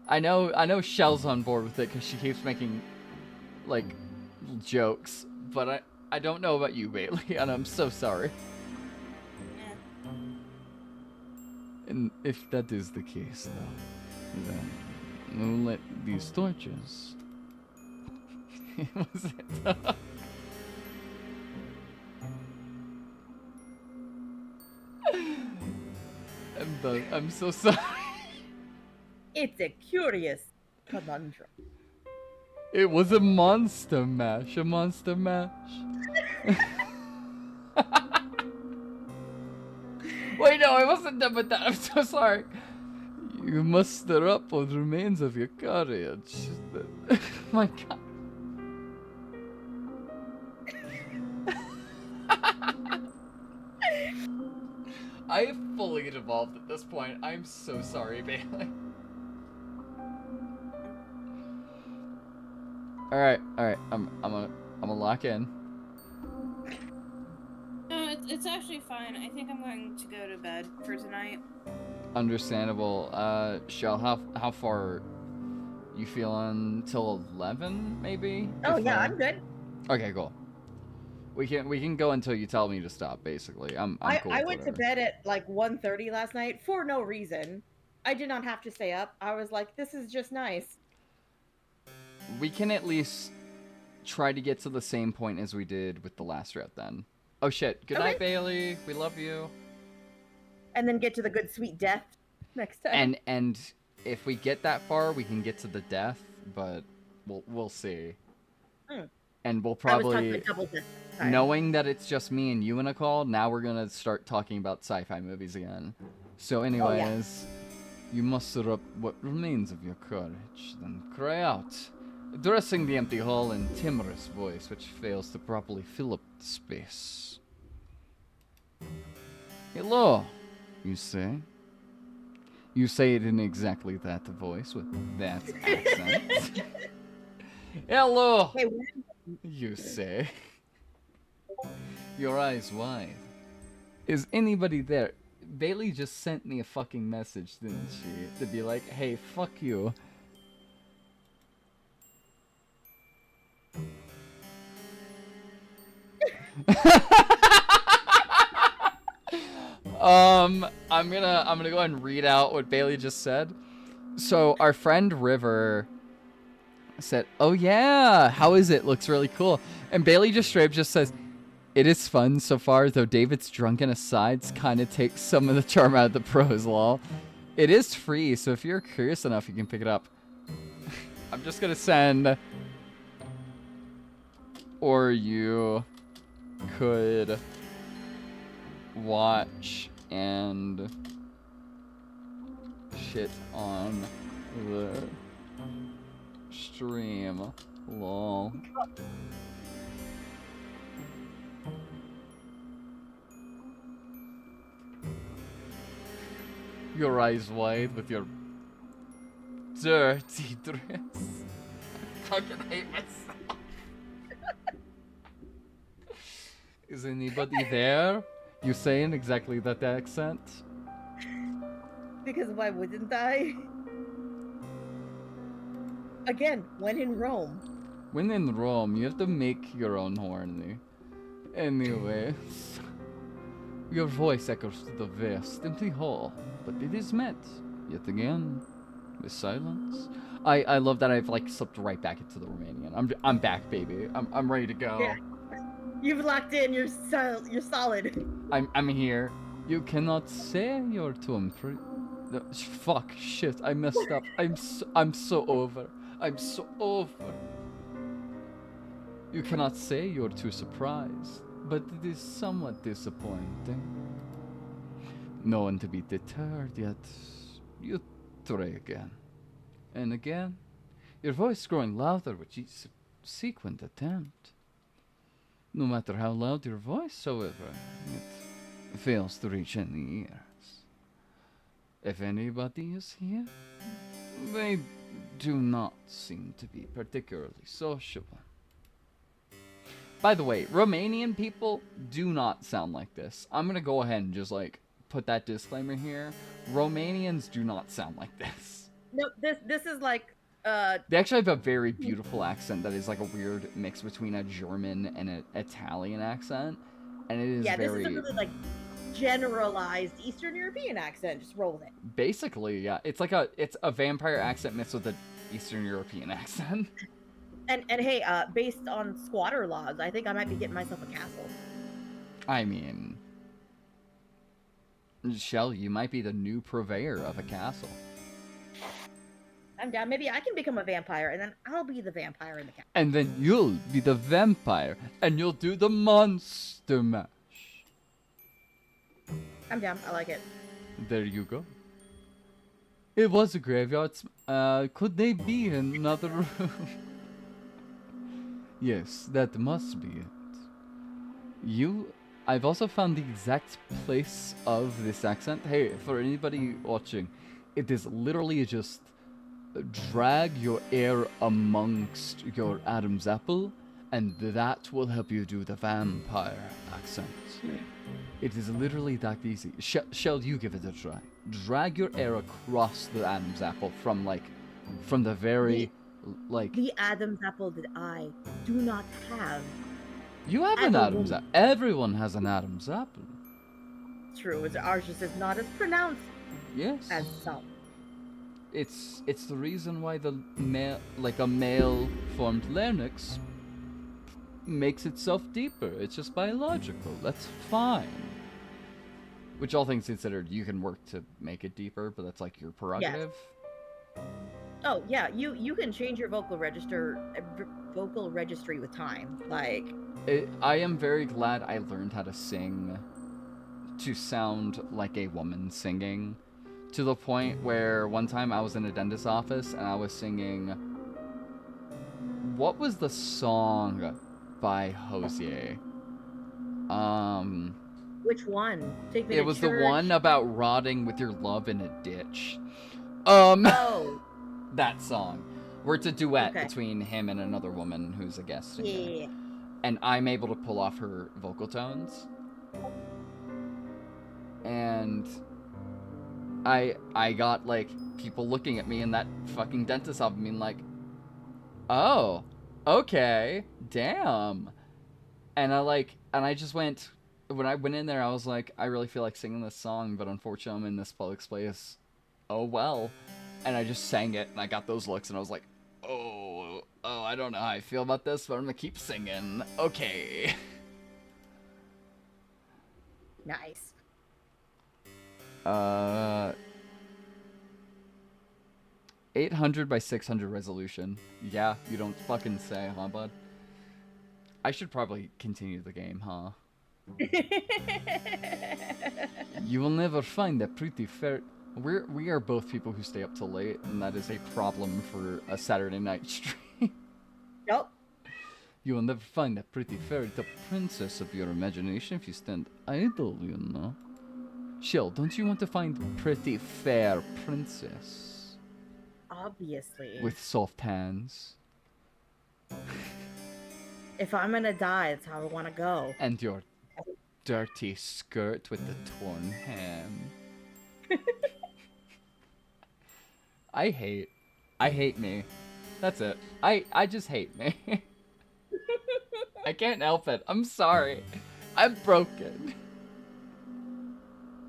I know Shell's on board with it because she keeps making, like, jokes, but I don't know about you, Bailey, and I'm so sorry. Yeah. And if that is the case, though, then we'll let these torches. Was it? I'm done. I'm so sorry. It's a curious conundrum. It was a monster mash. A monster mash. Wait, no, I wasn't done with that. I'm so sorry. You muster up what remains of your courage. My God. I have fully devolved at this point. I'm so sorry, Bailey. Alright. I'm gonna lock in. No, it's actually fine. I think I'm going to go to bed for tonight. Understandable. Shell, how far you feeling till 11 maybe? Oh If, yeah, I'm good. Okay, cool. We can go until you tell me to stop, basically. I'm cool I with went to whatever. bed at like 1:30 last night for no reason. I did not have to stay up. I was like, this is just nice. We can at least try to get to the same point as we did with the last route then. Oh shit. Good night, Okay. Bailey. We love you. And then get to the good sweet death next time. And if we get that far, we can get to the death, but we'll see. And we'll I was talking probably, about double death this time. knowing that it's just me and you in a call, now we're gonna start talking about sci-fi movies again. So anyways, you muster up what remains of your courage, then cry out, addressing the empty hall in timorous voice which fails to properly fill up the space. Hello, you say. You say it in exactly that voice with that accent. Hello, Hey, you say. Your eyes wide. Is anybody there? Bailey just sent me a fucking message, didn't she? To be like, hey, fuck you. I'm gonna go ahead and read out what Bailey just said. So our friend River said, "Oh yeah, how is it? Looks really cool." And Bailey just straight up just says, "It is fun so far, though David's drunken asides kind of takes some of the charm out of the pros, lol. It is free, so if you're curious enough, you can pick it up." I'm just gonna send, or you could watch and shit on the stream, lol. Your eyes wide with your dirty dress. I fucking hate myself. Is anybody there? You saying exactly that accent? Because why wouldn't I? Again, when in Rome. When in Rome, you have to make your own horny. Anyways, your voice echoes to the vast, empty hall, but it is met, yet again, with silence. I love that I've like slipped right back into the Romanian. I'm back, baby. I'm ready to go. Yeah. You've locked in. You're solid. I'm here. You cannot say you're too fuck, shit, I messed up. I'm so over. I'm so over. You cannot say you're too surprised, but it is somewhat disappointing. No one to be deterred, yet you try again. And again, your voice growing louder with each subsequent attempt. No matter how loud your voice, however, it fails to reach any ears. If anybody is here, they do not seem to be particularly sociable. By the way, Romanian people do not sound like this. I'm gonna go ahead and just like put that disclaimer here. Romanians do not sound like this. No, this is like They actually have a very beautiful accent that is like a weird mix between a German and an Italian accent, and it is yeah, very. this is a really like generalized Eastern European accent. Just roll with it. Basically, yeah, it's a vampire accent mixed with an Eastern European accent. And hey, based on squatter laws, I think I might be getting myself a castle. I mean, Shell, you might be the new purveyor of a castle. I'm down. Maybe I can become a vampire, and then I'll be the vampire in the castle. And then you'll be the vampire, and you'll do the monster mash. I'm down. I like it. There you go. It was a graveyard. Could they be in another room? Yes, that must be it. I've also found the exact place of this accent. Hey, for anybody watching, it is literally just drag your air amongst your Adam's apple, and that will help you do the vampire accent. It is literally that easy. Shall you give it a try? Drag your air across the Adam's apple from the very, The Adam's apple that I do not have. You have an Adam's apple. Everyone has an Adam's apple. True, ours just is not as pronounced. Yes. As some. It's the reason why a male formed larynx makes itself deeper. It's just biological. That's fine. Which, all things considered, you can work to make it deeper, but that's like your prerogative. Yes. Oh yeah, you can change your vocal registry with time. I am very glad I learned how to sing to sound like a woman singing, to the point where one time I was in a dentist's office and I was singing. What was the song by Hosier? Which one? Take me it to was church. The one about rotting with your love in a ditch. Oh. That song. Where it's a duet between him and another woman who's a guest singer. and I got like people looking at me in that fucking dentist office being like, oh, okay, damn. And I just went, when I went in there, I was like, I really feel like singing this song, but unfortunately I'm in this public space. Oh well. And I just sang it, and I got those looks, and I was like, oh, I don't know how I feel about this, but I'm gonna keep singing. Okay. Nice. 800 by 600 resolution. Yeah, you don't fucking say, huh, bud? I should probably continue the game, huh? You will never find a pretty fair... We are both people who stay up till late, and that is a problem for a Saturday night stream. Nope. You will never find a pretty fairy tale princess of your imagination if you stand idle, you know. Shell, don't you want to find pretty fair princess? Obviously. With soft hands. If I'm gonna die, that's how I want to go. And your dirty skirt with the torn hem. I hate me. That's it. I just hate me. I can't help it. I'm sorry. I'm broken.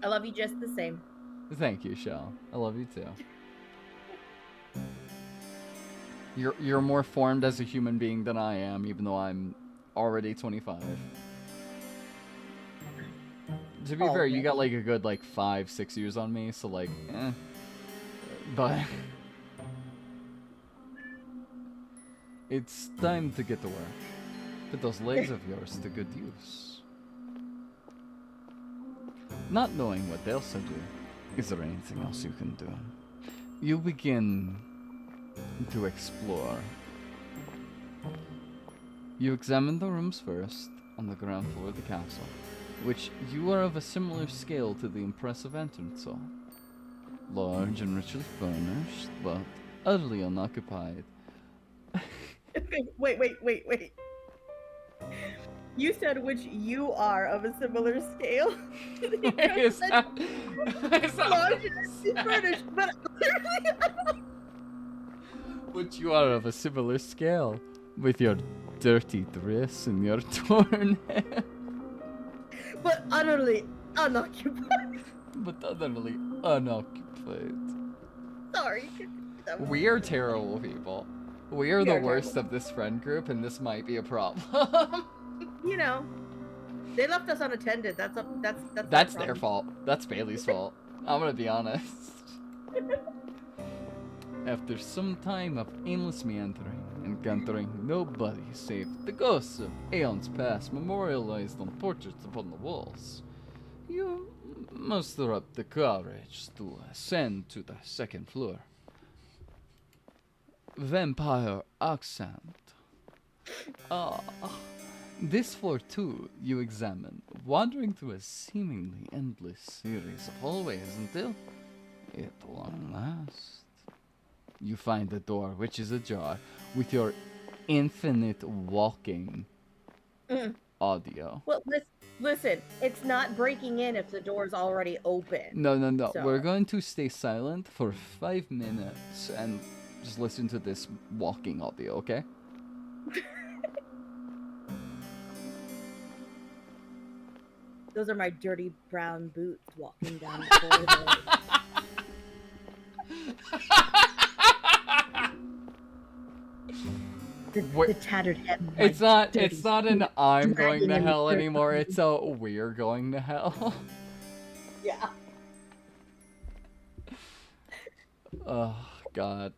I love you just the same. Thank you, Shell. I love you too. You're more formed as a human being than I am, even though I'm already 25. To be Oh, fair, you man. got like a good like 5-6 years on me, so like, eh. But it's time to get to work. Put those legs of yours to good use. Not knowing what else to do, is there anything else you can do? You begin to explore. You examine the rooms first, on the ground floor of the castle, which you are of a similar scale to the impressive entrance hall. Large and richly furnished, but utterly unoccupied. Wait. You said which you are of a similar scale. Is that Large and furnished, but which you are of a similar scale, with your dirty dress and your torn hair. but utterly unoccupied. But utterly unoccupied. Sorry. We are terrible people. We are We the are worst terrible. of this friend group, and this might be a problem. You know, they left us unattended. That's That's their their fault. That's Bailey's fault. I'm gonna be honest. After some time of aimless meandering, encountering nobody save the ghosts of aeons past memorialized on portraits upon the walls, you muster up the courage to ascend to the second floor. Vampire accent. Ah, this floor too you examine, wandering through a seemingly endless series of hallways until, at long last, you find the door which is ajar with your infinite walking audio. Well, listen, it's not breaking in if the door's already open. No. So- We're going to stay silent for 5 minutes and just listen to this walking audio, okay? Those are my dirty brown boots walking down the corridor. Wait, the tattered hem. of my it's not dirty an I'm going dragging to in the hell dirt. anymore, it's a we're going to hell. Yeah. Oh, God.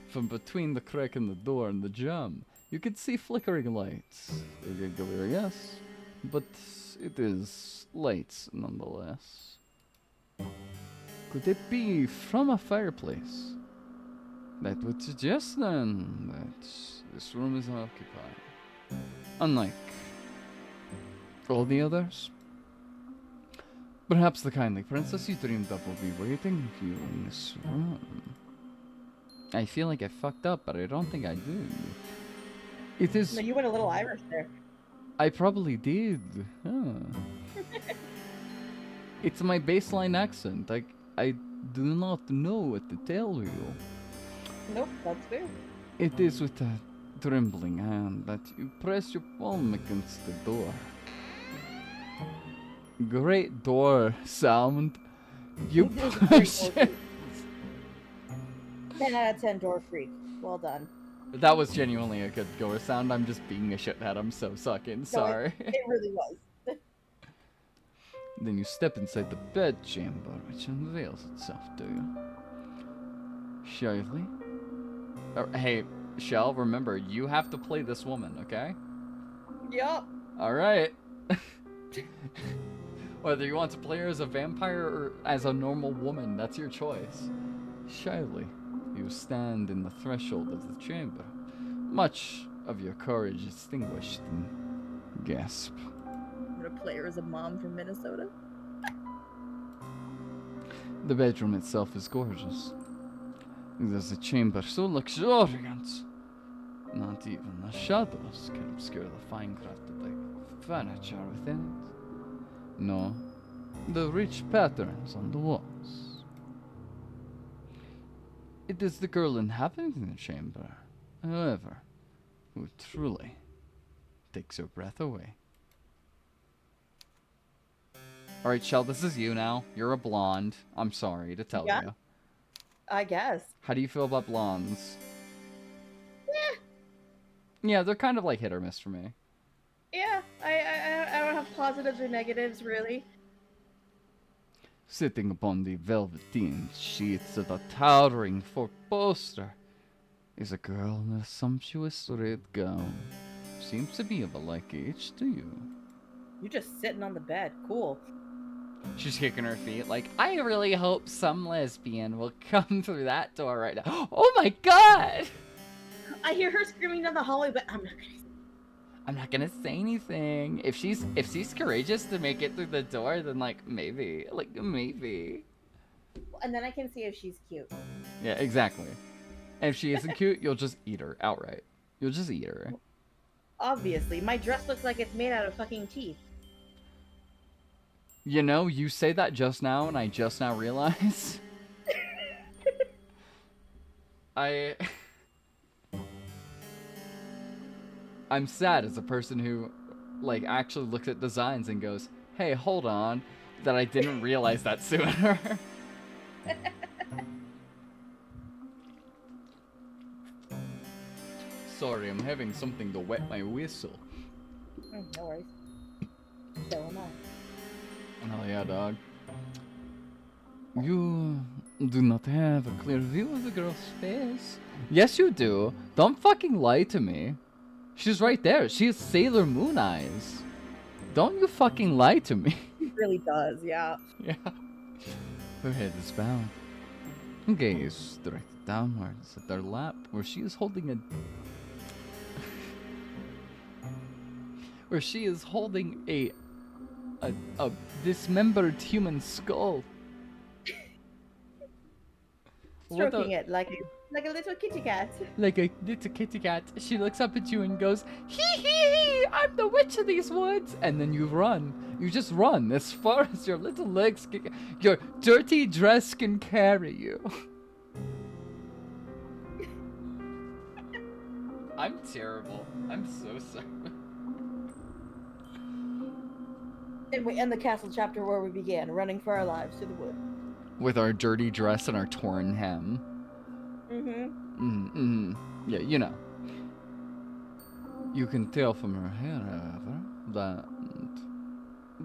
From between the crack in the door and the jamb, you could see flickering lights. Irregular, yes, but it is lights nonetheless. Could it be from a fireplace? That would suggest then that this room is occupied. Unlike all the others. Perhaps the kindly princess you dreamed of will be waiting for you in this room. I feel like I fucked up, but I don't think I did. It is... No, you went a little Irish there. I probably did. Huh. It's my baseline accent. I do not know what to tell you. Nope, that's fair. It is with a trembling hand that you press your palm against the door. Great door sound. You It is a great push door it. 10 out of 10 door freak. Well done. That was genuinely a good door sound. I'm just being a shithead. I'm so sucking No, sorry. it really was. Then you step inside the bedchamber, which unveils itself to you. Shyly. Hey, Shell, remember, you have to play this woman, okay? Yup. Alright. Whether you want to play her as a vampire or as a normal woman, that's your choice. Shyly, you stand in the threshold of the chamber, much of your courage extinguished, and gasp. I'm gonna play her as a mom from Minnesota. The bedroom itself is gorgeous. It is a chamber so luxuriant, not even the shadows can obscure the fine crafted furniture within it. No, the rich patterns on the walls. It is the girl inhabiting the chamber, however, who truly takes your breath away. Alright, Shell, this is you now. You're a blonde. I'm sorry to tell Yeah. you. I guess. How do you feel about blondes? Yeah, they're kind of like hit or miss for me. Yeah, I don't have positives or negatives, really. Sitting upon the velveteen sheets of a towering four-poster is a girl in a sumptuous red gown. Seems to be of a like age to you. You're just sitting on the bed. Cool. She's kicking her feet like, I really hope some lesbian will come through that door right now. Oh my god! I hear her screaming down the hallway, but I'm not gonna say anything. If she's courageous to make it through the door, then maybe. And then I can see if she's cute. Yeah, exactly. And if she isn't cute, you'll just eat her outright. You'll just eat her. Obviously, my dress looks like it's made out of fucking teeth. You know, you say that just now, and I just now realize. I'm sad as a person who, actually looks at designs and goes, hey, hold on, that I didn't realize that sooner. Sorry, I'm having something to wet my whistle. No worries. So am I. Oh yeah, dog. You do not have a clear view of the girl's face. Yes, you do. Don't fucking lie to me. She's right there. She has Sailor Moon eyes. Don't you fucking lie to me. It really does, yeah. Yeah. Her head is bowed. Gaze directed downwards at her lap, where she is holding a dismembered human skull. Stroking it like a little kitty cat. Like a little kitty cat. She looks up at you and goes, hee hee hee, I'm the witch of these woods. And then you run. You just run as far as your little legs can, your dirty dress can carry you. I'm terrible. I'm so sorry. And we end the castle chapter where we began, running for our lives to the wood. With our dirty dress and our torn hem. Yeah, you know. You can tell from her hair, however, that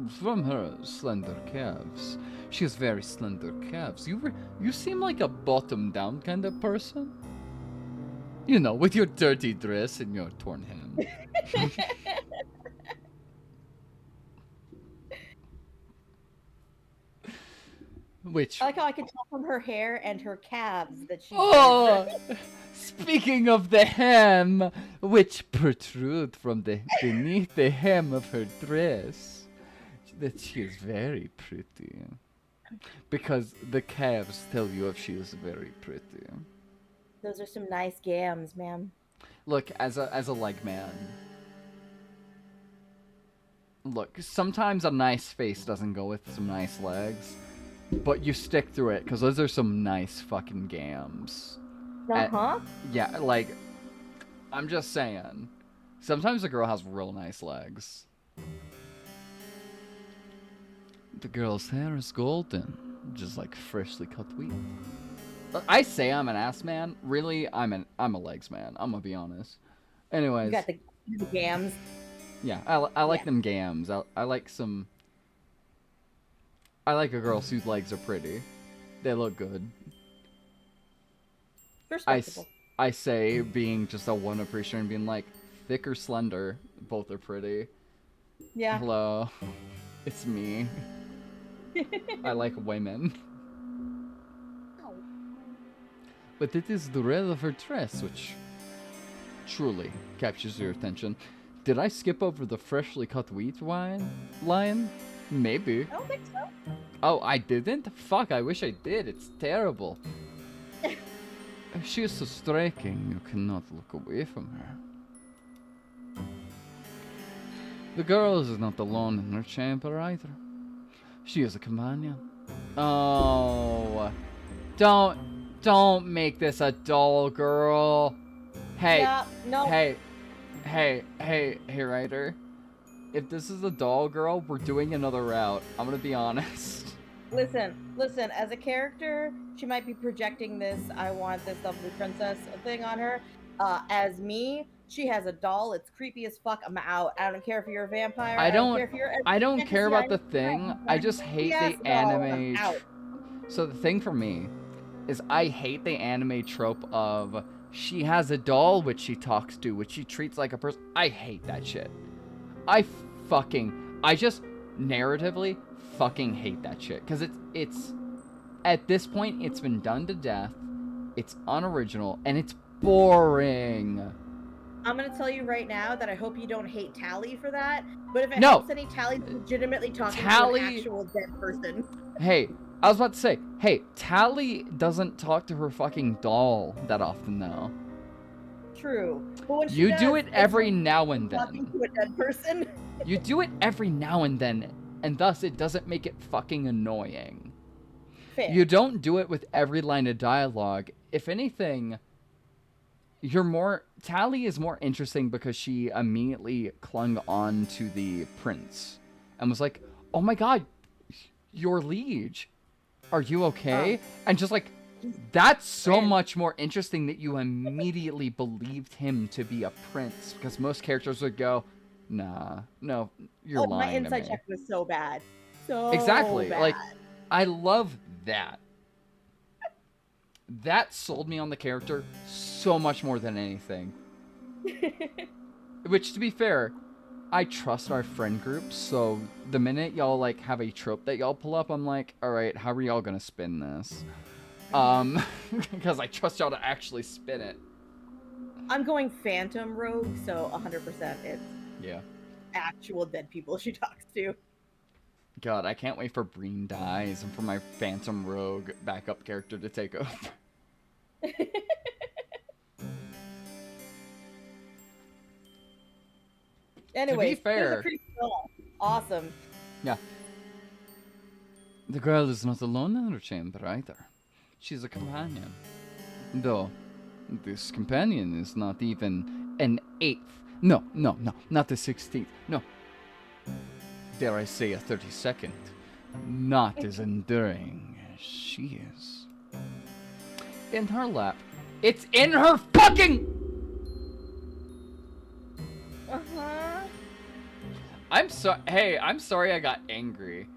from her slender calves. She has very slender calves. You seem like a bottom-down kind of person. You know, with your dirty dress and your torn hem. Which... I like how I can tell from her hair and her calves that she's... Oh! Speaking of the hem, which protrude from beneath the hem of her dress, that she is very pretty. Because the calves tell you if she is very pretty. Those are some nice gams, ma'am. Look, as a leg man, Look, sometimes a nice face doesn't go with some nice legs, but you stick through it because those are some nice fucking gams. Uh-huh. Yeah, like, I'm just saying. Sometimes a girl has real nice legs. The girl's hair is golden, just like freshly cut wheat. I say I'm an ass man. Really, I'm a legs man. I'm gonna be honest. You Anyways, got the gams. yeah, I like Yeah. them gams. I like some. I like a girl whose legs are pretty. They look good. I, Respectable. I say being just a one appreciator and being like thick or slender, both are pretty. Yeah. Hello, it's me. I like women. But it is the red of her dress which truly captures your attention. Did I skip over the freshly cut wheat wine line? Maybe. I don't think so. Oh, I didn't? Fuck, I wish I did. It's terrible. She is so striking, you cannot look away from her. The girl is not alone in her chamber either. She is a companion. Oh, don't make this a doll girl. Hey, Yeah, no. hey, writer. If this is a doll girl, we're doing another route. I'm gonna be honest. Listen, as a character, she might be projecting this I want this lovely princess thing on her. As me, she has a doll, it's creepy as fuck, I'm out. I don't care if you're a vampire, I I don't don't care if you're a I don't care fantasy, about the I'm thing. I just hate the doll, and I'm anime. out. So the thing for me is I hate the anime trope of she has a doll which she talks to, which she treats like a person. I hate that shit. I just narratively fucking hate that shit because it's at this point it's been done to death. It's unoriginal and it's boring. I'm gonna tell you right now that I hope you don't hate Tally for that, but if it No. helps any, Tally's legitimately talking Tally- to an actual dead person. Hey, I was about to say, hey, Tally doesn't talk to her fucking doll that often though. True. But when she You do does, it it's every like now and talking then. to a dead person. You do it every now and then, and thus it doesn't make it fucking annoying. Fair. You don't do it with every line of dialogue. If anything, Tally is more interesting because she immediately clung on to the prince and was like, "Oh my god, your liege, are you okay?" And just like, that's so Ran. much more interesting that you immediately believed him to be a prince, because most characters would go, "Nah, no, you're My lying to insight me." check was so bad. So Exactly. bad. Like, I love that. That sold me on the character so much more than anything. Which, to be fair, I trust our friend group, so the minute y'all, like, have a trope that y'all pull up, I'm like, alright, how are y'all gonna spin this? Because I trust y'all to actually spin it. I'm going Phantom Rogue, so 100% it's Yeah. actual dead people she talks to. God, I can't wait for Breen dies and for my Phantom Rogue backup character to take over. Anyway, fair- awesome. Yeah. The girl is not alone in her chamber either. She's a companion. Though, this companion is not even an eighth. No, not the 16th. No. Dare I say a 32nd. Not as enduring as she is. In her lap. It's in her fucking... Uh-huh. I'm sorry I got angry.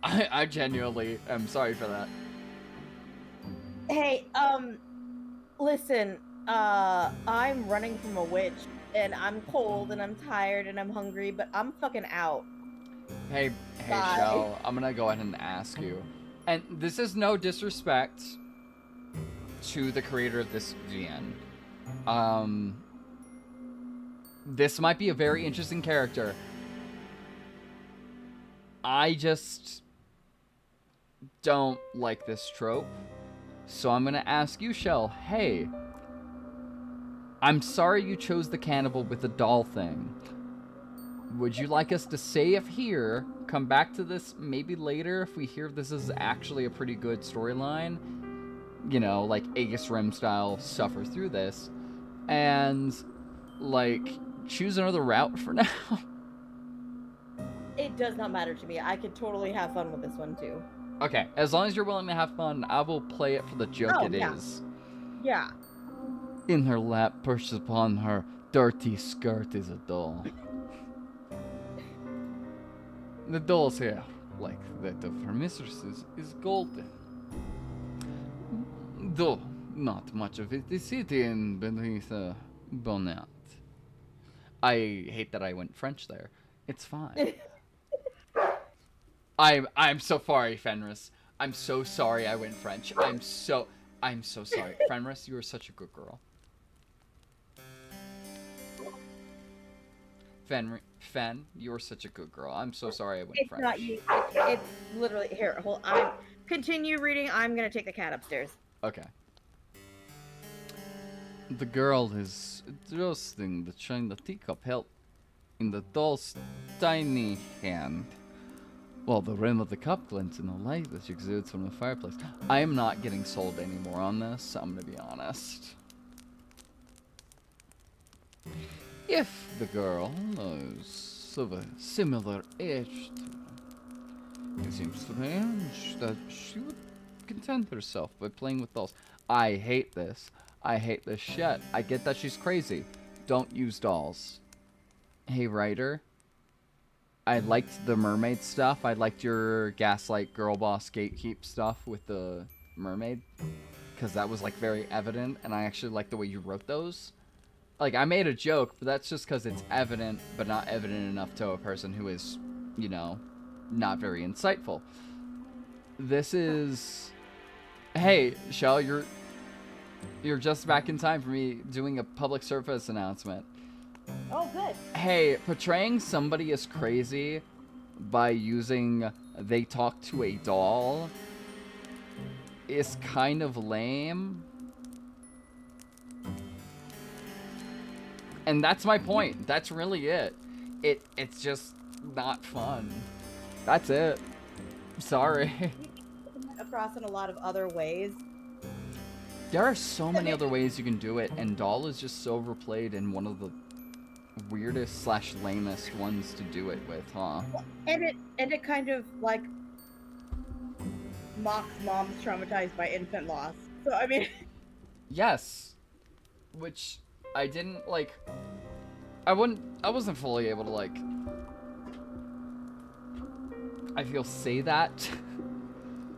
I genuinely am sorry for that. Hey, listen, I'm running from a witch, and I'm cold, and I'm tired, and I'm hungry, but I'm fucking out. Hey, Bye. Shell, I'm gonna go ahead and ask you. And this is no disrespect to the creator of this VN. This might be a very interesting character. I just don't like this trope. So I'm gonna ask you, Shell, hey, I'm sorry you chose the cannibal with the doll thing, would you like us to save here, come back to this maybe later if we hear this is actually a pretty good storyline? You know, like Aegis Rim style, suffer through this, and like choose another route for now. It does not matter to me. I could totally have fun with this one too. Okay, as long as you're willing to have fun, I will play it for the joke Oh, it yeah. is. Yeah. In her lap, perched upon her dirty skirt, is a doll. The doll's hair, like that of her mistresses, is golden. Though not much of it is hidden beneath a bonnet. I hate that I went French there. It's fine. I'm so sorry, Fenris. I'm so sorry I went French. I'm so sorry. Fenris, you are such a good girl. Fen, you're such a good girl. I'm so sorry I went It's French. not you. It's literally here. Hold. Continue reading. I'm gonna take the cat upstairs. Okay. The girl is adjusting the china teacup held in the doll's tiny hand, while the rim of the cup glints in the light which exudes from the fireplace. I am not getting sold anymore on this, I'm gonna be honest. If the girl is of a similar age to her, it seems strange that she would content herself by playing with dolls. I hate this. I hate this shit. I get that she's crazy. Don't use dolls. Hey, writer. I liked the mermaid stuff. I liked your gaslight girl boss gatekeep stuff with the mermaid, because that was like very evident, and I actually like the way you wrote those. Like, I made a joke, but that's just because it's evident, but not evident enough to a person who is, you know, not very insightful. This is... Hey, Shell, you're just back in time for me doing a public service announcement. Oh, good. Hey, portraying somebody as crazy by using they talk to a doll is kind of lame. And that's my point. That's really it. It's just not fun. That's it. Sorry. Across in a lot of other ways. There are so many other ways you can do it, and doll is just so overplayed and one of the weirdest / lamest ones to do it with, huh? And it kind of like mocks moms traumatized by infant loss. So I mean, Yes. Which I didn't like. I wasn't fully able to like. I feel say that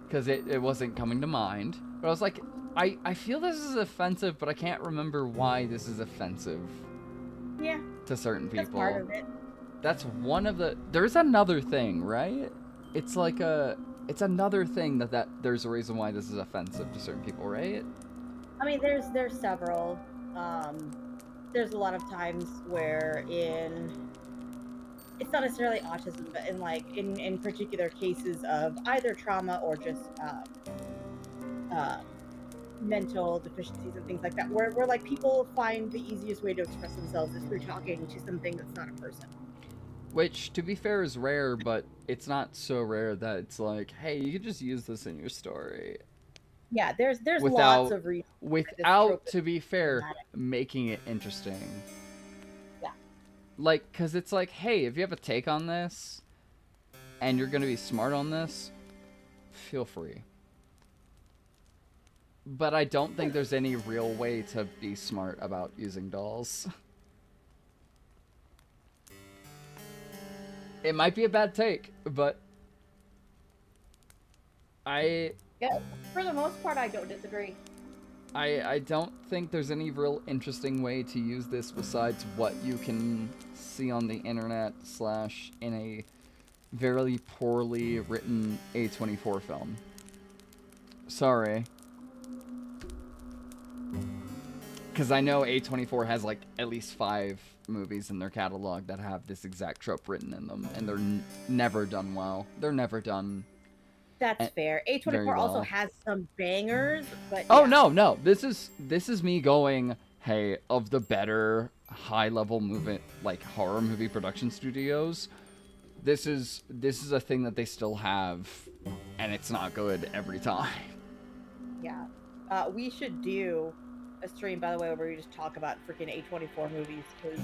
because it wasn't coming to mind. But I was like, I feel this is offensive, but I can't remember why this is offensive. yeah, To certain people. that's part of it. That's one of the. There's another thing, right? It's like a. It's another thing that there's a reason why this is offensive to certain people, right? I mean, there's several. There's a lot of times where it's not necessarily autism, but in particular cases of either trauma or just mental deficiencies and things like that, where like people find the easiest way to express themselves is through talking to something that's not a person. Which, to be fair, is rare, but it's not so rare that it's like, hey, you could just use this in your story. Yeah, there's Without- lots of reasons. Without, trope to be fair, problematic. making it interesting. Yeah. Like, because it's like, hey, if you have a take on this, and you're going to be smart on this, feel free. But I don't think there's any real way to be smart about using dolls. It might be a bad take, but Yeah, for the most part, I don't disagree. I don't think there's any real interesting way to use this besides what you can see on the internet / in a very poorly written A24 film. Sorry. Because I know A24 has like at least 5 movies in their catalog that have this exact trope written in them, and they're never done well. They're never done. That's fair. very A24 also well. has some bangers, but Oh yeah. no. This is me going, hey, of the better high level movie, like horror movie production studios, this is a thing that they still have, and it's not good every time. Yeah. We should do a stream, by the way, where we just talk about freaking A24 movies, because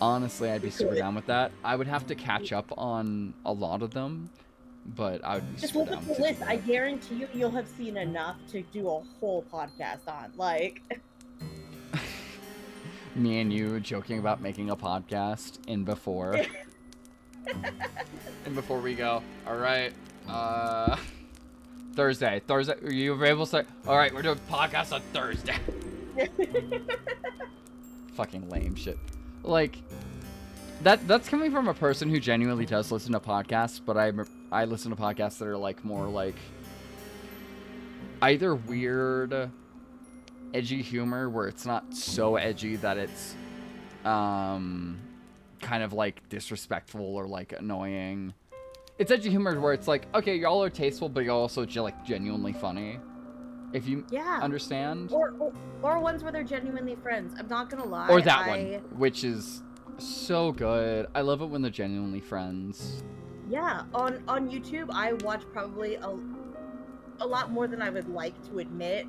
Honestly, I'd be we super could. down with that. I would have to catch up on a lot of them, but I would be Just super look at down the to do list. I that. guarantee you, you'll have seen enough to do a whole podcast on. Like, Me and you joking about making a podcast in before. And before we go, all right, Thursday, are you available? All right, we're doing podcast on Thursday. Fucking lame shit. Like, that's coming from a person who genuinely does listen to podcasts, but I listen to podcasts that are like more like either weird, edgy humor where it's not so edgy that it's kind of like disrespectful or like annoying. It's edgy humor where it's like, okay, y'all are tasteful, but you're also like genuinely funny. If you yeah. understand. Or ones where they're genuinely friends. I'm not gonna lie. Or that one, which is so good. I love it when they're genuinely friends. Yeah, on YouTube, I watch probably a lot more than I would like to admit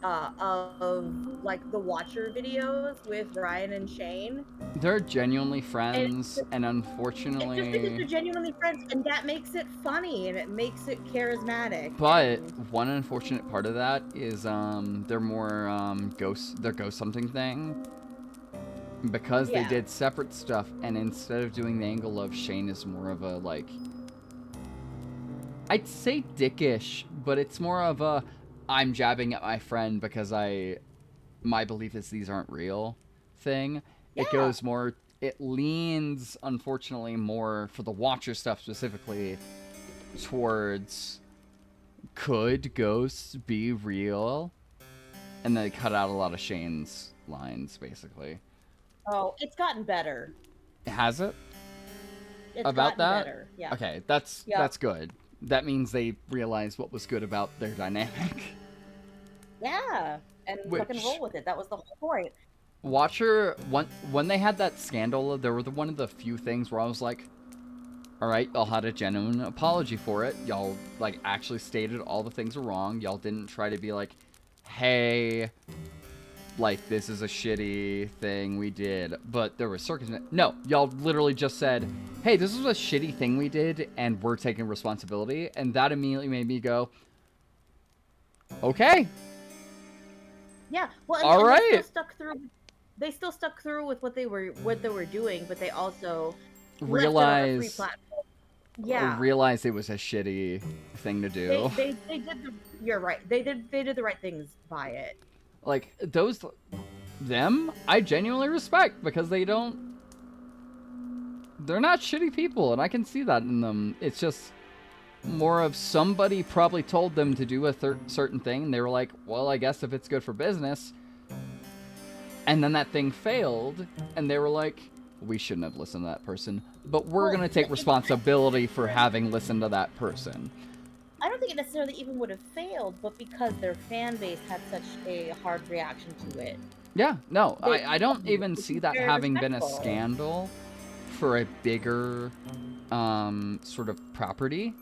of like the Watcher videos with Ryan and Shane. They're genuinely And friends, and it's just because unfortunately, they're genuinely friends, and that makes it funny and it makes it charismatic. but and one unfortunate part of that is they're more they're ghost hunting thing. Because they Yeah. did separate stuff, and instead of doing the angle of Shane is more of a like, I'd say dickish, but it's more of a I'm jabbing at my friend because my belief is these aren't real thing. Yeah. It goes more, it leans unfortunately more for the Watcher stuff specifically towards could ghosts be real, and they cut out a lot of Shane's lines basically. Oh, it's gotten better. Has it? It's About gotten that? better. Yeah. Okay, that's Yep. good. That means they realized what was good about their dynamic. Yeah. And fucking roll with it. That was the whole point. Watcher, when they had that scandal, there were one of the few things where I was like, all right, y'all had a genuine apology for it. Y'all like actually stated all the things were wrong. Y'all didn't try to be like, hey, like this is a shitty thing we did. But there was circumstances. No, y'all literally just said, hey, this is a shitty thing we did, and we're taking responsibility. And that immediately made me go, okay. Yeah. Well, All right. They still stuck through. They still stuck through with what they were doing, but they also realized it was a shitty thing to do. They did you're right. They did the right things by it. Like them, I genuinely respect because they're not shitty people, and I can see that in them. It's just more of somebody probably told them to do a certain thing, and they were like, well, I guess if it's good for business. And then that thing failed, and they were like, we shouldn't have listened to that person, but we're going to take responsibility for having listened to that person. I don't think it necessarily even would have failed, but because their fan base had such a hard reaction to it. Yeah, no, I don't even see that having been a scandal for a bigger sort of property.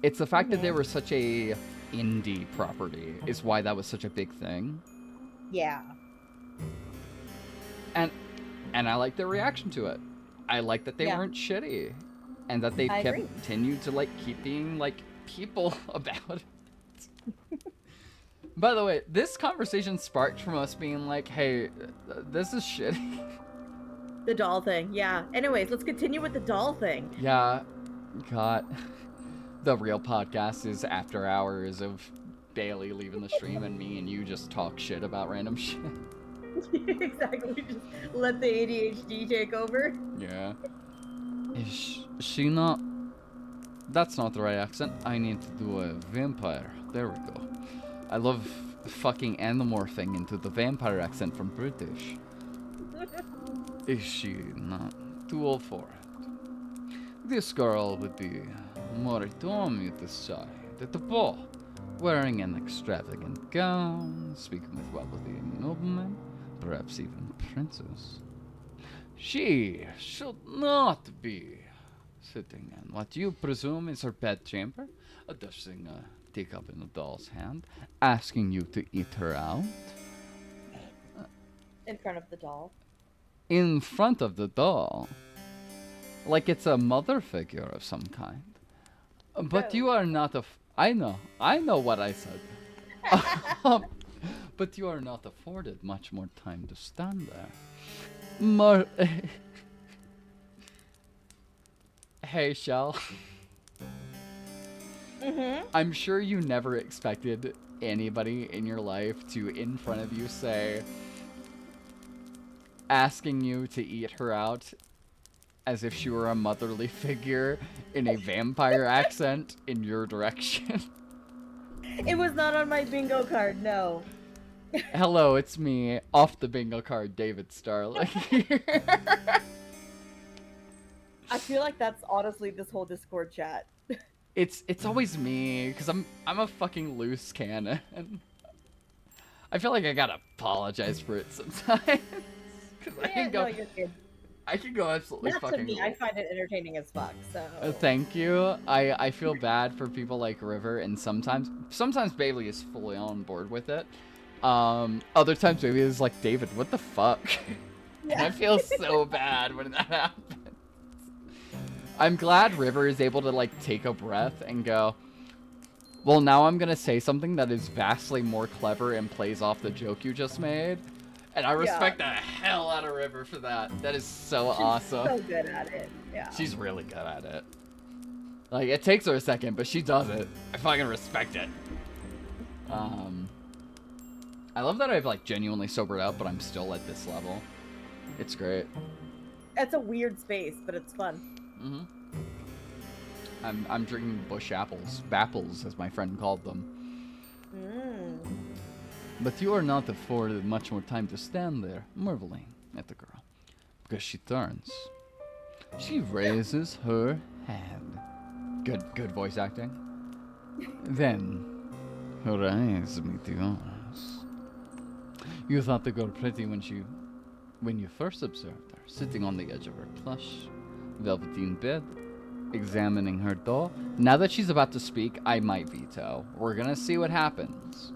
It's the fact that they were such a indie property is why that was such a big thing. Yeah. And I like their reaction to it. I like that they weren't shitty, and that they continued to like keep being like people about it. By the way, this conversation sparked from us being like, hey, this is shitty. The doll thing, yeah. Anyways, let's continue with the doll thing. Yeah, God. The real podcast is after hours of Bailey leaving the stream and me and you just talk shit about random shit. Exactly, just let the ADHD take over. Yeah. Is she not... That's not the right accent. I need to do a vampire. There we go. I love fucking animorphing into the vampire accent from British. Is she not too old for it? This girl would be more at home, you decide, at the ball, wearing an extravagant gown, speaking with wealthy noblemen, perhaps even princes. She should not be sitting in what you presume is her bedchamber, adjusting a teacup in a doll's hand, asking you to eat her out In front of the doll. in front of the doll, like it's a mother figure of some kind. But No. you are not I know what I said. But you are not afforded much more time to stand there. Hey, Shell. I'm sure you never expected anybody in your life to, in front of you, say, asking you to eat her out as if she were a motherly figure in a vampire accent in your direction. It was not on my bingo card, no. Hello, it's me, off the bingo card, David Starling here. I feel like that's honestly this whole Discord chat. It's always me, because I'm a fucking loose cannon. I feel like I gotta apologize for it sometimes. Because No, you're good. I can go absolutely Not to fucking. me, I find it entertaining as fuck, so. Thank you. I feel bad for people like River, and sometimes Bailey is fully on board with it. Other times Bailey is like, David, what the fuck? And I feel so bad when that happens. I'm glad River is able to like take a breath and go, well, now I'm gonna say something that is vastly more clever and plays off the joke you just made. And I respect the hell out of River for that. That is so awesome. So good at it, yeah. She's really good at it. Like, it takes her a second, but she does it. I fucking respect it. I love that I've, like, genuinely sobered up, but I'm still at this level. It's great. It's a weird space, but it's fun. Mm-hmm. I'm drinking bush apples. Bapples, as my friend called them. Mm. But you are not afforded much more time to stand there, marveling at the girl. Because she turns. She raises her head. Good voice acting. Then, her eyes meet yours. You thought the girl pretty when you first observed her, sitting on the edge of her plush, velveteen bed, examining her doll. Now that she's about to speak, I might veto. We're gonna see what happens.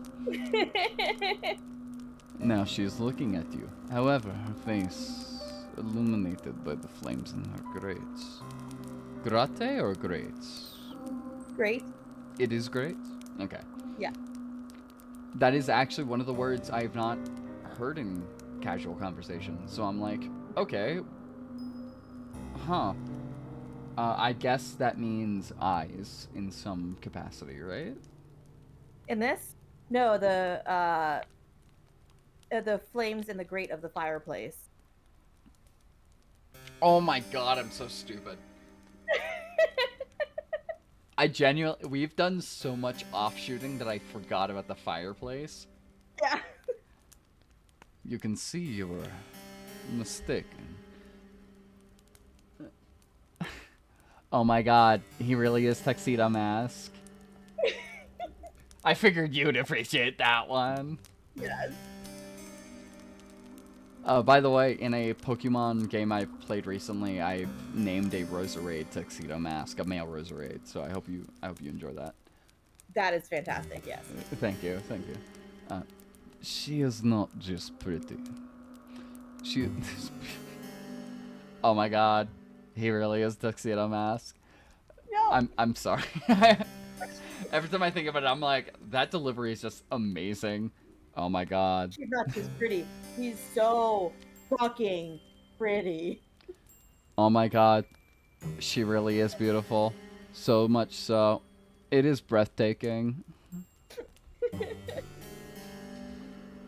Now she is looking at you. However, her face illuminated by the flames in her grates. Grate or grates? Great. It is great? Okay. Yeah. That is actually one of the words I've not heard in casual conversation. So I'm like, okay. Huh. I guess that means eyes in some capacity, right? In this? No, the flames in the grate of the fireplace. Oh my god, I'm so stupid. We've done so much offshooting that I forgot about the fireplace. Yeah. You can see you were mistaken. Oh my god, he really is Tuxedo Mask. I figured you'd appreciate that one. Yes. By the way, in a Pokemon game I played recently, I named a Roserade Tuxedo Mask, a male Roserade. So I hope you enjoy that. That is fantastic, yes. Thank you. She is not just pretty. She. Oh my god, he really is Tuxedo Mask. No. I'm sorry. Every time I think about it, I'm like, that delivery is just amazing. Oh my god. She's not just pretty. He's so fucking pretty. Oh my god. She really is beautiful. So much so. It is breathtaking.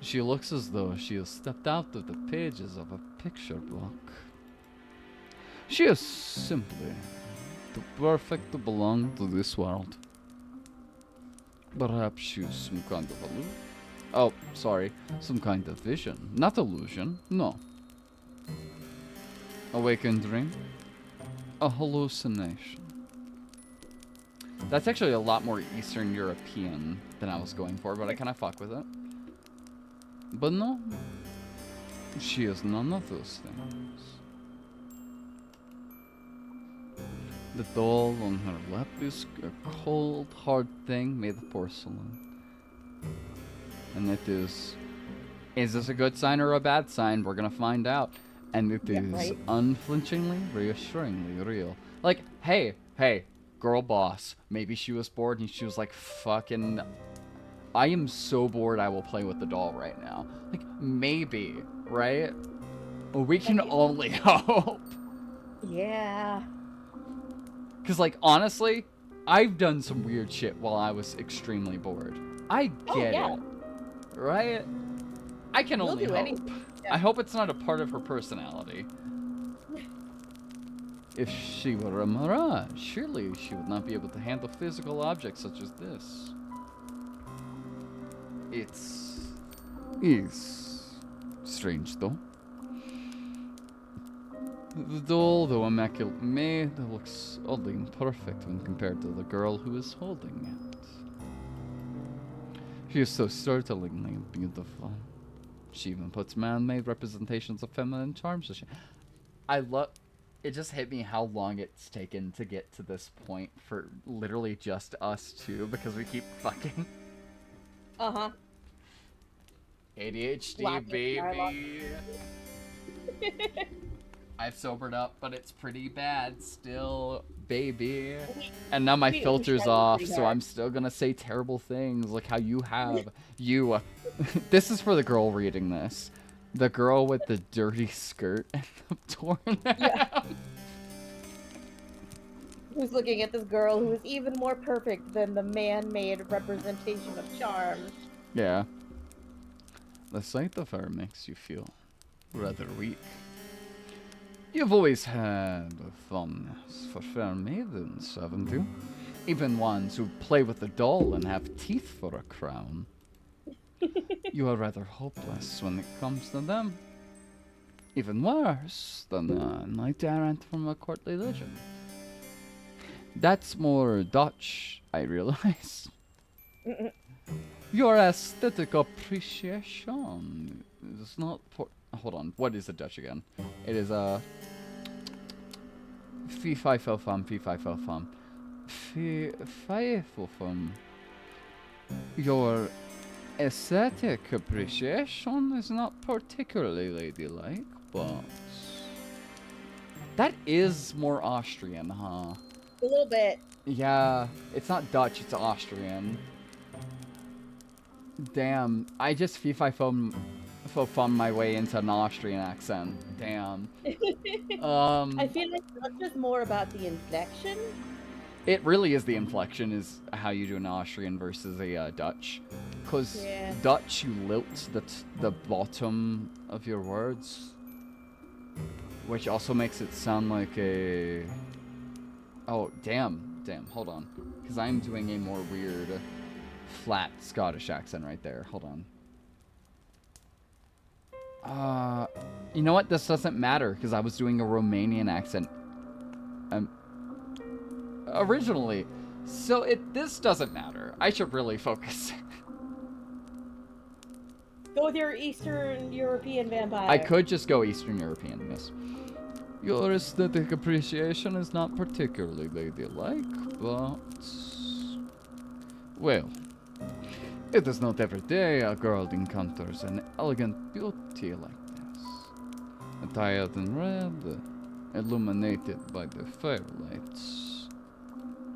She looks as though she has stepped out of the pages of a picture book. She is simply too perfect to belong to this world. Perhaps she's some kind of illusion. Oh, sorry. Some kind of vision. Not illusion. No. Awakened dream. A hallucination. That's actually a lot more Eastern European than I was going for, but I kind of fuck with it. But no. She is none of those things. The doll on her lap is a cold, hard thing made of porcelain. And it is. Is this a good sign or a bad sign? We're gonna find out. And it Yeah, is right. unflinchingly, reassuringly real. Like, hey, girl boss. Maybe she was bored and she was like, fucking. I am so bored I will play with the doll right now. Like, maybe, right? We can Like- only hope. Yeah. Because, like, honestly, I've done some weird shit while I was extremely bored. I get yeah. it. Right? I can You'll only do hope. anything. Yeah. I hope it's not a part of her personality. If she were a mirage, surely she would not be able to handle physical objects such as this. Is strange though. The doll, though immaculate made, looks oddly imperfect when compared to the girl who is holding it. She is so startlingly beautiful. She even puts man-made representations of feminine charms. I love. It just hit me how long it's taken to get to this point for literally just us two because we keep fucking. Uh-huh. ADHD, Laughing baby. I've sobered up, but it's pretty bad still, baby. And now my we filter's tried off, pretty so hard. I'm still gonna say terrible things like how you have. You. This is for the girl reading this. The girl with the dirty skirt and the torn Yeah. Who's looking at this girl who is even more perfect than the man-made representation of charm. Yeah. The sight of her makes you feel rather weak. You've always had a fondness for fair maidens, haven't you? Even ones who play with a doll and have teeth for a crown. You are rather hopeless when it comes to them. Even worse than a knight errant from a courtly legend. That's more Dutch, I realize. Your aesthetic appreciation is not for. Hold on, what is the Dutch again? It is a. Fee fi fo fum, fee fi fo fum. Fee fi fo fum. Your aesthetic appreciation is not particularly ladylike, but. That is more Austrian, huh? A little bit. Yeah, it's not Dutch, it's Austrian. Damn, I just fo fum my way into an Austrian accent. Damn. I feel like Dutch is more about the inflection. It really is the inflection is how you do an Austrian versus a Dutch. Because Yeah. Dutch, you lilt the bottom of your words. Which also makes it sound like a... Oh, damn, hold on. Because I'm doing a more weird, flat Scottish accent right there. Hold on. You know what? This doesn't matter, because I was doing a Romanian accent originally. So this doesn't matter. I should really focus. Go with your Eastern European vampire. I could just go Eastern European, yes. Your aesthetic appreciation is not particularly ladylike, but... Well, it is not every day a girl encounters an elegant beauty like this. Attired in red, illuminated by the firelights.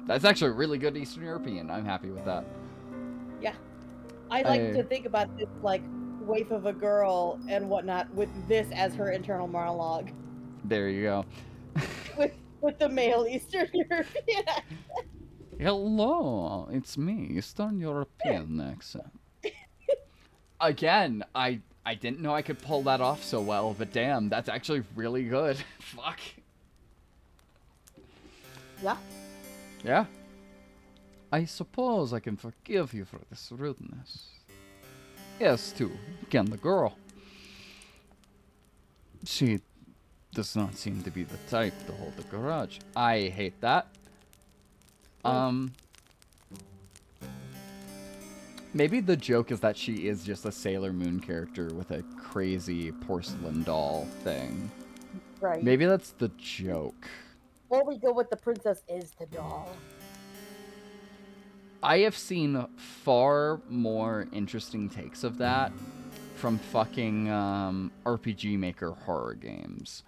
That's actually really good Eastern European. I'm happy with that. Yeah. I like to think about this, like, waif of a girl and whatnot with this as her internal monologue. There you go. with the male Eastern European accent. Hello, it's me, Eastern European accent. Again, I didn't know I could pull that off so well, but damn, that's actually really good. Fuck. Yeah. Yeah. I suppose I can forgive you for this rudeness. Yes, too, can the girl. She does not seem to be the type to hold a garage. I hate that. Maybe the joke is that she is just a Sailor Moon character with a crazy porcelain doll thing. Right. Maybe that's the joke. Or we go with the princess is the doll. I have seen far more interesting takes of that from fucking RPG Maker horror games.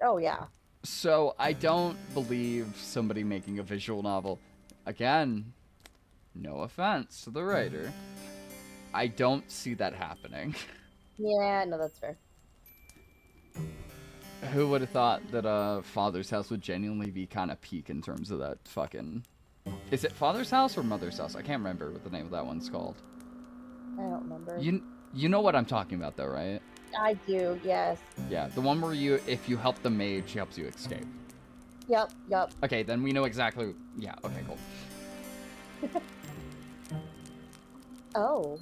Oh yeah. So I don't believe somebody making a visual novel, again, no offense to the writer, I don't see that happening. Yeah, no, that's fair. Who would have thought that Father's House would genuinely be kind of peak in terms of that fucking... Is it Father's House or Mother's House? I can't remember what the name of that one's called. I don't remember. You know what I'm talking about though, right? I do, yes. Yeah, the one where you, if you help the mage, she helps you escape. Yep, yep. Okay, then we know exactly... Yeah, okay, cool. Oh.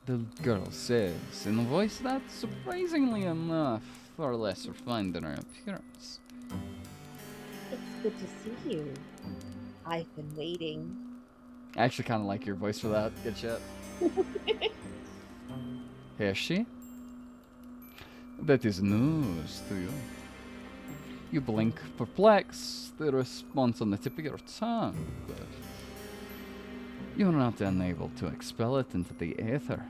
The girl says, in a voice that's surprisingly enough far less refined than her appearance. It's good to see you. I've been waiting. I actually kind of like your voice for that. Good shit. Is she? That is news to you. You blink perplexed, the response on the tip of your tongue. But you're not unable to expel it into the aether.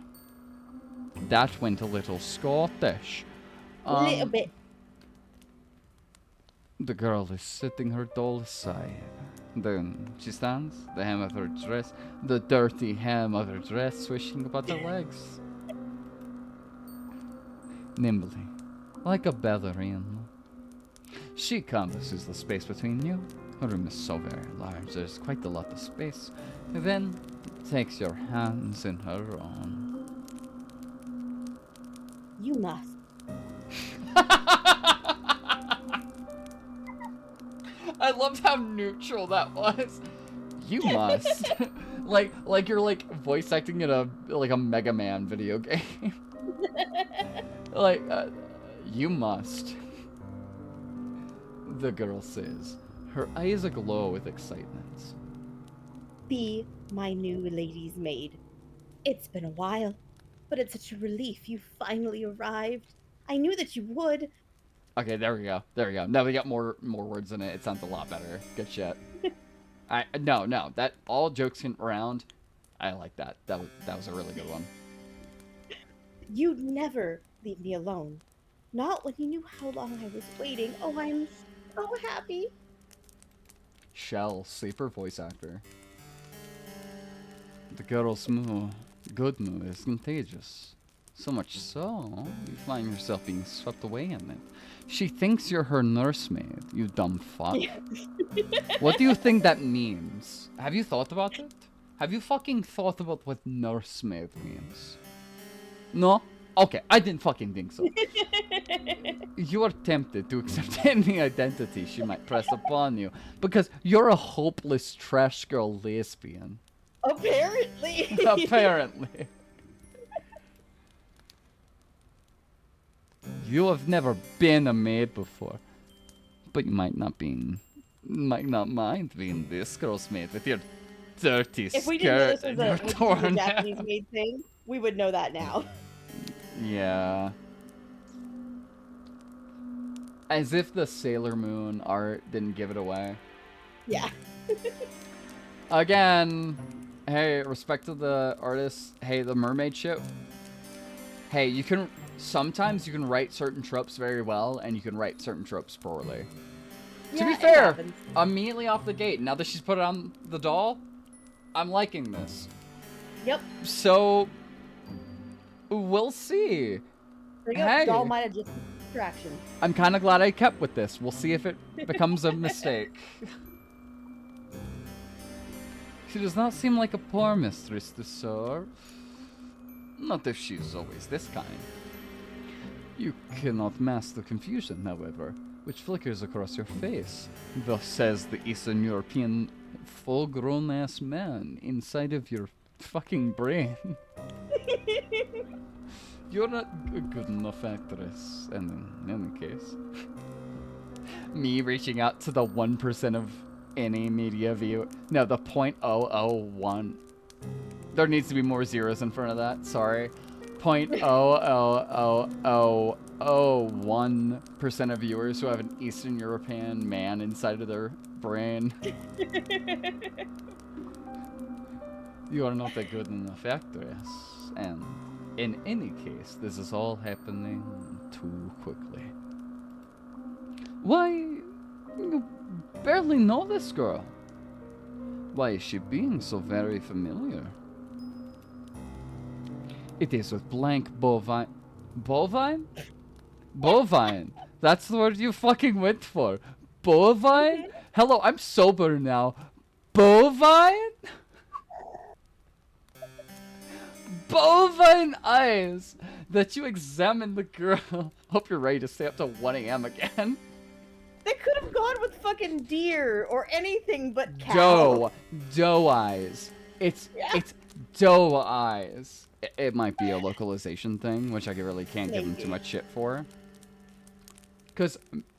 That went a little Scottish. A little bit. The girl is sitting her doll aside. Then she stands, the hem of her dress, the dirty hem of her dress swishing about her legs. Nimbly, like a ballerina. She canvasses the space between you. Her room is so very large, there's quite a lot of space. Then takes your hands in her own. You must. I loved how neutral that was. You must. like you're like voice acting in a Mega Man video game. like you must. The girl says, her eyes aglow with excitement. Be my new lady's maid. It's been a while, but it's such a relief you finally arrived. I knew that you would. Okay, there we go. There we go. Now we got more words in it. It sounds a lot better. Good shit. No. That all jokes around. I like that. That was a really good one. You'd never leave me alone. Not when you knew how long I was waiting. Oh, I'm so happy. Shell, sleeper voice actor. The girl's good mood is contagious. So much so, you find yourself being swept away in it. She thinks you're her nursemaid, you dumb fuck. What do you think that means? Have you thought about it? Have you fucking thought about what nursemaid means? No? Okay, I didn't fucking think so. You are tempted to accept any identity she might press upon you because you're a hopeless trash girl lesbian. Apparently. Apparently. You have never been a maid before, but you might not mind being this girl's maid with your dirty If we didn't skirt know and this your was a torn Japanese hair. made thing, we would know that now. Yeah. As if the Sailor Moon art didn't give it away. Yeah. Again, hey, respect to the artist. Hey, the mermaid shit. Hey, sometimes you can write certain tropes very well, and you can write certain tropes poorly. Yeah, To be it fair, happens. immediately off the gate, now that she's put it on the doll, I'm liking this. Yep. So, we'll see. There you go. Hey. Doll might have just been a distraction. I'm kind of glad I kept with this. We'll see if it becomes a mistake. She does not seem like a poor mistress to serve. Not if she's always this kind. You cannot mask the confusion, however, which flickers across your face. Thus says the Eastern European full-grown ass man inside of your fucking brain. You're not a good enough actress, and in any case. Me reaching out to the 1% of any media view. No, the 0.001. There needs to be more zeros in front of that, sorry. 0.00001% of viewers who have an Eastern European man inside of their brain. You are not a good enough actress. And in any case, this is all happening too quickly. Why, you barely know this girl. Why is she being so very familiar? It is with blank bovine. Bovine? Bovine. That's the word you fucking went for. Bovine? Hello, I'm sober now. Bovine? Bovine eyes that you examine the girl. Hope you're ready to stay up till 1 a.m. again. They could have gone with fucking deer or anything but cow. Doe eyes. It's doe eyes. It might be a localization thing, which I really can't give them too much shit for. Because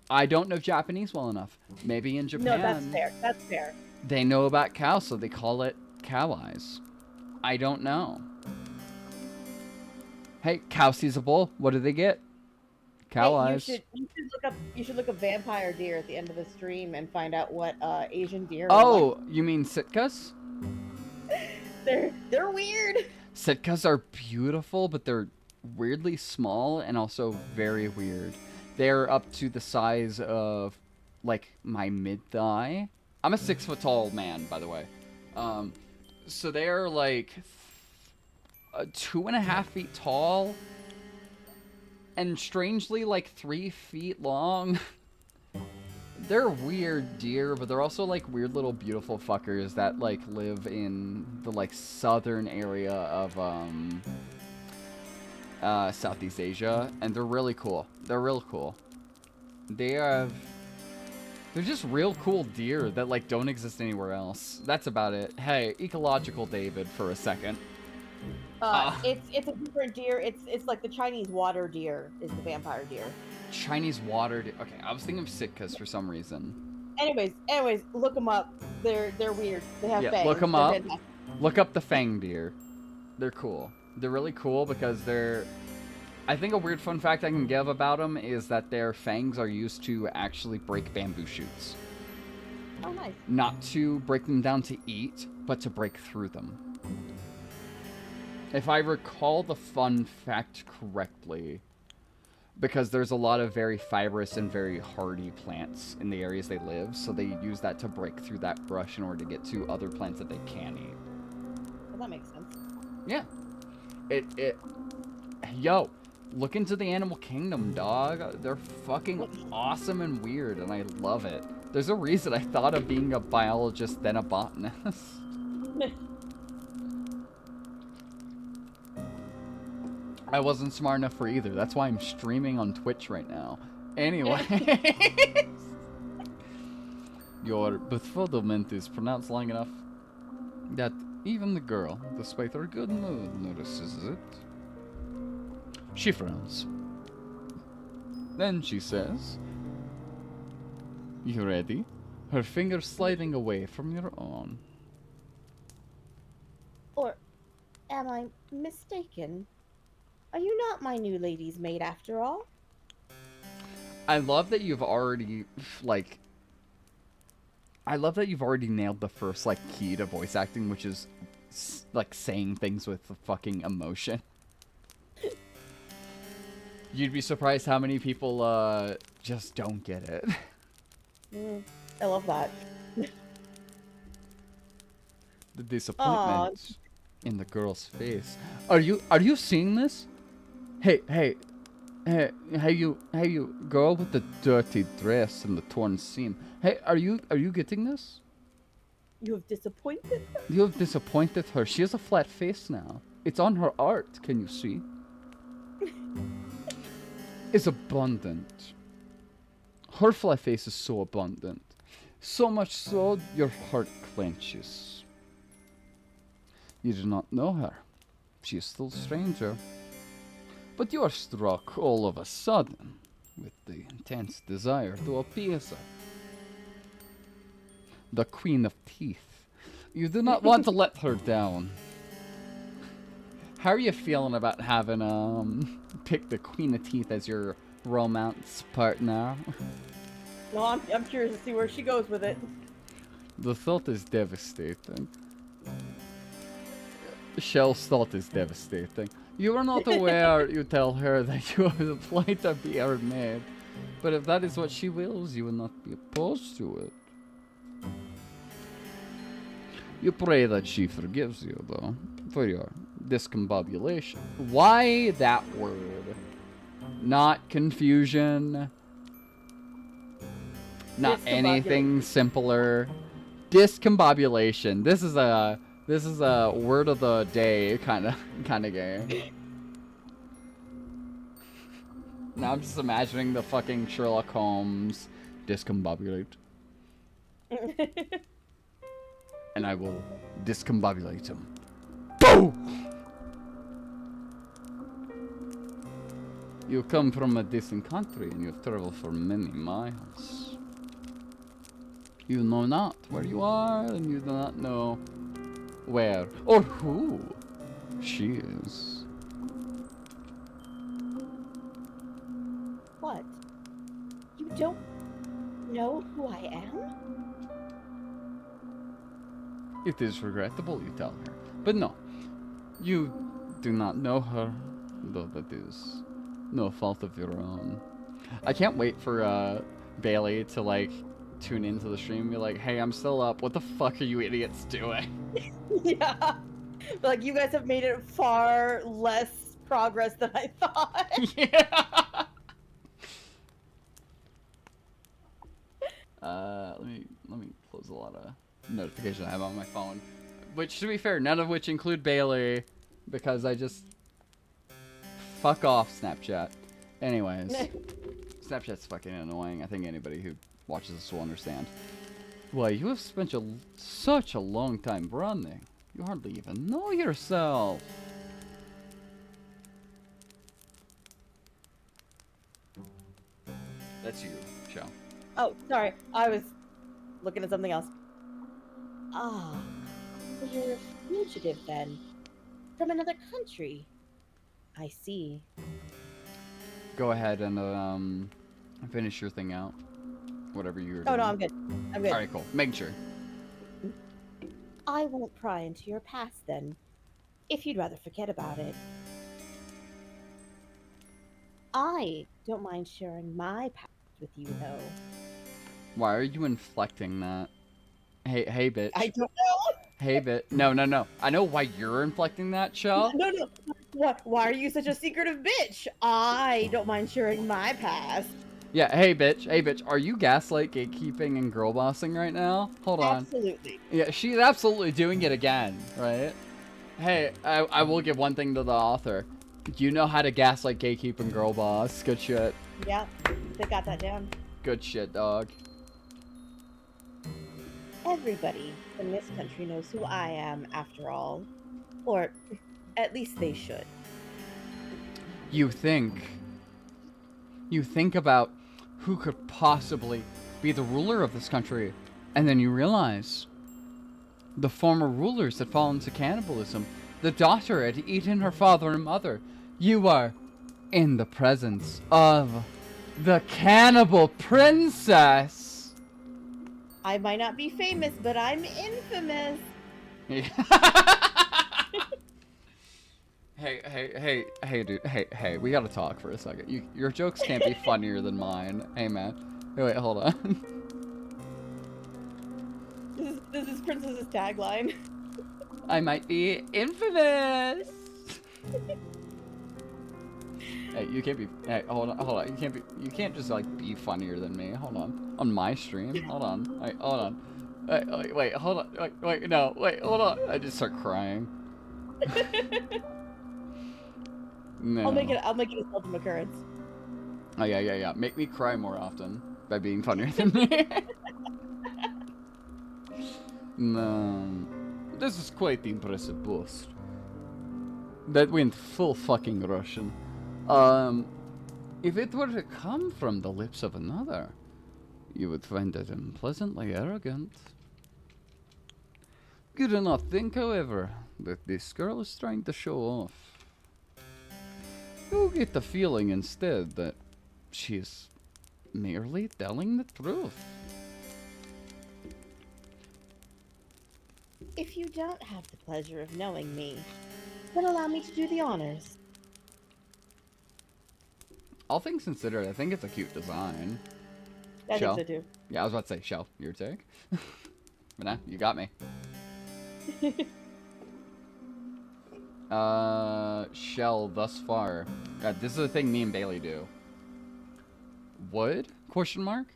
I don't know Japanese well enough. Maybe in Japan. No, that's fair. That's fair. They know about cow, so they call it cow eyes. I don't know. Hey, cow sees a bull. What do they get? Cow eyes. You should look up vampire deer at the end of the stream and find out what Asian deer. Oh, you mean Sitkas? They're weird. Sitkas are beautiful, but they're weirdly small and also very weird. They're up to the size of like my mid-thigh. I'm a 6 foot tall man, by the way. So they're like 2.5 feet tall and strangely like 3 feet long. They're weird deer, but they're also like weird little beautiful fuckers that like live in the like southern area of Southeast Asia, and they're really cool. They're real cool. They're just real cool deer that like don't exist anywhere else. That's about it. Hey, ecological David for a second. It's a different deer. It's like the Chinese water deer is the vampire deer. Chinese water deer. Okay, I was thinking of Sitkas for some reason. Anyways, look them up. They're weird. They have fangs. Look them They're up. fantastic. Look up the fang deer. They're cool. They're really cool because they're... I think a weird fun fact I can give about them is that their fangs are used to actually break bamboo shoots. Oh, nice. Not to break them down to eat, but to break through them. If I recall the fun fact correctly, because there's a lot of very fibrous and very hardy plants in the areas they live, so they use that to break through that brush in order to get to other plants that they can eat. Well, that makes sense. Yeah. Yo, look into the animal kingdom, dog. They're fucking awesome and weird, and I love it. There's a reason I thought of being a biologist then a botanist. I wasn't smart enough for either. That's why I'm streaming on Twitch right now. Anyway. Your befuddlement is pronounced long enough that even the girl, despite her good mood, notices it. She frowns. Then she says, "You ready?" Her fingers sliding away from your own. Or am I mistaken? Are you not my new lady's maid after all? I love that you've already, like... I love that you've already nailed the first, like, key to voice acting, which is, like, saying things with fucking emotion. You'd be surprised how many people, just don't get it. I love that. The disappointment in the girl's face. Are you seeing this? Hey, you girl with the dirty dress and the torn seam. Hey, are you getting this? You have disappointed her? You have disappointed her. She has a flat face now. It's on her art. Can you see? It's abundant. Her flat face is so abundant. So much so, your heart clenches. You do not know her. She is still a stranger. But you are struck all of a sudden with the intense desire to appease her. The Queen of Teeth. You do not want to let her down. How are you feeling about having pick the Queen of Teeth as your romance partner? No, I'm curious to see where she goes with it. The thought is devastating. Shell's thought is devastating. You are not aware, you tell her, that you have the plight to be her maid. But if that is what she wills, you will not be opposed to it. You pray that she forgives you, though, for your discombobulation. Why that word? Not confusion. Not anything simpler. Discombobulation. This is a word of the day kind of game. Now I'm just imagining the fucking Sherlock Holmes discombobulate. And I will discombobulate him. Boom! You come from a distant country and you've traveled for many miles. You know not where you are, and you do not know where or who she is. What? You don't know who I am? It is regrettable, you tell her. But no, you do not know her, though that is no fault of your own. I can't wait for Bailey to like tune into the stream and be like, hey, I'm still up. What the fuck are you idiots doing? Yeah. Like, you guys have made it far less progress than I thought. Yeah. Let me close a lot of notifications I have on my phone, which, to be fair, none of which include Bailey, because I just fuck off Snapchat. Anyways, Snapchat's fucking annoying. I think anybody who watches this will understand. Why, you have spent such a long time running. You hardly even know yourself. That's you, Shell. Oh, sorry. I was looking at something else. Ah, so you're a fugitive then. From another country. I see. Go ahead and finish your thing out. Whatever you're doing. Oh, no, I'm good. I'm good. Alright, cool. Making sure. I won't pry into your past then, if you'd rather forget about it. I don't mind sharing my past with you, though. Why are you inflecting that? Hey, bitch. I don't know. Hey, bitch. No. I know why you're inflecting that, Shell. No. Why are you such a secretive bitch? I don't mind sharing my past. Yeah, hey, bitch. Hey, bitch. Are you gaslight, gatekeeping, and girl bossing right now? Hold on. Absolutely. Yeah, she's absolutely doing it again, right? Hey, I will give one thing to the author. You know how to gaslight, gatekeep, and girl boss. Good shit. Yeah, they got that down. Good shit, dog. Everybody in this country knows who I am, after all. Or at least they should. You think about who could possibly be the ruler of this country, and then you realize the former rulers had fallen to cannibalism. The daughter had eaten her father and mother. You are in the presence of the cannibal princess. I might not be famous, but I'm infamous. Hey, dude. Hey, we gotta talk for a second. Your jokes can't be funnier than mine. Hey, man. Wait, hold on. This is Princess's tagline. I might be infamous. Hey, you can't be. Hey, hold on. You can't just like be funnier than me. Hold on my stream. Hold on. Wait, hold on. Wait, hold on. Wait, no. Wait, hold on. I just start crying. No. I'll make it a seldom occurrence. Oh yeah. Make me cry more often by being funnier than me. No. This is quite the impressive boast. That went full fucking Russian. If it were to come from the lips of another, you would find it unpleasantly arrogant. You do not think, however, that this girl is trying to show off. You get the feeling instead that she's merely telling the truth. If you don't have the pleasure of knowing me, then allow me to do the honors. All things considered, I think it's a cute design. I Shell? think so too. Yeah, I was about to say, Shell, your take? But nah, you got me. Shell, thus far. This is the thing me and Bailey do. Would? Question mark?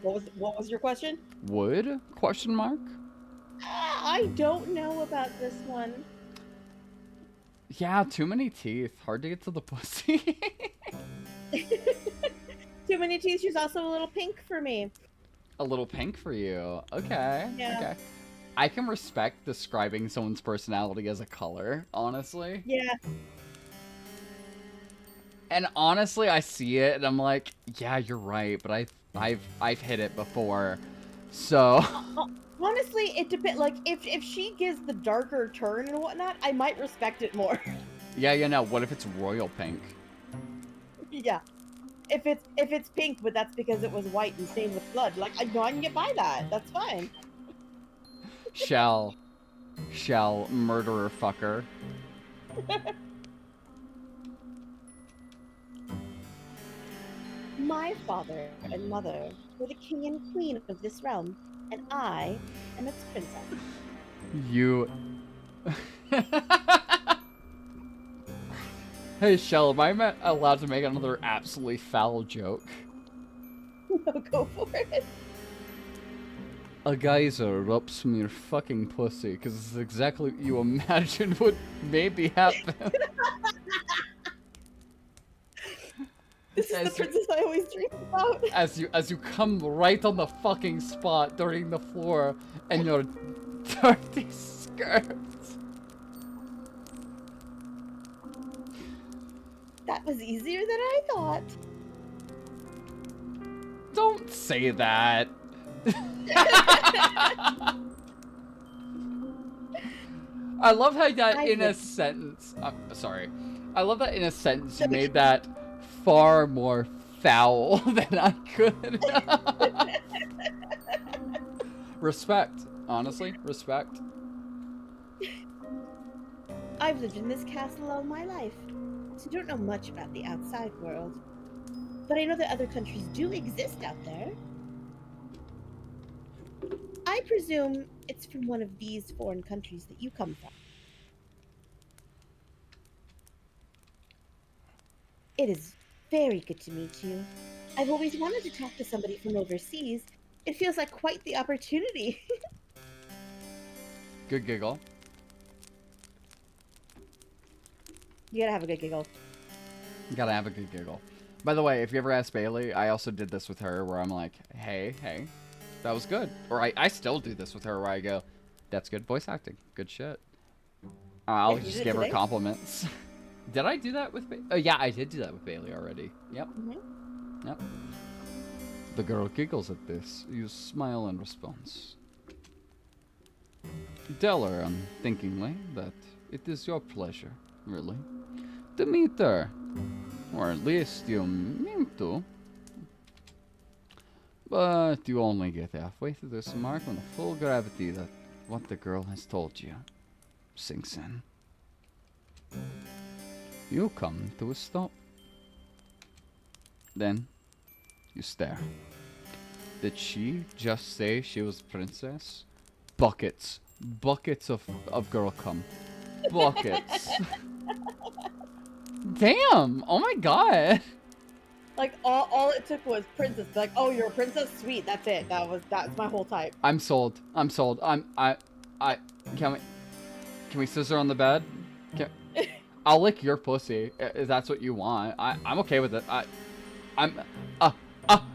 What was your question? Would? Question mark? I don't know about this one. Yeah, too many teeth. Hard to get to the pussy. Too many teeth. She's also a little pink for me. A little pink for you. Okay. Yeah. Okay. I can respect describing someone's personality as a color, honestly. Yeah. And honestly, I see it and I'm like, yeah, you're right, but I've hit it before. So Honestly, it depends. Like, if she gives the darker turn and whatnot, I might respect it more. yeah, you know, what if it's royal pink? Yeah. If it's pink, but that's because it was white and stained with blood. Like, I know I can get by that. That's fine. Shall murderer fucker. My father and mother were the king and queen of this realm, and I am its princess. You Hey Shell, am I allowed to make another absolutely foul joke? Go for it. A geyser erupts from your fucking pussy, because it's exactly what you imagined would maybe happen. This is the princess I always dreamed about. As you come right on the fucking spot during the floor and your dirty skirts. That was easier than I thought. Don't say that. I love how that in a sentence. Sorry. I love that in a sentence you made that far more foul than I could. Respect. Honestly, respect. I've lived in this castle all my life, so don't know much about the outside world. But I know that other countries do exist out there. I presume it's from one of these foreign countries that you come from. It is very good to meet you. I've always wanted to talk to somebody from overseas. It feels like quite the opportunity. Good giggle. You gotta have a good giggle. You gotta have a good giggle. By the way, if you ever ask Bailey, I also did this with her where I'm like, hey, that was good. Or I still do this with her where I go, that's good voice acting. Good shit. I'll Yeah, just give her compliments. Did I do that with Bailey? Oh, yeah, I did do that with Bailey already. Yep. Mm-hmm. Yep. The girl giggles at this. You smile in response. Tell her unthinkingly that it is your pleasure, really, to meet her. Or at least you mean to. But you only get halfway to this mark when the full gravity that what the girl has told you sinks in. You come to a stop. Then you stare. Did she just say she was princess? Buckets. Buckets of girl cum. Buckets. Damn! Oh my god! Like all it took was princess. Like, oh, you're a princess? Sweet, that's it. That's my whole type. I'm sold. I'm sold. Can we scissor on the bed? I'll lick your pussy if that's what you want. I'm okay with it. The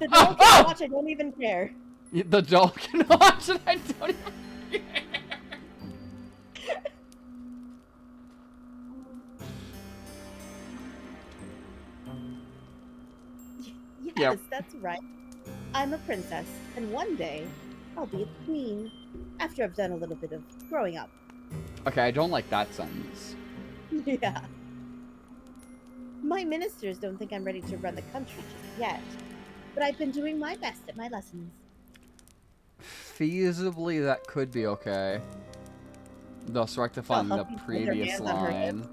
doll can watch. I don't even care. The doll can watch it. I don't even care. Yes, Yep. that's right. I'm a princess, and one day I'll be a queen after I've done a little bit of growing up. Okay, I don't like that sentence. Yeah. My ministers don't think I'm ready to run the country just yet, but I've been doing my best at my lessons. Feasibly, that could be okay. Thus I'll rectifying the help you put their previous hands on her hips. line.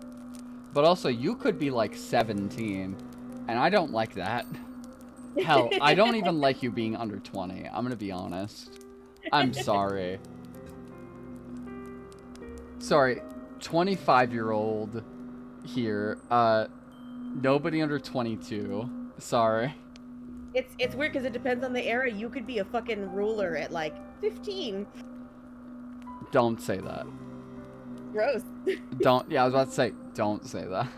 But also, you could be like 17, and I don't like that. Hell, I don't even like you being under 20. I'm gonna be honest. I'm sorry. Sorry, 25-year-old here. Nobody under 22. Sorry. It's weird because it depends on the era. You could be a fucking ruler at like 15. Don't say that. Gross. Don't. Yeah, I was about to say, don't say that.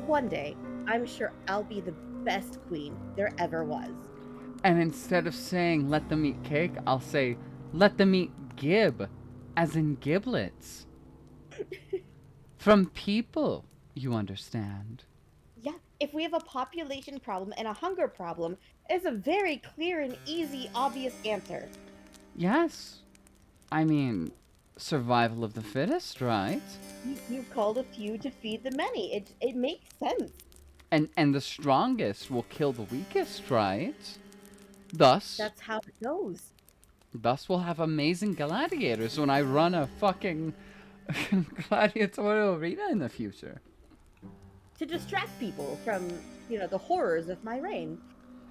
One day, I'm sure I'll be the best queen there ever was. And instead of saying let them eat cake, I'll say let them eat gib, as in giblets. From people, you understand. Yeah, if we have a population problem and a hunger problem, it's a very clear and easy, obvious answer. Yes. I mean, survival of the fittest, right? You've called a few to feed the many. It makes sense. And the strongest will kill the weakest, right? Thus, That's how it goes. thus we'll have amazing gladiators when I run a fucking gladiatorial arena in the future. To distract people from, the horrors of my reign.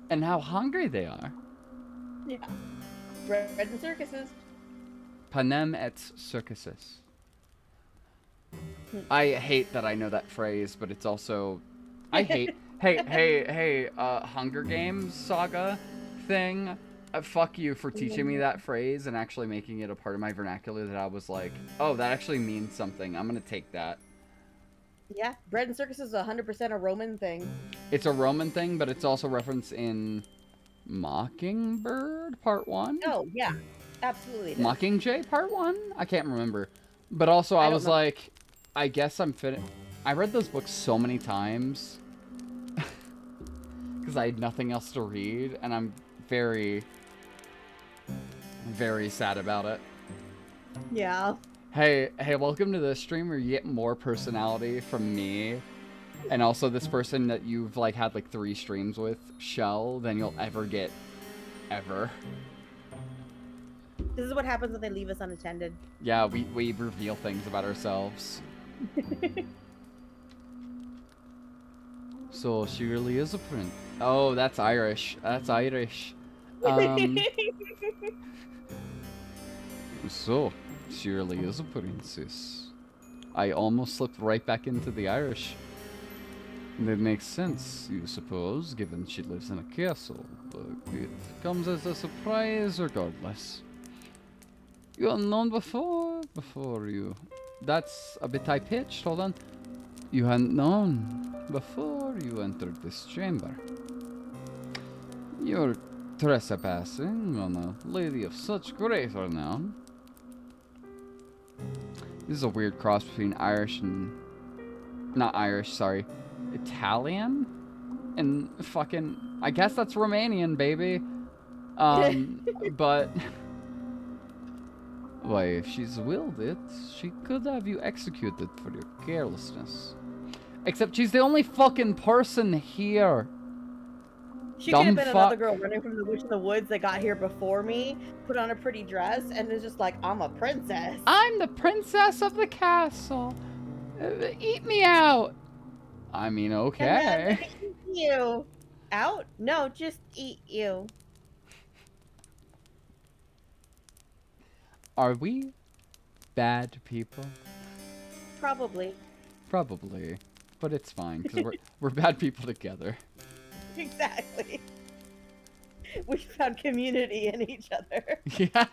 And how hungry they are. Yeah. Bread and circuses. Panem et circuses. I hate that I know that phrase, but it's also... I hate... hey, Hunger Games saga thing. Fuck you for teaching me that phrase and actually making it a part of my vernacular that I was like, oh, that actually means something. I'm gonna take that. Yeah, bread and circuses is 100% a Roman thing. It's a Roman thing, but it's also referenced in Mockingbird Part 1? Oh, yeah. Absolutely. Mockingjay Part 1? I can't remember. But also, I was know. like, I guess I'm fit. I read those books so many times because I had nothing else to read, and I'm very, very sad about it. Yeah. Hey, welcome to the stream where you get more personality from me, and also this person that you've like had like 3 streams with, Shell, than you'll ever get, ever. This is what happens when they leave us unattended. Yeah, we reveal things about ourselves. So she really is a prince. Oh, that's Irish. That's Irish. So she really is a princess. I almost slipped right back into the Irish. That makes sense, you suppose, given she lives in a castle. But it comes as a surprise regardless. You had known before you... That's a bit high-pitched, hold on. You hadn't known before you entered this chamber. You're trespassing on a lady of such great renown. This is a weird cross between Irish and... Not Irish, sorry. Italian? And fucking... I guess that's Romanian, baby. But... Why, if she's willed it, she could have you executed for your carelessness. Except she's the only fucking person here. She could have been another girl running from the witch in the woods that got here before me, put on a pretty dress, and is just like, I'm a princess. I'm the princess of the castle. Eat me out. I mean, okay. And then eat you. Out? No, just eat you. Are we bad people? Probably. Probably. But it's fine, because we're bad people together. Exactly. We found community in each other. Yeah.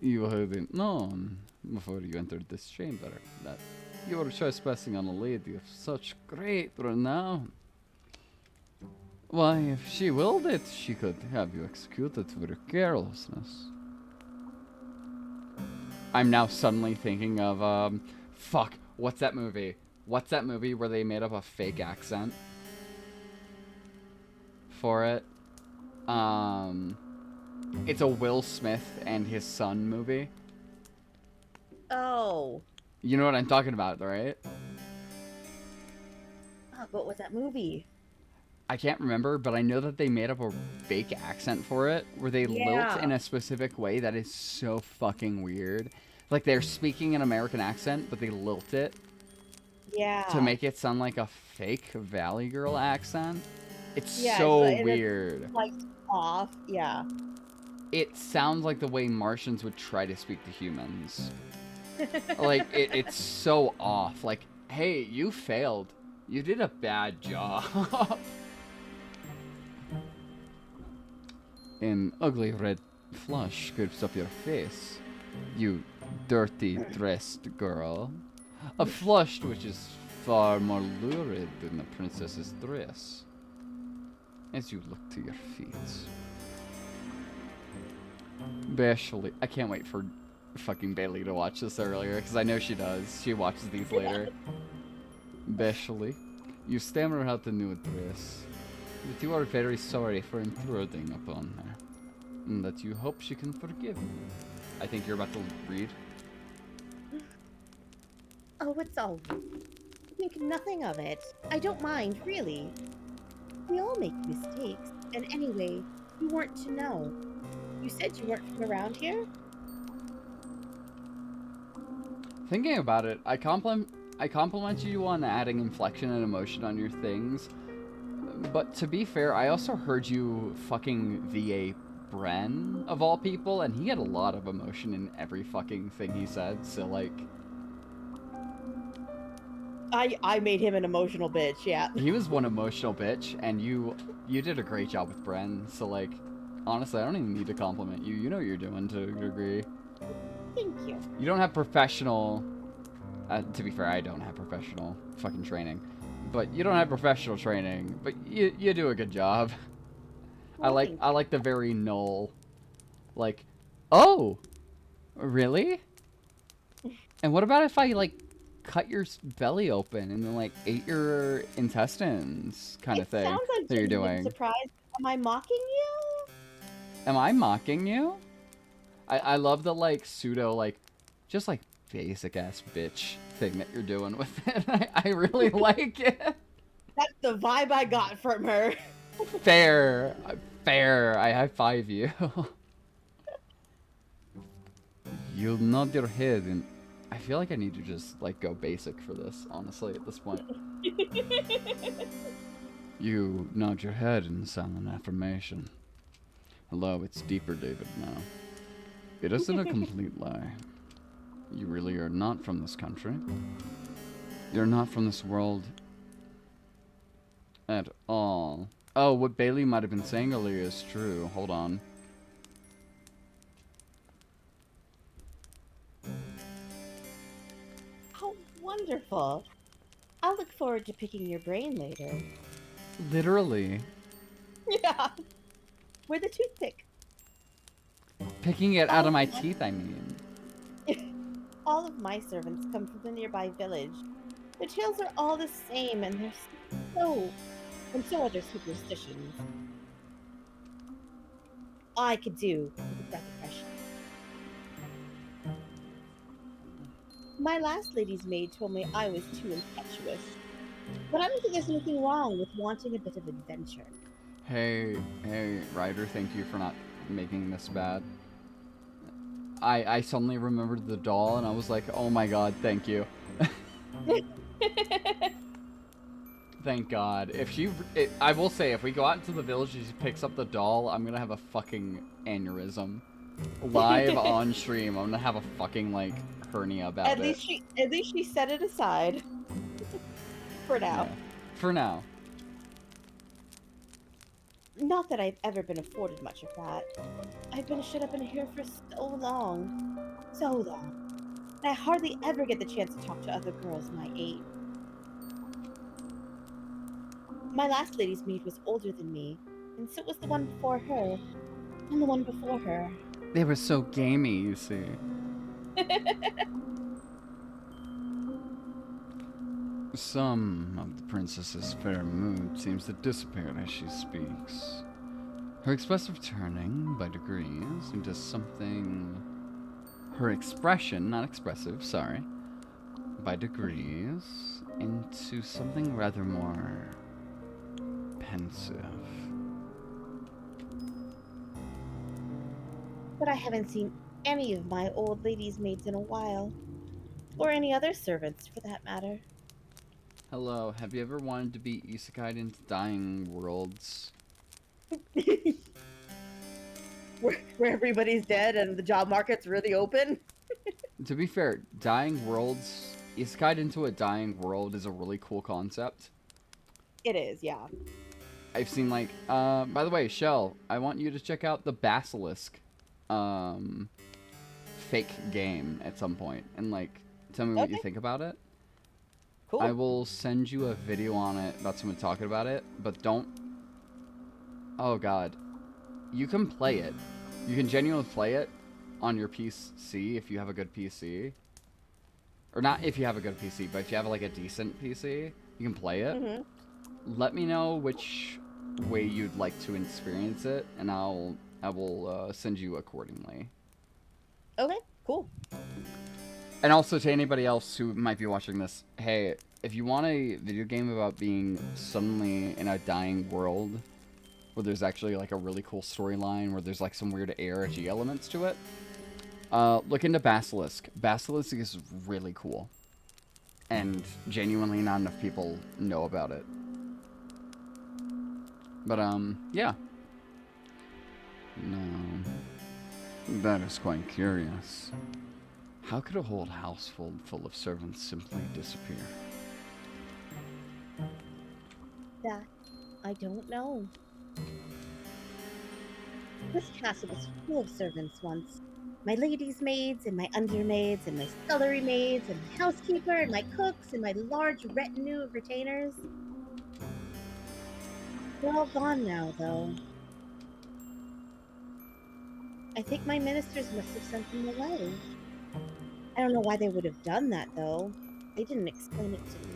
You hadn't known before you entered this chamber that you were trespassing on a lady of such great renown. Why, if she willed it, she could have you executed for your carelessness. I'm now suddenly thinking of, fuck, what's that movie? What's that movie where they made up a fake accent for it? It's a Will Smith and his son movie. Oh. You know what I'm talking about, right? What was that movie? I can't remember, but I know that they made up a fake accent for it where they lilt Yeah. in a specific way that is so fucking weird. Like they're speaking an American accent, but they lilt it Yeah. to make it sound like a fake Valley Girl accent. It's Yeah, so it's weird. like off. Yeah. It sounds like the way Martians would try to speak to humans. Like, it's so off. Like, hey, you failed. You did a bad job. An ugly red flush scrapes up your face. You dirty dressed girl. A flush which is far more lurid than the princess's dress. As you look to your feet. Bashfully. I can't wait for fucking Bailey to watch this earlier, because I know she does. She watches these later. Bashfully. You stammer out the new dress. That you are very sorry for intruding upon her. And that you hope she can forgive you. I think you're about to read. Oh, it's all right. Think nothing of it. I don't mind, really. We all make mistakes. And anyway, you weren't to know. You said you weren't from around here? Thinking about it, I compliment you on adding inflection and emotion on your things. But to be fair, I also heard you fucking VA Bren, of all people, and he had a lot of emotion in every fucking thing he said, so like... I made him an emotional bitch, yeah. He was one emotional bitch, and you did a great job with Bren, so like... Honestly, I don't even need to compliment you. You know what you're doing to a degree. Thank you. You don't have professional... to be fair, I don't have professional fucking training. But you don't have professional training, but you do a good job. Well, I like the very null, like, oh, really? And what about if I like cut your belly open and then like ate your intestines, kind of It thing sounds like that you're genuine doing? surprise. Am I mocking you? Am I mocking you? I love the like pseudo like, just like basic ass bitch thing that you're doing with it. I really like it. That's the vibe I got from her. Fair. Fair. I high five you. You nod your head and I feel like I need to just like go basic for this, honestly, at this point. You nod your head in silent affirmation. Hello, it's deeper, David, now. It isn't a complete lie. You really are not from this country. You're not from this world at all. Oh, what Bailey might have been saying earlier is true. Hold on. How wonderful. I'll look forward to picking your brain later. Literally. Yeah. With a toothpick. Picking it out All of my of my- teeth, I mean. All of my servants come from the nearby village. Their tales are all the same, and so are their superstitions. I could do with a breath of fresh air. My last lady's maid told me I was too impetuous, but I don't think there's anything wrong with wanting a bit of adventure. Hey, Ryder, thank you for not making this bad. I suddenly remembered the doll, and I was like, oh my god, thank you. Thank God. If she, I will say, if we go out into the village and she picks up the doll, I'm gonna have a fucking aneurysm. Live on stream, I'm gonna have a fucking, like, hernia about At it. least she set it aside. For now. Yeah. For now. Not that I've ever been afforded much of that. I've been shut up in here for so long. So long. And I hardly ever get the chance to talk to other girls my age. My last lady's maid was older than me, and so was the one before her, and the one before her. They were so gamey, you see. Some of the princess's fair mood seems to dissipate as she speaks. Her expressive turning by degrees into something. Her expression, not expressive, sorry. By degrees into something rather more pensive. But I haven't seen any of my old lady's maids in a while. Or any other servants, for that matter. Hello, have you ever wanted to be isekai'd into dying worlds? Where everybody's dead and the job market's really open? To be fair, dying worlds, isekai'd into a dying world is a really cool concept. It is, yeah. I've seen like, by the way, Shell, I want you to check out the Basilisk, fake game at some point and like tell me what you Okay. think about it. Cool. I will send you a video on it about someone talking about it, but don't. Oh god, you can play it. You can genuinely play it on your PC if you have a good PC, or not if you have a good PC, but if you have like a decent PC, you can play it. Mm-hmm. Let me know which way you'd like to experience it, and I will send you accordingly. Okay, cool. And also to anybody else who might be watching this, hey, if you want a video game about being suddenly in a dying world where there's actually like a really cool storyline, where there's like some weird ARG elements to it, look into Basilisk. Basilisk is really cool. And genuinely not enough people know about it. But, yeah. No. That is quite curious. How could a whole household full of servants simply disappear? That I don't know. This castle was full of servants once. My lady's maids, and my undermaids, and my scullery maids, and my housekeeper, and my cooks, and my large retinue of retainers. They're all gone now, though. I think my ministers must have sent them away. I don't know why they would have done that, though. They didn't explain it to me.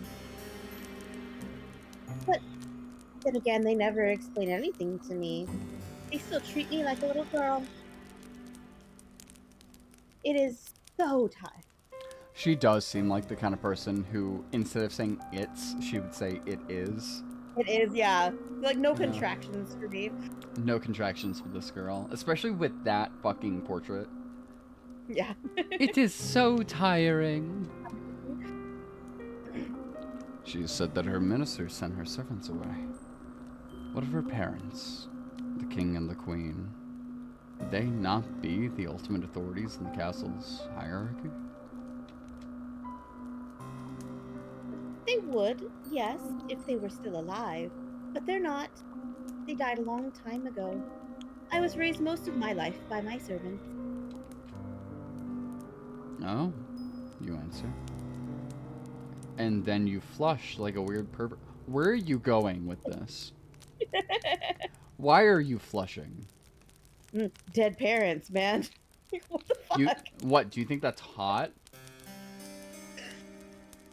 But then again, they never explain anything to me. They still treat me like a little girl. It is so tiring. She does seem like the kind of person who, instead of saying it's, she would say it is. It is, yeah. Like, no Yeah. contractions for me. No contractions for this girl, especially with that fucking portrait. Yeah. It is so tiring. She said that her ministers sent her servants away. What of her parents, the king and the queen? Would they not be the ultimate authorities in the castle's hierarchy? They would, yes, if they were still alive. But they're not. They died a long time ago. I was raised most of my life by my servants. Oh, you answer. And then you flush like a weird pervert. Where are you going with this? Why are you flushing? Dead parents, man. What the fuck? What, do you think that's hot?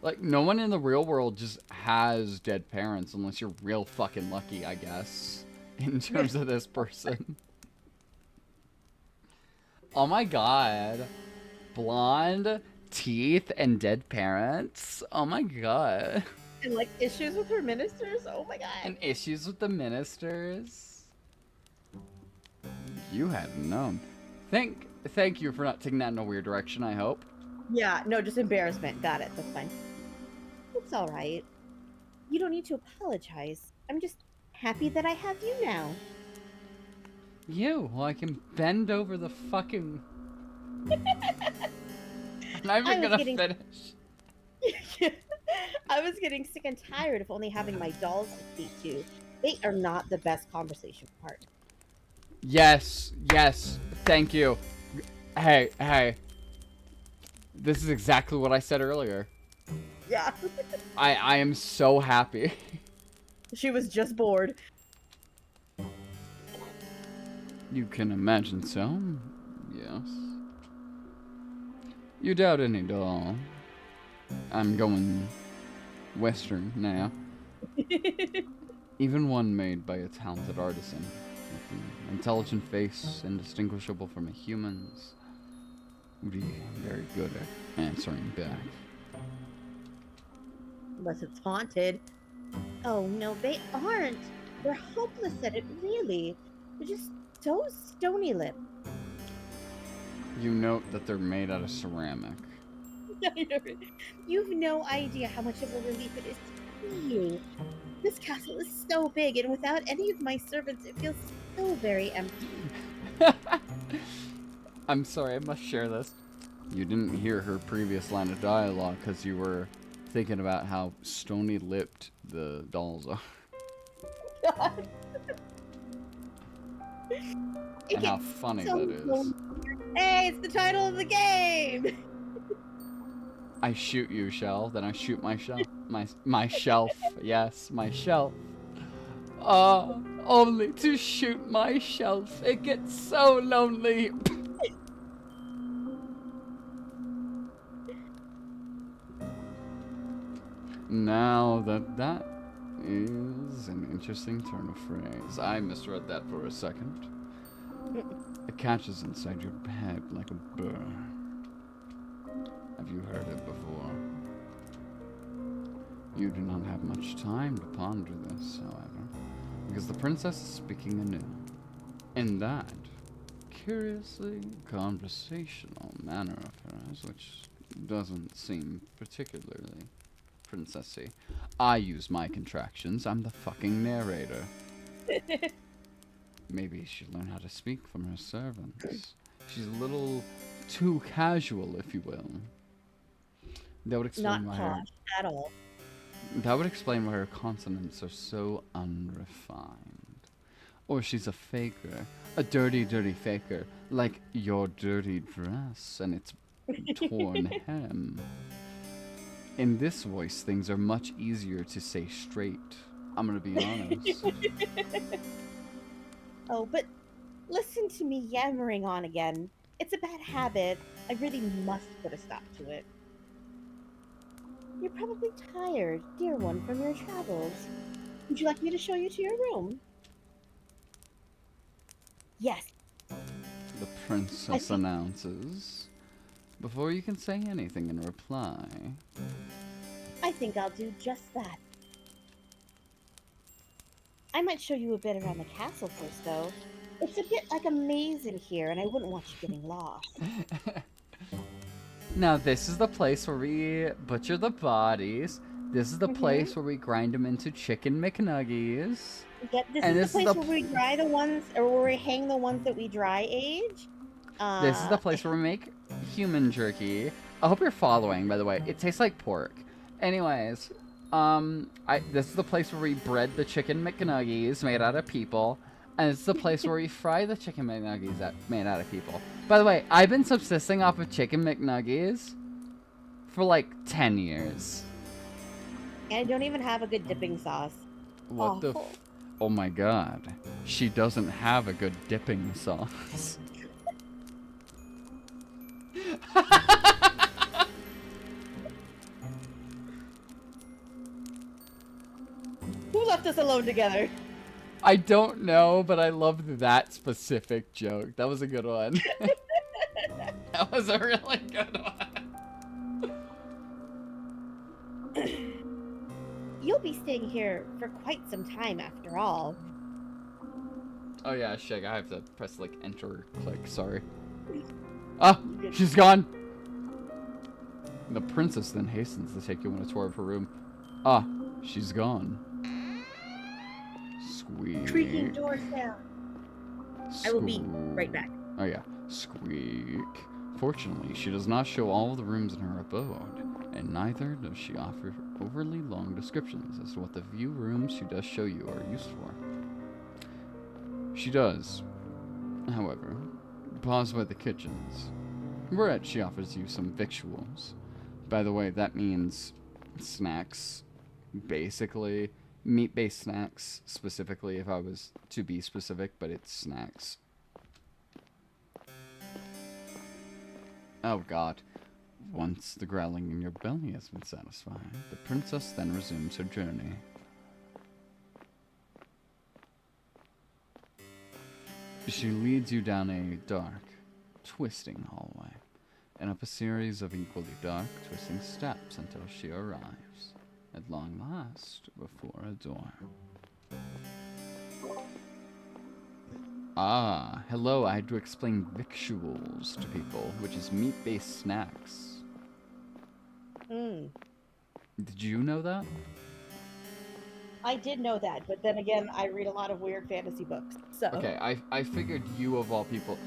Like, no one in the real world just has dead parents unless you're real fucking lucky, I guess. In terms of this person. Oh my god. Blonde, teeth, and dead parents? Oh my god. And like issues with her ministers? Oh my god. And issues with the ministers? You hadn't known. Thank you for not taking that in a weird direction, I hope. Yeah, no, just embarrassment. Got it. That's fine. It's all right. You don't need to apologize. I'm just happy that I have you now. Well, I can bend over the fucking... I'm not even gonna finish. I was getting sick and tired of only having my dolls to speak to. They are not the best conversation partner. Yes, thank you. Hey. This is exactly what I said earlier. Yeah. I am so happy. She was just bored. You can imagine so. Yes. You doubt any doll. I'm going Western now. Even one made by a talented artisan. intelligent face, indistinguishable from a human's. Would be very good at answering back. Unless it's haunted. Oh no, they aren't. They're hopeless at it, really. They're just so stony lipped. You note that they're made out of ceramic. You've no idea how much of a relief it is to see you. This castle is so big, and without any of my servants, it feels so very empty. I'm sorry, I must share this. You didn't hear her previous line of dialogue because you were thinking about how stony-lipped the dolls are. God. And how funny that is. Hey, it's the title of the game! I shoot you, Shell, then I shoot my shelf. My shelf. Yes, my shelf. Only to shoot my shelf. It gets so lonely. Now that is an interesting turn of phrase. I misread that for a second. It catches inside your head like a burr. Have you heard it before? You do not have much time to ponder this, however, because the princess is speaking anew. In that curiously conversational manner of hers, which doesn't seem particularly princessy. I use my contractions. I'm the fucking narrator. Maybe she'll learn how to speak from her servants. She's a little too casual, if you will. That would explain Not why posh at all. That would explain why her consonants are so unrefined. Or she's a faker. A dirty, dirty faker. Like your dirty dress and its torn hem. In this voice, things are much easier to say straight. I'm gonna be honest. Oh, but listen to me yammering on again. It's a bad habit. I really must put a stop to it. You're probably tired, dear one, from your travels. Would you like me to show you to your room? Yes. The princess announces, before you can say anything in reply. I think I'll do just that. I might show you a bit around the castle first, though. It's a bit like a maze in here, and I wouldn't want you getting lost. Now, this is the place where we butcher the bodies. This is the place where we grind them into chicken McNuggies. Yep, this is the place where we dry the ones, or where we hang the ones that we dry age. This is the place where we make human jerky. I hope you're following, by the way. It tastes like pork. Anyways, this is the place where we bread the chicken McNuggies made out of people. And it's the place where we fry the chicken McNuggies made out of people. By the way, I've been subsisting off of chicken McNuggies for like 10 years. And I don't even have a good dipping sauce. What the oh my god. She doesn't have a good dipping sauce. Who left us alone together? I don't know, but I loved that specific joke. That was a good one. That was a really good one. You'll be staying here for quite some time after all. Oh yeah, shit, I have to press like enter click, sorry. Ah, she's gone. The princess then hastens to take you on a tour of her room. Ah, she's gone. Squeak. Creaking doors down. I will be right back. Oh yeah, squeak. Fortunately, she does not show all of the rooms in her abode, and neither does she offer overly long descriptions as to what the few rooms she does show you are used for. She does, however, pause by the kitchens, whereat she offers you some victuals. By the way, that means snacks, basically. Meat-based snacks, specifically, if I was to be specific, but it's snacks. Oh god. Once the growling in your belly has been satisfied, the princess then resumes her journey. She leads you down a dark, twisting hallway, and up a series of equally dark, twisting steps until she arrives, at long last, before a door. Ah, hello, I had to explain victuals to people, which is meat-based snacks. Mm. Did you know that? I did know that, but then again, I read a lot of weird fantasy books. So Okay, I figured you of all people.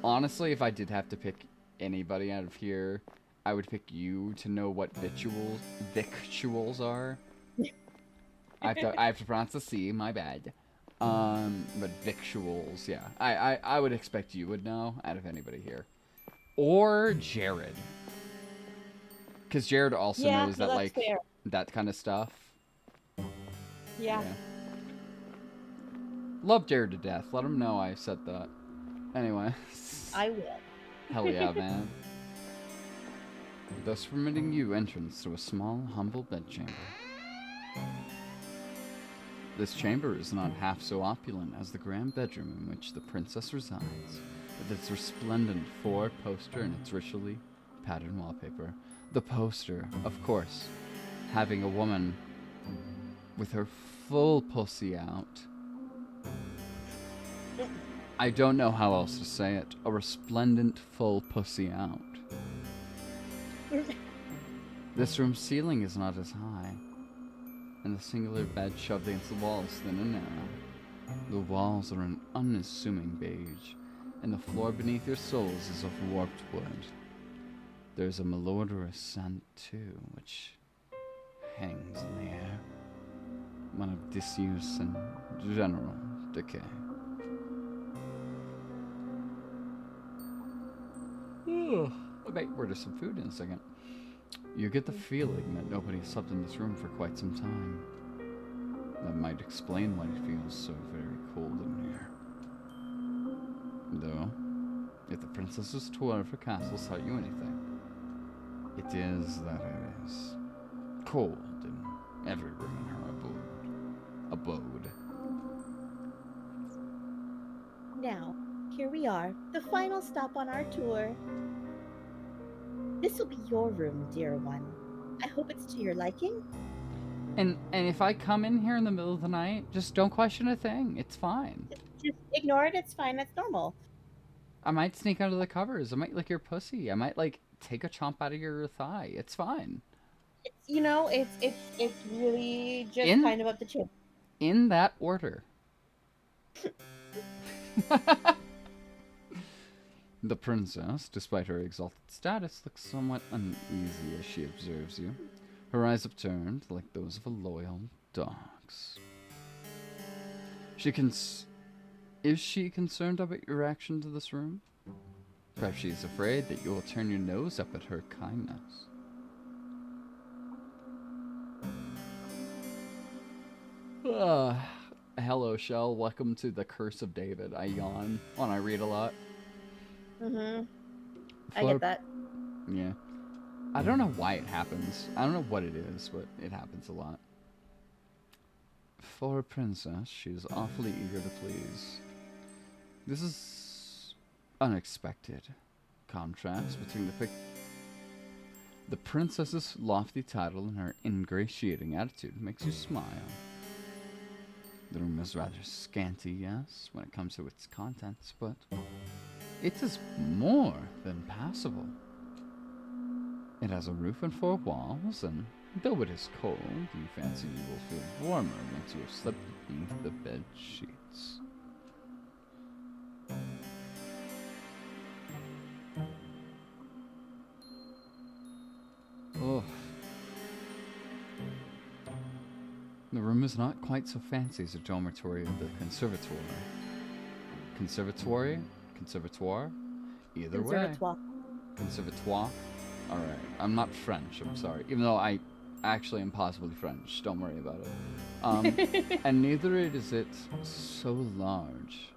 Honestly, if I did have to pick anybody out of here, I would pick you to know what victuals are. I have to pronounce the C, my bad. But victuals, yeah. I would expect you would know out of anybody here. Or Jared. Because Jared also yeah, knows no, that, that's like, fair. that kind of stuff. Yeah. Love Jared to death. Let him know I said that. Anyway. I will. Hell yeah, man. Thus permitting you entrance to a small, humble bedchamber. This chamber is not half so opulent as the grand bedroom in which the princess resides, with its resplendent forward poster and its richly patterned wallpaper. The poster, of course, having a woman with her full pussy out. I don't know how else to say it. A resplendent full pussy out. This room's ceiling is not as high, and the singular bed shoved against the wall is thin and narrow. The walls are an unassuming beige, and the floor beneath your soles is of warped wood. There's a malodorous scent, too, which hangs in the air. One of disuse and general decay. I might order some food in a second. You get the feeling that nobody slept in this room for quite some time. That might explain why it feels so very cold in here. Though, if the princess's tour of her castle taught you anything, it is that it is cold in every room in her abode. Now, here we are, the final stop on our tour. This will be your room, dear one. I hope it's to your liking. And if I come in here in the middle of the night, just don't question a thing. It's fine. Just ignore it, it's fine, it's normal. I might sneak under the covers. I might lick your pussy. I might, like, take a chomp out of your thigh. It's fine. It's really just In- kind of up to you. In that order. The princess, despite her exalted status, looks somewhat uneasy as she observes you. Her eyes upturned, like those of a loyal dog's. Is she concerned about your reaction to this room? Perhaps she is afraid that you will turn your nose up at her kindness. Hello, Shell. Welcome to the Curse of David. I yawn when I read a lot. Mm-hmm. I get that. Yeah. I don't know why it happens. I don't know what it is, but it happens a lot. For a princess, she is awfully eager to please. This is unexpected contrast between the princess's lofty title and her ingratiating attitude makes you smile. The room is rather scanty, yes, when it comes to its contents, but it is more than passable. It has a roof and 4 walls, and though it is cold, you fancy you will feel warmer once you have slept beneath the bed sheets. Oh. The room is not quite so fancy as a dormitory of the conservatoire. Conservatoire? Either way. Conservatoire. Alright. I'm not French, I'm sorry. Even though I actually am possibly French. Don't worry about it. And neither is it so large.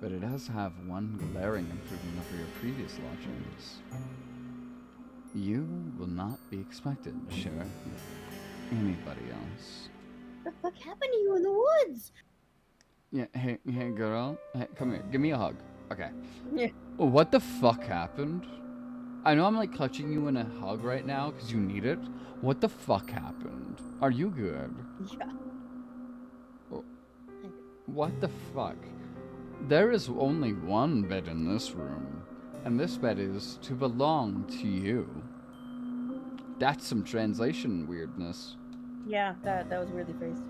But it does have one glaring improvement over your previous lodgings. You will not be expected to share it with anybody else. What the fuck happened to you in the woods? Yeah, hey, girl. Hey, come here. Give me a hug. Okay. Yeah. What the fuck happened? I know I'm like clutching you in a hug right now because you need it. What the fuck happened? Are you good? Yeah. What the fuck? There is only one bed in this room, and this bed is to belong to you. That's some translation weirdness. Yeah, that was weirdly phrased.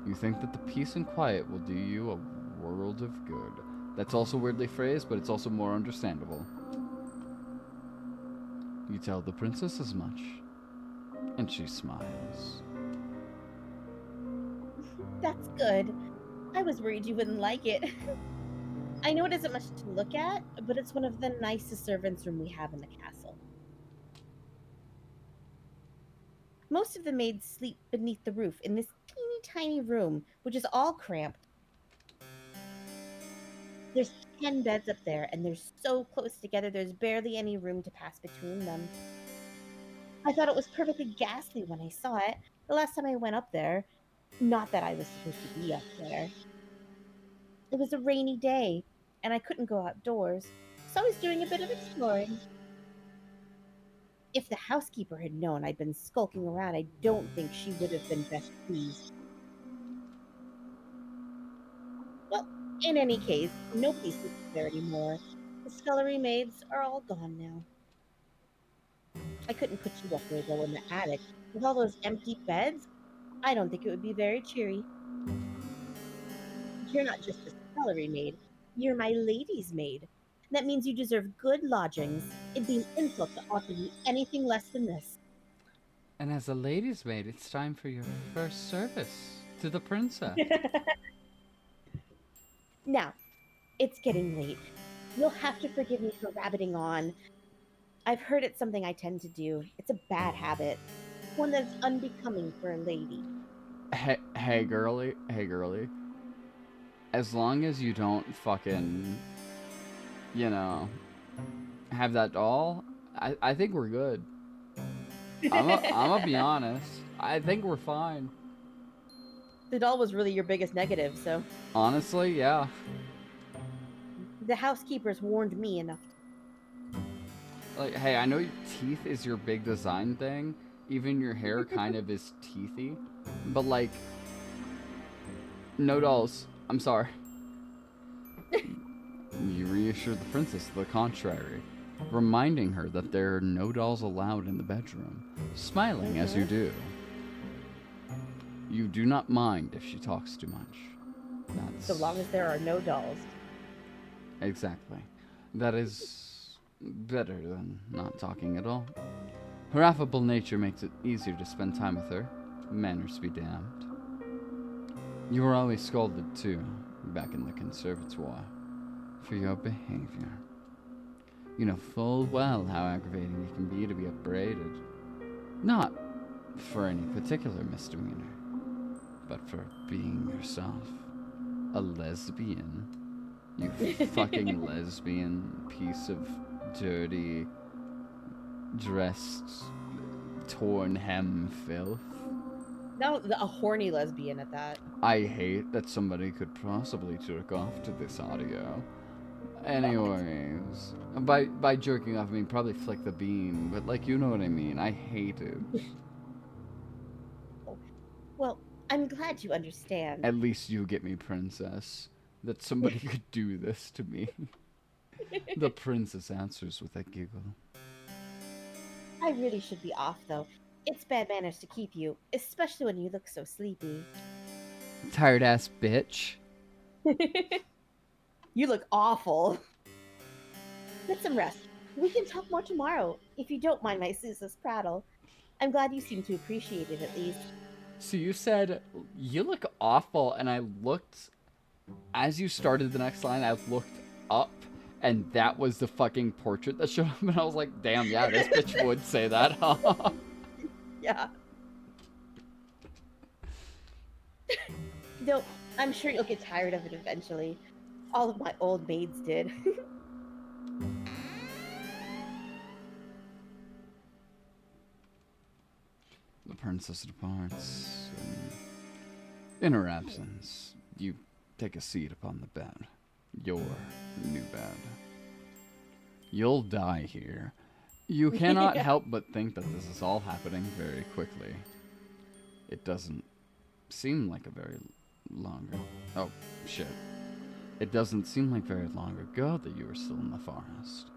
You think that the peace and quiet will do you a world of good. That's also weirdly phrased, but it's also more understandable. You tell the princess as much, and she smiles. That's good. I was worried you wouldn't like it. I know it isn't much to look at, but it's one of the nicest servants' room we have in the castle. Most of the maids sleep beneath the roof in this teeny tiny room, which is all cramped. There's 10 beds up there, and they're so close together there's barely any room to pass between them. I thought it was perfectly ghastly when I saw it the last time I went up there. Not that I was supposed to be up there. It was a rainy day, and I couldn't go outdoors, so I was doing a bit of exploring. If the housekeeper had known I'd been skulking around, I don't think she would have been best pleased. Well, in any case, nobody sleeps there anymore. The scullery maids are all gone now. I couldn't put you up there, though, in the attic. With all those empty beds, I don't think it would be very cheery. You're not just a scullery maid, you're my lady's maid. That means you deserve good lodgings. It'd be an insult to offer you anything less than this. And as a lady's maid, it's time for your first service to the princess. Now, it's getting late. You'll have to forgive me for rabbiting on. I've heard it's something I tend to do. It's a bad habit, one that's unbecoming for a lady. Hey, girly. Hey, girly. As long as you don't fucking, you know, have that doll, I think we're good. I'm gonna be honest. I think we're fine. The doll was really your biggest negative, so Honestly, yeah. the housekeepers warned me enough. Like, hey, I know your teeth is your big design thing. Even your hair kind of is teethy. But, like, no dolls. I'm sorry. You reassure the princess to the contrary, reminding her that there are no dolls allowed in the bedroom, smiling as you do. You do not mind if she talks too much. That's So long as there are no dolls. exactly. That is better than not talking at all. Her affable nature makes it easier to spend time with her. Manners be damned. You were always scolded, too, back in the conservatoire, for your behavior. You know full well how aggravating it can be to be upbraided. Not for any particular misdemeanor, but for being yourself. A lesbian. You fucking lesbian piece of dirty, dressed, torn hem filth. No, a horny lesbian at that. I hate that somebody could possibly jerk off to this audio. Anyways, by jerking off, I mean probably flick the bean, but like you know what I mean. I hate it. Well, I'm glad you understand. At least you get me, princess. That somebody could do this to me. The princess answers with a giggle. I really should be off, though. It's bad manners to keep you, especially when you look so sleepy. Tired ass bitch. You look awful. Get some rest. We can talk more tomorrow, if you don't mind my ceaseless prattle. I'm glad you seem to appreciate it at least. So you said you look awful, and I looked as you started the next line. I looked up, and that was the fucking portrait that showed up, and I was like, "Damn, yeah, this bitch would say that." Huh? Yeah. Though, I'm sure you'll get tired of it eventually. All of my old maids did. The princess departs. And in her absence, you take a seat upon the bed. Your new bed. You'll die here. You cannot help but think that this is all happening very quickly. It doesn't seem like a very long... Oh, shit. It doesn't seem like very long ago that you were still in the forest,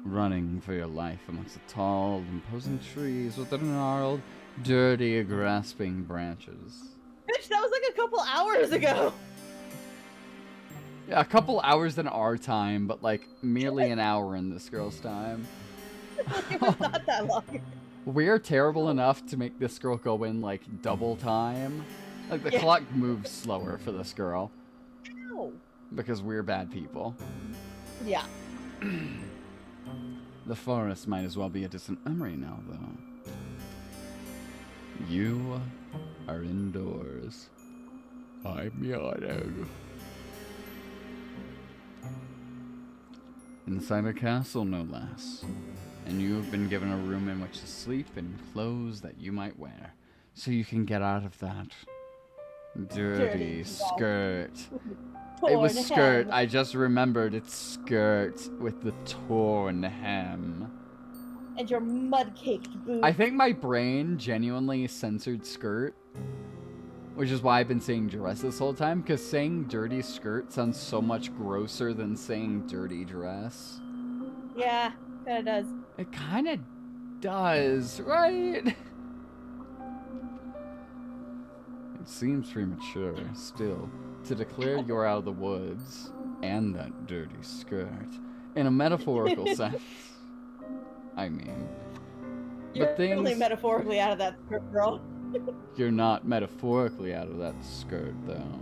running for your life amongst the tall, imposing trees with their gnarled, dirty, grasping branches. Bitch, that was like a couple hours ago. Yeah, a couple hours in our time, but like merely an hour in this girl's time. It was not that long. We're terrible enough to make this girl go in like double time. Like the Yeah. clock moves slower for this girl Ow. because we're bad people. Yeah. The forest might as well be a distant memory now, though. You are indoors. I'm yawning. Inside a castle, no less. And you have been given a room in which to sleep and clothes that you might wear, so you can get out of that dirty skirt. It was Torn skirt. hem. I just remembered it's skirt with the torn hem. And your mud-caked boots. I think my brain genuinely censored skirt, which is why I've been saying dress this whole time, because saying dirty skirt sounds so much grosser than saying dirty dress. Yeah, kinda does. It kind of does, right? It seems premature, still, to declare you're out of the woods and that dirty skirt. In a metaphorical sense. I mean. You're But things... really metaphorically out of that skirt, girl. You're not metaphorically out of that skirt, though.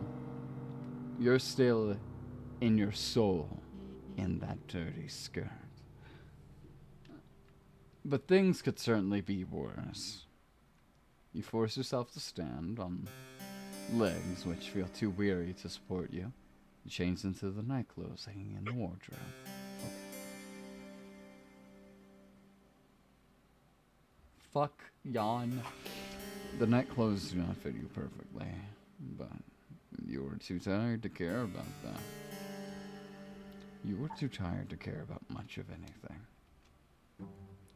You're still in your soul in that dirty skirt. But things could certainly be worse. You force yourself to stand on legs which feel too weary to support you. You change into the night clothes hanging in the wardrobe. Fuck, yawn. The night clothes do not fit you perfectly, but you were too tired to care about that. You were too tired to care about much of anything.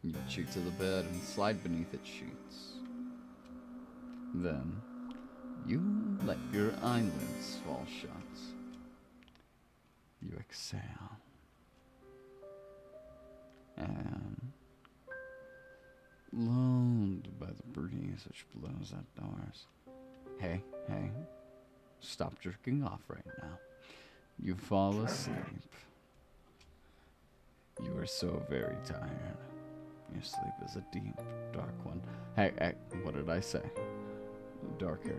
You cheat to the bed and slide beneath its sheets. Then, you let your eyelids fall shut. You exhale. And, lulled by the breeze which blows outdoors. Hey, stop jerking off right now. You fall asleep. You are so very tired. Your sleep is a deep, dark one. Hey, what did I say? Darker,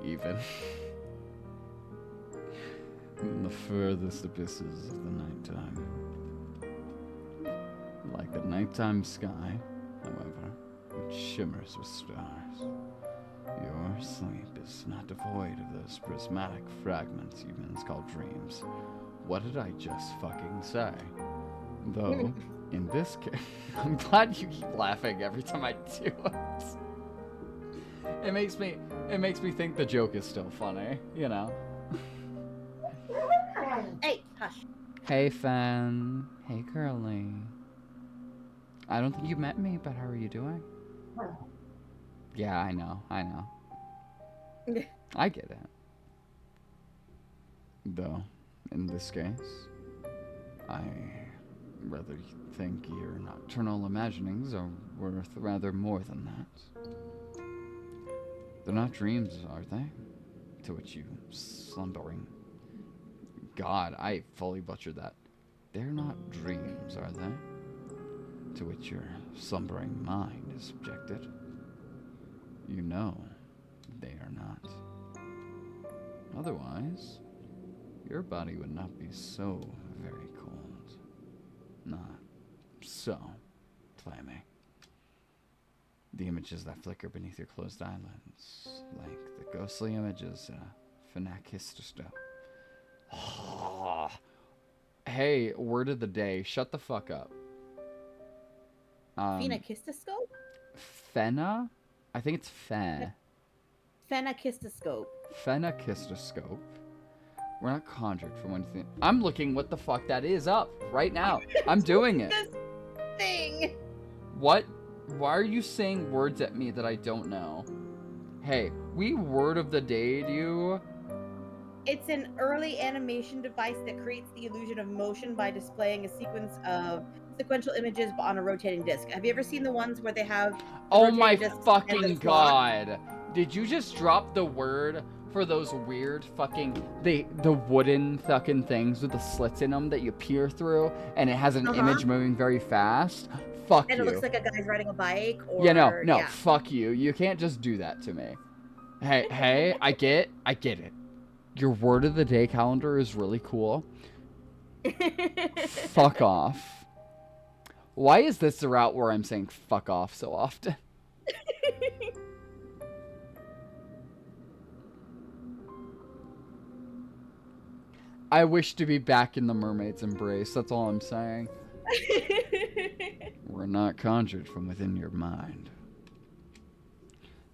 even. In the furthest abysses of the nighttime. Like the nighttime sky, however, which shimmers with stars. Your sleep is not devoid of those prismatic fragments humans call dreams. What did I just fucking say? Though, in this case, I'm glad you keep laughing every time I do it. It makes me think the joke is still funny, you know. Hey, hush. Hey, Fen. Hey, Curly. I don't think you met me, but how are you doing? Yeah, I know. I get it. Though, in this case, I rather think your nocturnal imaginings are worth rather more than that. They're not dreams, are they? To which you slumbering... God, I fully butchered that. They're not dreams, are they? To which your slumbering mind is subjected. You know they are not. Otherwise, your body would not be so very cold. Not so clammy. The images that flicker beneath your closed eyelids, like the ghostly images in a phenakistoscope. Hey, word of the day. Shut the fuck up. Phenakistoscope? Phena? I think it's fen. Phenakistoscope. Phenakistoscope We're not conjured from anything. I'm looking what the fuck that is up right now. I'm doing it. This thing. What? Why are you saying words at me that I don't know? Hey, we word of the day you. It's an early animation device that creates the illusion of motion by displaying a sequence of sequential images on a rotating disc. Have you ever seen the ones where they have the Oh my rotating discs and the fucking clock? god. Did you just drop the word for those weird fucking the wooden fucking things with the slits in them that you peer through and it has an image moving very fast? Fuck And you. it looks like a guy's riding a bike or Yeah, no, fuck you. You can't just do that to me. Hey, I get it. Your word of the day calendar is really cool. Fuck off. Why is this the route where I'm saying fuck off so often? I wish to be back in the mermaid's embrace. That's all I'm saying. Were not conjured from within your mind.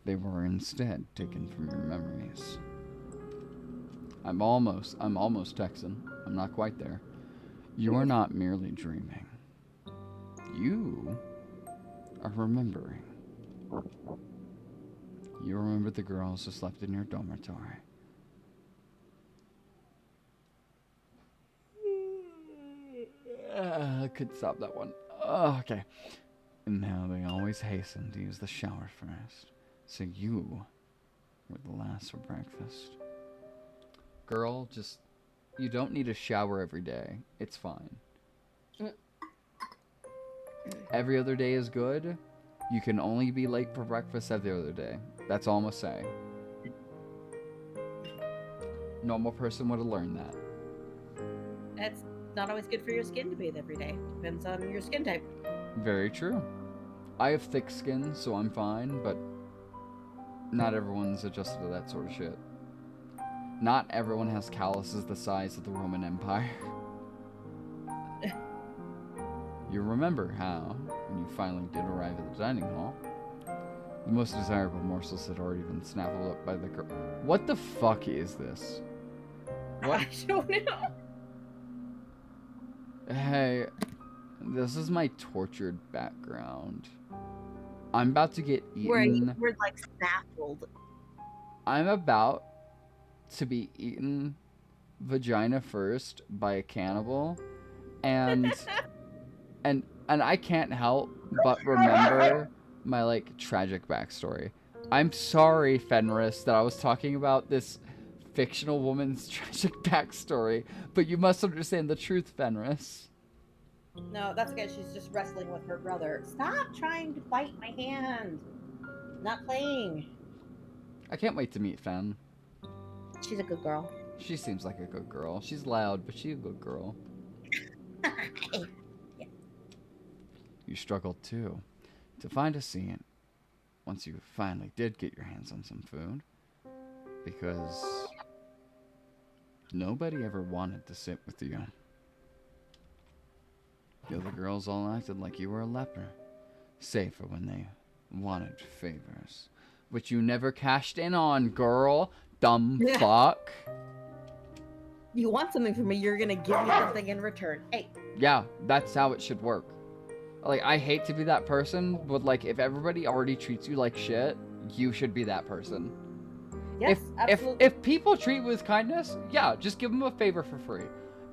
They were instead taken from your memories. I'm almost Texan. I'm not quite there. You are not merely dreaming. You are remembering. You remember the girls who slept in your dormitory. I could stop that one. Okay. And now they always hasten to use the shower first. So you were the last for breakfast. Girl, just... You don't need a shower every day. It's fine. Every other day is good. You can only be late for breakfast every other day. That's all I'm gonna say. Normal person would have learned that. That's not always good for your skin to bathe every day. Depends on your skin type. Very true. I have thick skin, so I'm fine, but not everyone's adjusted to that sort of shit. Not everyone has calluses the size of the Roman Empire. You remember how, when you finally did arrive at the dining hall, the most desirable morsels had already been snaffled up by the girl. What the fuck is this? What? I don't know. Hey, this is my tortured background. I'm about to get eaten. Where you were like snaffled. I'm about to be eaten vagina first by a cannibal, and and I can't help but remember my like tragic backstory. I'm sorry, Fenris, that I was talking about this fictional woman's tragic backstory, but you must understand the truth, Fenris. No, that's okay. She's just wrestling with her brother. Stop trying to bite my hand. Not playing. I can't wait to meet Fen. She's a good girl. She seems like a good girl. She's loud, but she's a good girl. Yeah. You struggled too to find a seat once you finally did get your hands on some food, because nobody ever wanted to sit with you. The other girls all acted like you were a leper, save for when they wanted favors, which you never cashed in on, girl. Dumb fuck. You want something from me, you're gonna give me something in return. Hey. Yeah, that's how it should work. Like, I hate to be that person, but like, if everybody already treats you like shit, you should be that person. Yes, absolutely. If people treat you with kindness, yeah, just give them a favor for free.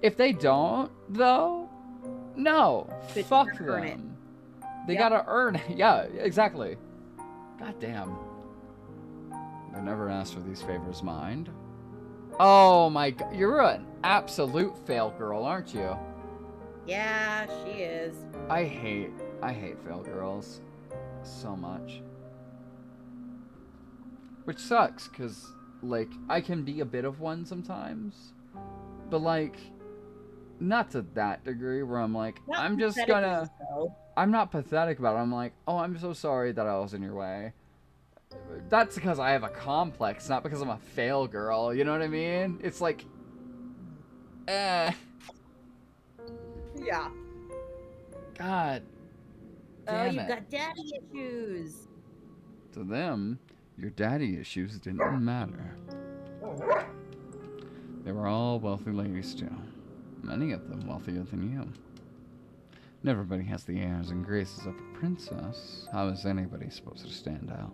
If they don't, though, no, They fuck gotta earn it. them. They Yep. gotta earn it. Yeah, exactly. God damn. They never asked for these favors, mind. Oh my god, you're an absolute fail girl, aren't you? Yeah, she is. I hate fail girls so much. Which sucks, because, like, I can be a bit of one sometimes. But, like, not to that degree where I'm like, Not I'm just pathetic gonna... though. I'm not pathetic about it. I'm like, oh, I'm so sorry that I was in your way. That's because I have a complex, not because I'm a fail girl. You know what I mean? It's like, Yeah. God Oh, damn you've it. got daddy issues. To them, your daddy issues didn't matter. They were all wealthy ladies, too. Many of them wealthier than you. And everybody has the airs and graces of a princess. How is anybody supposed to stand out?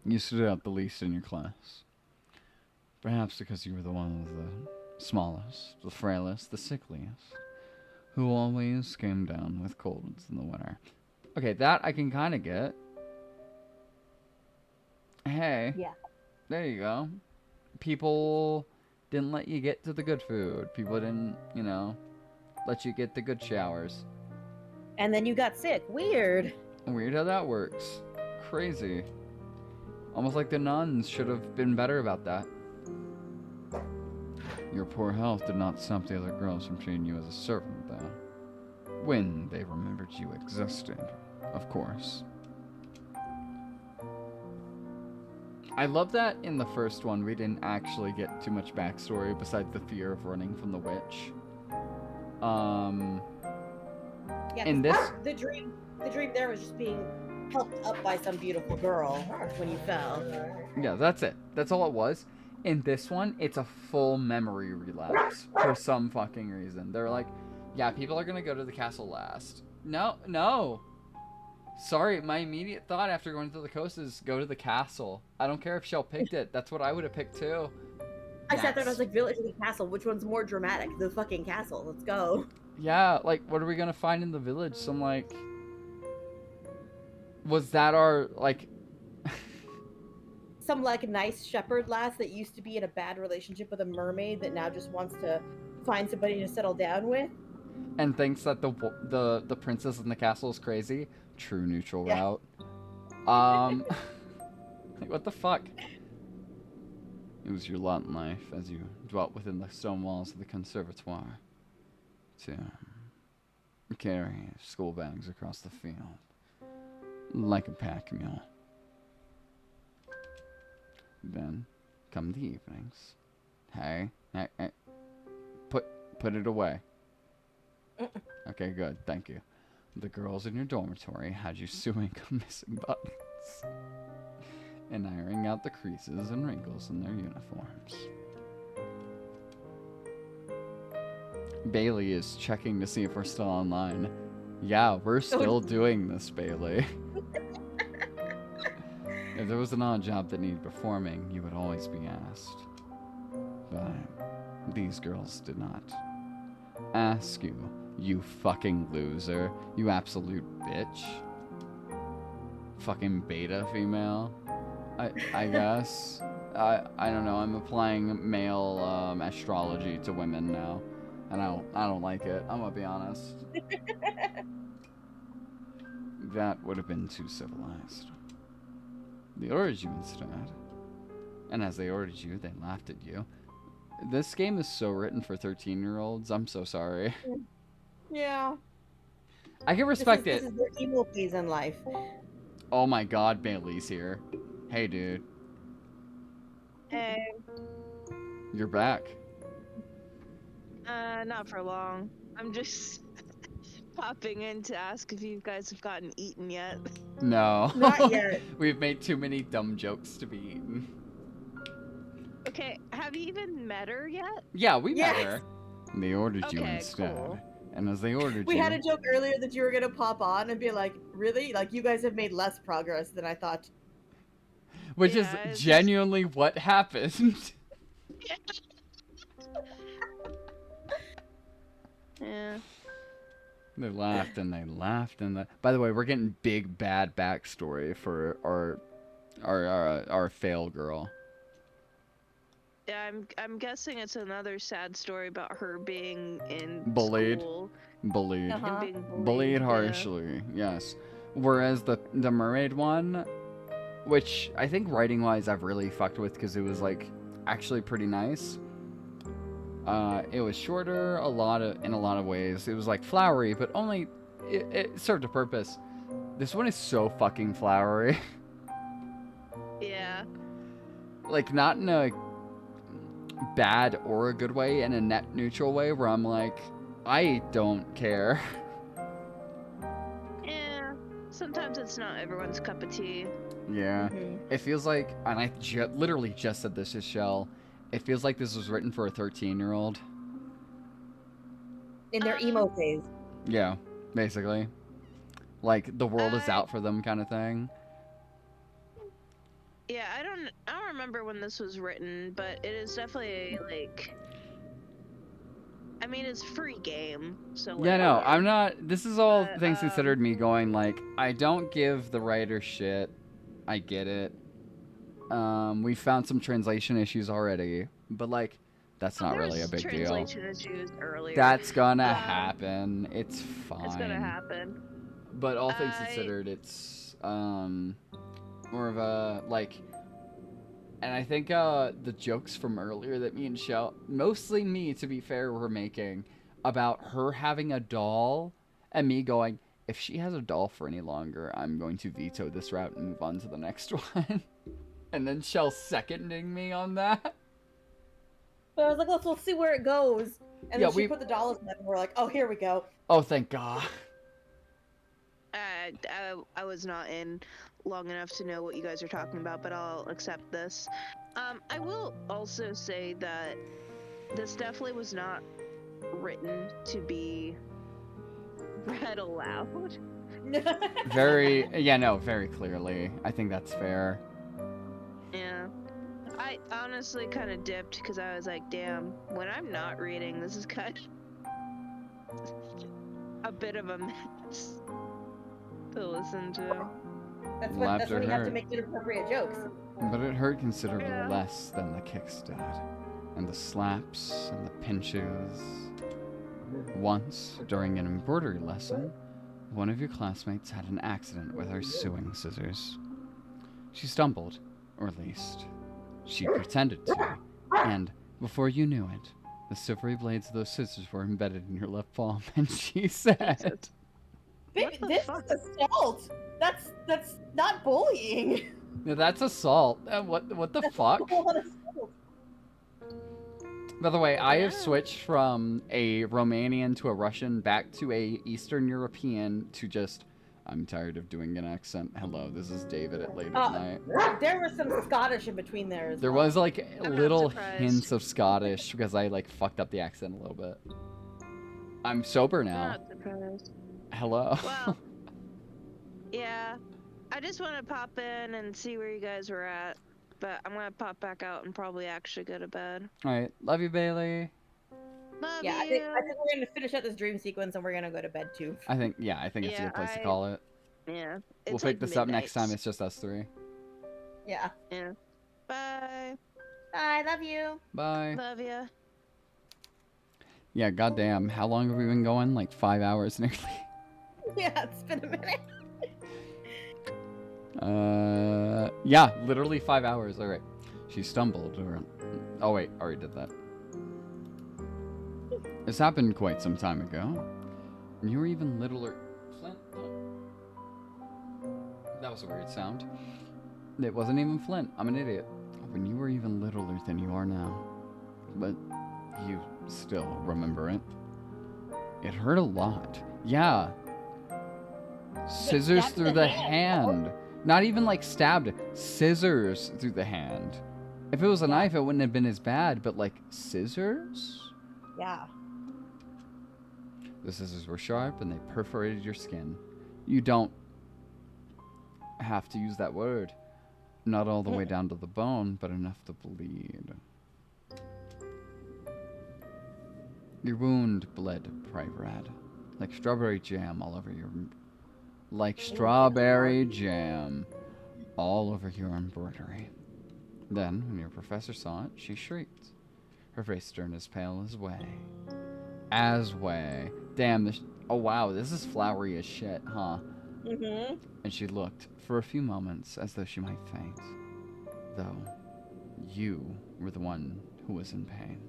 You stood out the least in your class. Perhaps because you were the one of the smallest, the frailest, the sickliest, who always came down with colds in the winter. Okay, that I can kind of get. Hey. Yeah. There you go. People didn't let you get to the good food. People didn't, let you get the good showers. And then you got sick. Weird. Weird how that works. Crazy. Almost like the nuns should have been better about that. Your poor health did not stop the other girls from treating you as a servant, though. When they remembered you existed, of course. I love that in the first one we didn't actually get too much backstory besides the fear of running from the witch. Yeah, in this, the dream there was just being helped up by some beautiful girl when you fell. yeah, that's it. That's all it was. In this one, it's a full memory relapse for some fucking reason. They're like, yeah, people are gonna go to the castle last. No. Sorry, my immediate thought after going to the coast is go to the castle. I don't care if Shell picked it. That's what I would have picked too. I sat there and I was like, village or the castle? Which one's more dramatic? The fucking castle. Let's go. Yeah, like, what are we gonna find in the village? Some, like... Was that our, like... Some, like, nice shepherd lass that used to be in a bad relationship with a mermaid that now just wants to find somebody to settle down with? And thinks that the princess in the castle is crazy? True neutral route. Like, what the fuck? It was your lot in life as you dwelt within the stone walls of the conservatoire to carry school bags across the field like a pack mule. Then come the evenings. Hey, put it away. Okay, good, thank you. The girls in your dormitory had you sewing missing buttons and ironing out the creases and wrinkles in their uniforms. Bailey is checking to see if we're still online. Yeah, we're still doing this, Bailey. If there was an odd job that needed performing, you would always be asked. But these girls did not ask you, you fucking loser. You absolute bitch. Fucking beta female. I guess. I don't know, I'm applying male astrology to women now. And I don't like it. I'm gonna be honest. That would have been too civilized. They ordered you instead. And as they ordered you, they laughed at you. This game is so written for 13-year-olds. I'm so sorry. Yeah. I can respect This is their emo phase in life. Oh my god, Bailey's here. Hey, dude. Hey, You're back. not for long. I'm just popping in to ask if you guys have gotten eaten yet. No. Not yet. We've made too many dumb jokes to be eaten. Okay, have you even met her yet? Yeah, we met Yes. her. They ordered you Okay, instead. cool. And as they ordered We you... had a joke earlier that you were gonna pop on and be like, really? Like, you guys have made less progress than I thought. Which Yeah, is it's genuinely what happened. Yeah. They laughed and they laughed and the... By the way, we're getting big bad backstory for our fail girl. Yeah, I'm guessing it's another sad story about her being in Bullied. school Bullied. Uh-huh. and being bullied. Bullied yeah. harshly, yes. Whereas the mermaid one, which I think writing wise I've really fucked with because it was like actually pretty nice. It was shorter in a lot of ways. It was like flowery, but only it served a purpose. This one is so fucking flowery. Yeah. Like not in a bad or a good way, in a net neutral way where I'm like, I don't care. Yeah. Sometimes it's not everyone's cup of tea. Yeah. Mhm. It feels like, and I literally just said this to Shell, it feels like this was written for a 13-year-old. In their emo phase. Yeah, basically. Like, the world is I- out for them kind of thing. Yeah, I don't remember when this was written, but it is definitely like. I mean, it's a free game, so Yeah, no, whatever. I'm not. This is all But, things considered me going, like, I don't give the writer shit. I get it. We found some translation issues already, but, like, that's not really a there's big deal. translation issues earlier. That's gonna Um, happen. It's fine. It's gonna happen. But all things considered, it's more of a like. And I think the jokes from earlier that me and Shell, mostly me to be fair, were making about her having a doll, and me going, if she has a doll for any longer, I'm going to veto this route and move on to the next one. And then Shell seconding me on that. But I was like, let's see where it goes. And Yeah, then she put the dollars in it, and we're like, oh, here we go. Oh, thank God. I was not in long enough to know what you guys are talking about, but I'll accept this. I will also say that this definitely was not written to be read aloud. Very, yeah, no, very clearly. I think that's fair. Yeah. I honestly kind of dipped because I was like, damn, when I'm not reading, this is kind of a bit of a mess to listen to. That's Laughter when you have to hurt. make inappropriate jokes. But it hurt considerably Yeah. less than the kicks did. And the slaps and the pinches. Once, during an embroidery lesson, one of your classmates had an accident with her sewing scissors. She stumbled, or at least, she pretended to, and before you knew it, the silvery blades of those scissors were embedded in your left palm, and she said, Jesus. Baby, the this fuck? is assault. That's not bullying. "No, that's assault. What the fuck?" Full-on assault. By the way, I have Yeah. switched from a Romanian to a Russian back to a Eastern European to just, I'm tired of doing an accent. Hello, this is David at late at night. There was some Scottish in between there as There well. was like I'm not little surprised. hints of Scottish because I like fucked up the accent a little bit. I'm sober now. Not surprised. Hello. Well, yeah. I just want to pop in and see where you guys were at. But I'm going to pop back out and probably actually go to bed. All right, love you, Bailey. Love Yeah, I you. think we're gonna finish up this dream sequence and we're gonna go to bed too. I think it's a Yeah, good place to I- call it. Yeah. We'll It's pick like this up next time. midnight. It's just us three. Yeah. Yeah. Bye. I love you. Bye. Love ya. Yeah, goddamn. How long have we been going? Like 5 hours nearly. Yeah, it's been a minute. Yeah, literally 5 hours. All right. She stumbled, or oh wait, already did that. This happened quite some time ago. And you were even littler. Flint. That was a weird sound. It wasn't even Flint. I'm an idiot. When you were even littler than you are now, but you still remember it. It hurt a lot. Yeah. Scissors stabbed through the the hand. hand. Not even like stabbed. Scissors through the hand. If it was a knife, it wouldn't have been as bad, but like scissors? Yeah. The scissors were sharp and they perforated your skin. You don't have to use that word. Not all the way down to the bone, but enough to bleed. Your wound bled, Private Rad, like strawberry jam all over your... Like strawberry jam all over your embroidery. Then, when your professor saw it, she shrieked. Her face turned as pale as Way. As Way. Damn, this... Oh wow, this is flowery as shit, huh? Mm-hmm. And she looked for a few moments as though she might faint. Though, you were the one who was in pain.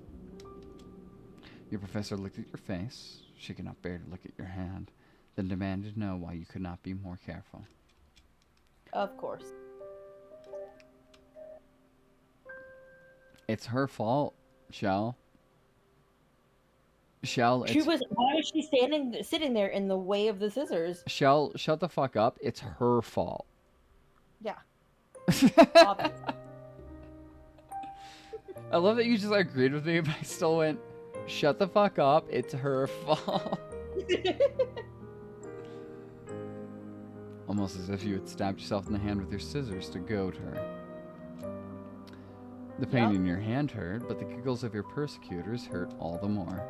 Your professor looked at your face. She could not bear to look at your hand. Then demanded to know why you could not be more careful. Of course. It's her fault, Shell. Shell, it's Why was she sitting there in the way of the scissors? Shell. Shut the fuck up. It's her fault. Yeah, I obviously. love that you just agreed with me, but I still went, shut the fuck up. It's her fault. Almost as if you had stabbed yourself in the hand with your scissors to goad her. The pain Yep. in your hand hurt, but the giggles of your persecutors hurt all the more.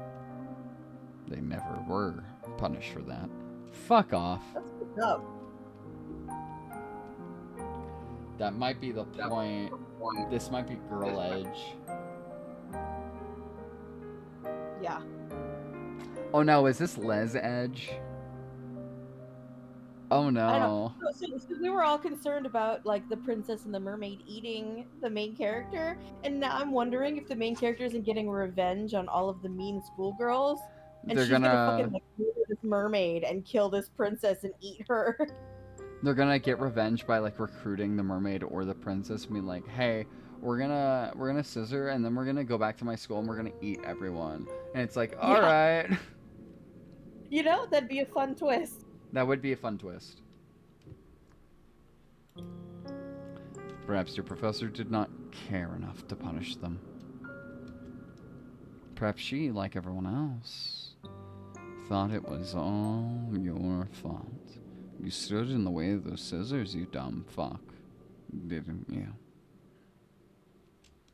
They never were punished for that. Fuck off. That's what's up. That might be the point. This might be girl edge. Yeah. Oh no, is this les edge? Oh I don't know. no. So we were all concerned about like the princess and the mermaid eating the main character, and now I'm wondering if the main character isn't getting revenge on all of the mean schoolgirls, and They're she's gonna gonna fucking like murder this mermaid and kill this princess and eat her. they're gonna get revenge by like recruiting the mermaid or the princess and be like, hey, we're gonna scissor and then we're gonna go back to my school and we're gonna eat everyone. And it's like, Yeah. alright. You know, that'd be a fun twist. That would be a fun twist. Perhaps your professor did not care enough to punish them. Perhaps she, like everyone else, thought it was all your fault. You stood in the way of those scissors, you dumb fuck. Didn't you,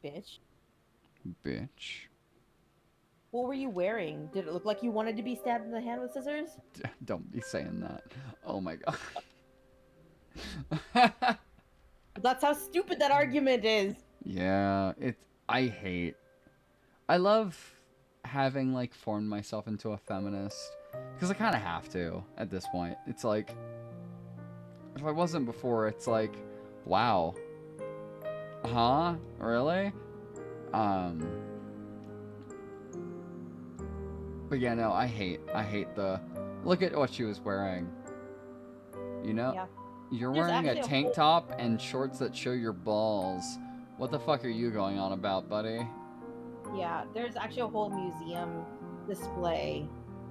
Bitch. bitch? What were you wearing? Did it look like you wanted to be stabbed in the hand with scissors? Don't be saying that. Oh my god. That's how stupid that argument is. Yeah, I love having like formed myself into a feminist because I kind of have to at this point. It's like if I wasn't before, it's like, wow, huh, really? But yeah, no, I hate the look at what she was wearing. You know, Yeah. you're There's wearing a actually a tank whole- top and shorts that show your balls. What the fuck are you going on about, buddy? Yeah, there's actually a whole museum display.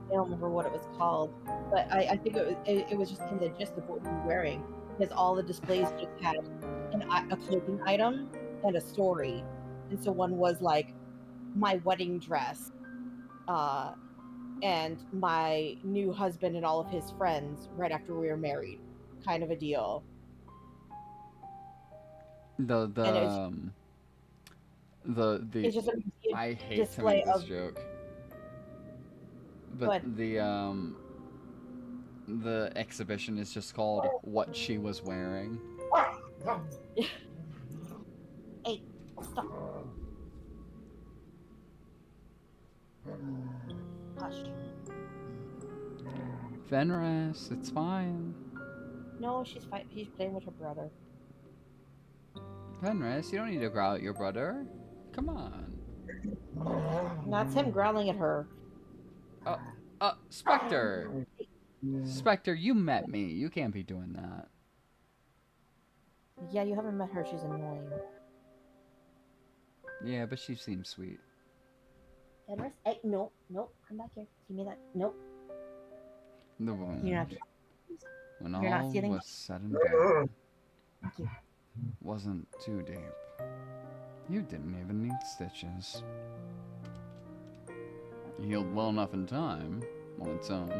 I don't remember what it was called, but I think it was just in the gist of what we were wearing, because all the displays just had a clothing item and a story. And so one was like my wedding dress, and my new husband and all of his friends right after we were married, kind of a deal. The And it's the just a museum I hate to display make this of joke, Go but ahead. the exhibition is just called "What She Was Wearing." Hey, stop. Hush. Fenris, it's fine. No, she's fine. She's playing with her brother. Fenris, you don't need to growl at your brother. Come on. That's him growling at her. Spectre. Spectre, you met me. You can't be doing that. Yeah, you haven't met her. She's annoying. Yeah, but she seems sweet. Fenris? Hey, no, come back here. Give me that. Nope. The wound. You're not. When you're not all stealing- was said and done, Thank you. wasn't too deep. You didn't even need stitches. Healed well enough in time, on its own,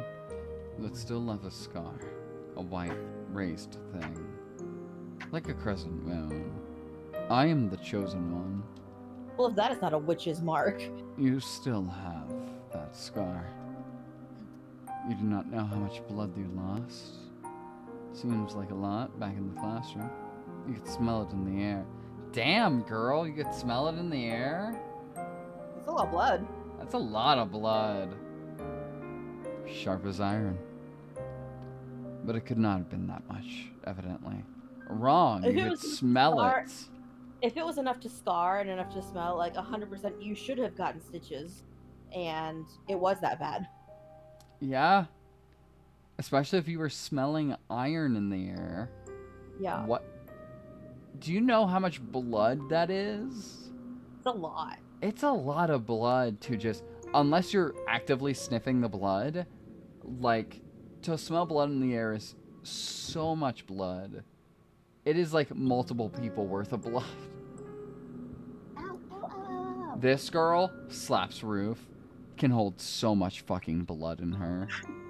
but still left a scar. A white, raised thing. Like a crescent moon. I am the chosen one. Well, if that is not a witch's mark. You still have that scar. You do not know how much blood you lost. Seems like a lot back in the classroom. You could smell it in the air. Damn, girl, you could smell it in the air? It's a lot of blood. That's a lot of blood. Sharp as iron. But it could not have been that much, evidently. Wrong, If you it could was smell scar- it. If it was enough to scar and enough to smell, like 100%, you should have gotten stitches. And it was that bad. Yeah. Especially if you were smelling iron in the air. Yeah. What? Do you know how much blood that is? It's a lot. It's a lot of blood to just unless you're actively sniffing the blood, like, to smell blood in the air is so much blood. It is like multiple people worth of blood. Ow, ow, ow, ow. This girl slaps roof, can hold so much fucking blood in her.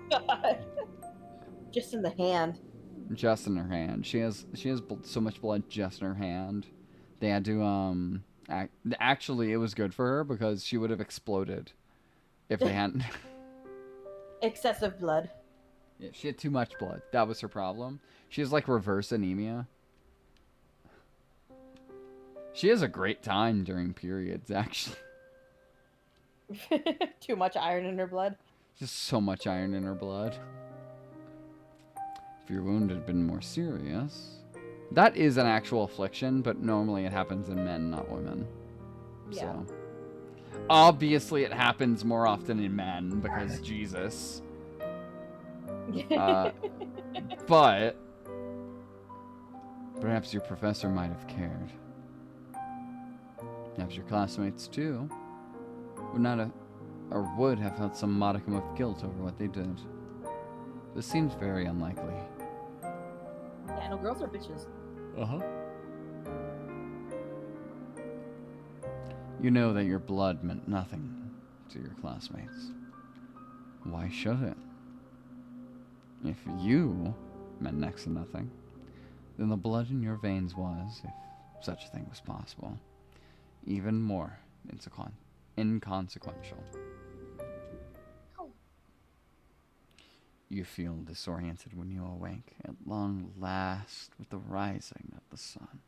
God. Just in the hand. Just in her hand. She has so much blood just in her hand. They had to actually, it was good for her because she would have exploded if they hadn't. Excessive blood. Yeah, she had too much blood. That was her problem. She has like reverse anemia. She has a great time during periods, actually. Too much iron in her blood. Just so much iron in her blood. If your wound had been more serious. That is an actual affliction, but normally it happens in men, not women. Yeah. So. Obviously, it happens more often in men because Jesus. But perhaps your professor might have cared. Perhaps your classmates too would have felt some modicum of guilt over what they did. This seems very unlikely. Yeah, no, girls are bitches. Uh-huh. You know that your blood meant nothing to your classmates. Why should it? If you meant next to nothing, then the blood in your veins was, if such a thing was possible, even more inconsequential. You feel disoriented when you awake, at long last, with the rising of the sun.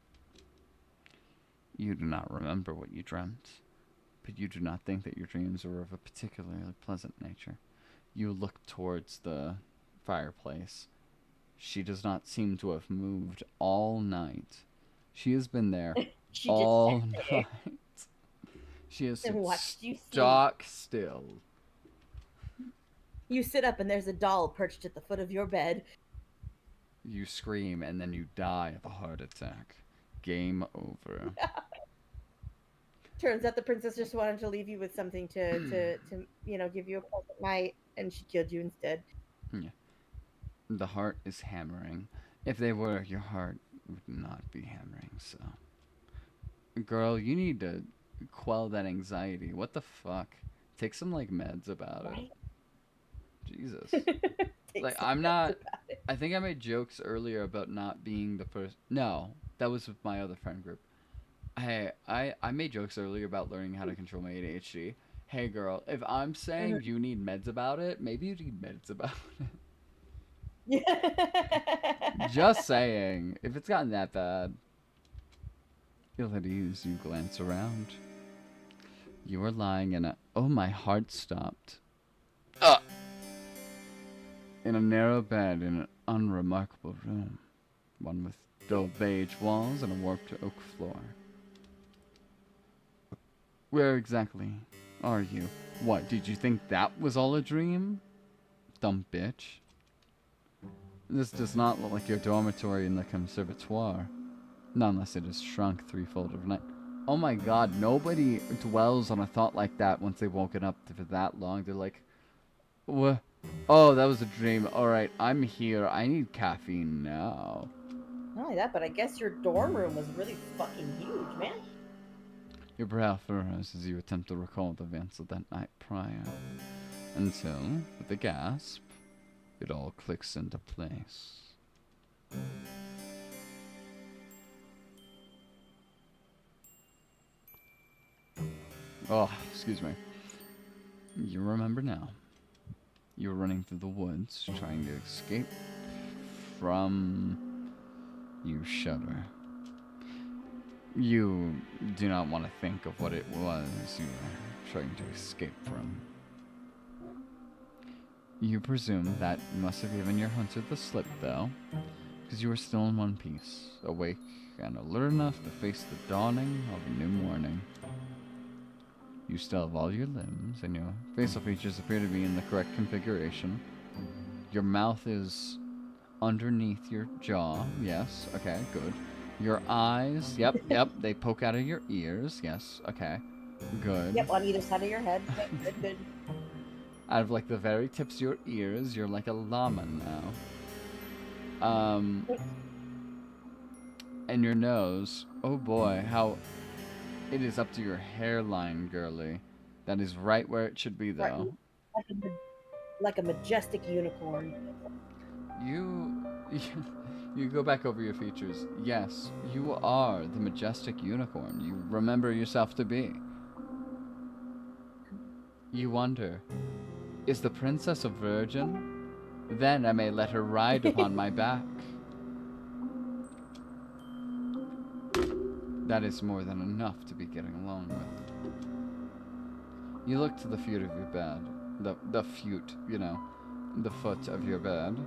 You do not remember what you dreamt, but you do not think that your dreams were of a particularly pleasant nature. You look towards the fireplace. She does not seem to have moved all night. She has been there She all just sat there night. She has and watched you sleep. stock still. You sit up and there's a doll perched at the foot of your bed. You scream and then you die of a heart attack. Game over. Turns out the princess just wanted to leave you with something to give you a pleasant night, and she killed you instead. Yeah. The heart is hammering. If they were, your heart would not be hammering, so. Girl, you need to quell that anxiety. What the fuck? Take some, like, meds about it. Jesus. Like, I'm not. I think I made jokes earlier about not being the person. No, that was with my other friend group. Hey, I made jokes earlier about learning how to control my ADHD. Hey, girl, if I'm saying you need meds about it, maybe you need meds about it. Just saying. If it's gotten that bad. Feel at ease, you glance around. You are lying in a. Oh, my heart stopped. In a narrow bed in an unremarkable room. One with dull beige walls and a warped oak floor. Where exactly are you? What, did you think that was all a dream? Dumb bitch. This does not look like your dormitory in the conservatoire. Not unless it has shrunk threefold overnight. Oh my god, nobody dwells on a thought like that once they've woken up for that long. They're like, what? Oh, that was a dream. Alright, I'm here. I need caffeine now. Not only that, but I guess your dorm room was really fucking huge, man. Your brow furrows as you attempt to recall the events of that night prior. Until, with a gasp, it all clicks into place. Oh, excuse me. You remember now. You were running through the woods, trying to escape from... You shudder. You do not want to think of what it was you were trying to escape from. You presume that must have given your hunter the slip, though, because you were still in one piece, awake and alert enough to face the dawning of a new morning. You still have all your limbs, and your facial features appear to be in the correct configuration. Your mouth is underneath your jaw. Yes, okay, good. Your eyes, yep, they poke out of your ears. Yes, okay. Good. Yep, on either side of your head. Yep, good, good. Out of like the very tips of your ears, you're like a llama now. And your nose, oh boy, how it is up to your hairline, girly. That is right where it should be, Right, though. like a, like a majestic unicorn. You, you go back over your features. Yes, you are the majestic unicorn you remember yourself to be. You wonder, is the princess a virgin? Then I may let her ride upon my back. That is more than enough to be getting along with. You look to the foot of your bed. The foot, you know. The foot of your bed.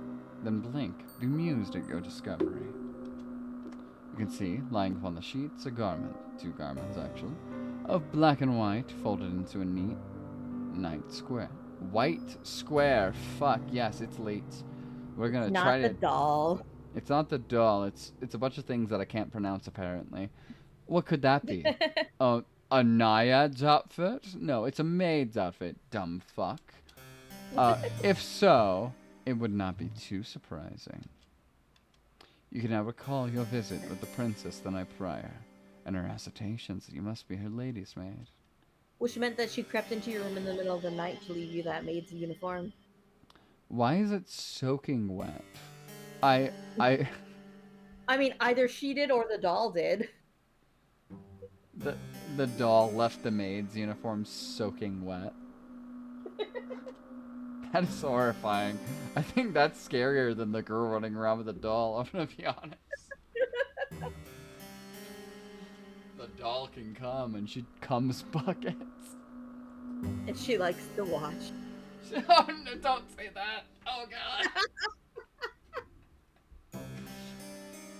Then blink, bemused at your discovery. You can see, lying upon the sheets, a garment, 2 garments actually, of black and white, folded into a neat, night square. White square, fuck, yes, it's late. We're gonna try Not the to... doll. It's not the doll, it's a bunch of things that I can't pronounce apparently. What could that be? A naiad's outfit? No, it's a maid's outfit, dumb fuck. If so, it would not be too surprising. You can now recall your visit with the princess the night prior, and her assertions that you must be her lady's maid. Which meant that she crept into your room in the middle of the night to leave you that maid's uniform. Why is it soaking wet? I... I mean, either she did or the doll did. The, the doll left the maid's uniform soaking wet. That is horrifying. I think that's scarier than the girl running around with the doll, I'm gonna be honest. The doll can come and she comes buckets. And she likes to watch. Oh no, don't say that. Oh god.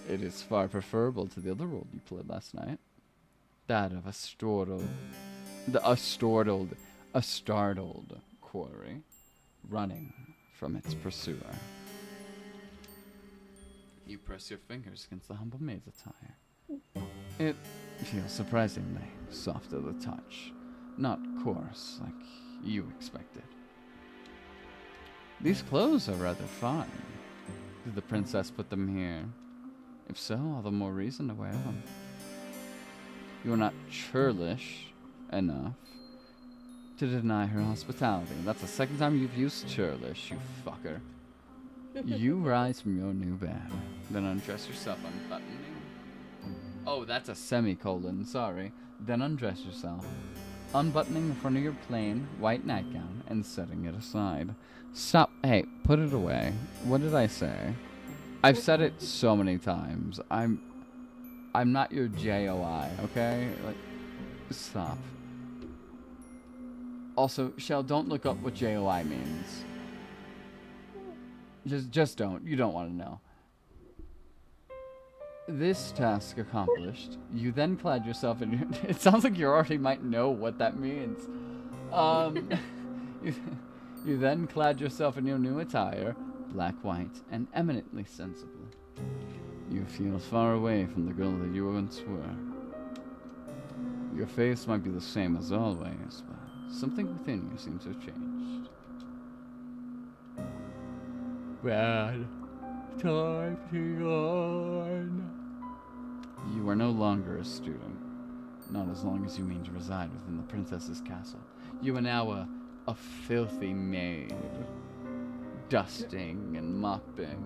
It is far preferable to the other role you played last night. That of a startled quarry running from its pursuer. You press your fingers against the humble maid's attire. It feels surprisingly soft to the touch, not coarse like you expected. These clothes are rather fine. Did the princess put them here? If so, all the more reason to wear them. You are not churlish enough to deny her hospitality. That's the second time you've used churlish, you fucker. You rise from your new bed, then undress yourself, unbuttoning. Oh, that's a semicolon, sorry. Then undress yourself, unbuttoning the front of your plain white nightgown and setting it aside. Stop. Hey, put it away. What did I say? I've said it so many times. I'm not your JOI, okay? Like, stop. Also, Shell, don't look up what JOI means. Just don't. You don't want to know. This task accomplished, you then clad yourself in your... It sounds like you already might know what that means. You then clad yourself in your new attire, black, white, and eminently sensible. You feel far away from the girl that you once were. Your face might be the same as always, but something within you seems to have changed. Bad time to yawn. You are no longer a student. Not as long as you mean to reside within the princess's castle. You are now a filthy maid. Dusting and mopping,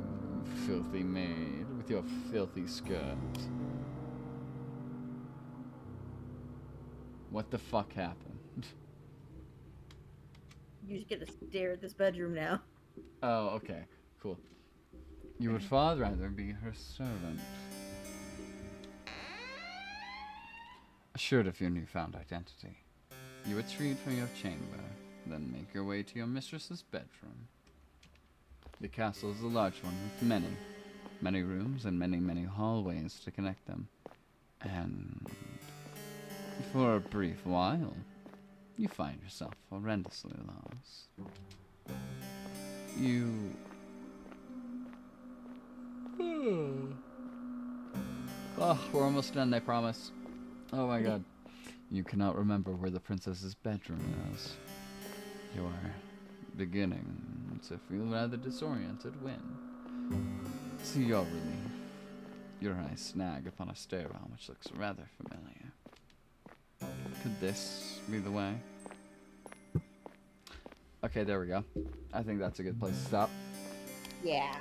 filthy maid, with your filthy skirt. What the fuck happened? You just get to stare at this bedroom now. Oh, okay, cool. You would far rather be her servant. Assured of your newfound identity, you retreat from your chamber, then make your way to your mistress's bedroom. The castle is a large one with many rooms and many hallways to connect them. And for a brief while, you find yourself horrendously lost. You... Oh, we're almost done, I promise. Oh my god. You cannot remember where the princess's bedroom is. You are beginning to feel rather disoriented when, to your relief, your eyes snag upon a stairwell which looks rather familiar. Could this be the way? Okay, there we go. I think that's a good place to stop. Yeah.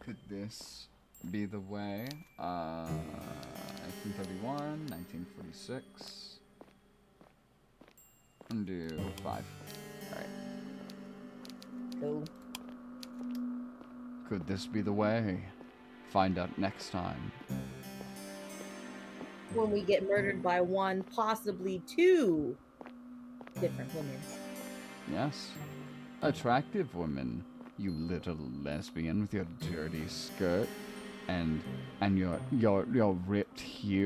Could this be the way? 1931, 1946. And do 5. Alright. Cool. Could this be the way? Find out next time. When we get murdered by one, possibly two different women. Yes. Attractive women, you little lesbian with your dirty skirt and your ripped heel.